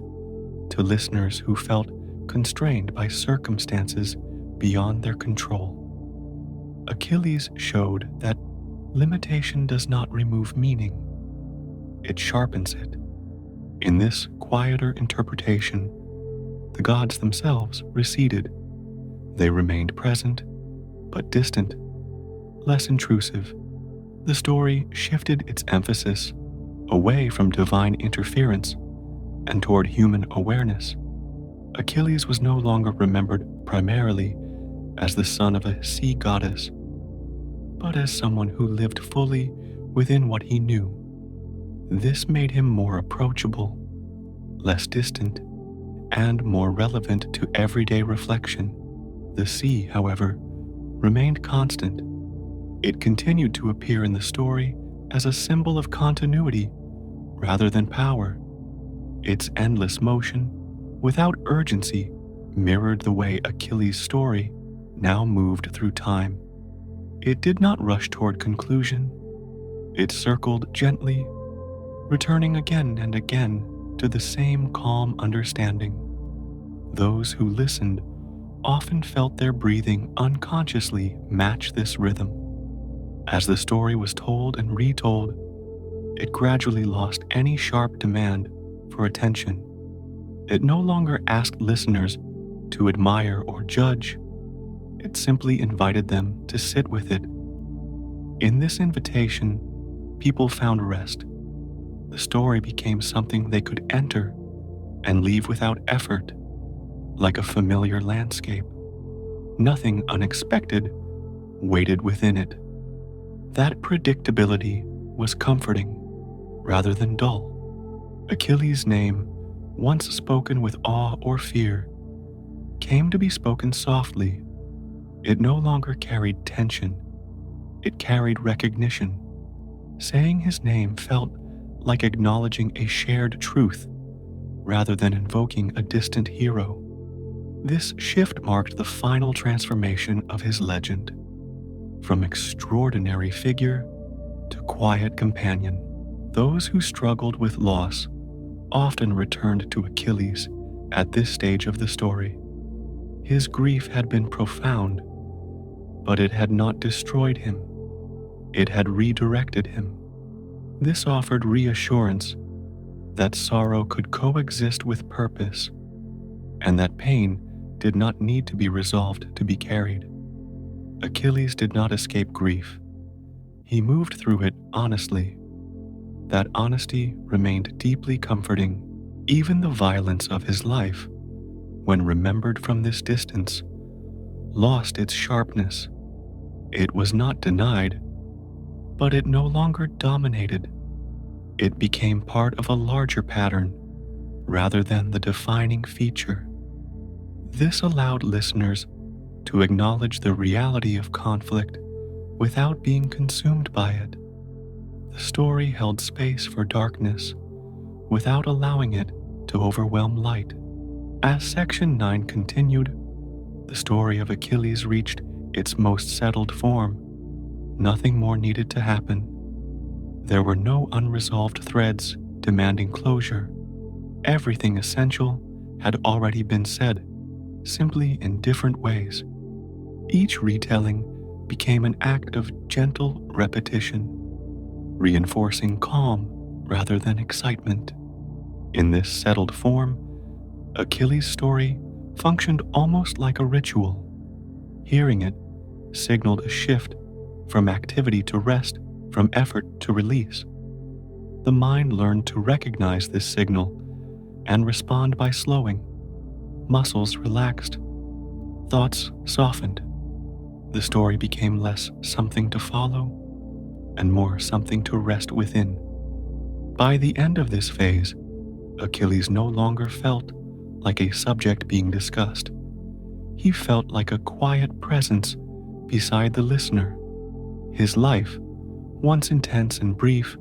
to listeners who felt constrained by circumstances beyond their control. Achilles showed that limitation does not remove meaning, it sharpens it. In this quieter interpretation, the gods themselves receded. They remained present, but distant, less intrusive. The story shifted its emphasis away from divine interference and toward human awareness. Achilles was no longer remembered primarily as the son of a sea goddess, but as someone who lived fully within what he knew. This made him more approachable, less distant, and more relevant to everyday reflection. The sea, however, remained constant. It continued to appear in the story as a symbol of continuity rather than power. Its endless motion, without urgency, mirrored the way Achilles' story now moved through time. It did not rush toward conclusion. It circled gently, returning again and again to the same calm understanding. Those who listened often felt their breathing unconsciously match this rhythm. As the story was told and retold, it gradually lost any sharp demand for attention. It no longer asked listeners to admire or judge. It simply invited them to sit with it. In this invitation, people found rest. The story became something they could enter and leave without effort, like a familiar landscape. Nothing unexpected waited within it. That predictability was comforting rather than dull. Achilles' name, once spoken with awe or fear, came to be spoken softly. It no longer carried tension, it carried recognition. Saying his name felt like acknowledging a shared truth rather than invoking a distant hero. This shift marked the final transformation of his legend, from extraordinary figure to quiet companion. Those who struggled with loss often returned to Achilles at this stage of the story. His grief had been profound, but it had not destroyed him. It had redirected him. This offered reassurance that sorrow could coexist with purpose, and that pain did not need to be resolved to be carried. Achilles did not escape grief. He moved through it honestly. That honesty remained deeply comforting. Even the violence of his life, when remembered from this distance, lost its sharpness. It was not denied, but it no longer dominated. It became part of a larger pattern rather than the defining feature. This allowed listeners to acknowledge the reality of conflict without being consumed by it. The story held space for darkness without allowing it to overwhelm light. As Section 9 continued, the story of Achilles reached its most settled form. Nothing more needed to happen. There were no unresolved threads demanding closure. Everything essential had already been said, simply in different ways. Each retelling became an act of gentle repetition, reinforcing calm rather than excitement. In this settled form, Achilles' story functioned almost like a ritual. Hearing it signaled a shift from activity to rest, from effort to release. The mind learned to recognize this signal and respond by slowing. Muscles relaxed, thoughts softened. The story became less something to follow and more something to rest within. By the end of this phase, Achilles no longer felt like a subject being discussed. He felt like a quiet presence beside the listener. His life, once intense and brief,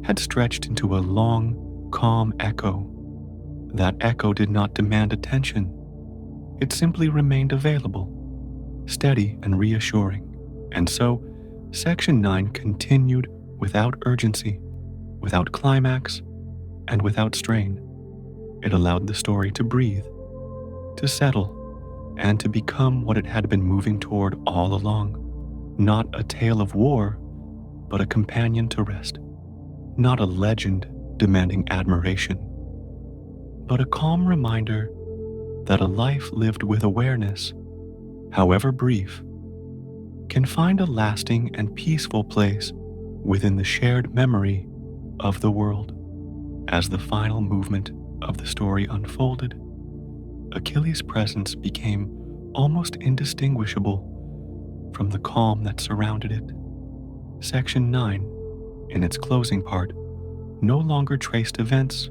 had stretched into a long, calm echo. That echo did not demand attention. It simply remained available, steady and reassuring. And so, Section 9 continued without urgency, without climax, and without strain. It allowed the story to breathe, to settle, and to become what it had been moving toward all along. Not a tale of war, but a companion to rest. Not a legend demanding admiration, but a calm reminder that a life lived with awareness, however brief, can find a lasting and peaceful place within the shared memory of the world. As the final movement of the story unfolded, Achilles' presence became almost indistinguishable from the calm that surrounded it. Section 9, in its closing part, no longer traced events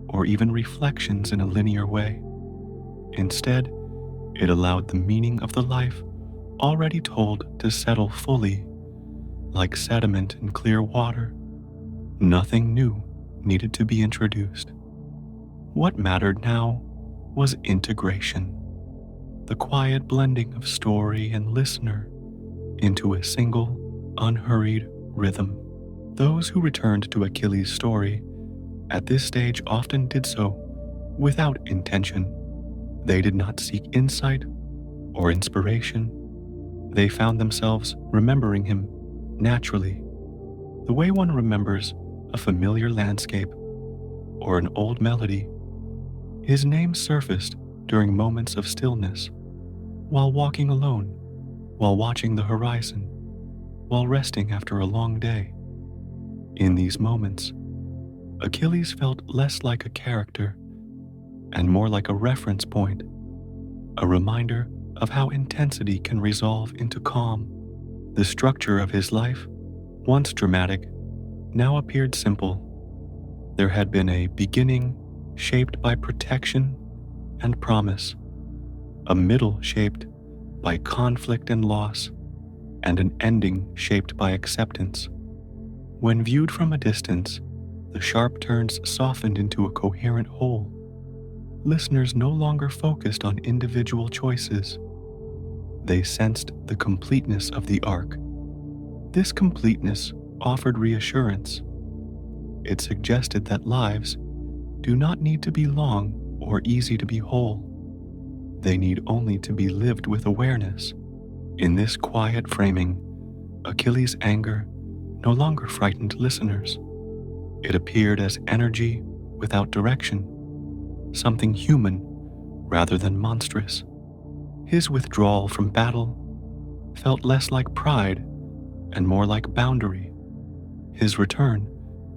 or even reflections in a linear way. Instead, it allowed the meaning of the life already told to settle fully, like sediment in clear water. Nothing new needed to be introduced. What mattered now was integration, the quiet blending of story and listener into a single, unhurried rhythm. Those who returned to Achilles' story at this stage often did so without intention. They did not seek insight or inspiration. They found themselves remembering him naturally, the way one remembers a familiar landscape or an old melody. His name surfaced during moments of stillness, while walking alone, while watching the horizon, while resting after a long day. In these moments, Achilles felt less like a character and more like a reference point, a reminder of how intensity can resolve into calm. The structure of his life, once dramatic, now appeared simple. There had been a beginning shaped by protection and promise, a middle shaped by conflict and loss, and an ending shaped by acceptance. When viewed from a distance, the sharp turns softened into a coherent whole. Listeners no longer focused on individual choices. They sensed the completeness of the arc. This completeness offered reassurance. It suggested that lives do not need to be long or easy to be whole. They need only to be lived with awareness. In this quiet framing, Achilles' anger no longer frightened listeners. It appeared as energy without direction, something human rather than monstrous. His withdrawal from battle felt less like pride and more like boundary. His return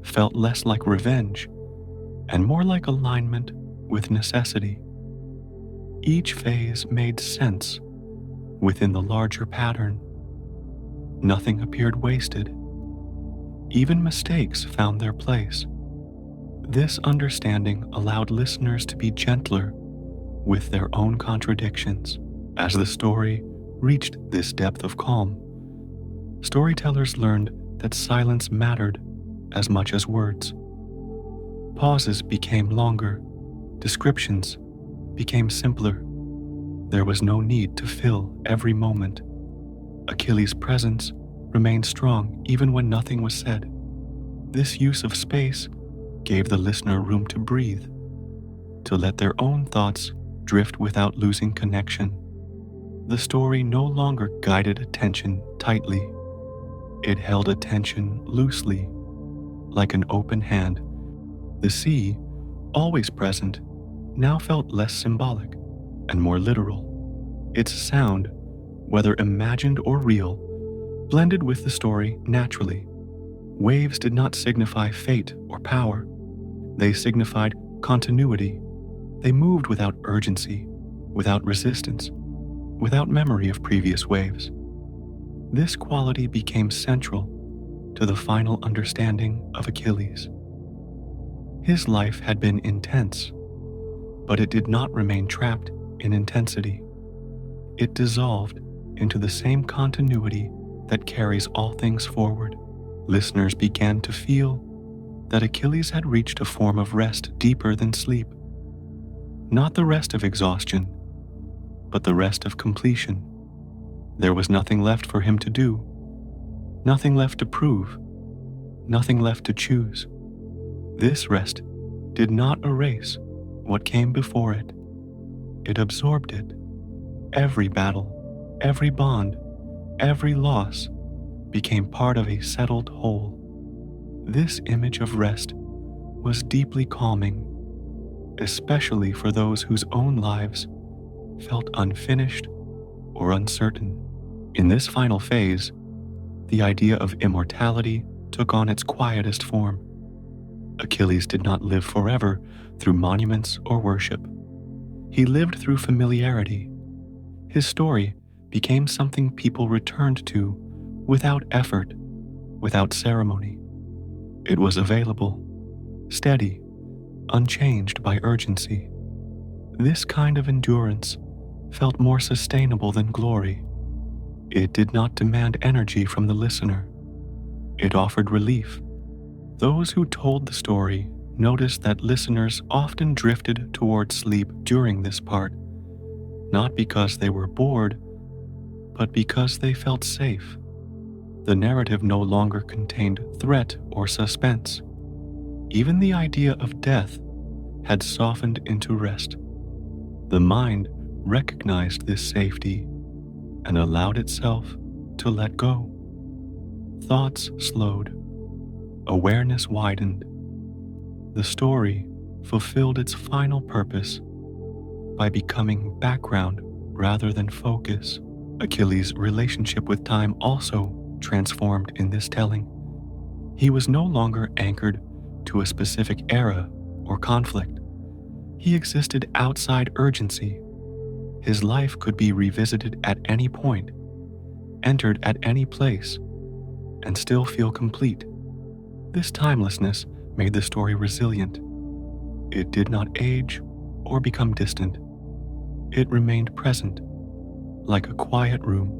felt less like revenge and more like alignment with necessity. Each phase made sense within the larger pattern. Nothing appeared wasted. Even mistakes found their place. This understanding allowed listeners to be gentler with their own contradictions. As the story reached this depth of calm, storytellers learned that silence mattered as much as words. Pauses became longer, descriptions became simpler. There was no need to fill every moment. Achilles' presence remained strong even when nothing was said. This use of space gave the listener room to breathe, to let their own thoughts drift without losing connection. The story no longer guided attention tightly. It held attention loosely, like an open hand. The sea, always present, now felt less symbolic and more literal. Its sound, whether imagined or real, blended with the story naturally. Waves did not signify fate or power. They signified continuity. They moved without urgency, without resistance, without memory of previous waves. This quality became central to the final understanding of Achilles. His life had been intense, but it did not remain trapped in intensity. It dissolved into the same continuity that carries all things forward. Listeners began to feel that Achilles had reached a form of rest deeper than sleep. Not the rest of exhaustion, but the rest of completion. There was nothing left for him to do, nothing left to prove, nothing left to choose. This rest did not erase what came before it. It absorbed it, every battle, every bond, every loss became part of a settled whole. This image of rest was deeply calming, especially for those whose own lives felt unfinished or uncertain. In this final phase, the idea of immortality took on its quietest form. Achilles did not live forever through monuments or worship. He lived through familiarity. His story became something people returned to without effort, without ceremony. It was available, steady, unchanged by urgency. This kind of endurance felt more sustainable than glory. It did not demand energy from the listener. It offered relief. Those who told the story noticed that listeners often drifted toward sleep during this part, not because they were bored, but because they felt safe. The narrative no longer contained threat or suspense. Even the idea of death had softened into rest. The mind recognized this safety and allowed itself to let go. Thoughts slowed. Awareness widened. The story fulfilled its final purpose by becoming background rather than focus. Achilles' relationship with time also transformed in this telling. He was no longer anchored to a specific era or conflict. He existed outside urgency. His life could be revisited at any point, entered at any place, and still feel complete. This timelessness made the story resilient. It did not age or become distant. It remained present, like a quiet room,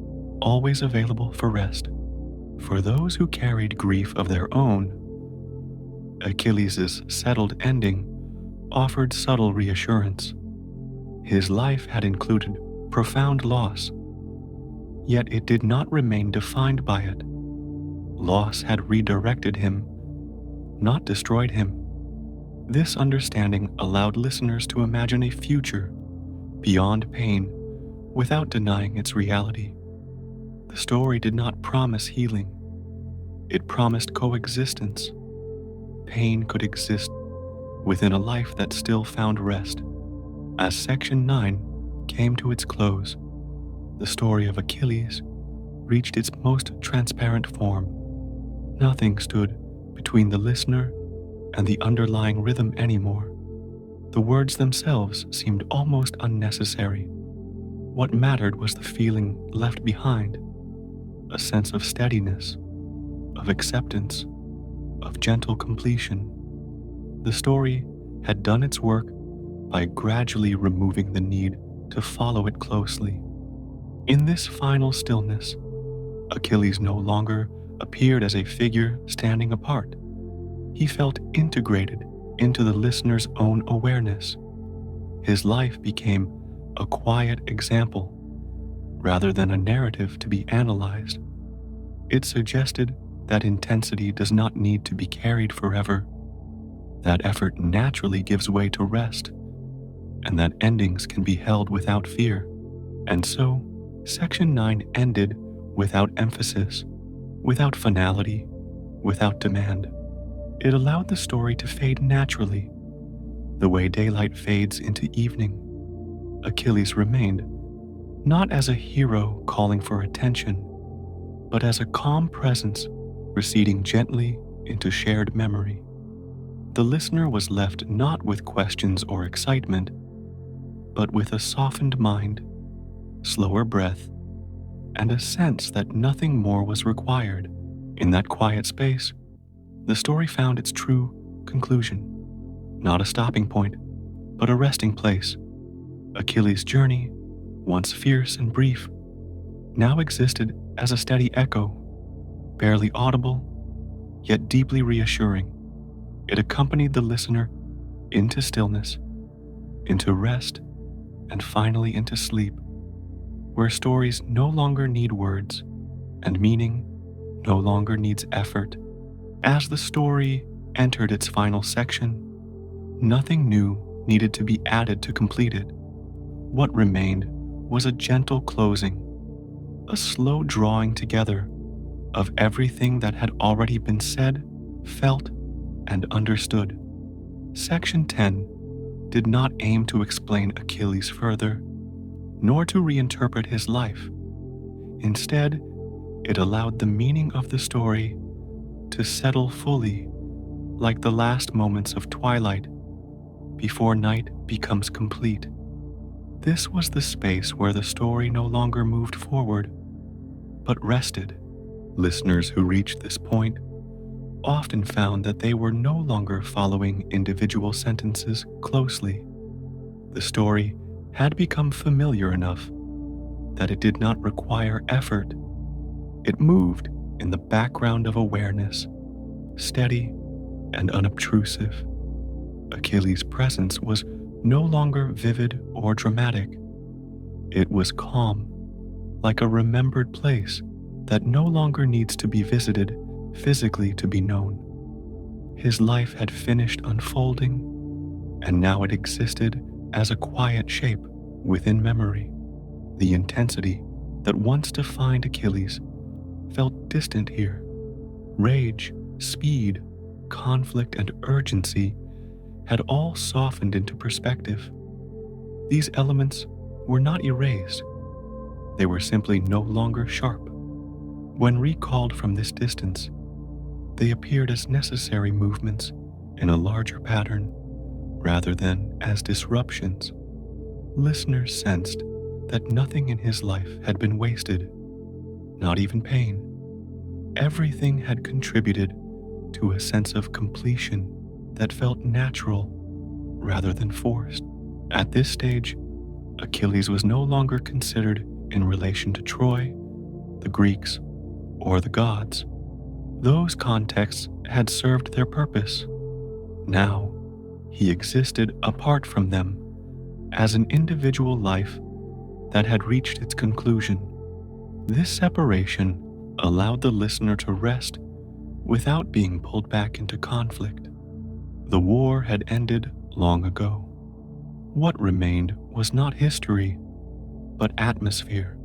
always available for rest. For those who carried grief of their own, Achilles' settled ending offered subtle reassurance. His life had included profound loss, yet it did not remain defined by it. Loss had redirected him, not destroyed him. This understanding allowed listeners to imagine a future beyond pain without denying its reality. The story did not promise healing. It promised coexistence. Pain could exist within a life that still found rest. As Section 9 came to its close, the story of Achilles reached its most transparent form. Nothing stood between the listener and the underlying rhythm anymore. The words themselves seemed almost unnecessary. What mattered was the feeling left behind, a sense of steadiness, of acceptance, of gentle completion. The story had done its work by gradually removing the need to follow it closely. In this final stillness, Achilles no longer appeared as a figure standing apart. He felt integrated into the listener's own awareness. His life became a quiet example rather than a narrative to be analyzed. It suggested that intensity does not need to be carried forever, that effort naturally gives way to rest, and that endings can be held without fear. And so, Section 9 ended without emphasis, without finality, without demand. It allowed the story to fade naturally, the way daylight fades into evening. Achilles remained, not as a hero calling for attention, but as a calm presence receding gently into shared memory. The listener was left not with questions or excitement, but with a softened mind, slower breath, and a sense that nothing more was required. In that quiet space, the story found its true conclusion. Not a stopping point, but a resting place. Achilles' journey, once fierce and brief, now existed as a steady echo, barely audible, yet deeply reassuring. It accompanied the listener into stillness, into rest, and finally into sleep, where stories no longer need words, and meaning no longer needs effort. As the story entered its final section, nothing new needed to be added to complete it. What remained was a gentle closing, a slow drawing together of everything that had already been said, felt, and understood. Section 10 did not aim to explain Achilles further, nor to reinterpret his life. Instead, it allowed the meaning of the story to settle fully, like the last moments of twilight before night becomes complete. This was the space where the story no longer moved forward, but rested. Listeners who reached this point often found that they were no longer following individual sentences closely. The story had become familiar enough that it did not require effort. It moved in the background of awareness, steady and unobtrusive. Achilles' presence was no longer vivid or dramatic. It was calm, like a remembered place that no longer needs to be visited physically to be known. His life had finished unfolding, and now it existed as a quiet shape within memory. The intensity that once defined Achilles felt distant here. Rage, speed, conflict, and urgency had all softened into perspective. These elements were not erased. They were simply no longer sharp. When recalled from this distance, they appeared as necessary movements in a larger pattern rather than as disruptions. Listeners sensed that nothing in his life had been wasted, not even pain. Everything had contributed to a sense of completion that felt natural rather than forced. At this stage, Achilles was no longer considered in relation to Troy, the Greeks, or the gods. Those contexts had served their purpose. Now, he existed apart from them as an individual life that had reached its conclusion. This separation allowed the listener to rest without being pulled back into conflict. The war had ended long ago. What remained was not history, but atmosphere.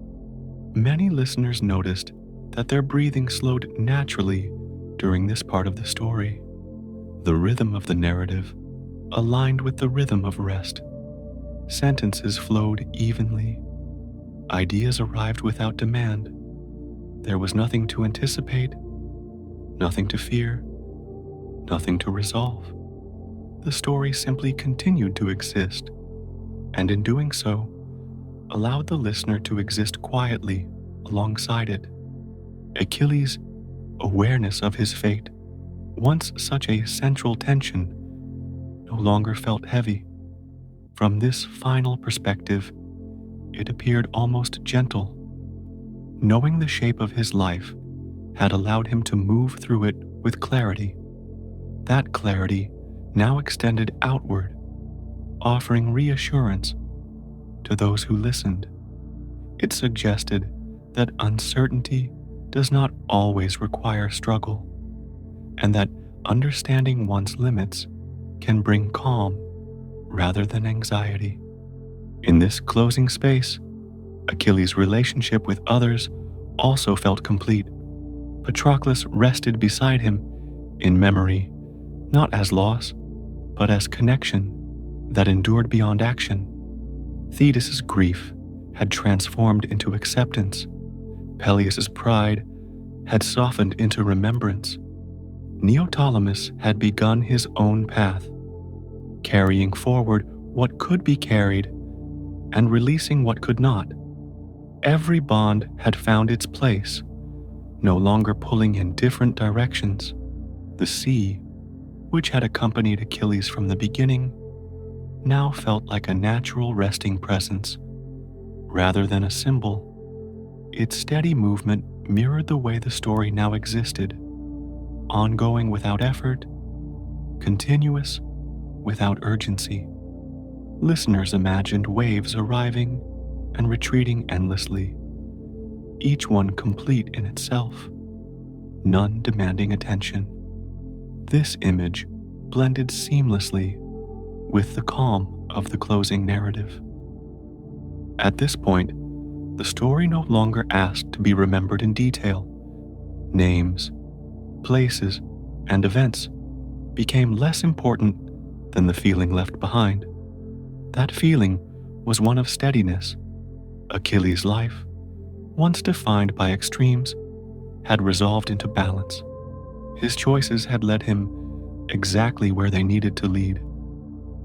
Many listeners noticed that their breathing slowed naturally during this part of the story. The rhythm of the narrative aligned with the rhythm of rest. Sentences flowed evenly. Ideas arrived without demand. There was nothing to anticipate, nothing to fear, nothing to resolve. The story simply continued to exist, and in doing so, allowed the listener to exist quietly alongside it. Achilles' awareness of his fate, once such a central tension, no longer felt heavy. From this final perspective, it appeared almost gentle. Knowing the shape of his life had allowed him to move through it with clarity. That clarity now extended outward, offering reassurance to those who listened. It suggested that uncertainty does not always require struggle, and that understanding one's limits can bring calm rather than anxiety. In this closing space, Achilles' relationship with others also felt complete. Patroclus rested beside him in memory, not as loss, but as connection that endured beyond action. Thetis' grief had transformed into acceptance. Peleus' pride had softened into remembrance. Neoptolemus had begun his own path, carrying forward what could be carried and releasing what could not. Every bond had found its place, no longer pulling in different directions. The sea, which had accompanied Achilles from the beginning, now felt like a natural resting presence, rather than a symbol. Its steady movement mirrored the way the story now existed, ongoing without effort, continuous without urgency. Listeners imagined waves arriving and retreating endlessly, each one complete in itself, none demanding attention. This image blended seamlessly with the calm of the closing narrative. At this point, the story no longer asked to be remembered in detail. Names, places, and events became less important than the feeling left behind. That feeling was one of steadiness. Achilles' life, once defined by extremes, had resolved into balance. His choices had led him exactly where they needed to lead.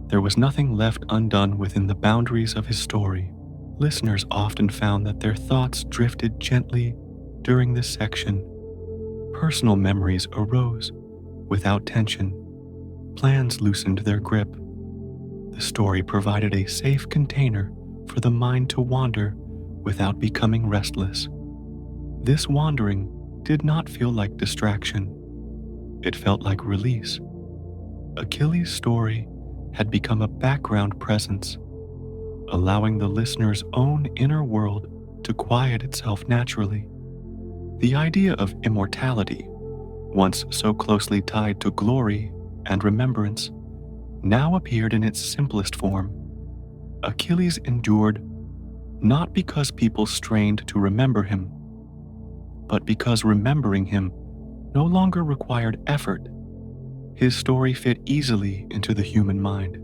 There was nothing left undone within the boundaries of his story. Listeners often found that their thoughts drifted gently during this section. Personal memories arose without tension. Plans loosened their grip. The story provided a safe container for the mind to wander without becoming restless. This wandering did not feel like distraction. It felt like release. Achilles' story had become a background presence, allowing the listener's own inner world to quiet itself naturally. The idea of immortality, once so closely tied to glory and remembrance, now appeared in its simplest form. Achilles endured not because people strained to remember him, but because remembering him no longer required effort. His story fit easily into the human mind.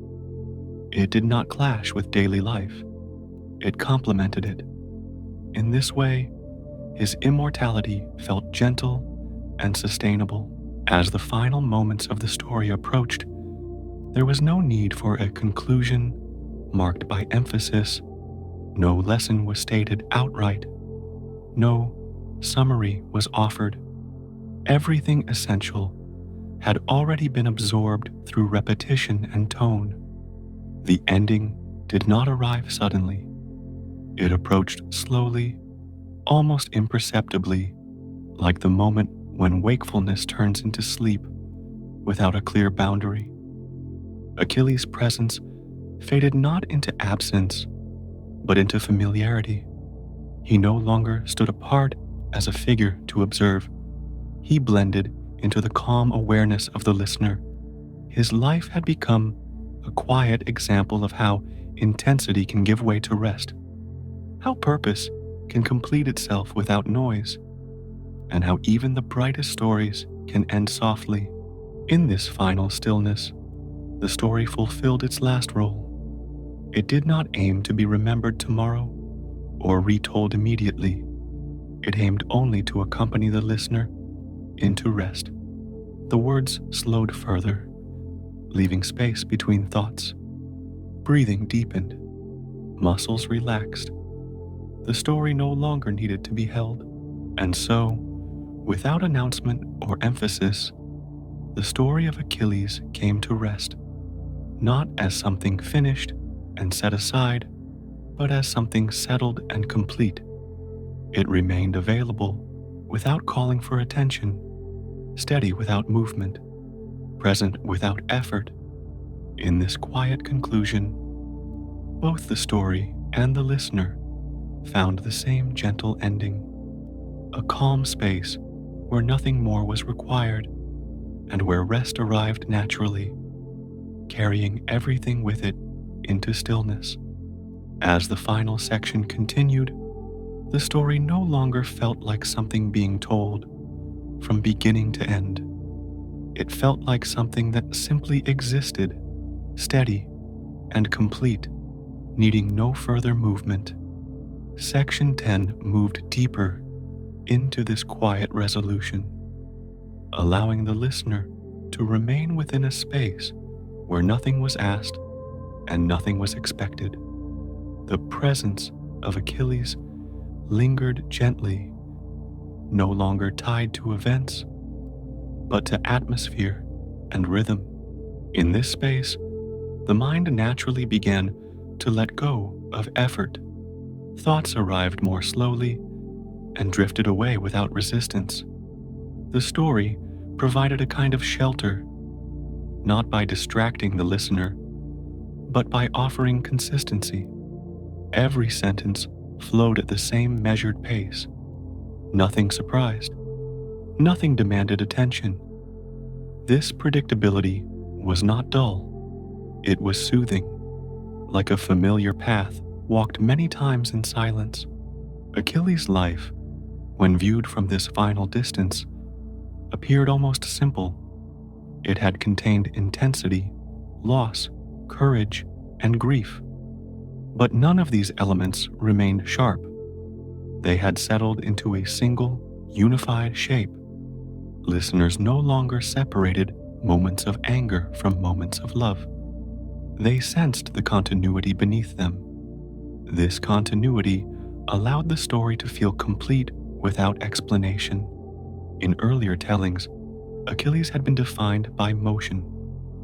It did not clash with daily life. It complemented it. In this way, his immortality felt gentle and sustainable. As the final moments of the story approached, there was no need for a conclusion marked by emphasis. No lesson was stated outright. No summary was offered. Everything essential had already been absorbed through repetition and tone. The ending did not arrive suddenly. It approached slowly, almost imperceptibly, like the moment when wakefulness turns into sleep without a clear boundary. Achilles' presence faded not into absence, but into familiarity. He no longer stood apart as a figure to observe. He blended into the calm awareness of the listener. His life had become a quiet example of how intensity can give way to rest, how purpose can complete itself without noise, and how even the brightest stories can end softly. In this final stillness, the story fulfilled its last role. It did not aim to be remembered tomorrow or retold immediately. It aimed only to accompany the listener into rest. The words slowed further, leaving space between thoughts. Breathing deepened. Muscles relaxed. The story no longer needed to be held. And so, without announcement or emphasis, the story of Achilles came to rest, not as something finished and set aside, but as something settled and complete. It remained available without calling for attention, steady without movement, present without effort. In this quiet conclusion, both the story and the listener found the same gentle ending, a calm space where nothing more was required and where rest arrived naturally, carrying everything with it into stillness. As the final section continued, the story no longer felt like something being told from beginning to end. It felt like something that simply existed, steady and complete, needing no further movement. Section 10 moved deeper into this quiet resolution, allowing the listener to remain within a space where nothing was asked and nothing was expected. The presence of Achilles lingered gently, no longer tied to events, but to atmosphere and rhythm. In this space, the mind naturally began to let go of effort. Thoughts arrived more slowly and drifted away without resistance. The story provided a kind of shelter, not by distracting the listener, but by offering consistency. Every sentence flowed at the same measured pace. Nothing surprised. Nothing demanded attention. This predictability was not dull. It was soothing, like a familiar path walked many times in silence. Achilles' life, when viewed from this final distance, appeared almost simple. It had contained intensity, loss, courage, and grief. But none of these elements remained sharp. They had settled into a single, unified shape. Listeners no longer separated moments of anger from moments of love. They sensed the continuity beneath them. This continuity allowed the story to feel complete without explanation. In earlier tellings, Achilles had been defined by motion.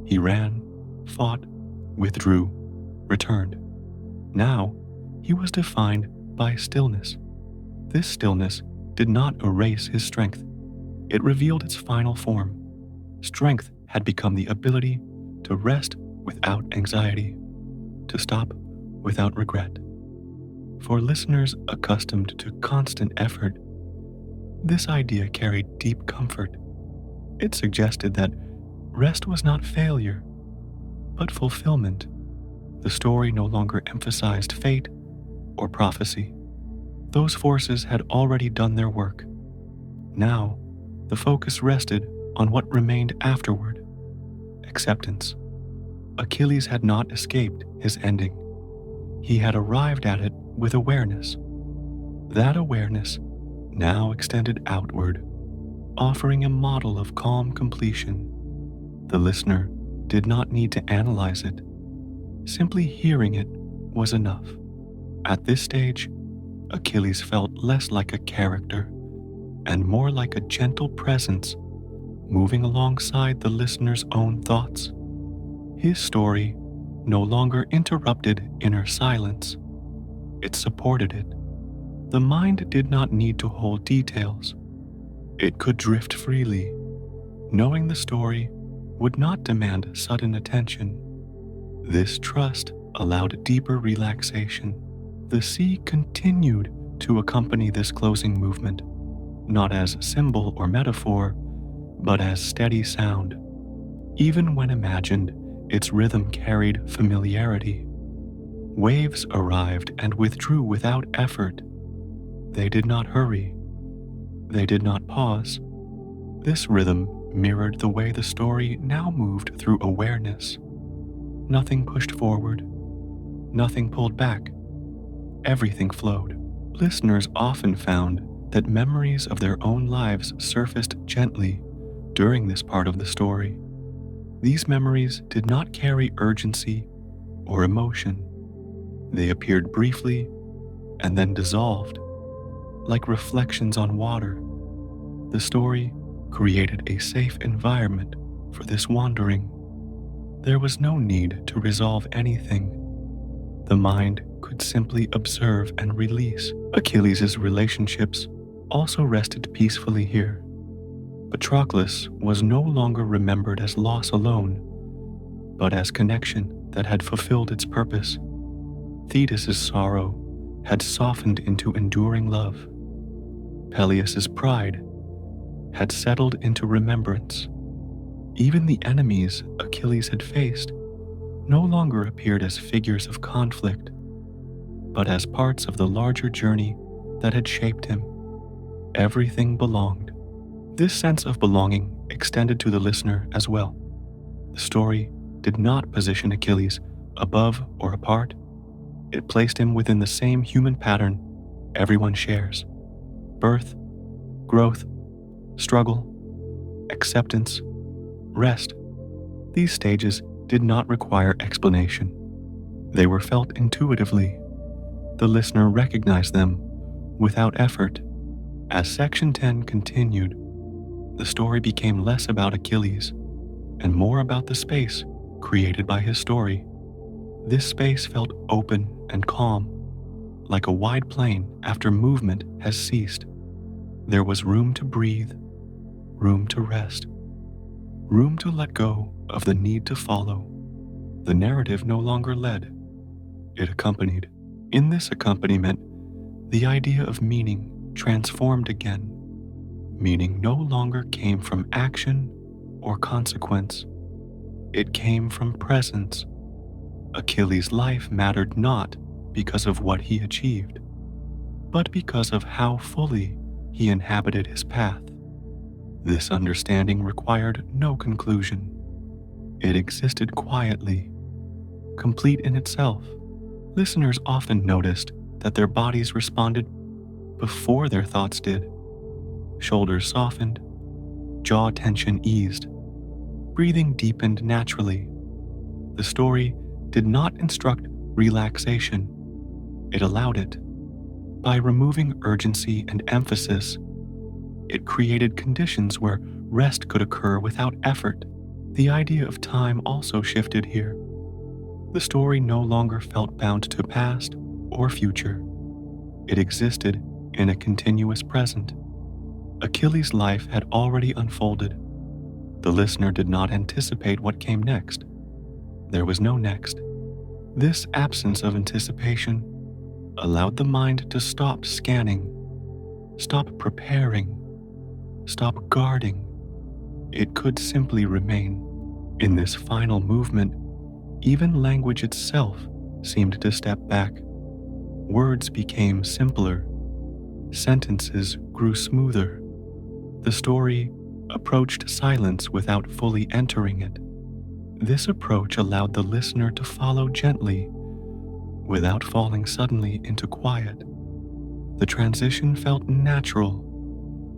He ran, fought, withdrew, returned. Now, he was defined by stillness. This stillness did not erase his strength. It revealed its final form. Strength had become the ability to rest without anxiety, to stop without regret. For listeners accustomed to constant effort, this idea carried deep comfort. It suggested that rest was not failure, but fulfillment. The story no longer emphasized fate or prophecy. Those forces had already done their work. Now, the focus rested on what remained afterward: acceptance. Achilles had not escaped his ending. He had arrived at it with awareness. That awareness now extended outward, offering a model of calm completion. The listener did not need to analyze it. Simply hearing it was enough. At this stage, Achilles felt less like a character and more like a gentle presence moving alongside the listener's own thoughts. His story no longer interrupted inner silence. It supported it. The mind did not need to hold details. It could drift freely, knowing the story would not demand sudden attention. This trust allowed deeper relaxation. The sea continued to accompany this closing movement, not as symbol or metaphor, but as steady sound. Even when imagined, its rhythm carried familiarity. Waves arrived and withdrew without effort. They did not hurry. They did not pause. This rhythm mirrored the way the story now moved through awareness. Nothing pushed forward. Nothing pulled back. Everything flowed. Listeners often found that memories of their own lives surfaced gently during this part of the story. These memories did not carry urgency or emotion. They appeared briefly and then dissolved, like reflections on water. The story created a safe environment for this wandering. There was no need to resolve anything. The mind could simply observe and release. Achilles' relationships also rested peacefully here. Patroclus was no longer remembered as loss alone, but as connection that had fulfilled its purpose. Thetis' sorrow had softened into enduring love. Peleus' pride had settled into remembrance. Even the enemies Achilles had faced no longer appeared as figures of conflict, but as parts of the larger journey that had shaped him. Everything belonged. This sense of belonging extended to the listener as well. The story did not position Achilles above or apart. It placed him within the same human pattern everyone shares: birth, growth, struggle, acceptance, rest. These stages did not require explanation. They were felt intuitively. The listener recognized them without effort. As Section 10 continued, the story became less about Achilles and more about the space created by his story. This space felt open and calm, like a wide plain after movement has ceased. There was room to breathe, room to rest, room to let go of the need to follow. The narrative no longer led, it accompanied. In this accompaniment, the idea of meaning transformed again. Meaning no longer came from action or consequence. It came from presence. Achilles' life mattered not because of what he achieved, but because of how fully he inhabited his path. This understanding required no conclusion. It existed quietly, complete in itself. Listeners often noticed that their bodies responded before their thoughts did. Shoulders softened, jaw tension eased, breathing deepened naturally. The story did not instruct relaxation, it allowed it. By removing urgency and emphasis, it created conditions where rest could occur without effort. The idea of time also shifted here. The story no longer felt bound to past or future. It existed in a continuous present. Achilles' life had already unfolded. The listener did not anticipate what came next. There was no next. This absence of anticipation allowed the mind to stop scanning, stop preparing, stop guarding. It could simply remain. In this final movement, even language itself seemed to step back. Words became simpler. Sentences grew smoother. The story approached silence without fully entering it. This approach allowed the listener to follow gently, without falling suddenly into quiet. The transition felt natural,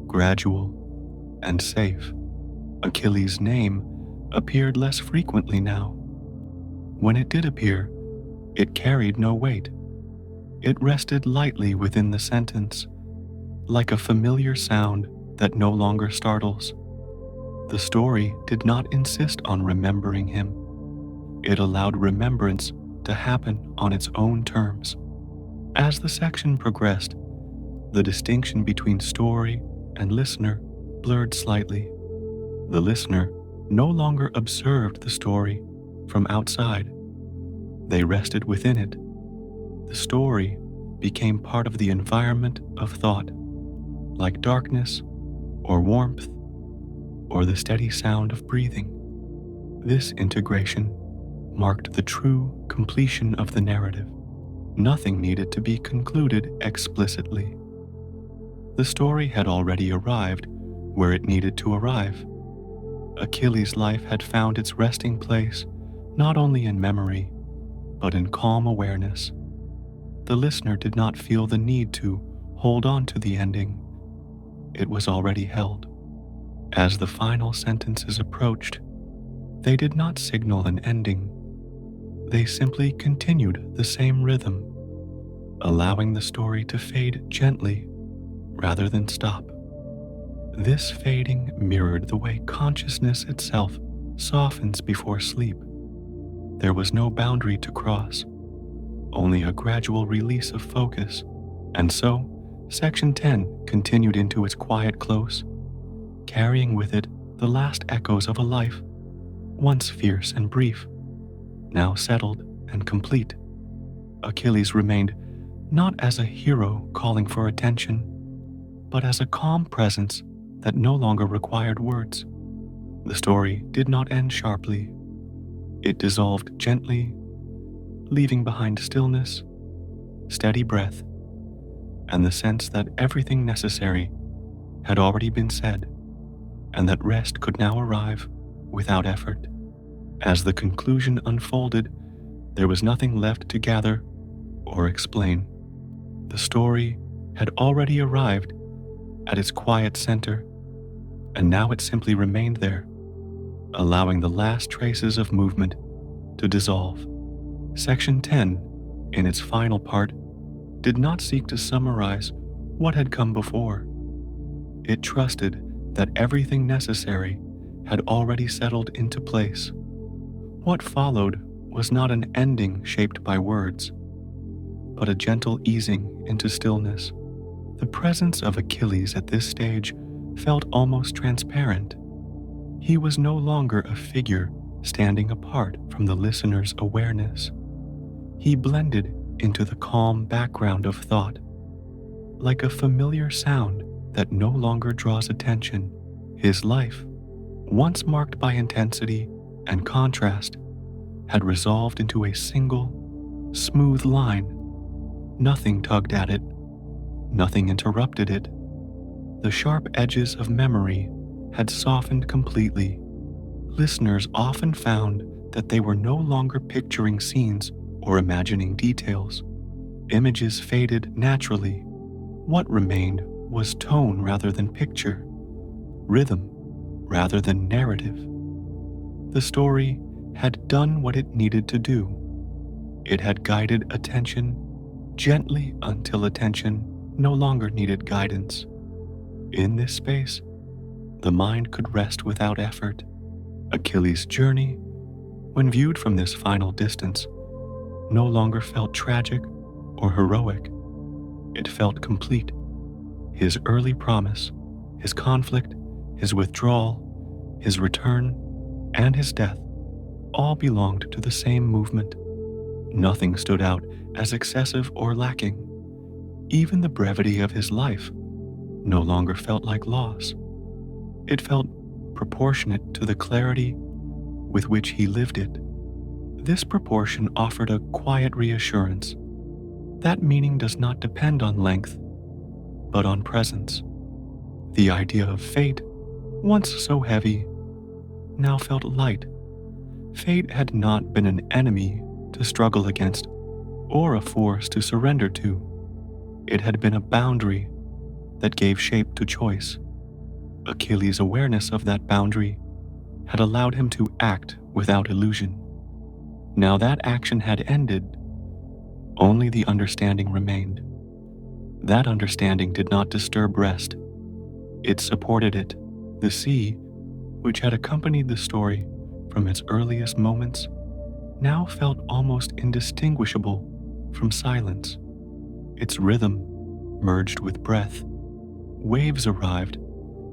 gradual, and safe. Achilles' name appeared less frequently now. When it did appear, it carried no weight. It rested lightly within the sentence, like a familiar sound that no longer startles. The story did not insist on remembering him. It allowed remembrance to happen on its own terms. As the section progressed, the distinction between story and listener blurred slightly. The listener no longer observed the story from outside. They rested within it. The story became part of the environment of thought, like darkness or warmth or the steady sound of breathing. This integration marked the true completion of the narrative. Nothing needed to be concluded explicitly. The story had already arrived where it needed to arrive. Achilles' life had found its resting place not only in memory, but in calm awareness. The listener did not feel the need to hold on to the ending. It was already held. As the final sentences approached, they did not signal an ending. They simply continued the same rhythm, allowing the story to fade gently rather than stop. This fading mirrored the way consciousness itself softens before sleep. There was no boundary to cross, only a gradual release of focus. And so, Section 10 continued into its quiet close, carrying with it the last echoes of a life, once fierce and brief, now settled and complete. Achilles remained not as a hero calling for attention, but as a calm presence that no longer required words. The story did not end sharply. It dissolved gently, leaving behind stillness, steady breath, and the sense that everything necessary had already been said, and that rest could now arrive without effort. As the conclusion unfolded, there was nothing left to gather or explain. The story had already arrived at its quiet center, and now it simply remained there, allowing the last traces of movement to dissolve. Section 10, in its final part, did not seek to summarize what had come before. It trusted that everything necessary had already settled into place. What followed was not an ending shaped by words, but a gentle easing into stillness. The presence of Achilles at this stage felt almost transparent. He was no longer a figure standing apart from the listener's awareness. He blended into the calm background of thought, like a familiar sound that no longer draws attention. His life, once marked by intensity and contrast, had resolved into a single, smooth line, Nothing tugged at it, nothing interrupted it. The sharp edges of memory had softened completely. Listeners often found that they were no longer picturing scenes or imagining details. Images faded naturally. What remained was tone rather than picture, rhythm rather than narrative. The story had done what it needed to do. It had guided attention gently until attention no longer needed guidance. In this space, the mind could rest without effort. Achilles' journey, when viewed from this final distance, no longer felt tragic or heroic. It felt complete. His early promise, his conflict, his withdrawal, his return, and his death all belonged to the same movement. Nothing stood out as excessive or lacking. Even the brevity of his life no longer felt like loss. It felt proportionate to the clarity with which he lived it. This proportion offered a quiet reassurance. That meaning does not depend on length, but on presence. The idea of fate, once so heavy, now felt light. Fate had not been an enemy to struggle against or a force to surrender to. It had been a boundary that gave shape to choice. Achilles' awareness of that boundary had allowed him to act without illusion. Now that action had ended, only the understanding remained. That understanding did not disturb rest. It supported it. The sea, which had accompanied the story from its earliest moments, now felt almost indistinguishable from silence. Its rhythm merged with breath. Waves arrived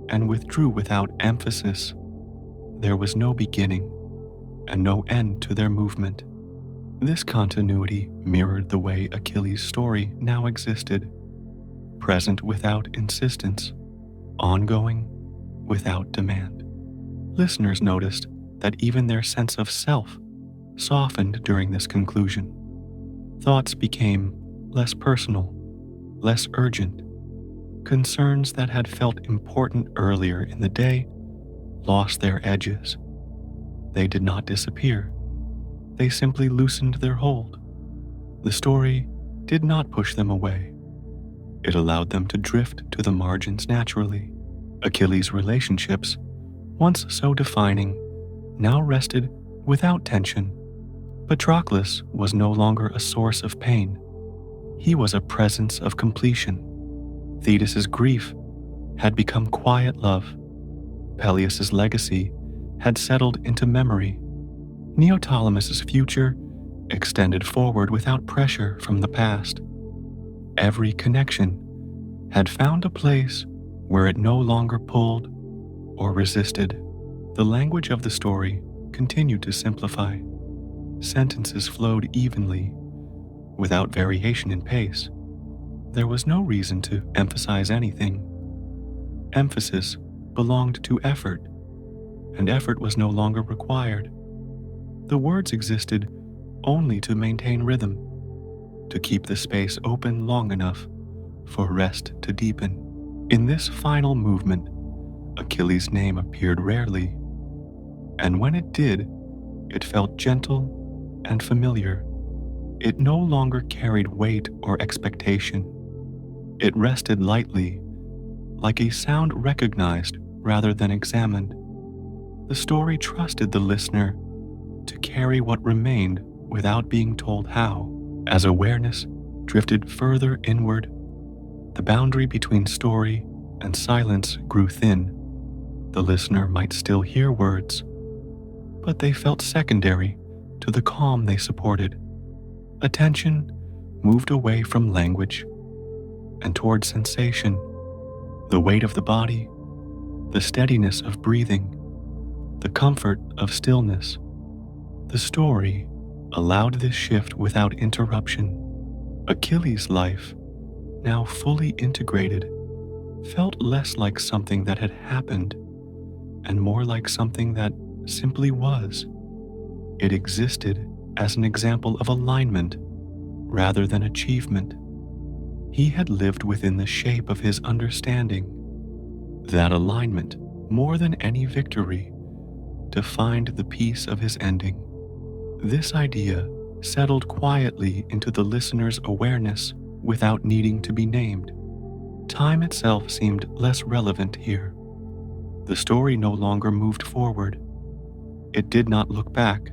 and withdrew without emphasis. There was no beginning and no end to their movement. This continuity mirrored the way Achilles' story now existed, present without insistence, ongoing without demand. Listeners noticed that even their sense of self softened during this conclusion. Thoughts became less personal, less urgent. Concerns that had felt important earlier in the day lost their edges. They did not disappear. They simply loosened their hold. The story did not push them away. It allowed them to drift to the margins naturally. Achilles' relationships, once so defining, now rested without tension. Patroclus was no longer a source of pain. He was a presence of completion. Thetis's grief had become quiet love. Peleus's legacy had settled into memory. Neoptolemus's future extended forward without pressure from the past. Every connection had found a place where it no longer pulled or resisted. The language of the story continued to simplify. Sentences flowed evenly, without variation in pace. There was no reason to emphasize anything. Emphasis belonged to effort, and effort was no longer required. The words existed only to maintain rhythm, to keep the space open long enough for rest to deepen. In this final movement, Achilles' name appeared rarely, and when it did, it felt gentle and familiar. It no longer carried weight or expectation. It rested lightly, like a sound recognized rather than examined. The story trusted the listener to carry what remained without being told how. As awareness drifted further inward, the boundary between story and silence grew thin. The listener might still hear words, but they felt secondary to the calm they supported. Attention moved away from language and toward sensation, the weight of the body, the steadiness of breathing, the comfort of stillness. The story allowed this shift without interruption. Achilles' life, now fully integrated, felt less like something that had happened and more like something that simply was. It existed as an example of alignment rather than achievement. He had lived within the shape of his understanding. That alignment, more than any victory, defined the peace of his ending. This idea settled quietly into the listener's awareness without needing to be named. Time itself seemed less relevant here. The story no longer moved forward. It did not look back.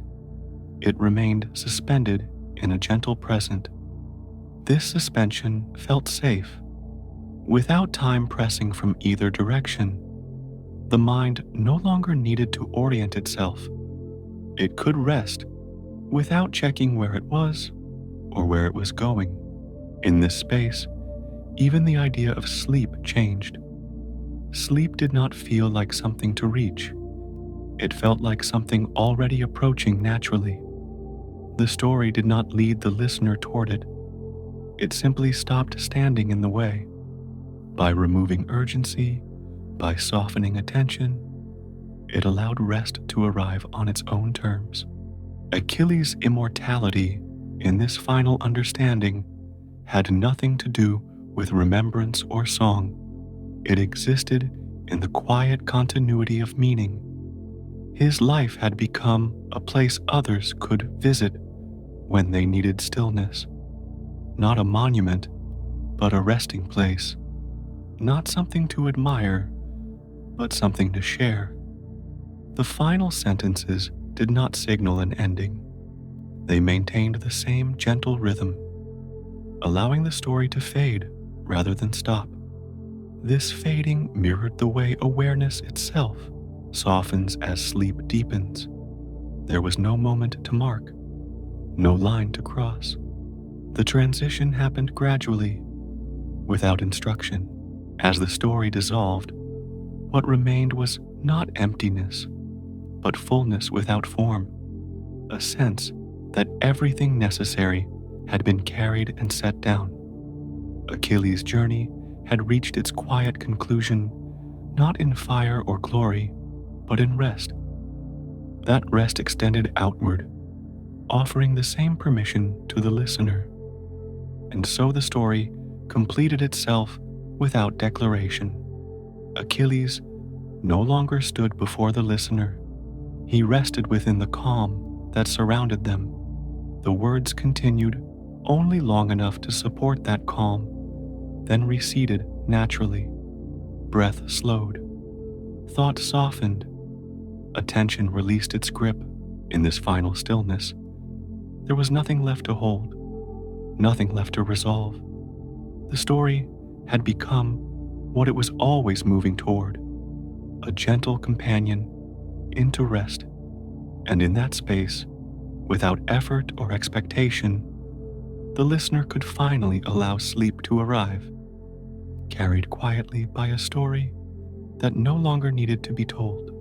It remained suspended in a gentle present. This suspension felt safe. Without time pressing from either direction, the mind no longer needed to orient itself. It could rest without checking where it was or where it was going. In this space, even the idea of sleep changed. Sleep did not feel like something to reach. It felt like something already approaching naturally. The story did not lead the listener toward it. It simply stopped standing in the way. By removing urgency, by softening attention, it allowed rest to arrive on its own terms. Achilles' immortality in this final understanding had nothing to do with remembrance or song. It existed in the quiet continuity of meaning. His life had become a place others could visit when they needed stillness. Not a monument, but a resting place. Not something to admire, but something to share. The final sentences did not signal an ending. They maintained the same gentle rhythm, allowing the story to fade rather than stop. This fading mirrored the way awareness itself softens as sleep deepens. There was no moment to mark, no line to cross. The transition happened gradually, without instruction. As the story dissolved, what remained was not emptiness, but fullness without form, a sense that everything necessary had been carried and set down. Achilles' journey had reached its quiet conclusion, not in fire or glory, but in rest. That rest extended outward, offering the same permission to the listener. And so the story completed itself without declaration. Achilles no longer stood before the listener. He rested within the calm that surrounded them. The words continued only long enough to support that calm, then receded naturally. Breath slowed. Thought softened. Attention released its grip. In this final stillness, there was nothing left to hold, nothing left to resolve. The story had become what it was always moving toward, a gentle companion into rest. And in that space, without effort or expectation, the listener could finally allow sleep to arrive, carried quietly by a story that no longer needed to be told.